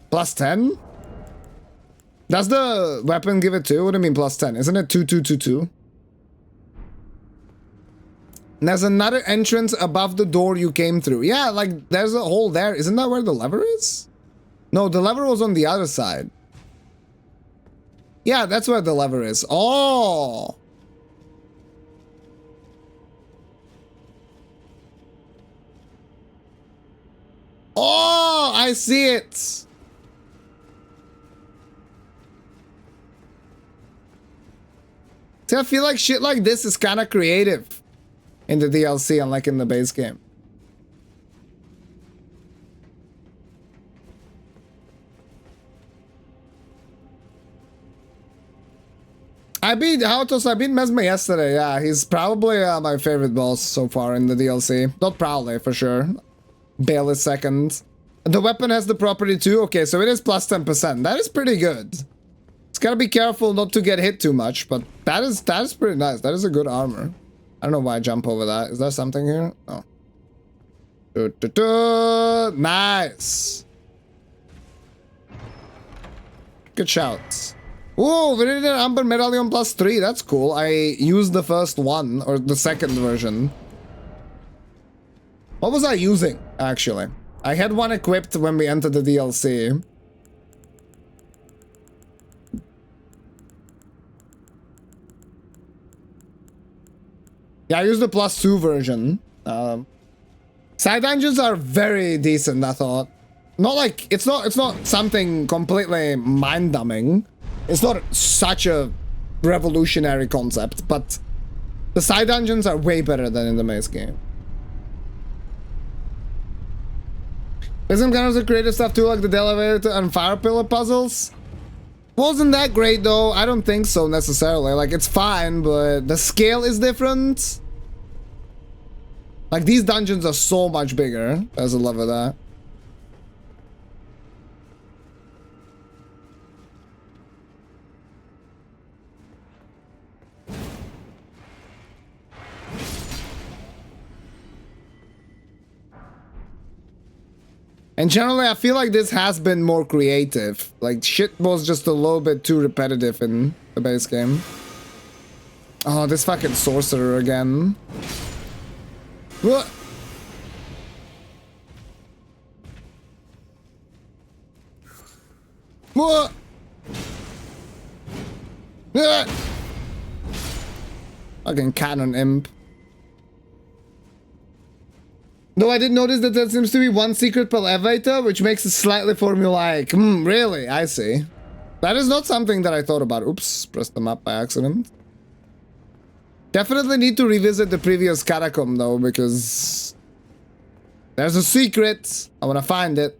Speaker 1: Plus 10? Does the weapon give it 2? What do you mean plus 10? Isn't it 2, 2, 2, 2? And there's another entrance above the door you came through. Yeah, like, there's a hole there. Isn't that where the lever is? No, the lever was on the other side. Yeah, that's where the lever is. Oh! Oh, I see it! See, I feel like shit like this is kind of creative in the DLC, unlike in the base game. I beat Mesmer yesterday. Yeah, he's probably my favorite boss so far in the DLC. Not probably, for sure. Bale is second. The weapon has the property too. Okay, so it is plus 10%. That is pretty good. It's gotta be careful not to get hit too much, but that is pretty nice. That is a good armor. I don't know why I jump over that. Is there something here? Oh. Nice. Good shouts. Whoa, Viridian Amber Medallion +3. That's cool. I used the first one, or the second version. What was I using, actually? I had one equipped when we entered the DLC. Yeah, I used the +2 version. Side dungeons are very decent, I thought. Not like, it's not something completely mind-numbing. It's not such a revolutionary concept, but the side dungeons are way better than in the maze game. There's some kind of creative stuff too, like the elevator and fire pillar puzzles. Wasn't that great though. I don't think so necessarily. Like, it's fine, but the scale is different. Like, these dungeons are so much bigger. There's a love of that. And generally, I feel like this has been more creative. Like, shit was just a little bit too repetitive in the base game. Oh, this fucking sorcerer again. What? What? Fucking cannon imp. Though I did notice that there seems to be one secret per elevator, which makes it slightly formulaic. Really? I see. That is not something that I thought about. Oops, pressed them up by accident. Definitely need to revisit the previous catacomb though, because there's a secret. I want to find it.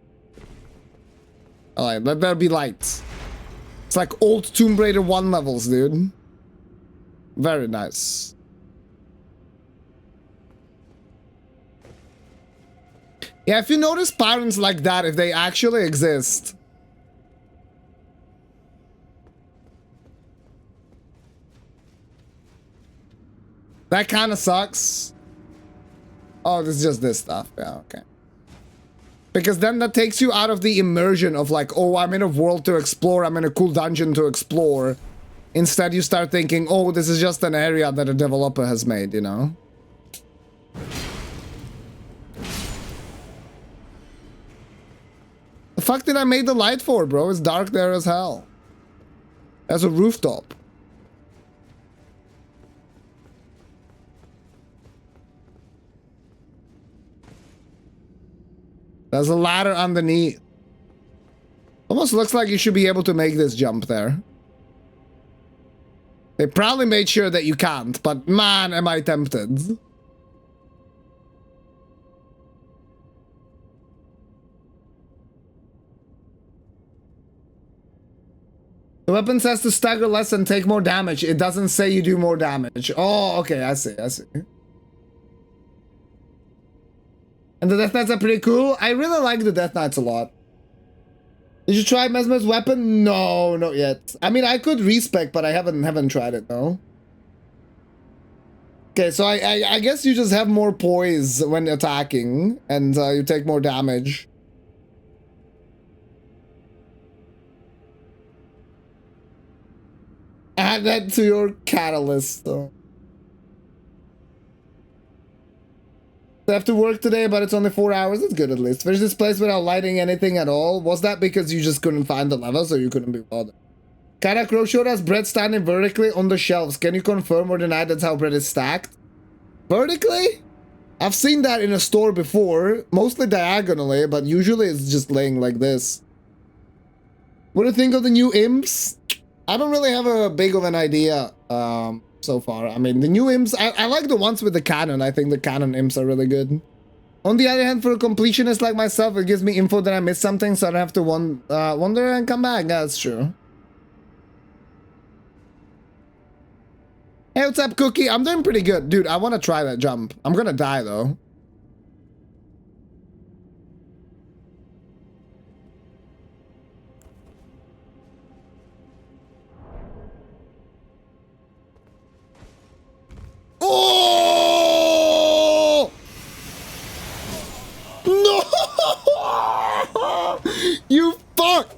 Speaker 1: Alright, let there be light. It's like old Tomb Raider 1 levels, dude. Very nice. Yeah, if you notice patterns like that, if they actually exist. That kind of sucks. Oh, it's just this stuff. Yeah, okay. Because then that takes you out of the immersion of like, oh, I'm in a world to explore, I'm in a cool dungeon to explore. Instead, you start thinking, oh, this is just an area that a developer has made, you know? The fuck did I make the light for, bro? It's dark there as hell. There's a rooftop. There's a ladder underneath. Almost looks like you should be able to make this jump there. They probably made sure that you can't, but man, am I tempted. The weapon says to stagger less and take more damage. It doesn't say you do more damage. Oh, okay, I see, I see. And the Death Knights are pretty cool. I really like the Death Knights a lot. Did you try Mesmer's weapon? No, not yet. I mean, I could respec, but I haven't tried it, no. Okay, so I guess you just have more poise when attacking, and you take more damage. Add that to your catalyst, though. I have to work today, but it's only 4 hours. That's good, at least. Finish this place without lighting anything at all. Was that because you just couldn't find the levels, or you couldn't be bothered? Kara Crow showed us bread standing vertically on the shelves. Can you confirm or deny that's how bread is stacked? Vertically? I've seen that in a store before. Mostly diagonally, but usually it's just laying like this. What do you think of the new imps? I don't really have a big of an idea so far. I mean, the new imps, I like the ones with the cannon. I think the cannon imps are really good. On the other hand, for a completionist like myself, it gives me info that I missed something, so I don't have to wonder and come back. That's true. Hey, what's up, Cookie? I'm doing pretty good. Dude, I want to try that jump. I'm gonna die, though. Oh! No! You fuck!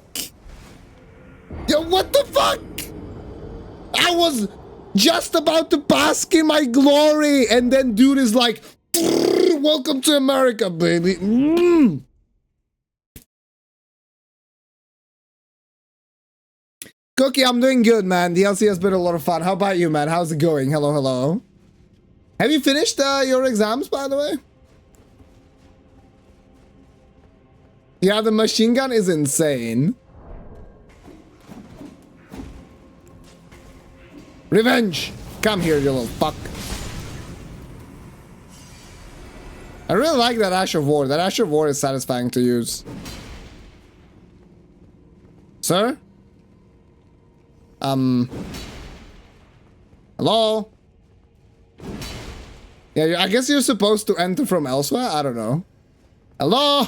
Speaker 1: Yo, what the fuck? was just about to bask in my glory, and then dude is like, welcome to America, baby. Cookie, I'm doing good, man. DLC has been a lot of fun. How about you, man? How's it going? Hello, hello. Have you finished your exams, by the way? Yeah, the machine gun is insane. Revenge! Come here, you little fuck. I really like that Ash of War. That Ash of War is satisfying to use. Sir? Hello? Yeah, I guess you're supposed to enter from elsewhere? I don't know. Hello?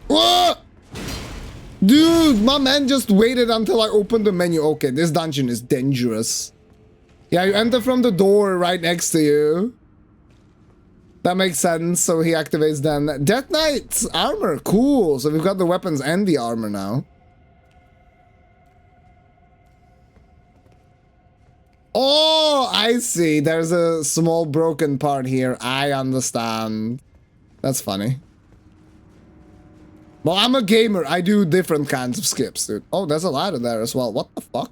Speaker 1: Whoa! Dude, my man just waited until I opened the menu. Okay, this dungeon is dangerous. Yeah, you enter from the door right next to you. That makes sense, so he activates then. Death Knight's armor, cool. So we've got the weapons and the armor now. Oh, I see. There's a small broken part here. I understand. That's funny. Well, I'm a gamer. I do different kinds of skips, dude. Oh, there's a ladder there as well. What the fuck?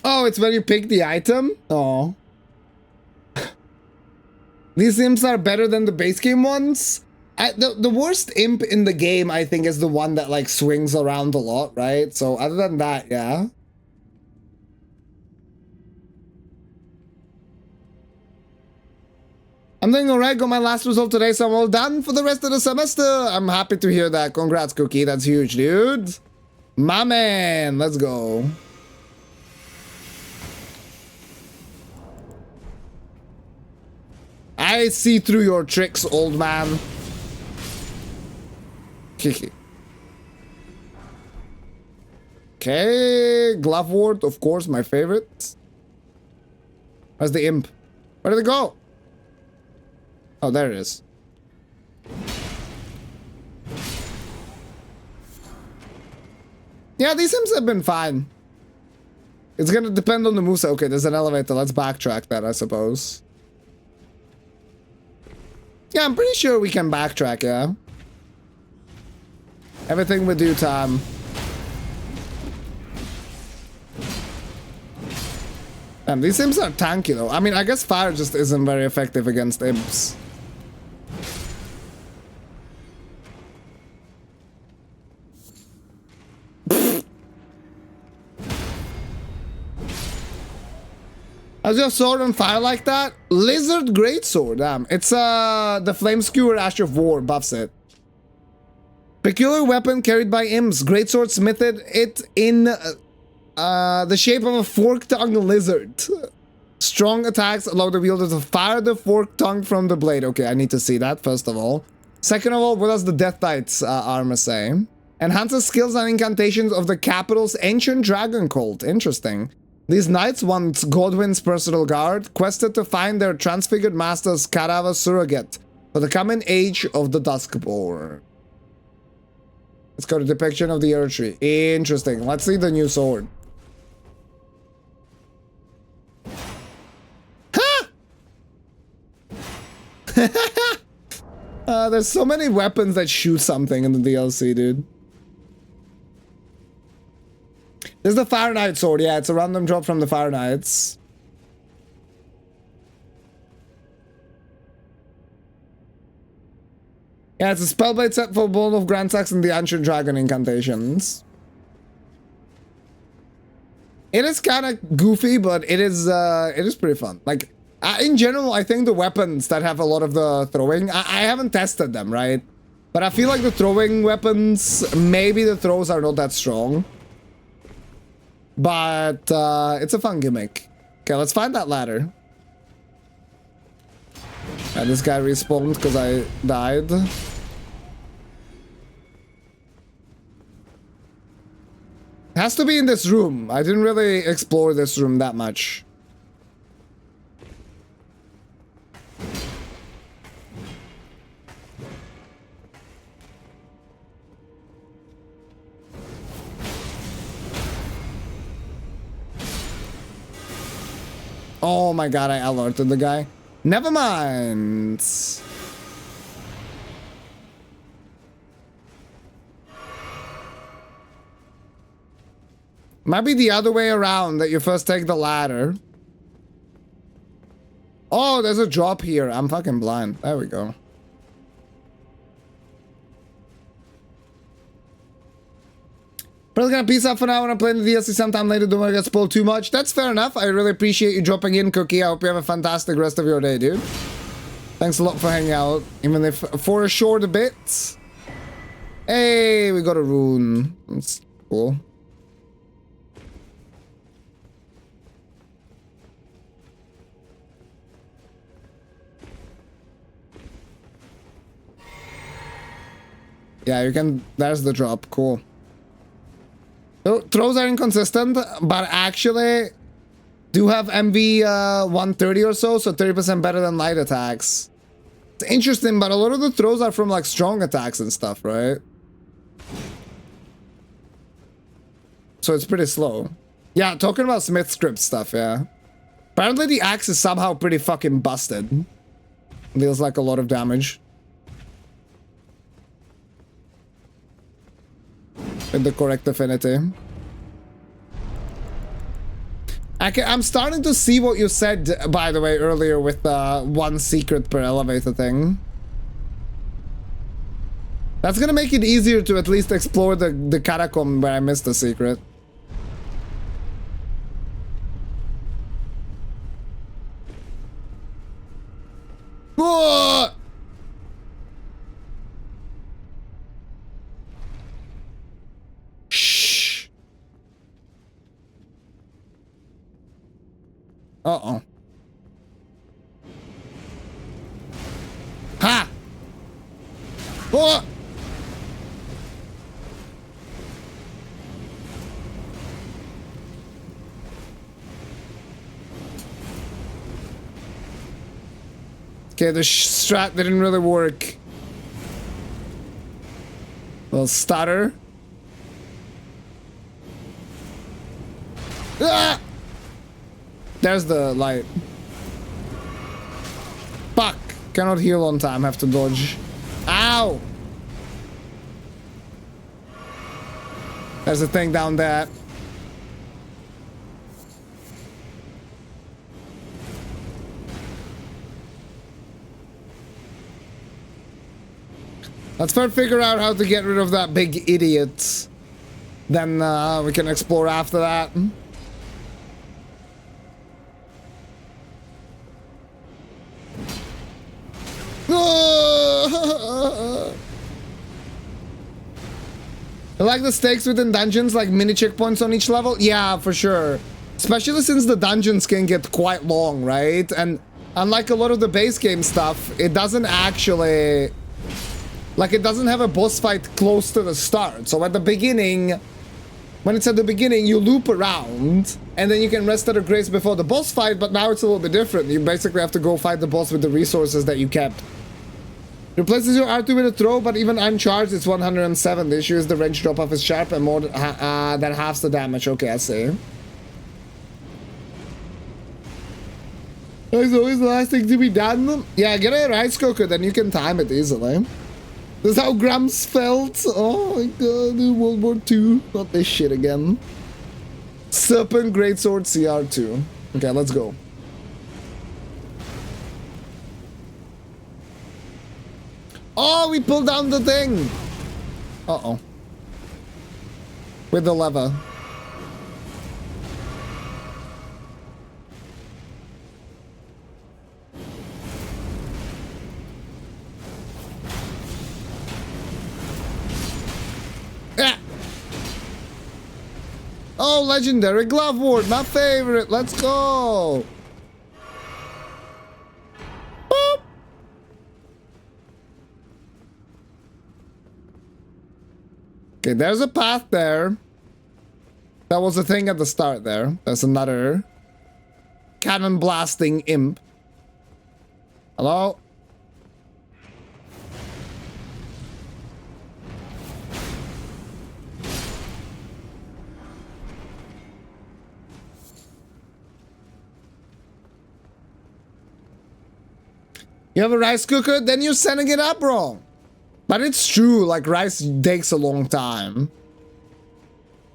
Speaker 1: Oh, it's when you pick the item? Oh. These imps are better than the base game ones? The worst imp in the game, I think, is the one that, like, swings around a lot, right? So, other than that, yeah. I'm doing alright, got my last result today, so I'm all done for the rest of the semester. I'm happy to hear that. Congrats, Cookie. That's huge, dude. My man, let's go. I see through your tricks, old man. Okay, glove ward, of course, my favorite. Where's the imp? Where did it go? Oh, there it is. Yeah, these imps have been fine. It's gonna depend on the moveset. Okay, there's an elevator. Let's backtrack that, I suppose. Yeah, I'm pretty sure we can backtrack, yeah. Everything with due time. Damn, these imps are tanky though. I mean, I guess fire just isn't very effective against imps. How's your sword on fire like that? Lizard Greatsword, damn. It's the Flame Skewer Ash of War buffs it. Peculiar weapon carried by imps. Greatsword smithed it in the shape of a fork-tongued lizard. Strong attacks allow the wielder to fire the forked tongue from the blade. Okay, I need to see that, first of all. Second of all, what does the Death Knight's armor say? Enhances skills and incantations of the capital's ancient dragon cult. Interesting. These knights, once Godwin's personal guard, quested to find their transfigured master's cadaver surrogate for the coming age of the Duskborn. Let's go to depiction of the Earth Tree. Interesting. Let's see the new sword. Ha! There's so many weapons that shoot something in the DLC, dude. This is the Fire Knight sword. Yeah, it's a random drop from the Fire Knights. Yeah, it's a spellblade set for Ball of Grand Sax and the Ancient Dragon incantations. It is kind of goofy, but it is pretty fun. Like, in general, I think the weapons that have a lot of the throwing, I haven't tested them, right? But I feel like the throwing weapons, maybe the throws are not that strong. But it's a fun gimmick. Okay, let's find that ladder. And this guy respawned because I died. Has to be in this room. I didn't really explore this room that much. Oh my god, I alerted the guy. Never mind. Might be the other way around, that you first take the ladder. Oh, there's a drop here. I'm fucking blind. There we go. Probably gonna peace out for now when I'm playing the DLC sometime later. Don't want to get spoiled too much. That's fair enough. I really appreciate you dropping in, Cookie. I hope you have a fantastic rest of your day, dude. Thanks a lot for hanging out, even if for a short bit. Hey, we got a rune. That's cool. Yeah, you can. There's the drop. Cool. So, throws are inconsistent, but actually do have MV 130 or so 30% better than light attacks. It's interesting, but a lot of the throws are from like strong attacks and stuff, right? So it's pretty slow. Yeah, talking about Smith script stuff, yeah. Apparently the axe is somehow pretty fucking busted. Deals like a lot of damage. With the correct affinity. I'm starting to see what you said, by the way, earlier with the one secret per elevator thing. That's gonna make it easier to at least explore the catacomb where I missed the secret. Whoa! Shh. Uh-oh. Ha! Whoa! Okay, the strat didn't really work. Little stutter. Ah! There's the light. Fuck. Cannot heal on time. Have to dodge. Ow! There's a thing down there. Let's first figure out how to get rid of that big idiot. Then we can explore after that. I like the stakes within dungeons, like mini checkpoints on each level. Yeah, for sure. Especially since the dungeons can get quite long, right? And unlike a lot of the base game stuff, it doesn't actually... Like, it doesn't have a boss fight close to the start. So at the beginning, when it's at the beginning, you loop around, and then you can rest at a grace before the boss fight, but now it's a little bit different. You basically have to go fight the boss with the resources that you kept. Replaces your R2 with a throw, but even uncharged, it's 107. The issue is the range drop-off is sharp and more than half the damage. Okay, I see. It's always the last thing to be done. Yeah, get a rice cooker, then you can time it easily. This is how Grumps felt. Oh my god, World War II. Not this shit again. Serpent Greatsword CR2. Okay, let's go. Oh, we pulled down the thing. Uh-oh. With the lever. Yeah. Oh, legendary glove ward, my favorite. Let's go. Boop. Okay, there's a path there. That was the thing at the start there. There's another cannon blasting imp. Hello? You have a rice cooker? Then you're setting it up wrong. But it's true, like rice takes a long time.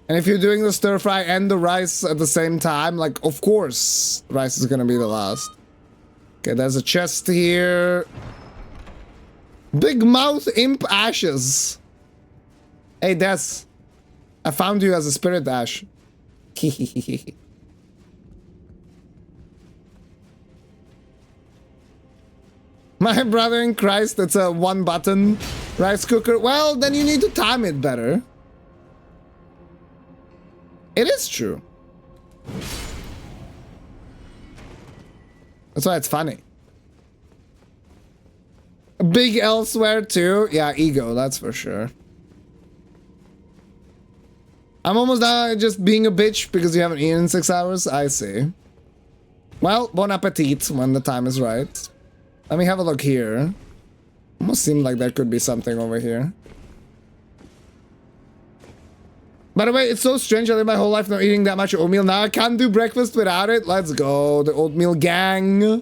Speaker 1: And if you're doing the stir fry and the rice at the same time, like, of course, rice is gonna be the last. Okay, there's a chest here. Big mouth imp ashes. Hey, Des. I found you as a spirit ash. My brother in Christ, it's a one button rice cooker. Well, then you need to time it better. It is true. That's why it's funny. Big elsewhere too. Yeah, ego, that's for sure. I'm almost done just being a bitch because you haven't eaten in 6 hours. I see. Well, bon appetit when the time is right. Let me have a look here. Almost seemed like there could be something over here. By the way, it's so strange. I live my whole life not eating that much oatmeal. Now I can't do breakfast without it. Let's go. The oatmeal gang. I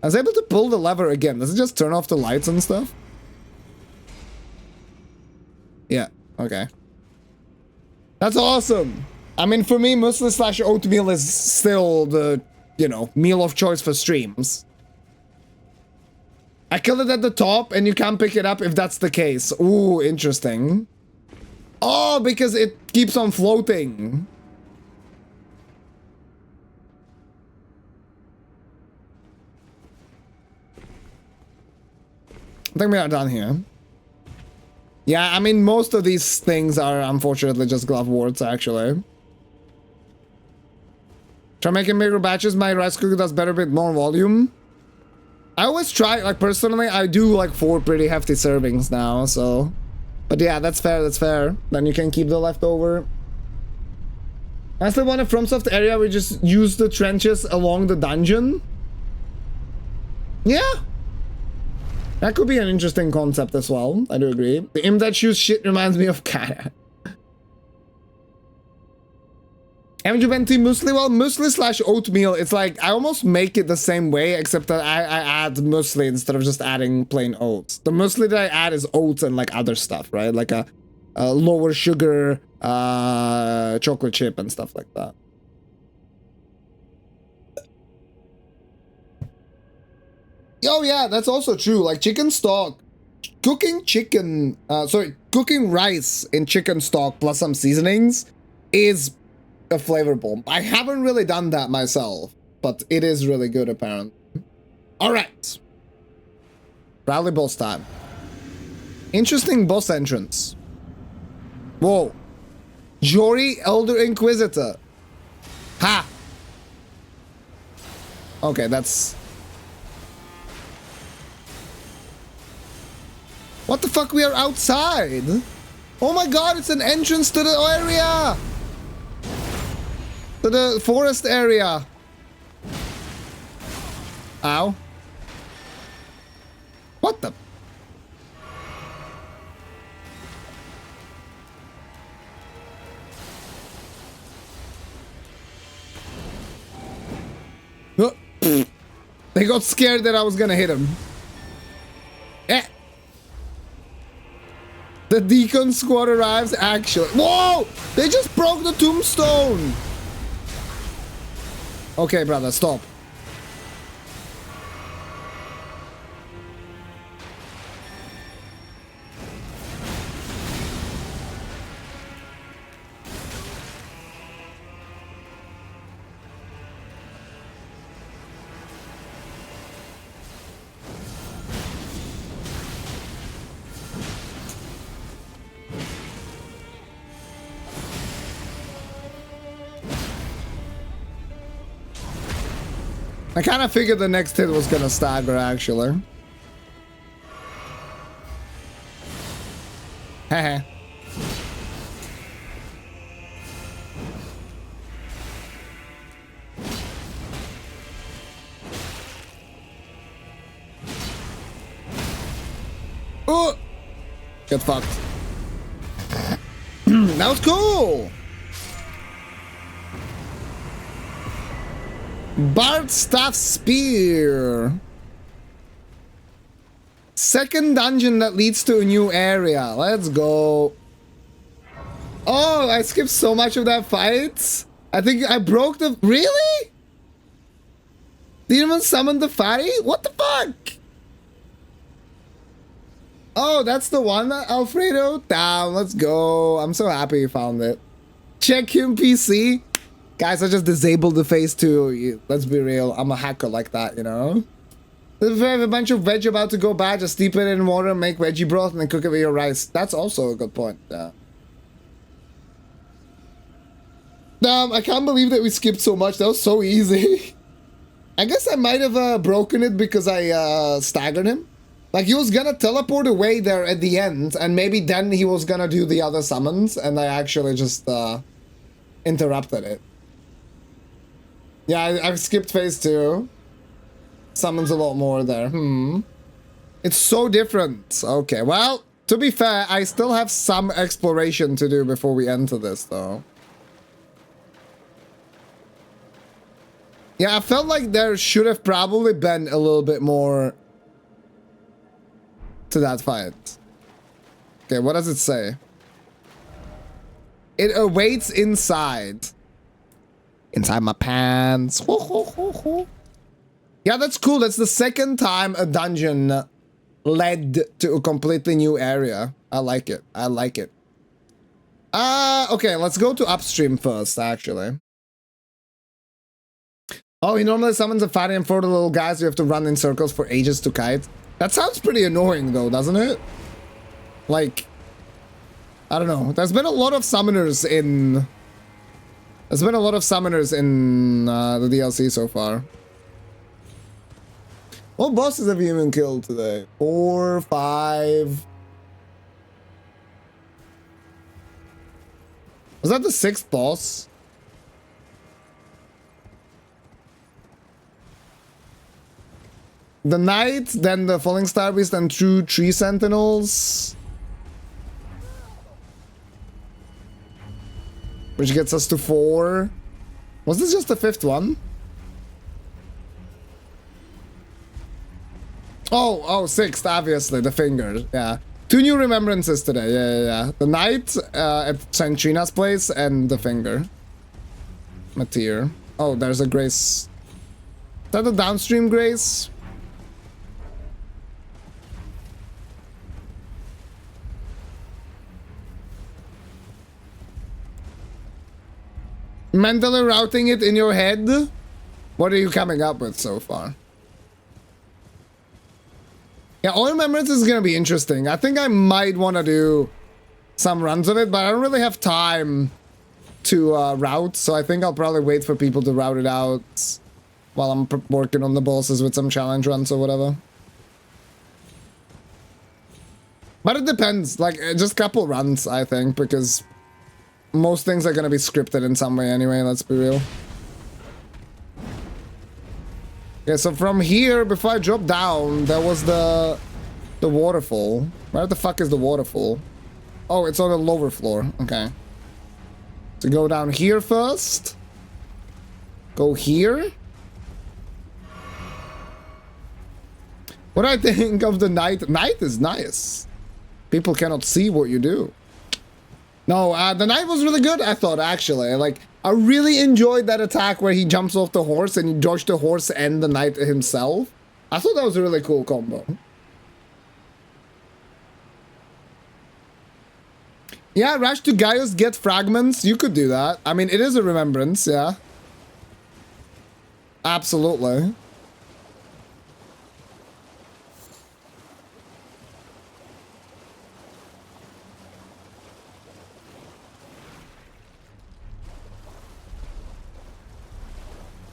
Speaker 1: was able to pull the lever again. Does it just turn off the lights and stuff? Yeah. Okay. That's awesome. I mean, for me, muesli slash oatmeal is still the, you know, meal of choice for streams. I killed it at the top and you can't pick it up if that's the case. Ooh, interesting. Oh, because it keeps on floating. I think we are done here. Yeah, I mean, most of these things are unfortunately just glove warts, actually. Try making bigger batches. My rice cooker does better with more volume. I always try, like, personally, I do, like, 4 pretty hefty servings now, so... But yeah, that's fair, that's fair. Then you can keep the leftover. I still want a FromSoft area we just use the trenches along the dungeon. Yeah. That could be an interesting concept as well, I do agree. The imp that shoots shit reminds me of Kara. Haven't you been to muesli? Well, muesli slash oatmeal, it's like, I almost make it the same way, except that I add muesli instead of just adding plain oats. The muesli that I add is oats and like other stuff, right? Like a lower sugar chocolate chip and stuff like that. Oh yeah, that's also true. Like chicken stock, cooking rice in chicken stock plus some seasonings is a flavor bomb. I haven't really done that myself, but it is really good apparently. All right. Rally boss time. Interesting boss entrance. Whoa. Jory, Elder Inquisitor. Ha! Okay, that's... What the fuck? We are outside? Oh my god, it's an entrance to the area! To the forest area. Ow. What the? They got scared that I was gonna hit him. Eh. The Deacon squad arrives actually. Whoa! They just broke the tombstone! Okay, brother, stop. I kind of figured the next hit was gonna stagger, actually. Heh. Oh! Get fucked. That was cool! Bard Staff Spear. Second dungeon that leads to a new area. Let's go. Oh, I skipped so much of that fight. I think I broke the... Really? Didn't even summon the fatty? What the fuck? Oh, that's the one, Alfredo? Damn, let's go. I'm so happy you found it. Check him, PC. Guys, I just disabled the phase 2. Let's be real. I'm a hacker like that, you know? If you have a bunch of veg about to go bad, just steep it in water, make veggie broth, and then cook it with your rice. That's also a good point. Yeah. Damn, I can't believe that we skipped so much. That was so easy. I guess I might have broken it because I staggered him. Like, he was gonna teleport away there at the end, and maybe then he was gonna do the other summons, and I actually just interrupted it. Yeah, I skipped phase 2. Summons a lot more there. It's so different. Okay, well, to be fair, I still have some exploration to do before we enter this, though. Yeah, I felt like there should have probably been a little bit more to that fight. Okay, what does it say? It awaits inside. Inside my pants. Yeah, that's cool. That's the second time a dungeon led to a completely new area. I like it. I like it. Okay, let's go to upstream first, actually. Oh, he normally summons a fatty and 4 little guys you have to run in circles for ages to kite. That sounds pretty annoying, though, doesn't it? Like, I don't know. There's been a lot of summoners in... There's been a lot of summoners in the DLC so far. What bosses have you even killed today? 4, 5... Was that the 6th boss? The Knight, then the Falling Star Beast, and 2 Tree Sentinels. Which gets us to 4. Was this just the 5th one? Oh, 6th, obviously, the fingers, yeah. 2 new remembrances today, yeah. The Knight at Santrina's place, and the finger. Mateer. Oh, there's a Grace. Is that the downstream Grace? Mentally routing it in your head? What are you coming up with so far? Yeah, All Remembrance is gonna be interesting. I think I might want to do some runs of it, but I don't really have time to route, so I think I'll probably wait for people to route it out while I'm working on the bosses with some challenge runs or whatever. But it depends, like, just a couple runs, I think, because most things are gonna be scripted in some way anyway, let's be real. Okay, so from here, before I drop down, there was the waterfall. Where the fuck is the waterfall? Oh, it's on the lower floor. Okay. So go down here first. Go here. What do I think of the Knight? Knight is nice. People cannot see what you do. No, the Knight was really good, I thought, actually. Like, I really enjoyed that attack where he jumps off the horse and he dodged the horse and the Knight himself. I thought that was a really cool combo. Yeah, rush to Gaius, get fragments. You could do that. I mean, it is a remembrance, yeah. Absolutely.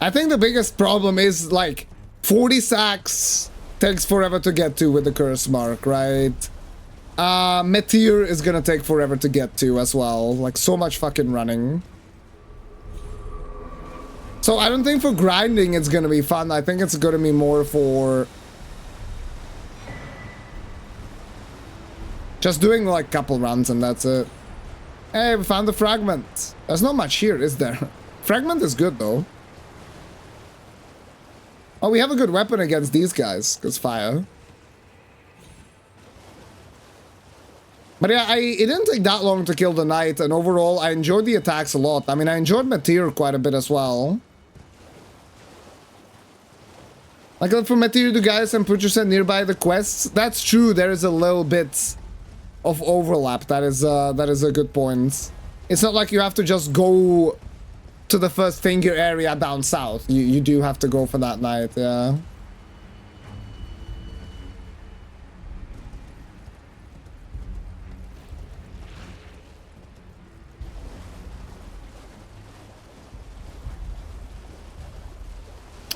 Speaker 1: I think the biggest problem is, like, 40 sacks takes forever to get to with the curse mark, right? Mateer is gonna take forever to get to as well. Like, so much fucking running. So I don't think for grinding it's gonna be fun. I think it's gonna be more for... Just doing like a couple runs and that's it. Hey, we found the fragment. There's not much here, is there? Fragment is good though. Oh, we have a good weapon against these guys, because fire. But yeah, it didn't take that long to kill the knight, and overall, I enjoyed the attacks a lot. I mean, I enjoyed Meteor quite a bit as well. Like, look for Meteor to guys and put yourself nearby the quests. That's true, there is a little bit of overlap. That is a good point. It's not like you have to just go to the first finger area down south. You do have to go for that knight, yeah.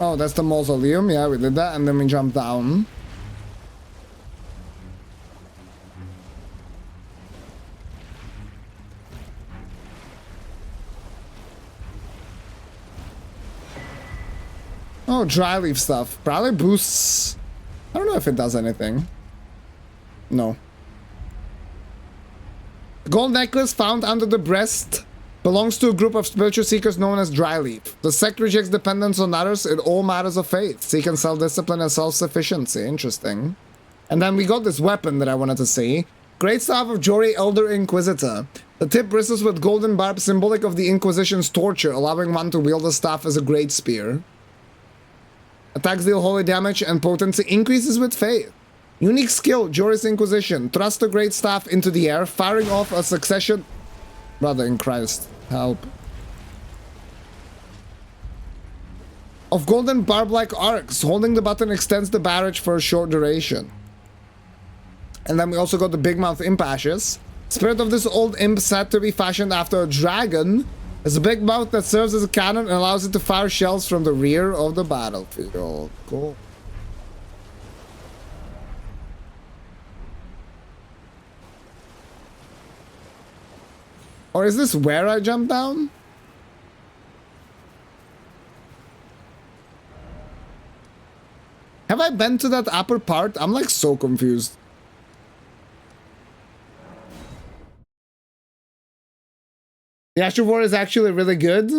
Speaker 1: Oh, that's the mausoleum. Yeah, we did that, and then we jumped down. Oh, dry leaf stuff. Probably boosts. I don't know if it does anything. No. The gold necklace found under the breast belongs to a group of spiritual seekers known as Dry Leaf. The sect rejects dependence on others in all matters of faith, seeking self-discipline and self-sufficiency. Interesting. And then we got this weapon that I wanted to see. Great Staff of Jory, Elder Inquisitor. The tip bristles with golden barb, symbolic of the Inquisition's torture, allowing one to wield the staff as a great spear. Attacks deal holy damage and potency increases with faith. Unique skill, Jory's Inquisition. Thrust the great staff into the air, firing off a succession... Brother in Christ, help. Of golden barb-like arcs. Holding the button extends the barrage for a short duration. And then we also got the Big Mouth Imp Ashes. Spirit of this old imp said to be fashioned after a dragon. Is a big mouth that serves as a cannon and allows it to fire shells from the rear of the battlefield. Cool. Or is this where I jump down? Have I been to that upper part? I'm like so confused. The Astral War is actually really good.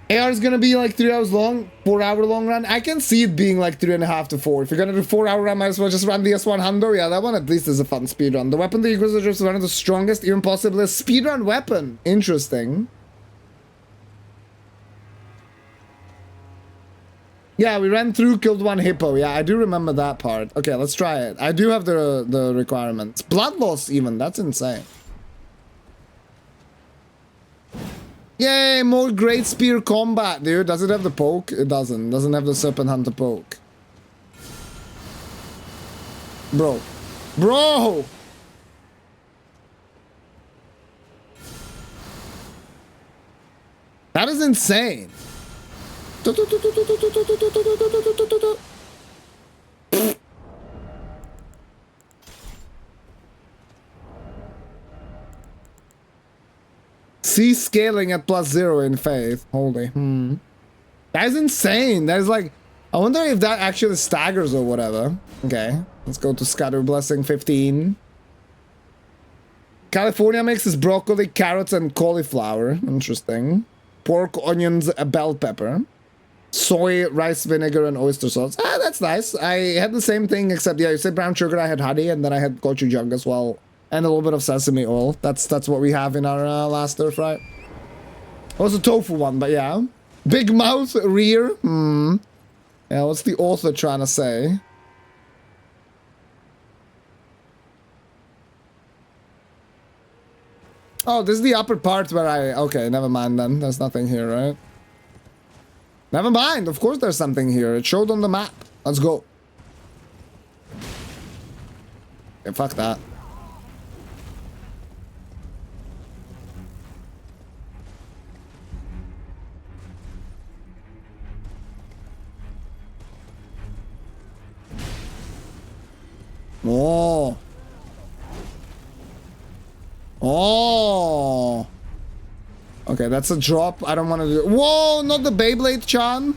Speaker 1: AR is gonna be like 3 hours long, 4 hour long run. I can see it being like 3.5 to 4. If you're gonna do 4 hour run, might as well just run the S100. Yeah, that one at least is a fun speedrun. The weapon the Inquisitor is one of the strongest, even possibly a speedrun weapon. Interesting. Yeah, we ran through, killed one hippo. Yeah, I do remember that part. Okay, let's try it. I do have the requirements. Blood loss even, that's insane. Yay, more Great Spear combat, dude. Does it have the poke? It doesn't. Doesn't have the Serpent Hunter poke. Bro. Bro! That is insane. See scaling at +0 in faith. Holy. That is insane. That is like... I wonder if that actually staggers or whatever. Okay. Let's go to Scatter Blessing 15. California mix is broccoli, carrots, and cauliflower. Interesting. Pork, onions, a bell pepper. Soy, rice vinegar, and oyster sauce. Ah, that's nice. I had the same thing, except, yeah, you said brown sugar, I had honey, and then I had gochujang as well. And a little bit of sesame oil. That's what we have in our last stir fry. It was a tofu one, but yeah. Big mouth, rear. Yeah, what's the author trying to say? Oh, this is the upper part where I... Okay, never mind then. There's nothing here, right? Never mind. Of course there's something here. It showed on the map. Let's go. Okay, fuck that. Oh. Oh. Okay, that's a drop. I don't want to do... Whoa, not the Beyblade, Chan.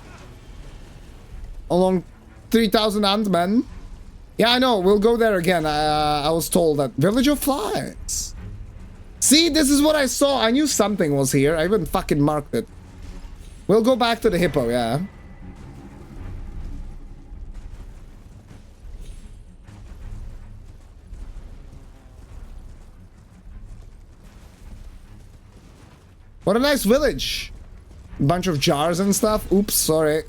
Speaker 1: Along 3,000 Ant-Men. Yeah, I know. We'll go there again. I was told that Village of Flies. See, this is what I saw. I knew something was here. I even fucking marked it. We'll go back to the hippo, yeah. What a nice village. Bunch of jars and stuff. Oops, sorry.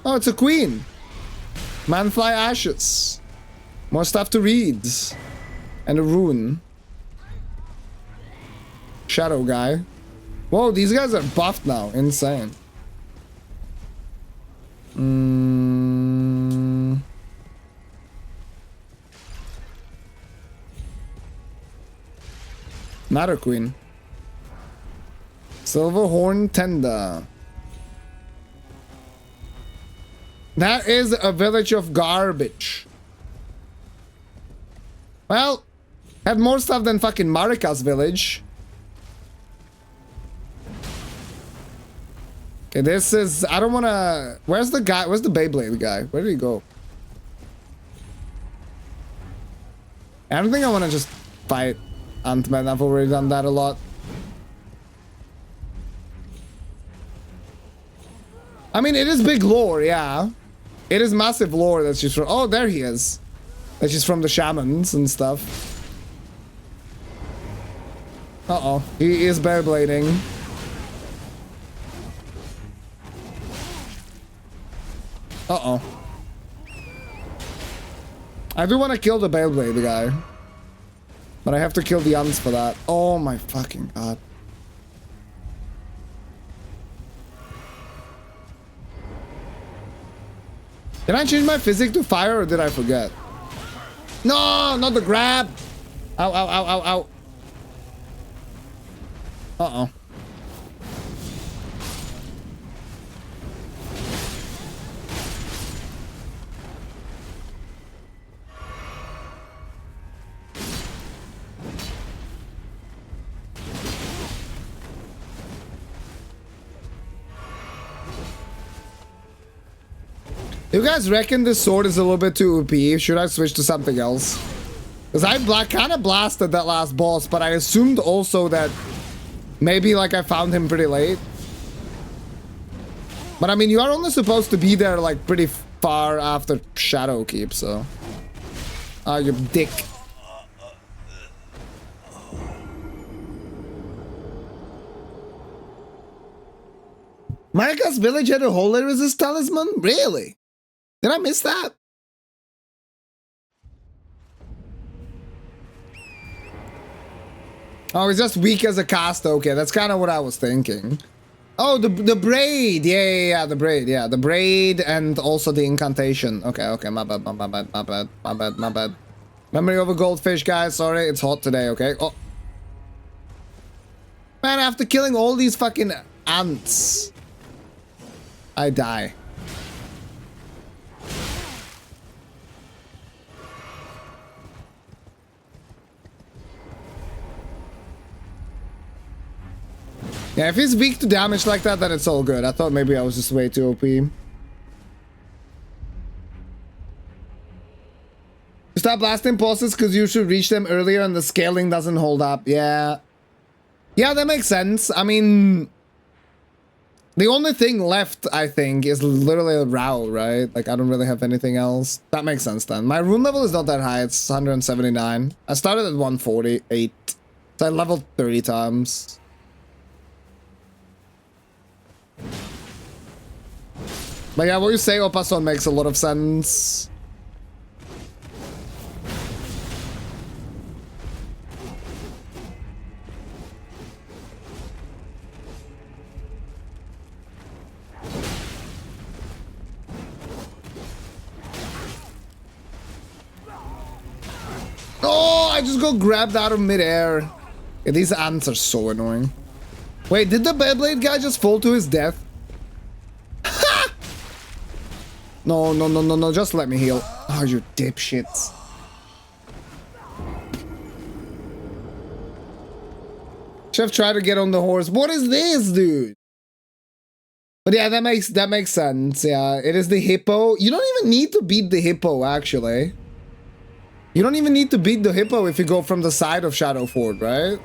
Speaker 1: Oh, it's a queen. Manfly ashes. More stuff to read. And a rune. Shadow guy. Whoa, these guys are buffed now. Insane. Matter Queen. Silverhorn Tender. That is a village of garbage. Well, had more stuff than fucking Marika's village. Okay, this is... I don't wanna... Where's the guy? Where's the Beyblade guy? Where did he go? I don't think I wanna just fight Ant-Man. I've already done that a lot. I mean, it is big lore, yeah. It is massive lore that she's from... Oh, there he is. That she's from the shamans and stuff. Uh-oh. He is Beyblading. Uh-oh. I do want to kill the Beyblade guy. But I have to kill the ants for that. Oh my fucking god. Did I change my physics to fire or did I forget? No, not the grab. Ow, ow, ow, ow, ow. Uh-oh. You guys reckon this sword is a little bit too OP? Should I switch to something else? Because I kind of blasted that last boss, but I assumed also that maybe like I found him pretty late. But I mean, you are only supposed to be there like pretty far after Shadowkeep, so... Ah, you dick. Marika's village had a holy resist talisman? Really? Did I miss that? Oh, it's just weak as a cast. Okay, that's kind of what I was thinking. Oh, the braid. Yeah, the braid. Yeah, the braid and also the incantation. Okay, my bad. Memory of a goldfish, guys. Sorry, it's hot today, okay? Oh. Man, after killing all these fucking ants, I die. Yeah, if he's weak to damage like that, then it's all good. I thought maybe I was just way too OP. Stop blasting bosses because you should reach them earlier and the scaling doesn't hold up. Yeah. Yeah, that makes sense. I mean... The only thing left, I think, is literally a Row, right? Like, I don't really have anything else. That makes sense then. My rune level is not that high. It's 179. I started at 148. So I leveled 30 times. But yeah, what you say, Opason, makes a lot of sense. Oh, I just got grabbed out of midair. Yeah, these ants are so annoying. Wait, did the Beyblade guy just fall to his death? No, just let me heal. Oh, you dipshits. Chef tried to get on the horse. What is this, dude? But yeah, that makes sense. Yeah, it is the hippo. You don't even need to beat the hippo, actually. You don't even need to beat the hippo if you go from the side of Shadowford, right?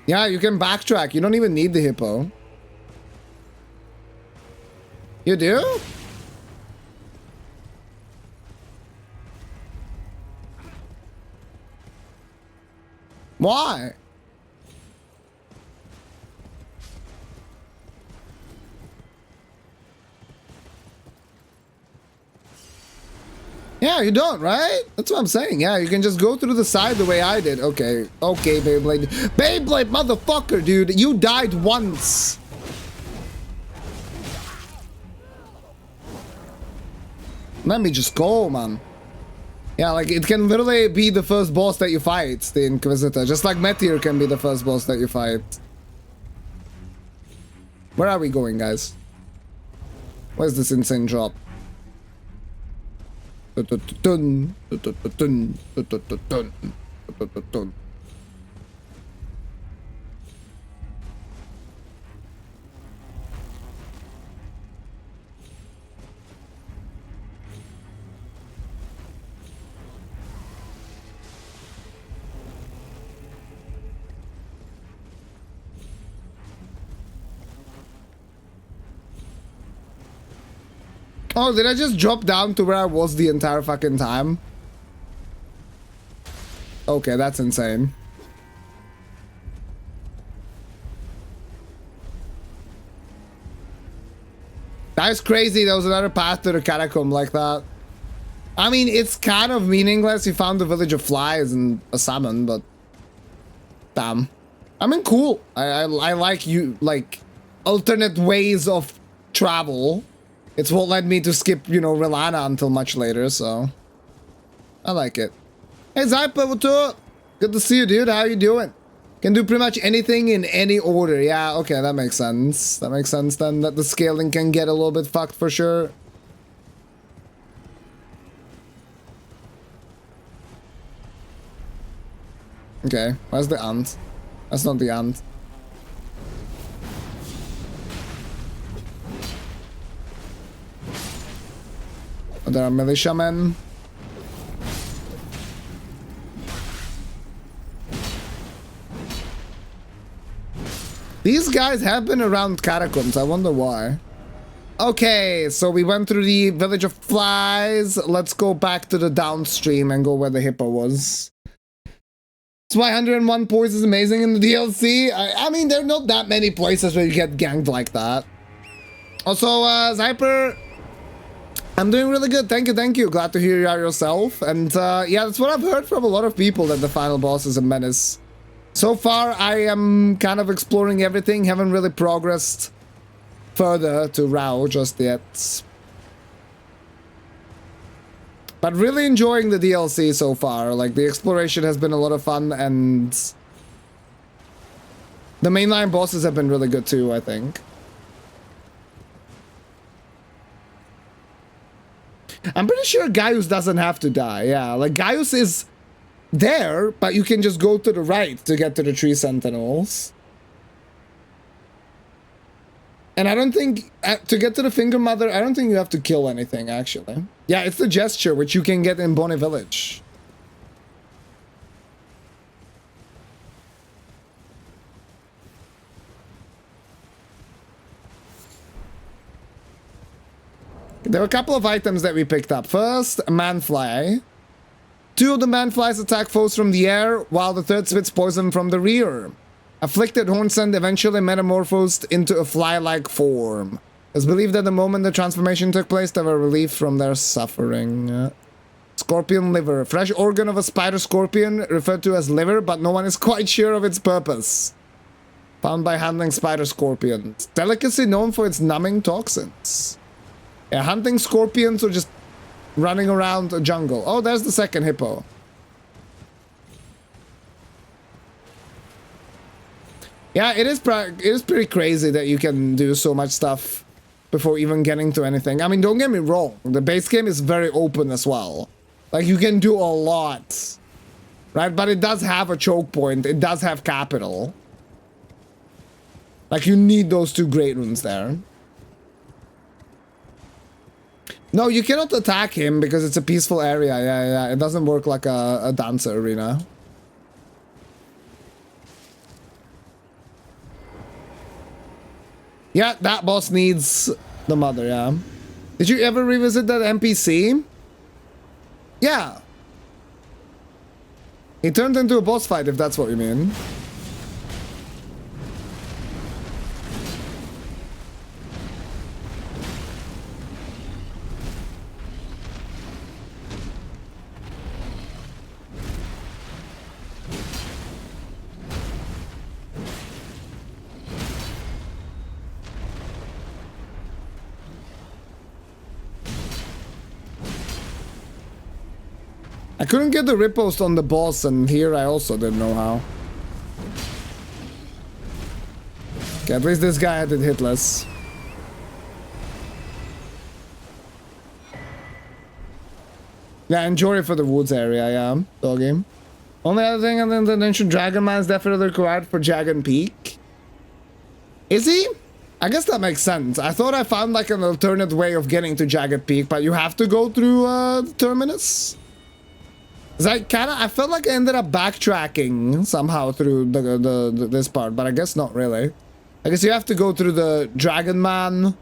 Speaker 1: Yeah, you can backtrack. You don't even need the hippo. You do? Why? Yeah, you don't, right? That's what I'm saying. Yeah, you can just go through the side the way I did. Okay. Okay, Beyblade. Beyblade, motherfucker, dude. You died once. Let me just go, man. Yeah, like, it can literally be the first boss that you fight, the Inquisitor. Just like Meteor can be the first boss that you fight. Where are we going, guys? Where's this insane drop? Oh, did I just drop down to where I was the entire fucking time? Okay, that's insane. That is crazy. There was another path to the catacomb like that. I mean, it's kind of meaningless. You found the village of flies and a salmon, but damn. I mean, cool. I like you, like, alternate ways of travel. It's what led me to skip, you know, Relana until much later, so I like it. Hey, Zypa, what's up? Good to see you, dude. How you doing? Can do pretty much anything in any order. Yeah, okay, that makes sense. That makes sense then, that the scaling can get a little bit fucked for sure. Okay, where's the ant? That's not the ant. There are militiamen. These guys have been around catacombs. I wonder why. Okay, so we went through the village of flies. Let's go back to the downstream and go where the hippo was. That's why 101 points is amazing in the DLC. I mean, there are not that many places where you get ganked like that. Also, Zyper, I'm doing really good. Thank you, thank you. Glad to hear you are yourself. And yeah, that's what I've heard from a lot of people, that the final boss is a menace. So far, I am kind of exploring everything. Haven't really progressed further to Rao just yet. But really enjoying the DLC so far. Like, the exploration has been a lot of fun, and the mainline bosses have been really good too, I think. I'm pretty sure Gaius doesn't have to die. Yeah, like, Gaius is there, but you can just go to the right to get to the tree sentinels. And I don't think, to get to the Finger Mother, I don't think you have to kill anything, actually. Yeah, it's the gesture, which you can get in Bonnie Village. There were a couple of items that we picked up. First, a manfly. 2 of the manflies attack foes from the air, while the third spits poison from the rear. Afflicted Hornsend eventually metamorphosed into a fly-like form. It's believed that the moment the transformation took place, they were relieved from their suffering. Scorpion liver. Fresh organ of a spider scorpion, referred to as liver, but no one is quite sure of its purpose. Found by handling spider scorpions. Delicacy known for its numbing toxins. Yeah, hunting scorpions or just running around a jungle. Oh, there's the second hippo. Yeah, it is pretty crazy that you can do so much stuff before even getting to anything. I mean, don't get me wrong. The base game is very open as well. Like, you can do a lot. Right? But it does have a choke point. It does have capital. Like, you need those 2 great runes there. No, you cannot attack him because it's a peaceful area. Yeah. It doesn't work like a dancer arena. Yeah, that boss needs the mother, yeah. Did you ever revisit that NPC? Yeah. He turned into a boss fight, if that's what you mean. I couldn't get the riposte on the boss, and here I also didn't know how. Okay, at least this guy had it hitless. Yeah, and Jory for the woods area, yeah. Doggy. Only other thing, and then the ancient Dragon Man is definitely required for Jagged Peak. Is he? I guess that makes sense. I thought I found like an alternate way of getting to Jagged Peak, but you have to go through the Terminus? I felt like I ended up backtracking somehow through this part, but I guess not really. I guess you have to go through the Dragon Man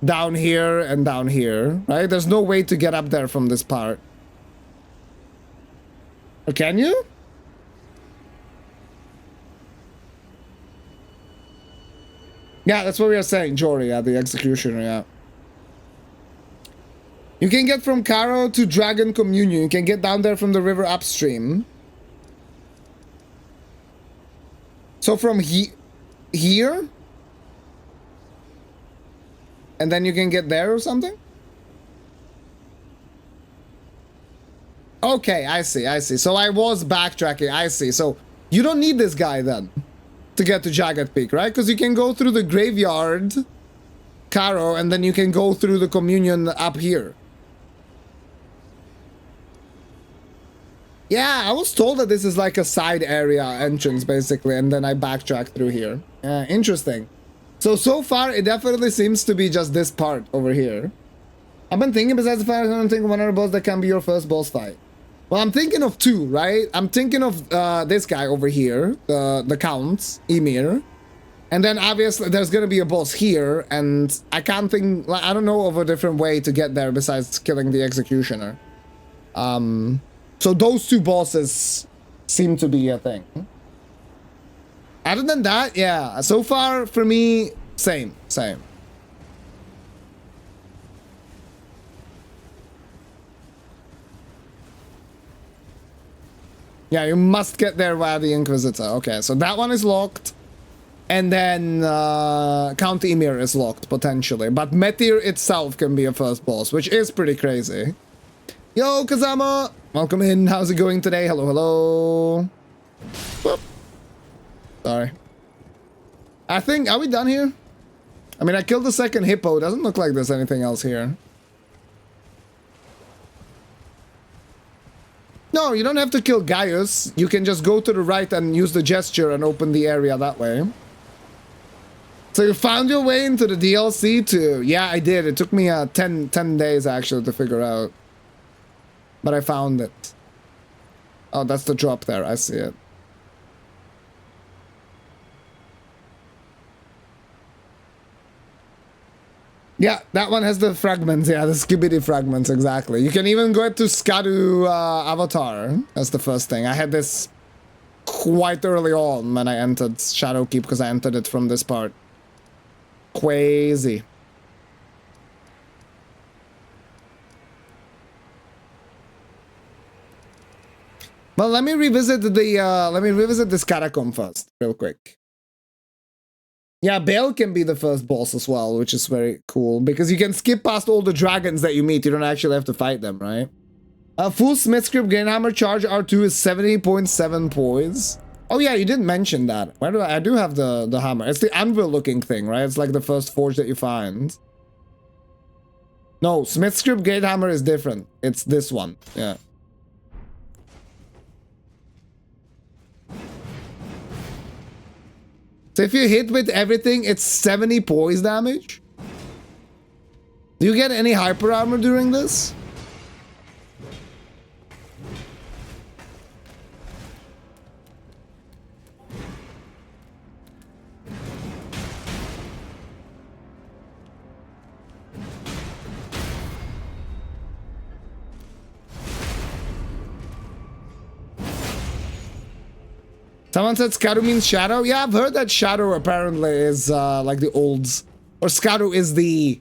Speaker 1: down here and down here, right? There's no way to get up there from this part. Or can you? Yeah, that's what we are saying, Jory, the executioner, yeah. You can get from Caro to Dragon Communion. You can get down there from the river upstream. So from here? And then you can get there or something? Okay, I see. So I was backtracking, I see. So you don't need this guy then to get to Jagged Peak, right? Because you can go through the graveyard, Caro, and then you can go through the Communion up here. Yeah, I was told that this is like a side area entrance, basically, and then I backtracked through here. Interesting. So far, it definitely seems to be just this part over here. I've been thinking, besides the fact I don't think of one other boss that can be your first boss fight. Well, I'm thinking of 2, right? I'm thinking of this guy over here, the Count, Emir. And then, obviously, there's gonna be a boss here, and I can't think... Like, I don't know of a different way to get there besides killing the Executioner. So those 2 bosses seem to be a thing. Other than that, yeah. So far, for me, same. Yeah, you must get there via the Inquisitor. Okay, so that one is locked. And then Count Emir is locked, potentially. But Metir itself can be a first boss, which is pretty crazy. Yo, Kazama! Welcome in. How's it going today? Hello. Whoop. Sorry. I think... Are we done here? I mean, I killed the second hippo. Doesn't look like there's anything else here. No, you don't have to kill Gaius. You can just go to the right and use the gesture and open the area that way. So you found your way into the DLC too? Yeah, I did. It took me 10 days actually to figure out. But I found it. Oh, that's the drop there. I see it. Yeah, that one has the fragments. Yeah, the skibidi fragments, exactly. You can even go to Skadu Avatar as the first thing. I had this quite early on when I entered Shadowkeep because I entered it from this part. Crazy. Well, let me revisit this catacomb first, real quick. Yeah, Baal can be the first boss as well, which is very cool because you can skip past all the dragons that you meet. You don't actually have to fight them, right? Full Smithscript Gainhammer charge R2 is 70.7 poise. Oh yeah, you didn't mention that. Where do I do have the hammer? It's the anvil looking thing, right? It's like the first forge that you find. No, Smithscript Gatehammer is different. It's this one. Yeah. So if you hit with everything, it's 70 poise damage. Do you get any hyper armor during this? Someone said Skaru means shadow. Yeah, I've heard that shadow apparently is like the olds. Or Skaru is the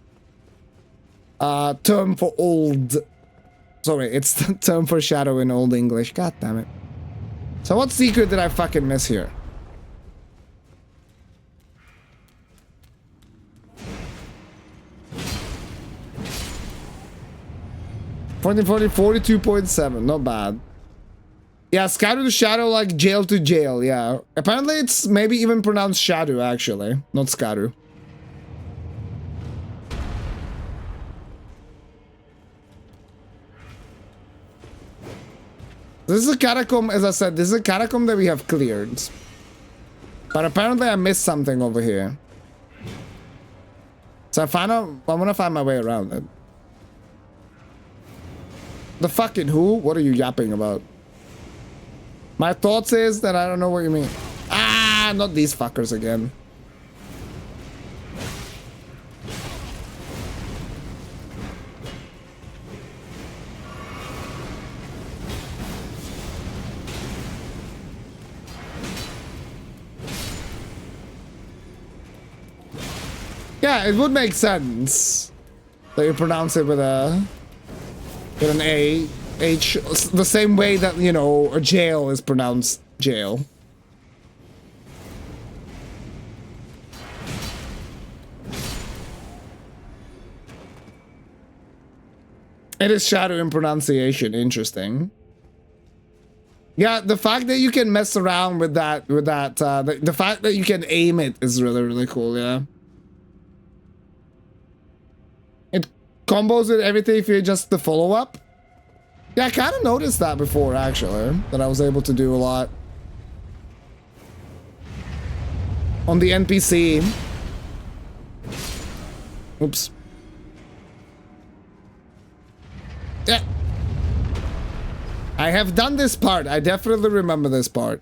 Speaker 1: term for old. Sorry, it's the term for shadow in Old English. God damn it. So what secret did I fucking miss here? $1440, 42.7. Not bad. Yeah, Skaru to shadow, like jail to jail, yeah. Apparently it's maybe even pronounced shadow, actually. Not Skaru. This is a catacomb, as I said, this is a catacomb that we have cleared. But apparently I missed something over here. So I wanna find my way around it. The fucking who? What are you yapping about? My thoughts is that I don't know what you mean. Ah, not these fuckers again. Yeah, it would make sense that you pronounce it with an A. H, the same way that, you know, a jail is pronounced jail. It is shadow in pronunciation. Interesting. Yeah, the fact that you can mess around with that, the fact that you can aim it is really, really cool, yeah. It combos with everything if you adjust the follow-up. Yeah, I kind of noticed that before, actually, that I was able to do a lot on the NPC. Oops. Yeah. I have done this part. I definitely remember this part.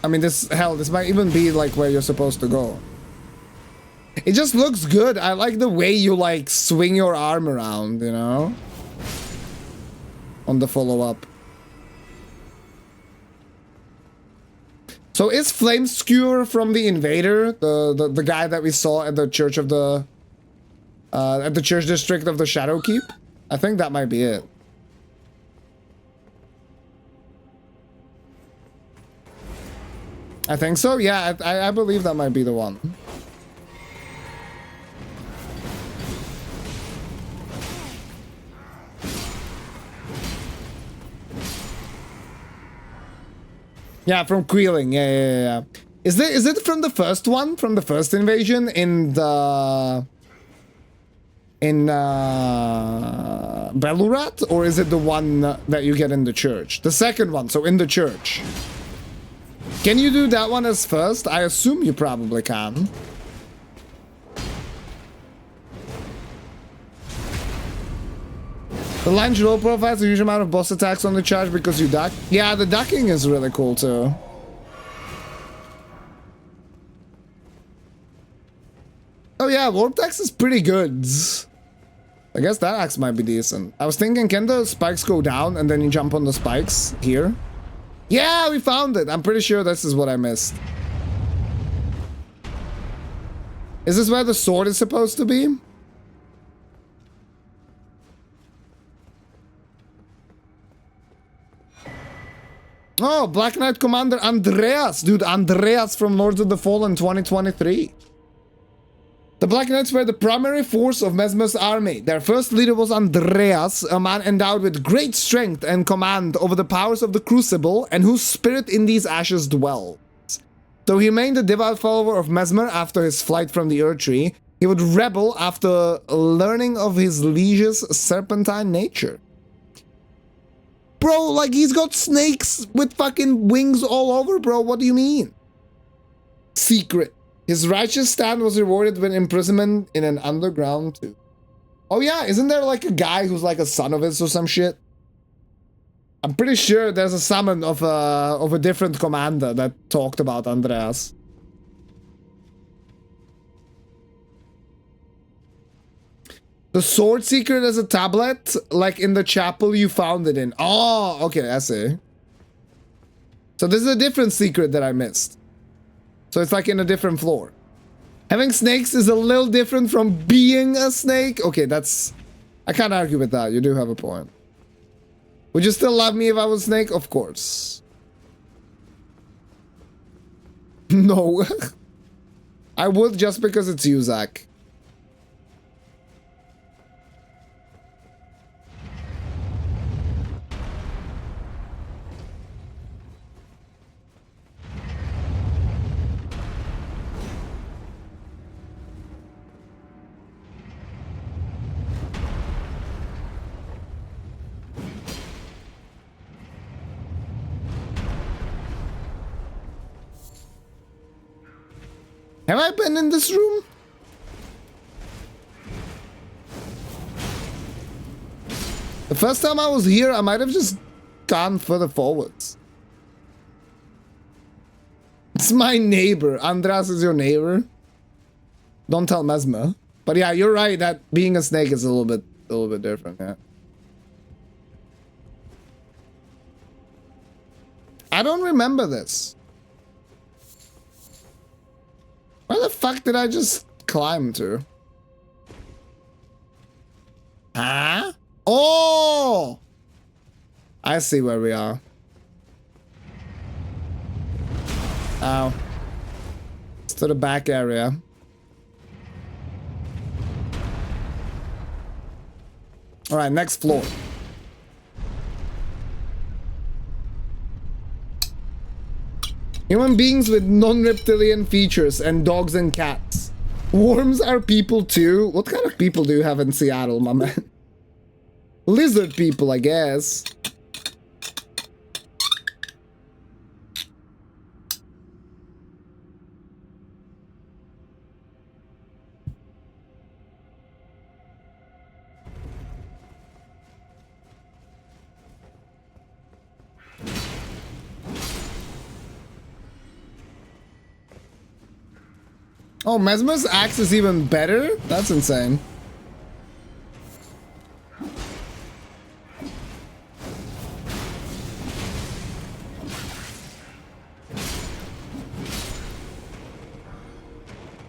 Speaker 1: I mean, this might even be like where you're supposed to go. It just looks good. I like the way you like swing your arm around, you know? On the follow-up. So is Flame Skewer from the Invader, the guy that we saw at the Church of the at the Church District of the Shadow Keep? I think that might be it. I think so. Yeah, I believe that might be the one. Yeah, from Queeling. Yeah. Is it from the first one? From the first invasion in Belurat? Or is it the one that you get in the church? The second one, so in the church. Can you do that one as first? I assume you probably can. The lunge roll provides a huge amount of boss attacks on the charge because you duck. Yeah, the ducking is really cool too. Oh yeah, warp axe is pretty good. I guess that axe might be decent. I was thinking, can the spikes go down and then you jump on the spikes here? Yeah, we found it. I'm pretty sure this is what I missed. Is this where the sword is supposed to be? Oh, Black Knight Commander Andreas. Dude, Andreas from Lords of the Fallen 2023. The Black Knights were the primary force of Mesmer's army. Their first leader was Andreas, a man endowed with great strength and command over the powers of the Crucible, and whose spirit in these ashes dwells. Though he remained a devout follower of Mesmer after his flight from the Erdtree, he would rebel after learning of his liege's serpentine nature. Bro, bro, like he's got snakes with fucking wings all over, bro. What do you mean? Secret. His righteous stand was rewarded with imprisonment in an underground too. Oh yeah, isn't there like a guy who's like a son of his or some shit? I'm pretty sure there's a summon of a different commander that talked about Andreas. The sword secret is a tablet, like in the chapel you found it in. Oh, okay, I see. So this is a different secret that I missed. So it's like in a different floor. Having snakes is a little different from being a snake. Okay, that's... I can't argue with that. You do have a point. Would you still love me if I was a snake? Of course. No. I would just because it's you, Zach. Have I been in this room? The first time I was here, I might have just gone further forwards. It's my neighbor. Andras is your neighbor. Don't tell Mesmer. But yeah, you're right that being a snake is a little bit different, yeah. I don't remember this. Where the fuck did I just climb to? Huh? Oh! I see where we are. Ow. It's to the back area. Alright, next floor. Human beings with non-reptilian features and dogs and cats. Worms are people too? What kind of people do you have in Seattle, my man? Lizard people, I guess. Oh, Mesmer's axe is even better? That's insane.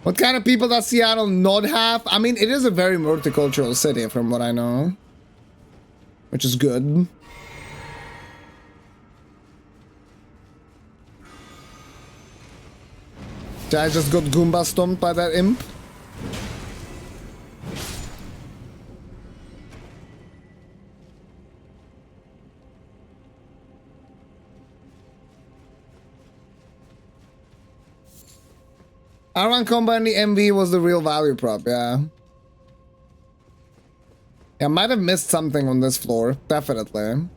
Speaker 1: What kind of people does Seattle not have? I mean, it is a very multicultural city from what I know. Which is good. I just got Goomba stomped by that imp. R1 combo and the MV was the real value prop, yeah. Yeah, I might have missed something on this floor, definitely.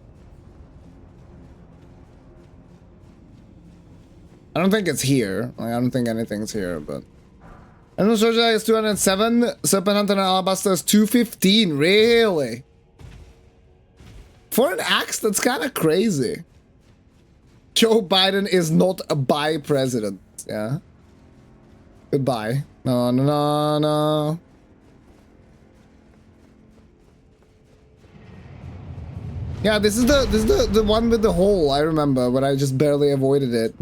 Speaker 1: I don't think it's here. Like, I don't think anything's here, but... I know Soja is 207, Serpent Hunter and Alabaster is 215, really? For an axe, that's kind of crazy. Joe Biden is not a bi president, yeah? Goodbye. No, no, no, no. Yeah, this is the one with the hole, I remember, but I just barely avoided it.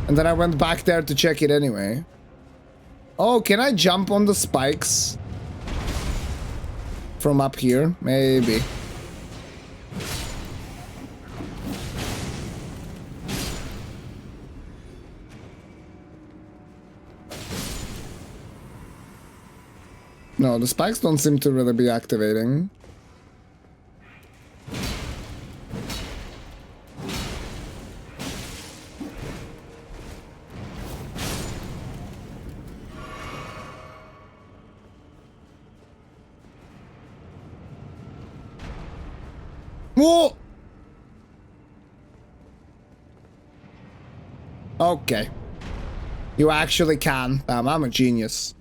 Speaker 1: And then I went back there to check it anyway. Oh, can I jump on the spikes? From up here? Maybe. No, the spikes don't seem to really be activating. Whoa! Okay. You actually can. I'm a genius.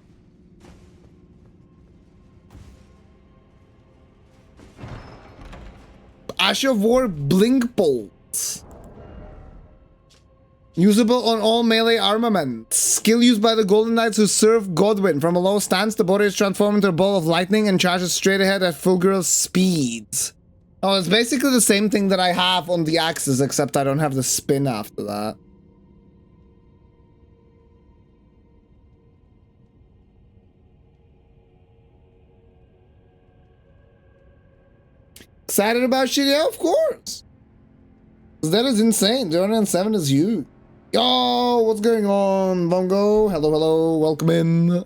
Speaker 1: Ash of War Blink Bolt. Usable on all melee armament. Skill used by the Golden Knights who serve Godwin. From a low stance, the body is transformed into a ball of lightning and charges straight ahead at full girl speeds. Oh, it's basically the same thing that I have on the axes, except I don't have the spin after that. Excited about shit? Yeah, of course. That is insane. 207 is huge. Yo, what's going on, Bongo? Hello, hello, welcome in.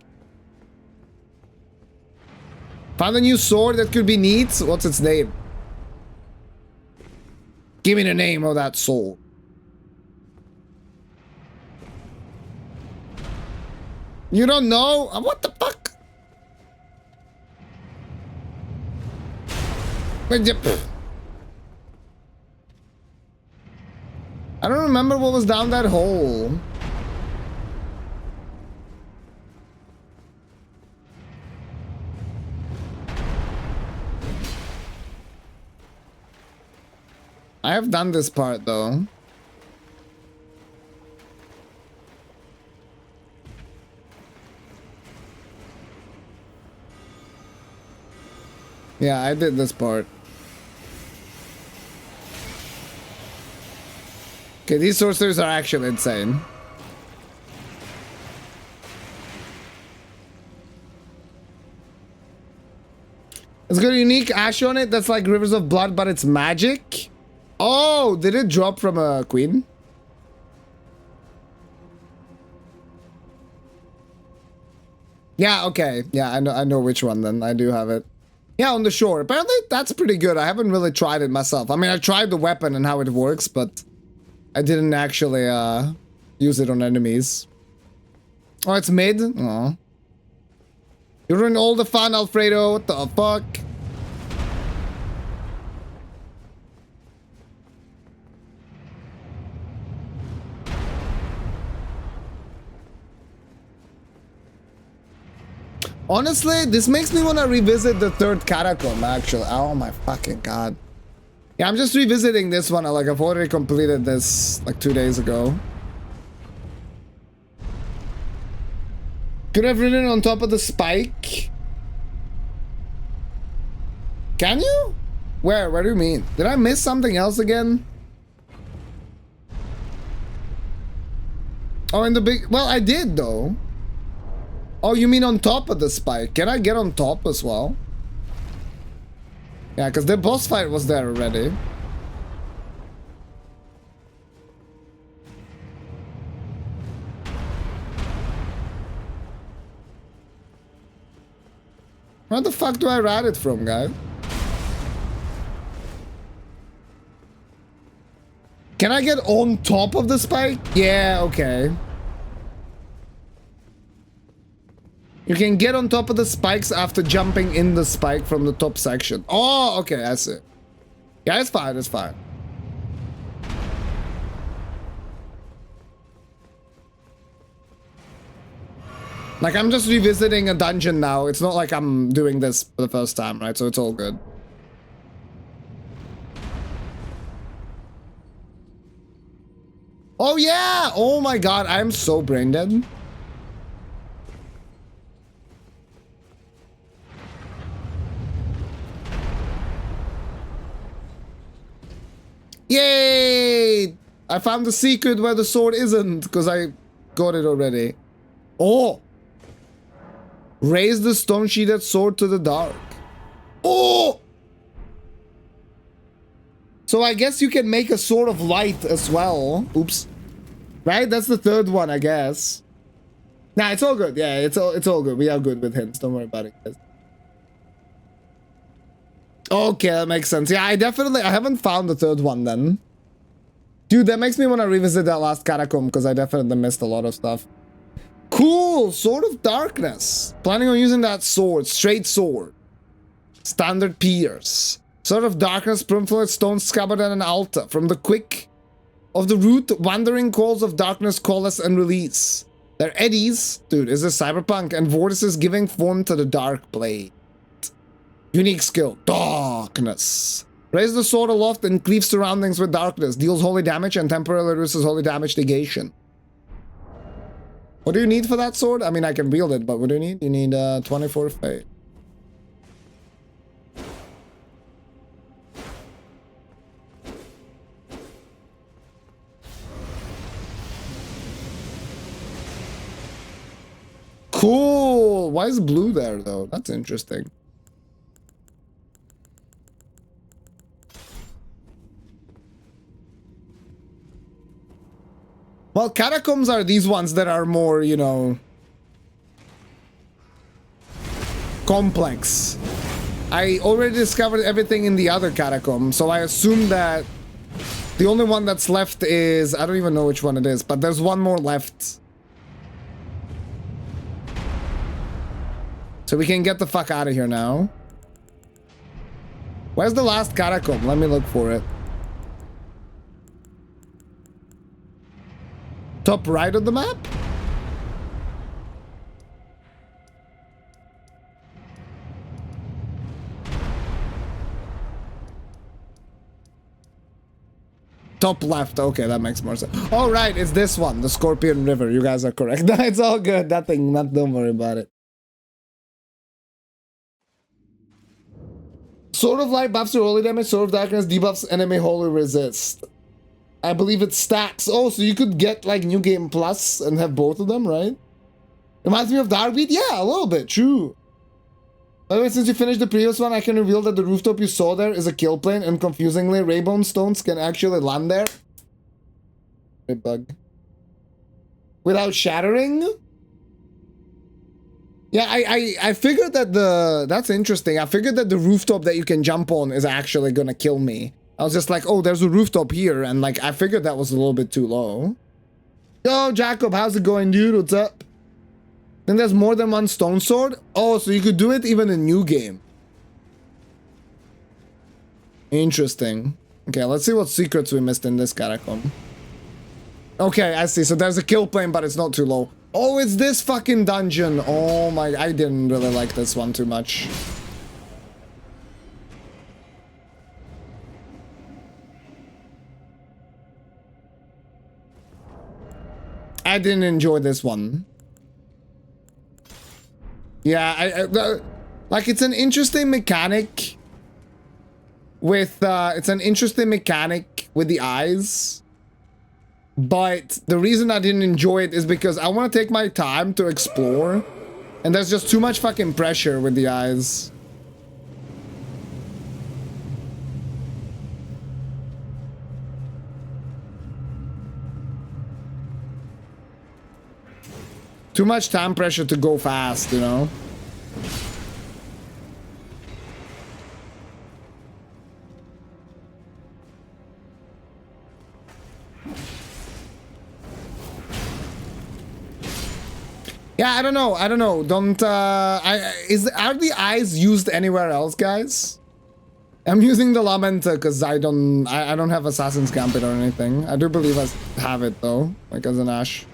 Speaker 1: Found a new sword that could be neat. What's its name? Give me the name of that sword. You don't know? What the fuck? I don't remember what was down that hole. I have done this part though. Yeah, I did this part. Okay, these sorcerers are actually insane. It's got a unique ash on it that's like Rivers of Blood, but it's magic. Oh, did it drop from a queen? Yeah, okay. Yeah, I know which one then. I do have it. Yeah, on the shore. Apparently, that's pretty good. I haven't really tried it myself. I mean, I tried the weapon and how it works, but I didn't actually use it on enemies. Oh, it's mid? Aw. You ruined all the fun, Alfredo. What the fuck? Honestly, this makes me want to revisit the third catacomb, actually. Oh my fucking god. Yeah, I'm just revisiting this one. Like, I've already completed this like 2 days ago. Could have ridden on top of the spike. Can you? Where? What do you mean? Did I miss something else again? Oh, in the big... Well, I did, though. Oh, you mean on top of the spike? Can I get on top as well? Yeah, because the boss fight was there already. Where the fuck do I ride it from, guys? Can I get on top of the spike? Yeah, okay. You can get on top of the spikes after jumping in the spike from the top section. Oh, okay, I see. Yeah, it's fine, it's fine. Like, I'm just revisiting a dungeon now. It's not like I'm doing this for the first time, right? So it's all good. Oh, yeah! Oh my god, I'm so brain dead. Yay! I found the secret where the sword isn't, because I got it already. Oh! Raise the stone-sheeted sword to the dark. Oh! So I guess you can make a sword of light as well. Oops. Right? That's the third one, I guess. Nah, it's all good. Yeah, it's all good. We are good with hints. Don't worry about it, guys. Okay, that makes sense. Yeah, I haven't found the third one then. Dude, that makes me want to revisit that last catacomb because I definitely missed a lot of stuff. Cool! Sword of Darkness. Planning on using that sword. Straight sword. Standard pierce. Sword of Darkness, Primfluid, Stone Scabbard, and an altar. From the quick of the root, wandering calls of darkness coalesce and release. Their eddies, dude, is this cyberpunk, and vortices giving form to the dark blade. Unique skill, Darkness. Raise the sword aloft and cleave surroundings with darkness. Deals holy damage and temporarily reduces holy damage negation. What do you need for that sword? I mean, I can wield it, but what do you need? You need 24 faith. Cool. Why is blue there, though? That's interesting. Well, catacombs are these ones that are more, you know, complex. I already discovered everything in the other catacomb, so I assume that the only one that's left is... I don't even know which one it is, but there's one more left. So we can get the fuck out of here now. Where's the last catacomb? Let me look for it. Top right of the map? Top left. Okay, that makes more sense. Oh, right. It's this one. The Scorpion River. You guys are correct. It's all good. Nothing. Don't worry about it. Sword of Light buffs your holy damage. Sword of Darkness debuffs enemy holy resist. I believe it stacks. Oh, so you could get like New Game Plus and have both of them, right? Reminds me of Darkbeat? Yeah, a little bit. True. By the way, since you finished the previous one, I can reveal that the rooftop you saw there is a kill plane, and confusingly, Raybone stones can actually land there. Great bug. Without shattering? Yeah, I figured that that's interesting. I figured that the rooftop that you can jump on is actually gonna kill me. I was just like, oh, there's a rooftop here, and like, I figured that was a little bit too low. Yo, Jacob, how's it going, dude? What's up? Then there's more than one stone sword? Oh, so you could do it even in new game. Interesting. Okay, let's see what secrets we missed in this catacomb. Okay, I see. So there's a kill plane, but it's not too low. Oh, it's this fucking dungeon. Oh my, I didn't really like this one too much. I didn't enjoy this one. Yeah, like it's an interesting mechanic with the eyes, but the reason I didn't enjoy it is because I want to take my time to explore, and there's just too much fucking pressure with the eyes. Too much time pressure to go fast, you know? Yeah, I don't know. Don't, are the eyes used anywhere else, guys? I'm using the Lamenta because I don't have Assassin's Gambit or anything. I do believe I have it, though, like as an Ash.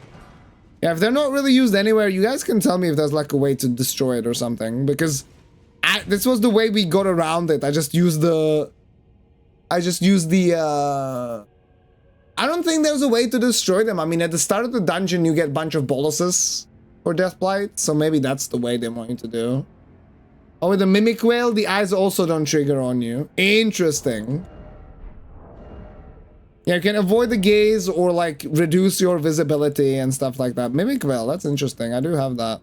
Speaker 1: Yeah, if they're not really used anywhere, you guys can tell me if there's like a way to destroy it or something, because this was the way we got around it. I just used the I don't think there's a way to destroy them. I mean, at the start of the dungeon, you get a bunch of boluses for Deathblight, so maybe that's the way they want you to do. Oh, with the Mimic Whale, the eyes also don't trigger on you. Interesting. Yeah, you can avoid the gaze or like reduce your visibility and stuff like that. Mimic Whale, that's interesting. I do have that.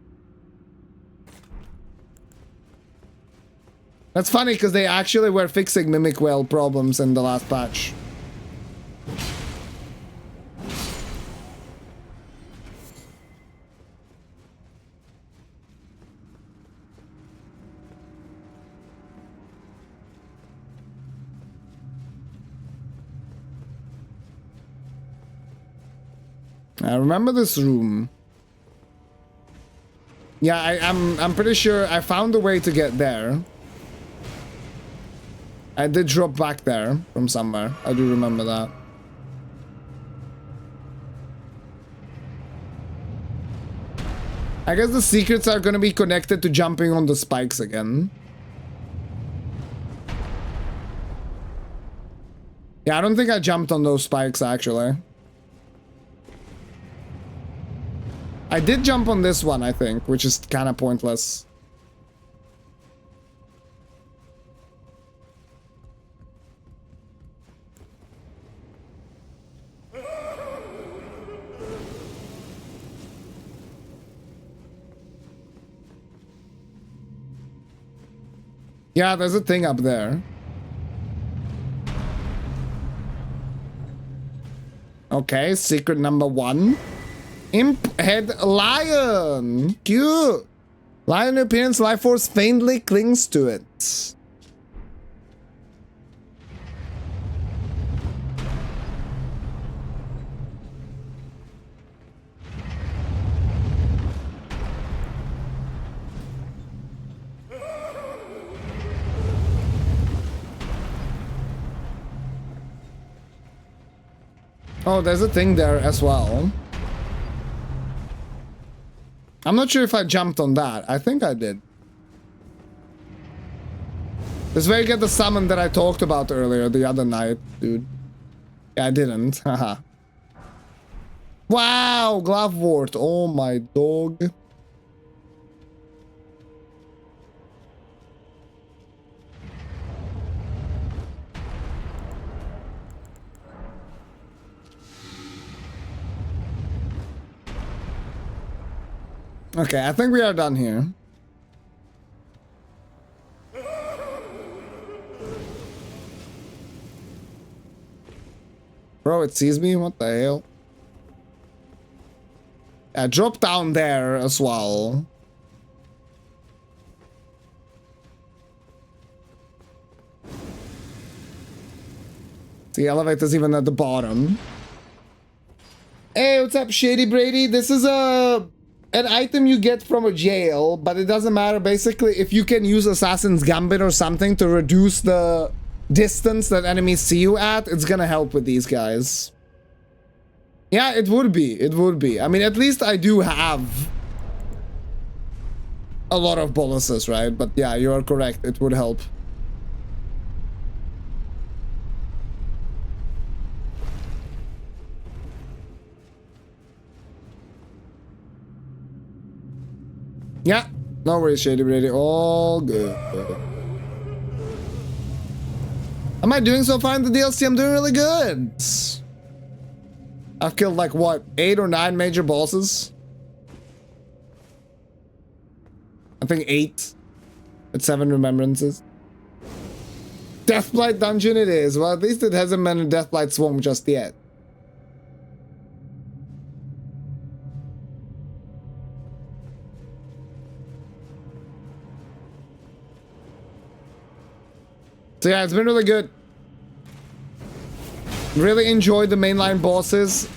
Speaker 1: That's funny because they actually were fixing Mimic Whale problems in the last patch. I remember this room. Yeah, I'm pretty sure I found a way to get there. I did drop back there from somewhere. I do remember that. I guess the secrets are gonna be connected to jumping on the spikes again. Yeah, I don't think I jumped on those spikes, actually. I did jump on this one, I think, which is kind of pointless. Yeah, there's a thing up there. Okay, secret number 1. Imp head lion. Cute. Lion appearance, life force faintly clings to it. Oh, there's a thing there as well. I'm not sure if I jumped on that. I think I did. This is where you get the summon that I talked about earlier, the other night, dude. Yeah, I didn't. Haha. Wow, Glovewort. Oh my dog. Okay, I think we are done here. Bro, it sees me? What the hell? Drop down there as well. The elevator's even at the bottom. Hey, what's up, Shady Brady? This is an item you get from a jail, but it doesn't matter. Basically, if you can use Assassin's Gambit or something to reduce the distance that enemies see you at, it's gonna help with these guys. Yeah, it would be. It would be. I mean, at least I do have a lot of boluses, right? But yeah, you are correct. It would help. Yeah, no worries, Shady Brady. All good. Am I doing so far in the DLC? I'm doing really good. I've killed like, what, 8 or 9 major bosses? I think 8. With 7 remembrances. Deathblight dungeon it is. Well, at least it hasn't been a Deathblight Swamp just yet. So yeah, it's been really good. Really enjoyed the mainline bosses.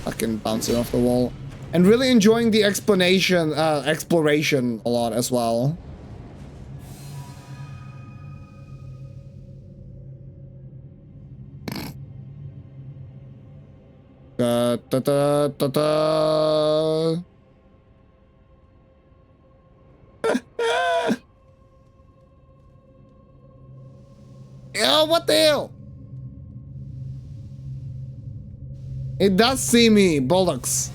Speaker 1: Fucking bouncing off the wall. And really enjoying the exploration a lot as well. Da, da, da, da, da. Yo, what the hell? It does see me, bollocks.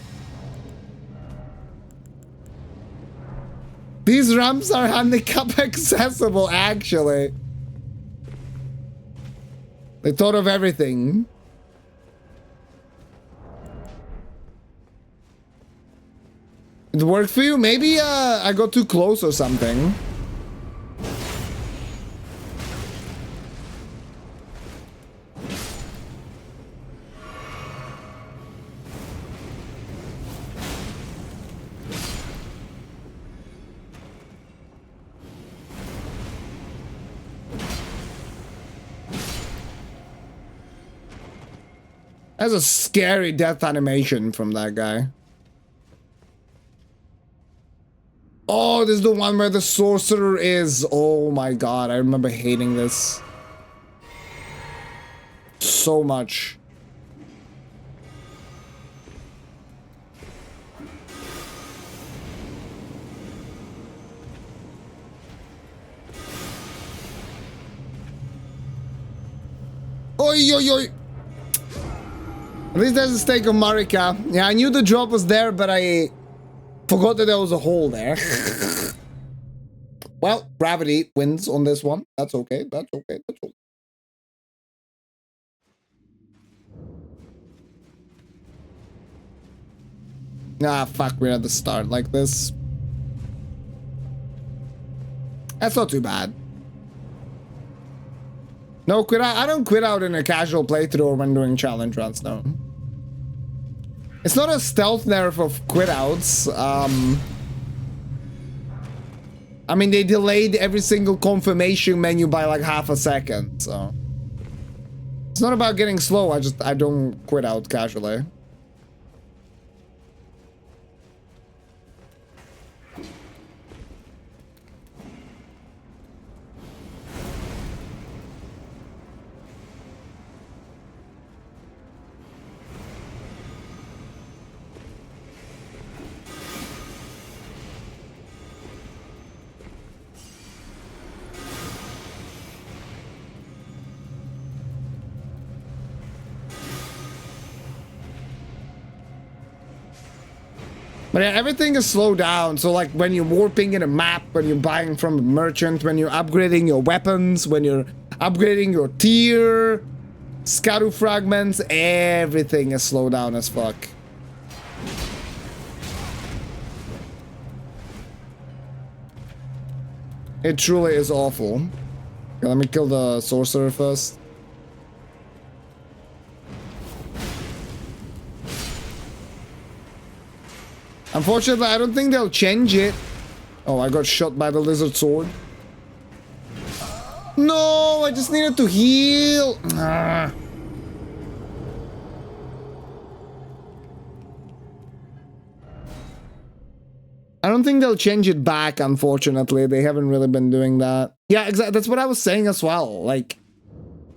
Speaker 1: These ramps are handicap accessible, actually. They thought of everything. It worked for you? Maybe I got too close or something. That's a scary death animation from that guy. Oh, this is the one where the sorcerer is. Oh my god, I remember hating this. so much. Oi, oi, oi. At least there's a stake of Marika. Yeah, I knew the drop was there, but I forgot that there was a hole there. Well, gravity wins on this one. That's okay. That's okay. That's okay. Ah, fuck, we're at the start like this. That's not too bad. No, quit out. I don't quit out in a casual playthrough or when doing challenge runs, no. It's not a stealth nerf of quit outs. I mean, they delayed every single confirmation menu by like half a second, so. It's not about getting slow, I don't quit out casually. But yeah, everything is slowed down. So like when you're warping in a map, when you're buying from a merchant, when you're upgrading your weapons, when you're upgrading your tier, Scaru fragments, everything is slowed down as fuck. It truly is awful. Okay, let me kill the sorcerer first. Unfortunately, I don't think they'll change it. Oh, I got shot by the lizard sword. No, I just needed to heal. Ah. I don't think they'll change it back, unfortunately. They haven't really been doing that. Yeah, exactly. That's what I was saying as well. Like,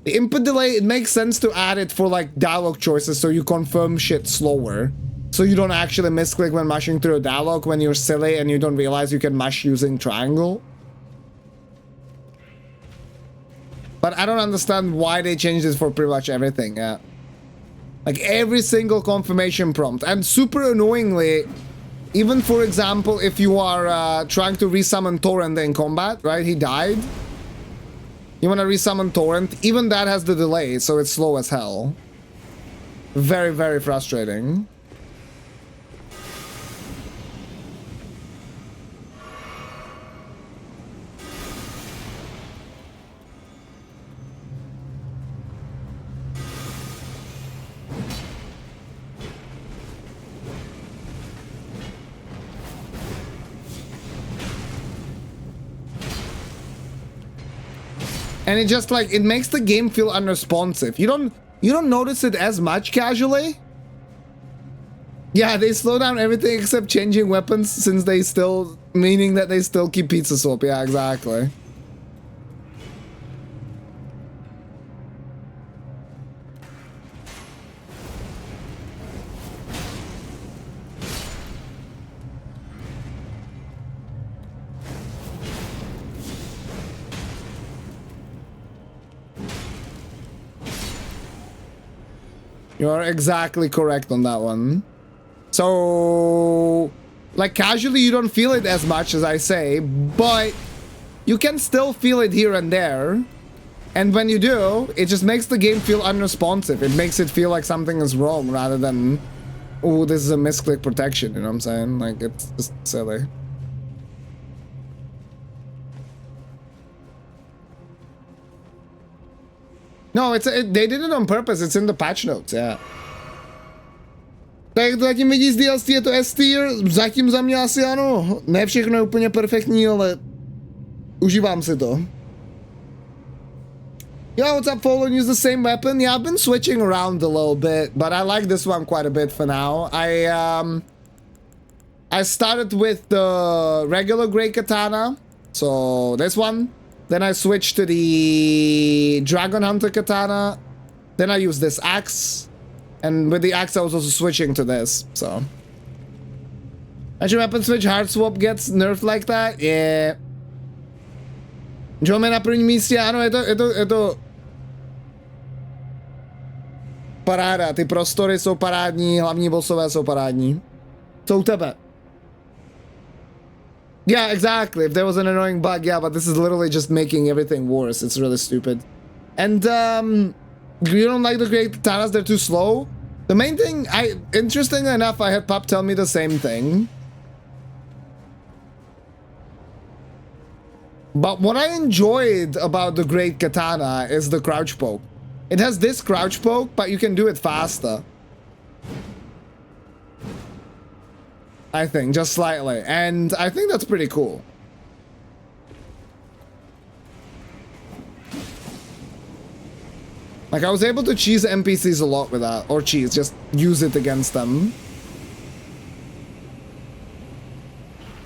Speaker 1: the input delay, it makes sense to add it for, like, dialogue choices so you confirm shit slower. So you don't actually misclick when mashing through a dialogue when you're silly and you don't realize you can mash using triangle. But I don't understand why they changed this for pretty much everything, yeah. Like every single confirmation prompt. And super annoyingly, even for example, if you are trying to resummon Torrent in combat, right? He died. You want to resummon Torrent, even that has the delay, so it's slow as hell. Very, very frustrating. And it just like, it makes the game feel unresponsive. You don't notice it as much casually? Yeah, they slow down everything except changing weapons since they still, meaning that they still keep pizza swap. Yeah, exactly. You are exactly correct on that one. So, like casually you don't feel it as much as I say, but you can still feel it here and there. And when you do, it just makes the game feel unresponsive. It makes it feel like something is wrong rather than, oh, this is a misclick protection, you know what I'm saying? Like, it's just silly. No, they did it on purpose. It's in the patch notes, yeah. Tak zatím vidíš z DLC, je to S-tier, zatím za mě asi ano. Ne všechno je úplně perfektní, ale užívám si to. Yo, what's up, Fallen? Use the same weapon? Yeah, I've been switching around a little bit, but I like this one quite a bit for now. I started with the regular Great Katana, so this one. Then I switched to the Dragon Hunter Katana. Then I use this axe. And with the axe I was also switching to this, so. Actually, weapon switch hard swap gets nerfed like that? Yeah. Joe na prvním místě, ano, je to paráda, ty prostory jsou parádní, hlavní bossové jsou parádní. Co u tebe? Yeah, exactly. If there was an annoying bug, yeah, but this is literally just making everything worse. It's really stupid. And, you don't like the great katanas, they're too slow? The main thing, interestingly enough, I had Pup tell me the same thing. But what I enjoyed about the great katana is the crouch poke. It has this crouch poke, but you can do it faster. I think, just slightly. And I think that's pretty cool. Like, I was able to cheese NPCs a lot with that. Or cheese, just use it against them.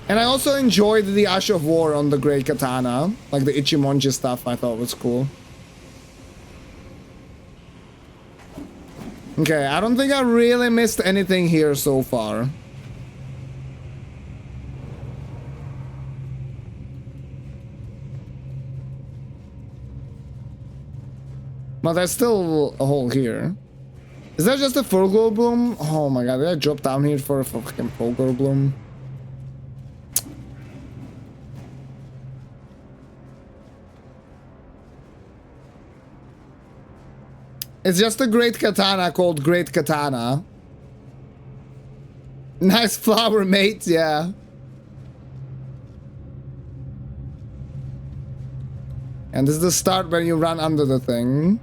Speaker 1: And I also enjoyed the Ash of War on the Great Katana. Like the Ichimonji stuff I thought was cool. Okay, I don't think I really missed anything here so far. But there's still a hole here. Is that just a Fulgur Bloom? Oh my god, did I drop down here for a fucking Fulgur Bloom? It's just a great katana called Great Katana. Nice flower, mate, yeah. And this is the start when you run under the thing.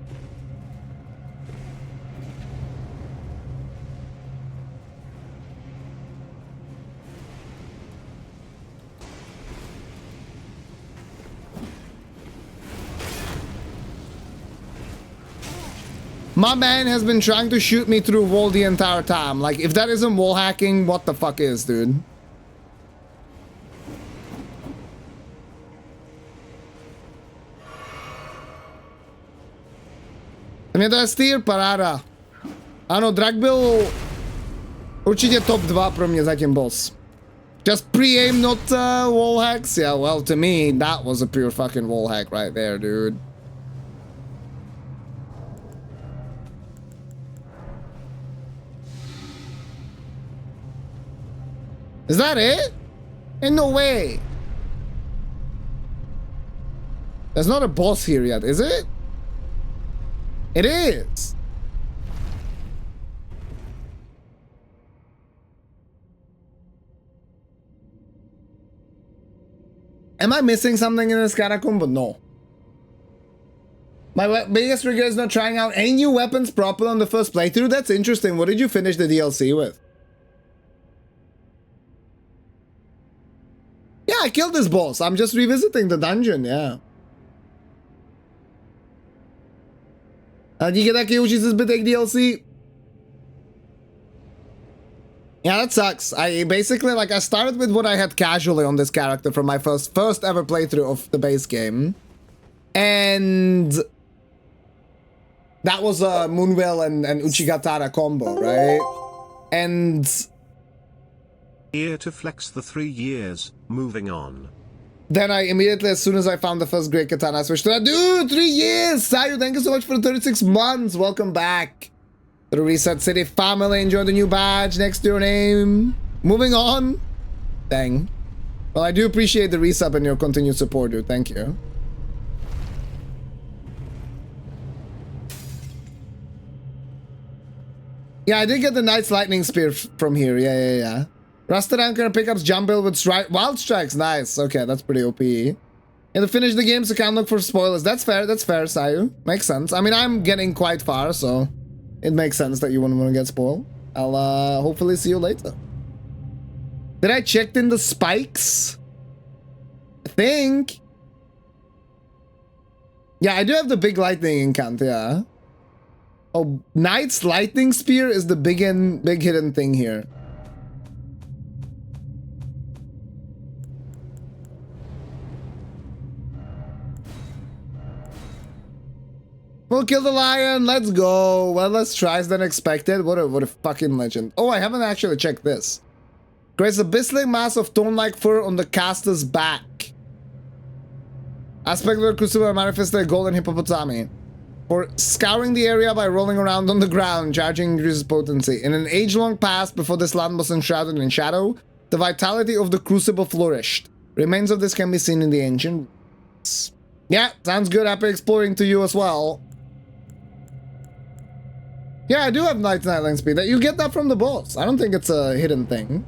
Speaker 1: My man has been trying to shoot me through wall the entire time. Like, if that isn't wall hacking, what the fuck is, dude? Mě to je styr, paráda. Ano, Drag byl určitě top 2 pro mě zatím boss. Just pre-aim, not wall hacks? Yeah, well, to me, that was a pure fucking wall hack right there, dude. Is that it? Ain't no way. There's not a boss here yet, is it? It is. Am I missing something in this catacomb? But no. My biggest regret is not trying out any new weapons properly on the first playthrough. That's interesting. What did you finish the DLC with? Yeah, I killed this boss. I'm just revisiting the dungeon, yeah. Díky taky učit se zbytek DLC. Yeah, that sucks. I basically, like, I started with what I had casually on this character from my first ever playthrough of the base game. And that was a Moonwell and Uchigatara combo, right? And
Speaker 5: here to flex the 3 years, moving on.
Speaker 1: Then I immediately, as soon as I found the first Great Katana, I switched to that. Dude, 3 years! Sayu, thank you so much for the 36 months. Welcome back to the Reset City family. Enjoy the new badge next to your name. Moving on. Dang. Well, I do appreciate the resub and your continued support, dude. Thank you. Yeah, I did get the Knight's Lightning Spear from here. Yeah. Rusted Anchor pickups jump build with wild strikes. Nice. Okay, that's pretty OP. And to finish the game, so can't look for spoilers. That's fair, Sayu. Makes sense. I mean, I'm getting quite far, so it makes sense that you wouldn't want to get spoiled. I'll hopefully see you later. Did I check in the spikes? I think. Yeah, I do have the big lightning incant, yeah. Oh, Knight's Lightning Spear is the big hidden thing here. We'll kill the lion. Let's go. Well, less tries than expected. What a fucking legend. Oh, I haven't actually checked this. Creates a bristling mass of thorn-like fur on the caster's back. Aspect of the crucible manifested a golden hippopotami. For scouring the area by rolling around on the ground, charging increases potency. In an age-long past, before this land was enshrouded in shadow, the vitality of the crucible flourished. Remains of this can be seen in the ancient ruins. Yeah, sounds good. Happy exploring to you as well. Yeah, I do have Nightling speed. That you get that from the boss. I don't think it's a hidden thing.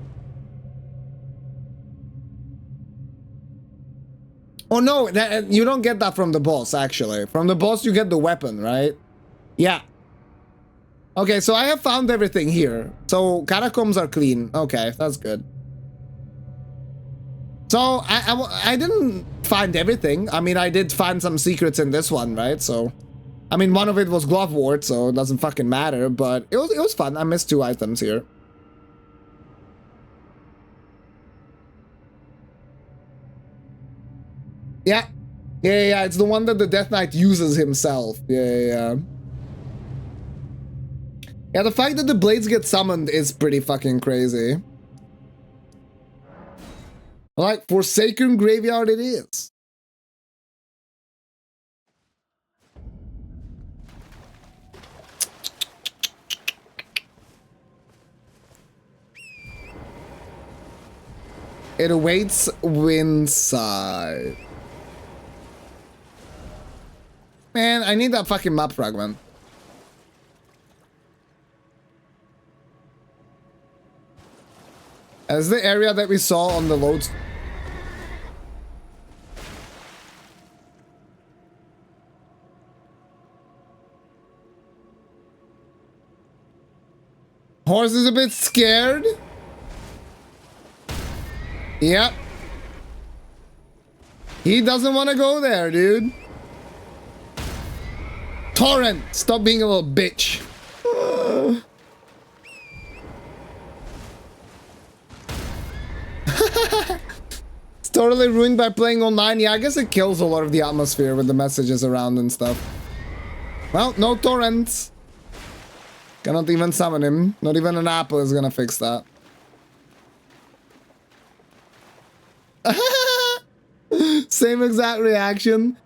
Speaker 1: Oh no, you don't get that from the boss, actually. From the boss, you get the weapon, right? Yeah. Okay, so I have found everything here. So catacombs are clean. Okay, that's good. So I didn't find everything. I mean, I did find some secrets in this one, right? So, I mean, one of it was Glovewort, so it doesn't fucking matter. But it was fun. I missed 2 items here. Yeah. Yeah, it's the one that the Death Knight uses himself. Yeah. Yeah, the fact that the blades get summoned is pretty fucking crazy. Like, Forsaken Graveyard it is. It awaits Windside. Man, I need that fucking map fragment. As the area that we saw on the loads. Horse is a bit scared. Yep. He doesn't want to go there, dude. Torrent, stop being a little bitch. It's totally ruined by playing online. Yeah, I guess it kills a lot of the atmosphere with the messages around and stuff. Well, no torrents. Cannot even summon him. Not even an apple is gonna fix that. Same exact reaction.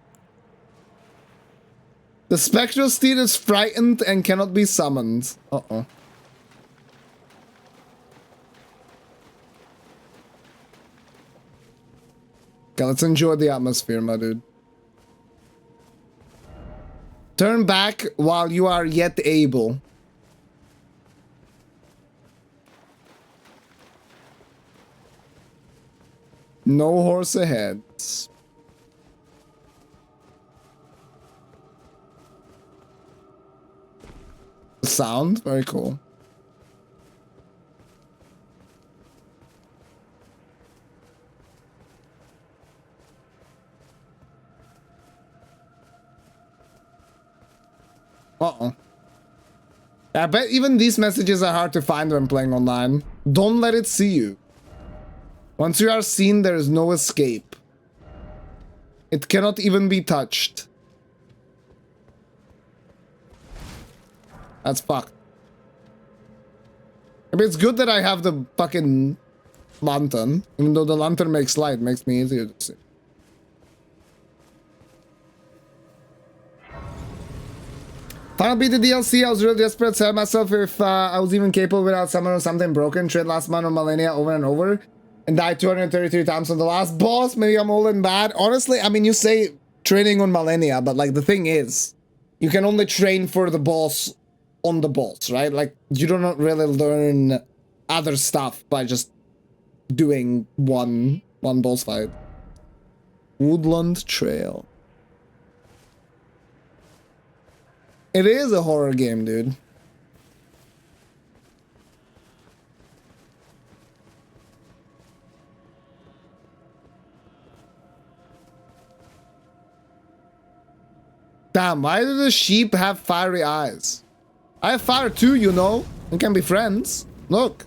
Speaker 1: The spectral steed is frightened and cannot be summoned. Uh-oh. Okay, let's enjoy the atmosphere, my dude. Turn back while you are yet able. No horse ahead. Sound, very cool. Uh-oh. I bet even these messages are hard to find when playing online. Don't let it see you. Once you are seen, there is no escape. It cannot even be touched. That's fucked. I mean, it's good that I have the fucking lantern. Even though the lantern makes light, makes me easier to see. Final beat the DLC. I was really desperate to tell myself if I was even capable without summoning something broken. Trade last month on Millennia over and over. And died 233 times on the last boss. Maybe I'm old and bad. Honestly, I mean, you say training on Millennia, but like the thing is, you can only train for the boss on the boss, right? Like, you do not really learn other stuff by just doing one boss fight. Woodland Trail. It is a horror game, dude. Damn, why do the sheep have fiery eyes? I have fire too, you know. We can be friends. Look.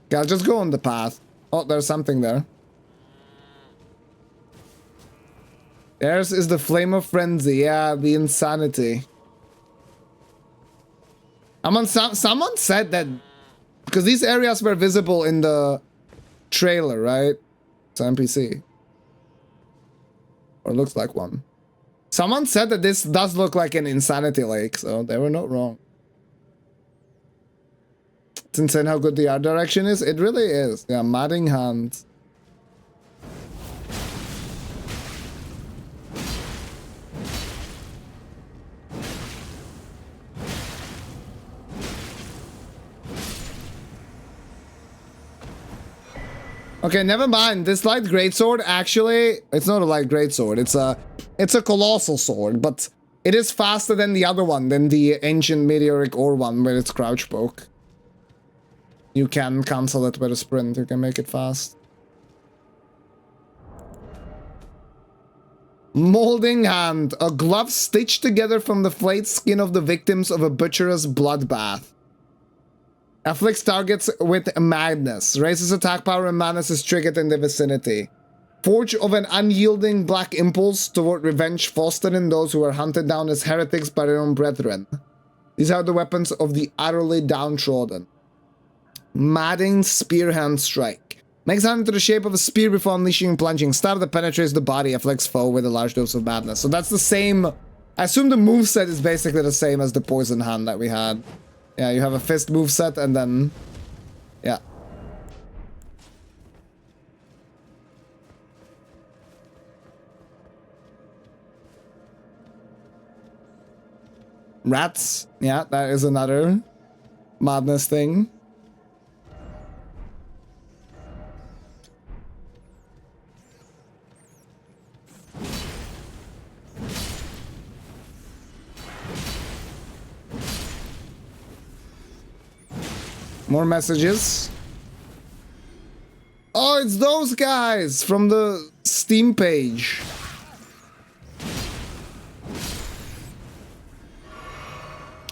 Speaker 1: Okay, I'll just go on the path. Oh, there's something there. Theirs is the flame of frenzy. Yeah, the insanity. Someone said that because these areas were visible in the trailer, right? It's an NPC. Or looks like one. Someone said that this does look like an insanity lake, so they were not wrong. It's insane how good the art direction is. It really is. Yeah, Madding Hands. Okay, never mind. This light greatsword actually, it's not a light greatsword. It's a colossal sword, but it is faster than the other one, than the ancient meteoric ore one where it's crouch poke. You can cancel it with a sprint. You can make it fast. Molding hand, a glove stitched together from the flayed skin of the victims of a butcherous bloodbath. Afflicts targets with madness. Raises attack power and madness is triggered in the vicinity. Forge of an unyielding black impulse toward revenge fostered in those who are hunted down as heretics by their own brethren. These are the weapons of the utterly downtrodden. Madding Spearhand Strike. Makes hand into the shape of a spear before unleashing plunging stab that penetrates the body, afflicts foe with a large dose of madness. So that's the same. I assume the moveset is basically the same as the poison hand that we had. Yeah, you have a fist moveset and then... yeah. Rats. Yeah, that is another madness thing. More messages. Oh, it's those guys from the Steam page.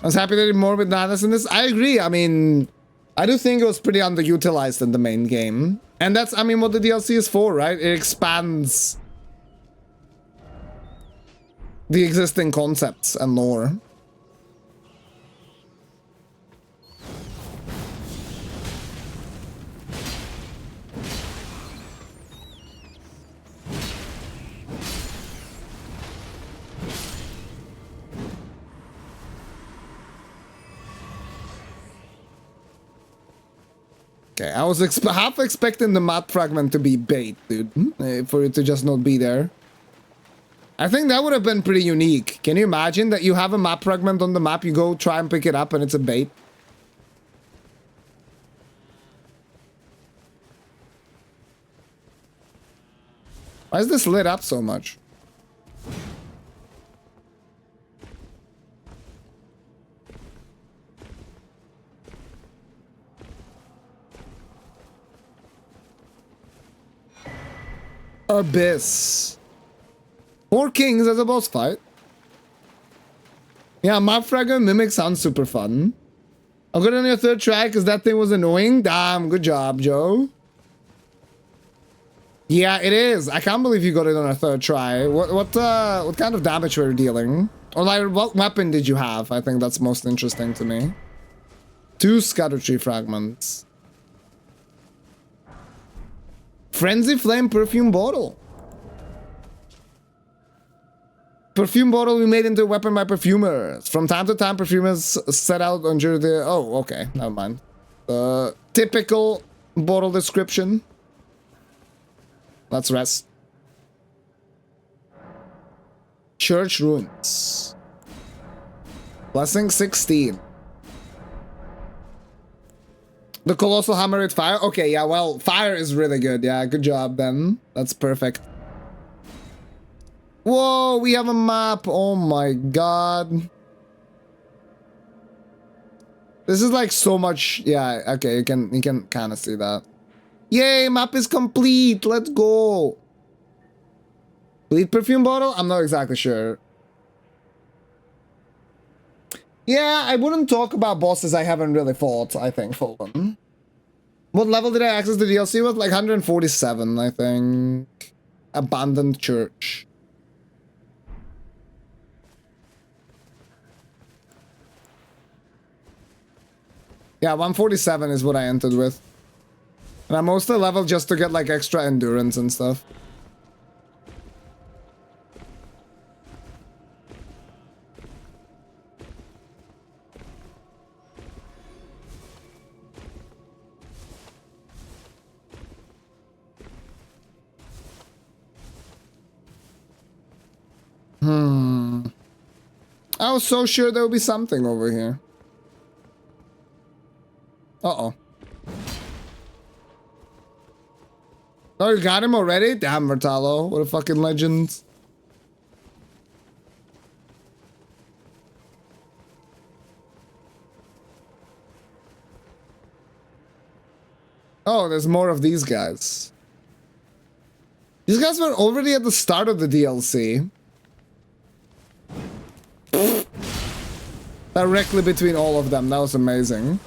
Speaker 1: I was happy they did more with madness in this. I agree. I mean, I do think it was pretty underutilized in the main game. And that's, I mean, what the DLC is for, right? It expands the existing concepts and lore. Okay, I was half expecting the map fragment to be bait, dude. For it to just not be there. I think that would have been pretty unique. Can you imagine that you have a map fragment on the map, you go try and pick it up and it's a bait? Why is this lit up so much? Abyss. 4 kings as a boss fight. Yeah, map fragment mimic sounds super fun. I'll go on your third try because that thing was annoying. Damn, good job, Joe. Yeah, it is. I can't believe you got it on a third try. What kind of damage were you dealing? Or like, what weapon did you have? I think that's most interesting to me. 2 scatter tree fragments. Frenzy Flame perfume bottle. Perfume bottle we made into a weapon by perfumers. From time to time, perfumers set out on the... oh, okay. Never mind. Typical bottle description. Let's rest. Church ruins. Blessing 16. The colossal hammer with fire. Okay, yeah, well, fire is really good. Yeah, good job, then. That's perfect. Whoa, we have a map. Oh my god. This is like so much. Yeah, okay, you can kind of see that. Yay, map is complete. Let's go. Bleed perfume bottle? I'm not exactly sure. Yeah, I wouldn't talk about bosses I haven't really fought, I think, for them. What level did I access the DLC with? Like 147, I think. Abandoned church. Yeah, 147 is what I entered with. And I mostly leveled just to get like extra endurance and stuff. I was so sure there would be something over here. Uh-oh. Oh, you got him already? Damn, Vertalo. What a fucking legend. Oh, there's more of these guys. These guys were already at the start of the DLC. Directly between all of them. That was amazing.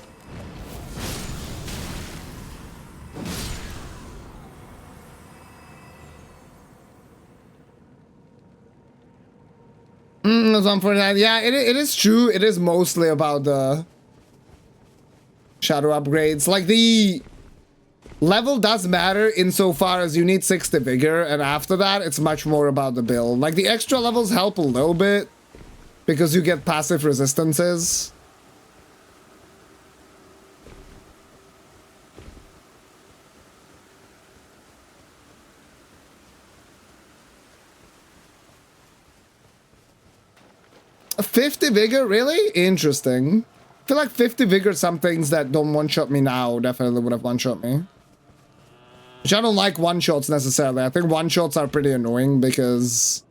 Speaker 1: That's unfortunate. Yeah, it is true. It is mostly about the shadow upgrades. Like, the level does matter insofar as you need 60 vigor, and after that, it's much more about the build. Like, the extra levels help a little bit because you get passive resistances. A 50 vigor, really? Interesting. I feel like 50 vigor, some things that don't one-shot me now definitely would have one-shot me. Which I don't like one-shots necessarily. I think one-shots are pretty annoying because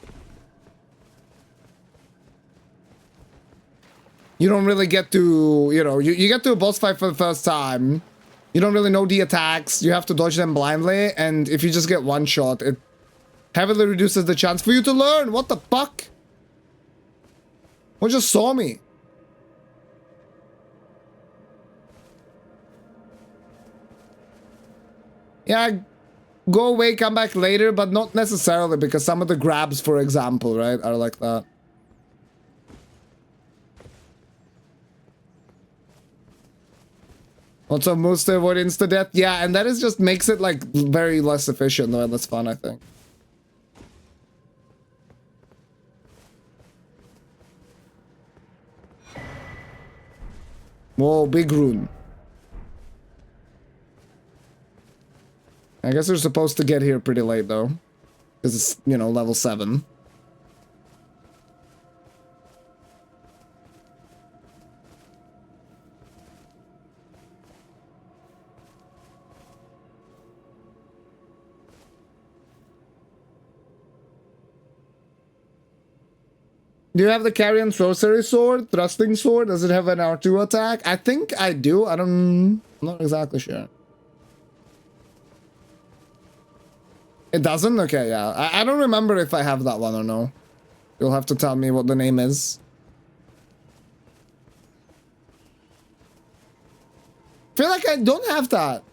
Speaker 1: you don't really get to, you know, you get to a boss fight for the first time. You don't really know the attacks. You have to dodge them blindly. And if you just get one shot, it heavily reduces the chance for you to learn. What the fuck? What just saw me? Yeah, go away, come back later, but not necessarily because some of the grabs, for example, right, are like that. Also, most to avoid insta-death. Yeah, and that is just makes it like very less efficient, though, and that's fun, I think. Whoa, big rune. I guess we're supposed to get here pretty late, though. Because it's, you know, level 7. Do you have the Carrion Sorcery Sword? Thrusting Sword? Does it have an R2 attack? I think I do. I'm not exactly sure. It doesn't? Okay, yeah. I don't remember if I have that one or no. You'll have to tell me what the name is. I feel like I don't have that.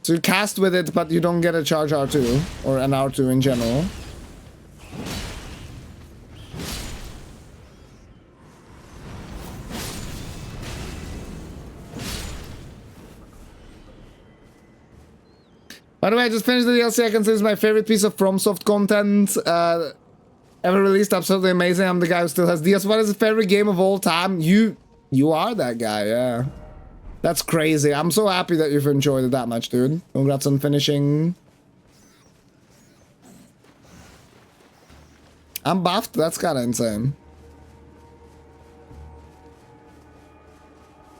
Speaker 1: So you cast with it, but you don't get a charge R2. Or an R2 in general. By the way, I just finished the DLC. I consider it's my favorite piece of FromSoft content ever released. Absolutely amazing. I'm the guy who still has DS. What is his favorite game of all time? You are that guy, yeah. That's crazy. I'm so happy that you've enjoyed it that much, dude. Congrats on finishing. I'm buffed? That's kind of insane.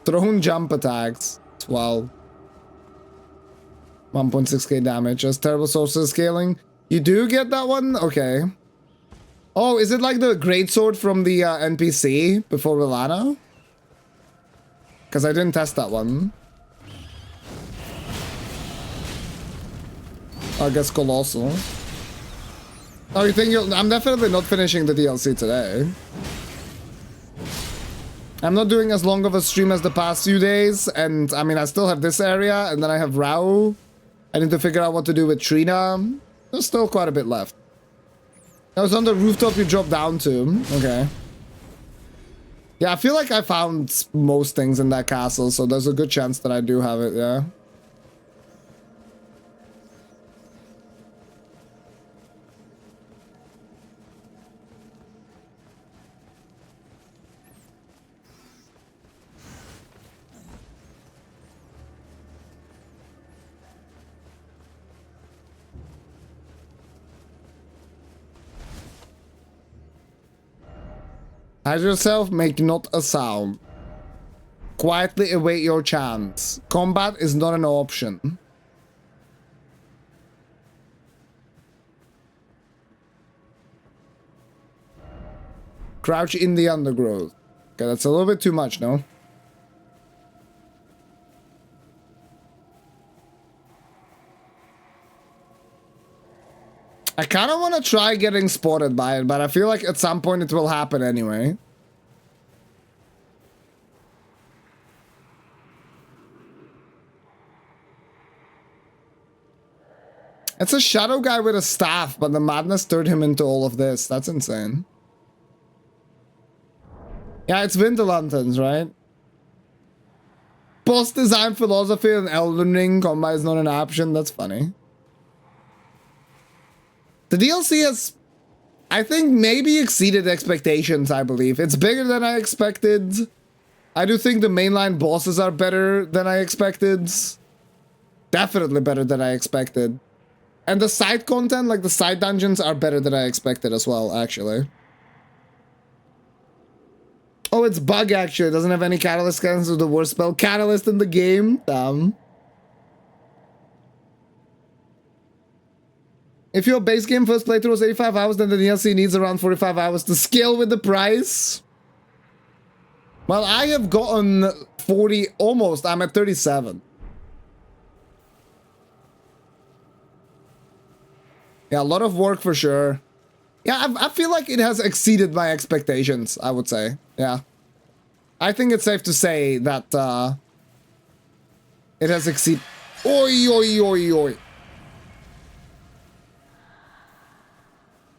Speaker 1: Throne jump attacks. 12. 1.6k damage. Just terrible sorcerer scaling. You do get that one? Okay. Oh, is it like the greatsword from the NPC before Relana? Because I didn't test that one. I guess Colossal. Oh, you think you'll... I'm definitely not finishing the DLC today. I'm not doing as long of a stream as the past few days. And, I mean, I still have this area. And then I have Rao. I need to figure out what to do with Trina. There's still quite a bit left. I was on the rooftop you dropped down to. Okay. Yeah, I feel like I found most things in that castle, so there's a good chance that I do have it, yeah. Hide yourself, make not a sound. Quietly await your chance. Combat is not an option. Crouch in the undergrowth. Okay, that's a little bit too much, no? I kind of want to try getting spotted by it, but I feel like at some point it will happen anyway. It's a shadow guy with a staff, but the madness turned him into all of this. That's insane. Yeah, it's winter lanterns, right? Post design philosophy and Elden Ring combat is not an option. That's funny. The DLC has, I think, maybe exceeded expectations, I believe. It's bigger than I expected. I do think the mainline bosses are better than I expected. Definitely better than I expected. And the side content, like the side dungeons, are better than I expected as well, actually. Oh, it's bug, actually. It doesn't have any catalyst scans of the worst spell. Catalyst in the game? Damn. If your base game first playthrough was 85 hours, then the DLC needs around 45 hours to scale with the price. Well, I have gotten 40, almost. I'm at 37. Yeah, a lot of work for sure. Yeah, I feel like it has exceeded my expectations, I would say. Yeah. I think it's safe to say that it has exceeded... Oi, oi, oi, oi.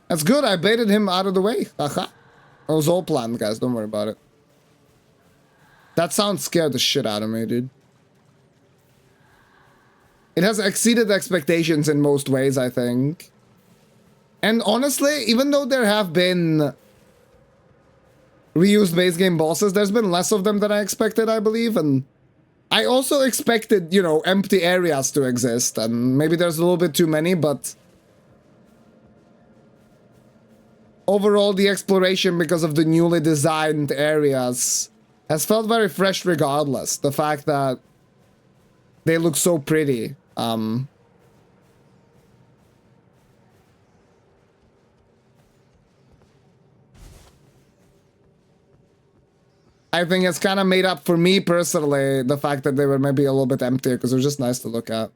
Speaker 1: That's good, I baited him out of the way. Haha. It was all planned, guys, don't worry about it. That sound scared the shit out of me, dude. It has exceeded expectations in most ways, I think. And honestly, even though there have been reused base game bosses, there's been less of them than I expected, I believe. And I also expected, you know, empty areas to exist. And maybe there's a little bit too many, but... overall, the exploration, because of the newly designed areas, has felt very fresh regardless. The fact that they look so pretty. I think it's kind of made up for me personally, the fact that they were maybe a little bit emptier, because it was just nice to look at.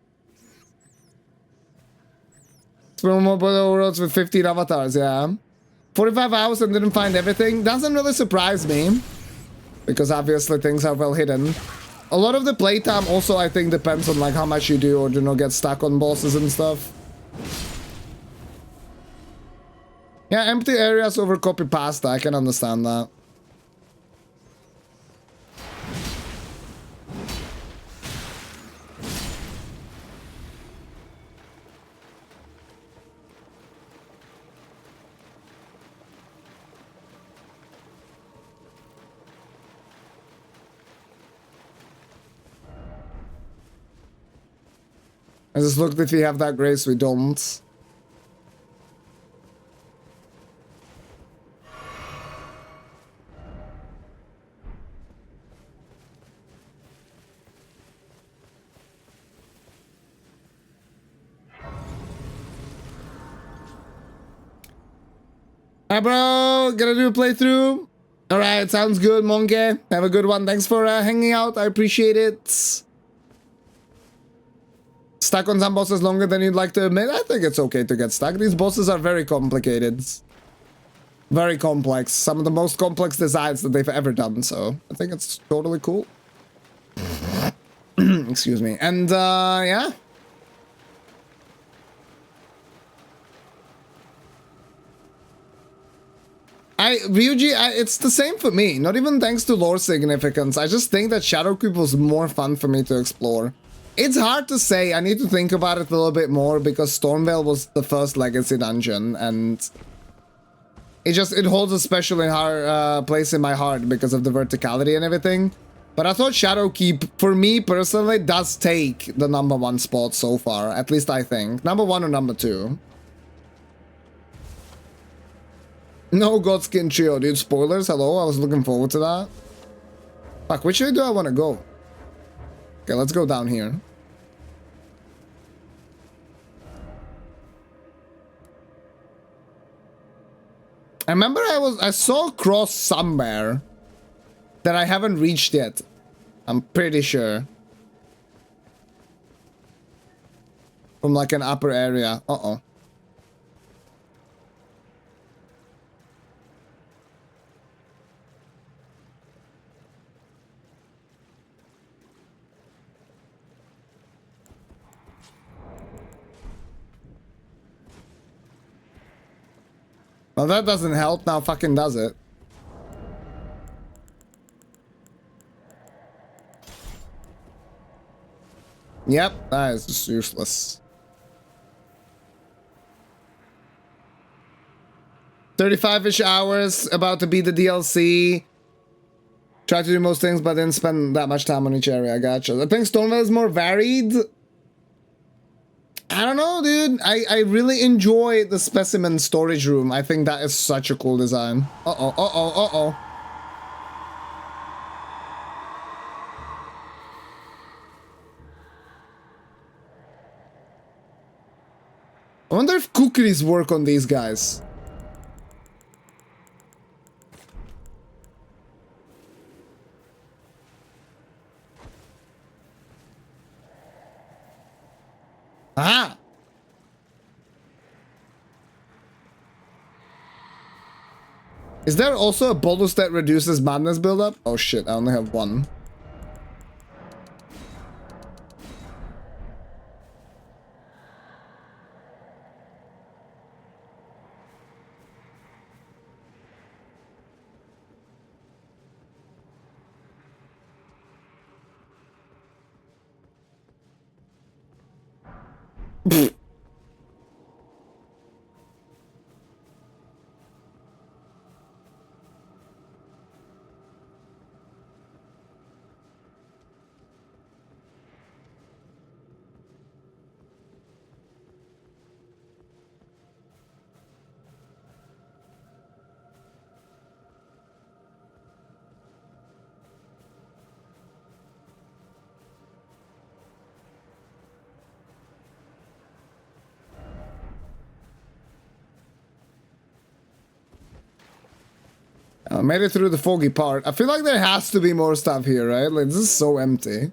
Speaker 1: Explore more worlds with 15 avatars, yeah. 45 hours and didn't find everything doesn't really surprise me, because obviously things are well hidden. A lot of the playtime also, I think, depends on like how much you do or do not get stuck on bosses and stuff. Yeah, empty areas over copy pasta, I can understand that. I just looked if we have that grace, we don't. Alright, bro, gonna do a playthrough. Alright, sounds good, Monkey. Have a good one. Thanks for hanging out. I appreciate it. Stuck on some bosses longer than you'd like to admit? I think it's okay to get stuck. These bosses are very complicated. Very complex. Some of the most complex designs that they've ever done, so I think it's totally cool. Excuse me. And, yeah. Ryuji, it's the same for me. Not even thanks to lore significance. I just think that Shadowkeep was more fun for me to explore. It's hard to say. I need to think about it a little bit more because Stormveil was the first legacy dungeon, and it holds a special place in my heart because of the verticality and everything. But I thought Shadowkeep, for me personally, does take the #1 spot so far. At least I think. #1 or #2. No Godskin Trio, dude. Spoilers, hello. I was looking forward to that. Fuck, which way do I want to go? Okay, let's go down here. I remember I saw a cross somewhere that I haven't reached yet. I'm pretty sure. From like an upper area. Uh-oh. Well, that doesn't help. Now fucking does it. Yep, that is just useless. 35-ish hours, about to beat the DLC. Try to do most things, but didn't spend that much time on each area. I gotcha. I think Stormveil is more varied. I don't know, dude. I really enjoy the specimen storage room. I think that is such a cool design. Uh-oh, uh-oh, uh-oh. I wonder if cookies work on these guys. Ah! Is there also a bonus that reduces madness buildup? Oh shit, I only have one. I made it through the foggy part. I feel like there has to be more stuff here, right? Like, this is so empty.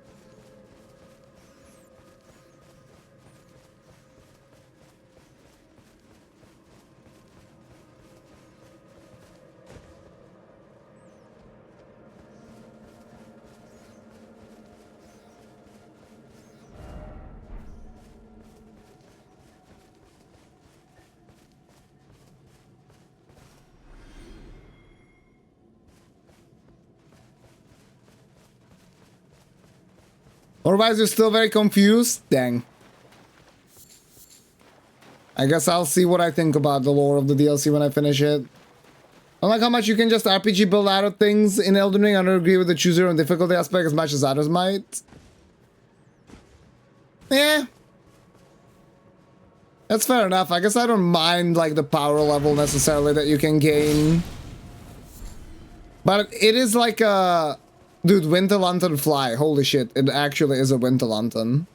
Speaker 1: Otherwise, you're still very confused? Dang. I guess I'll see what I think about the lore of the DLC when I finish it. I like how much you can just RPG build out of things in Elden Ring. I don't agree with the choose your own difficulty aspect as much as others might. Yeah. That's fair enough. I guess I don't mind like the power level necessarily that you can gain. But it is like a... Dude, Winter Lantern fly. Holy shit, it actually is a Winter Lantern.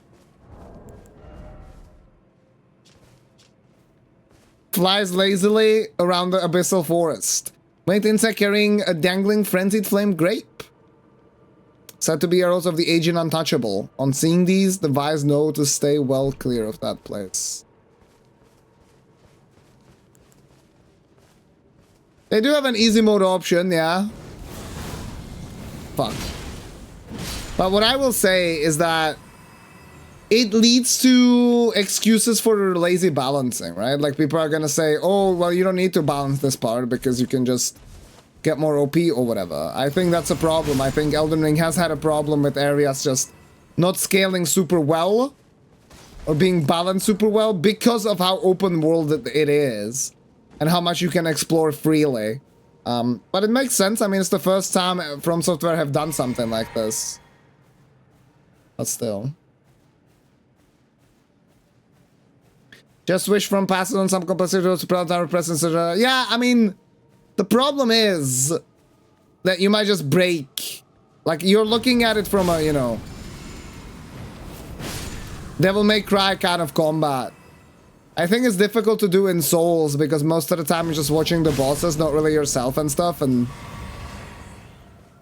Speaker 1: Flies lazily around the abyssal forest. Winged insect carrying a dangling frenzied flame grape. Said to be arrows of the agent untouchable. On seeing these, the wise know to stay well clear of that place. They do have an easy mode option, yeah. Fuck. But what I will say is that it leads to excuses for lazy balancing, right? Like people are gonna say, oh, well, you don't need to balance this part because you can just get more OP or whatever. I think that's a problem. I think Elden Ring has had a problem with areas just not scaling super well or being balanced super well because of how open world it is and how much you can explore freely. But it makes sense. I mean, it's the first time From Software have done something like this. But still. Just wish From passes on some complexity to planetary presence. Yeah, I mean, the problem is that you might just break. Like, you're looking at it from a, you know, Devil May Cry kind of combat. I think it's difficult to do in Souls because most of the time you're just watching the bosses, not really yourself and stuff, and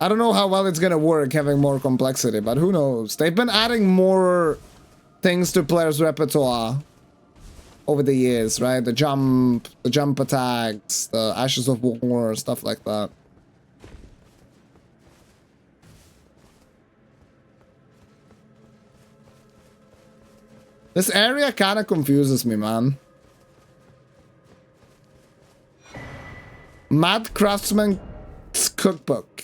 Speaker 1: I don't know how well it's gonna work having more complexity, but who knows. They've been adding more things to players' repertoire over the years, right? The jump attacks, the Ashes of War, stuff like that. This area kind of confuses me, man. Mad Craftsman's Cookbook.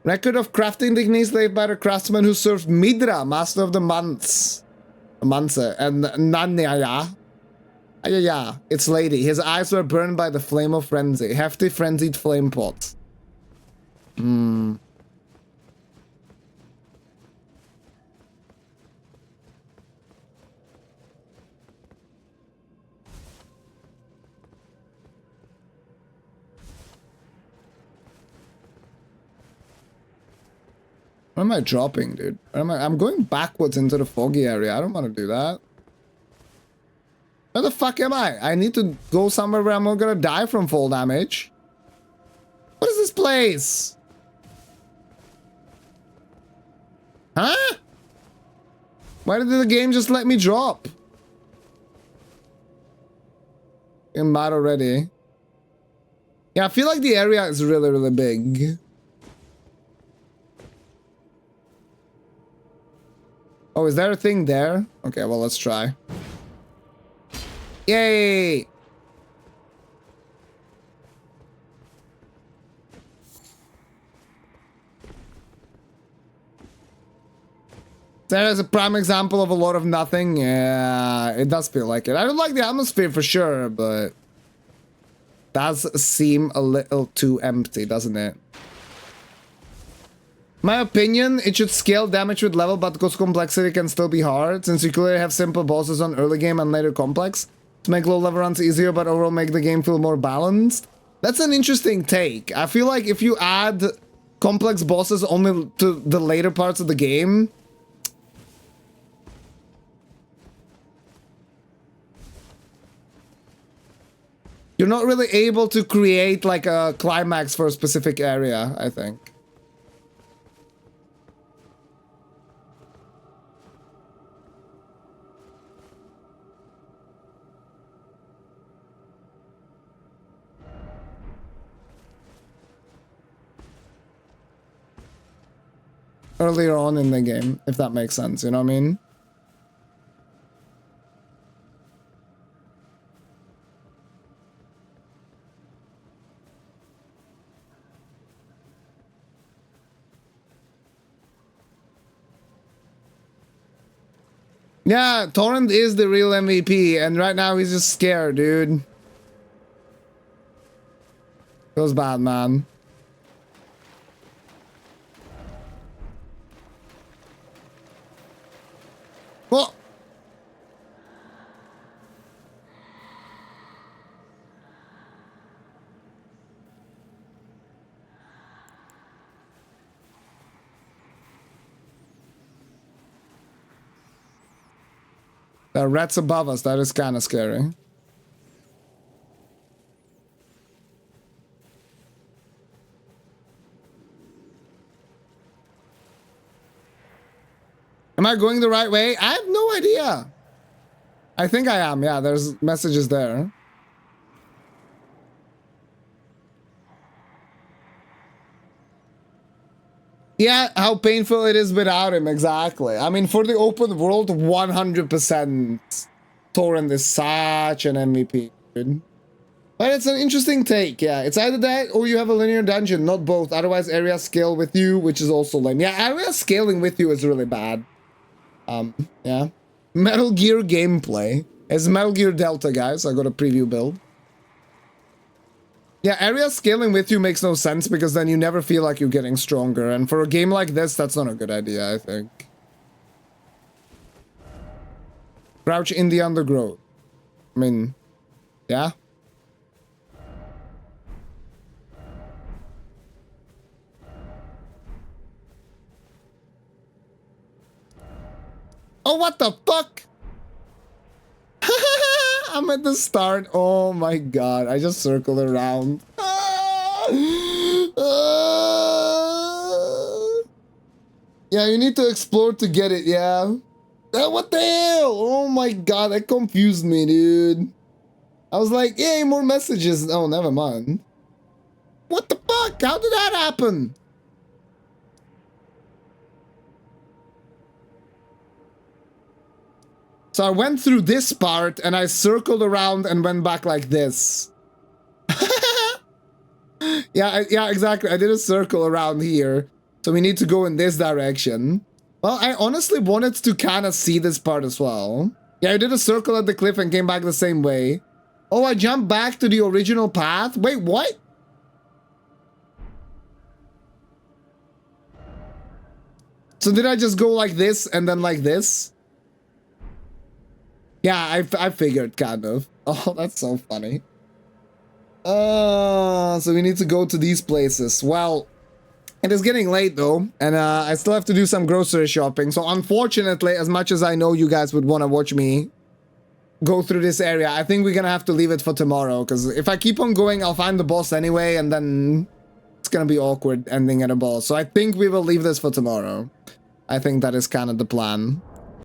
Speaker 1: Record of crafting techniques laid by the craftsman who served Midra, master of the Manse, and Nanyaya. Ayaya, its lady. His eyes were burned by the flame of frenzy. Hefty, frenzied flame pot. Where am I dropping, dude? Where am I? I'm going backwards into the foggy area. I don't want to do that. Where the fuck am I? I need to go somewhere where I'm not gonna die from fall damage. What is this place? Huh? Why did the game just let me drop? I'm mad already. Yeah, I feel like the area is really, really big. Oh, is there a thing there? Okay, well, let's try. Yay! That is a prime example of a lot of nothing. Yeah, it does feel like it. I don't like the atmosphere for sure, but does seem a little too empty, doesn't it? My opinion, it should scale damage with level, but because complexity can still be hard, since you clearly have simple bosses on early game and later complex, to make low level runs easier, but overall make the game feel more balanced. That's an interesting take. I feel like if you add complex bosses only to the later parts of the game, you're not really able to create like a climax for a specific area, I think. Earlier on in the game, if that makes sense, you know what I mean? Yeah, Torrent is the real MVP, and right now he's just scared, dude. Feels bad, man. Oh! There are rats above us, that is kind of scary. Am I going the right way? I have no idea. I think I am, yeah, there's messages there. Yeah, how painful it is without him, exactly. I mean, for the open world, 100% Torrent is such an MVP, dude. But it's an interesting take, yeah. It's either that or you have a linear dungeon, not both. Otherwise, areas scale with you, which is also lame. Yeah, area scaling with you is really bad. Yeah. Metal Gear gameplay. It's Metal Gear Delta, guys. I got a preview build. Yeah, area scaling with you makes no sense because then you never feel like you're getting stronger. And for a game like this, that's not a good idea, I think. Crouch in the undergrowth. I mean, yeah. Oh, what the fuck? I'm at the start. Oh my god. I just circled around. Yeah, you need to explore to get it, yeah. What the hell? Oh my god, that confused me, dude. I was like, yay, more messages. Oh, never mind. What the fuck? How did that happen? So I went through this part and I circled around and went back like this. Yeah, exactly. I did a circle around here. So we need to go in this direction. Well, I honestly wanted to kind of see this part as well. Yeah, I did a circle at the cliff and came back the same way. Oh, I jumped back to the original path? Wait, what? So did I just go like this and then like this? Yeah, I figured, kind of. Oh, that's so funny. So we need to go to these places. Well, it is getting late, though. And I still have to do some grocery shopping. So unfortunately, as much as I know you guys would want to watch me go through this area, I think we're going to have to leave it for tomorrow. Because if I keep on going, I'll find the boss anyway. And then it's going to be awkward ending at a boss. So I think we will leave this for tomorrow. I think that is kind of the plan.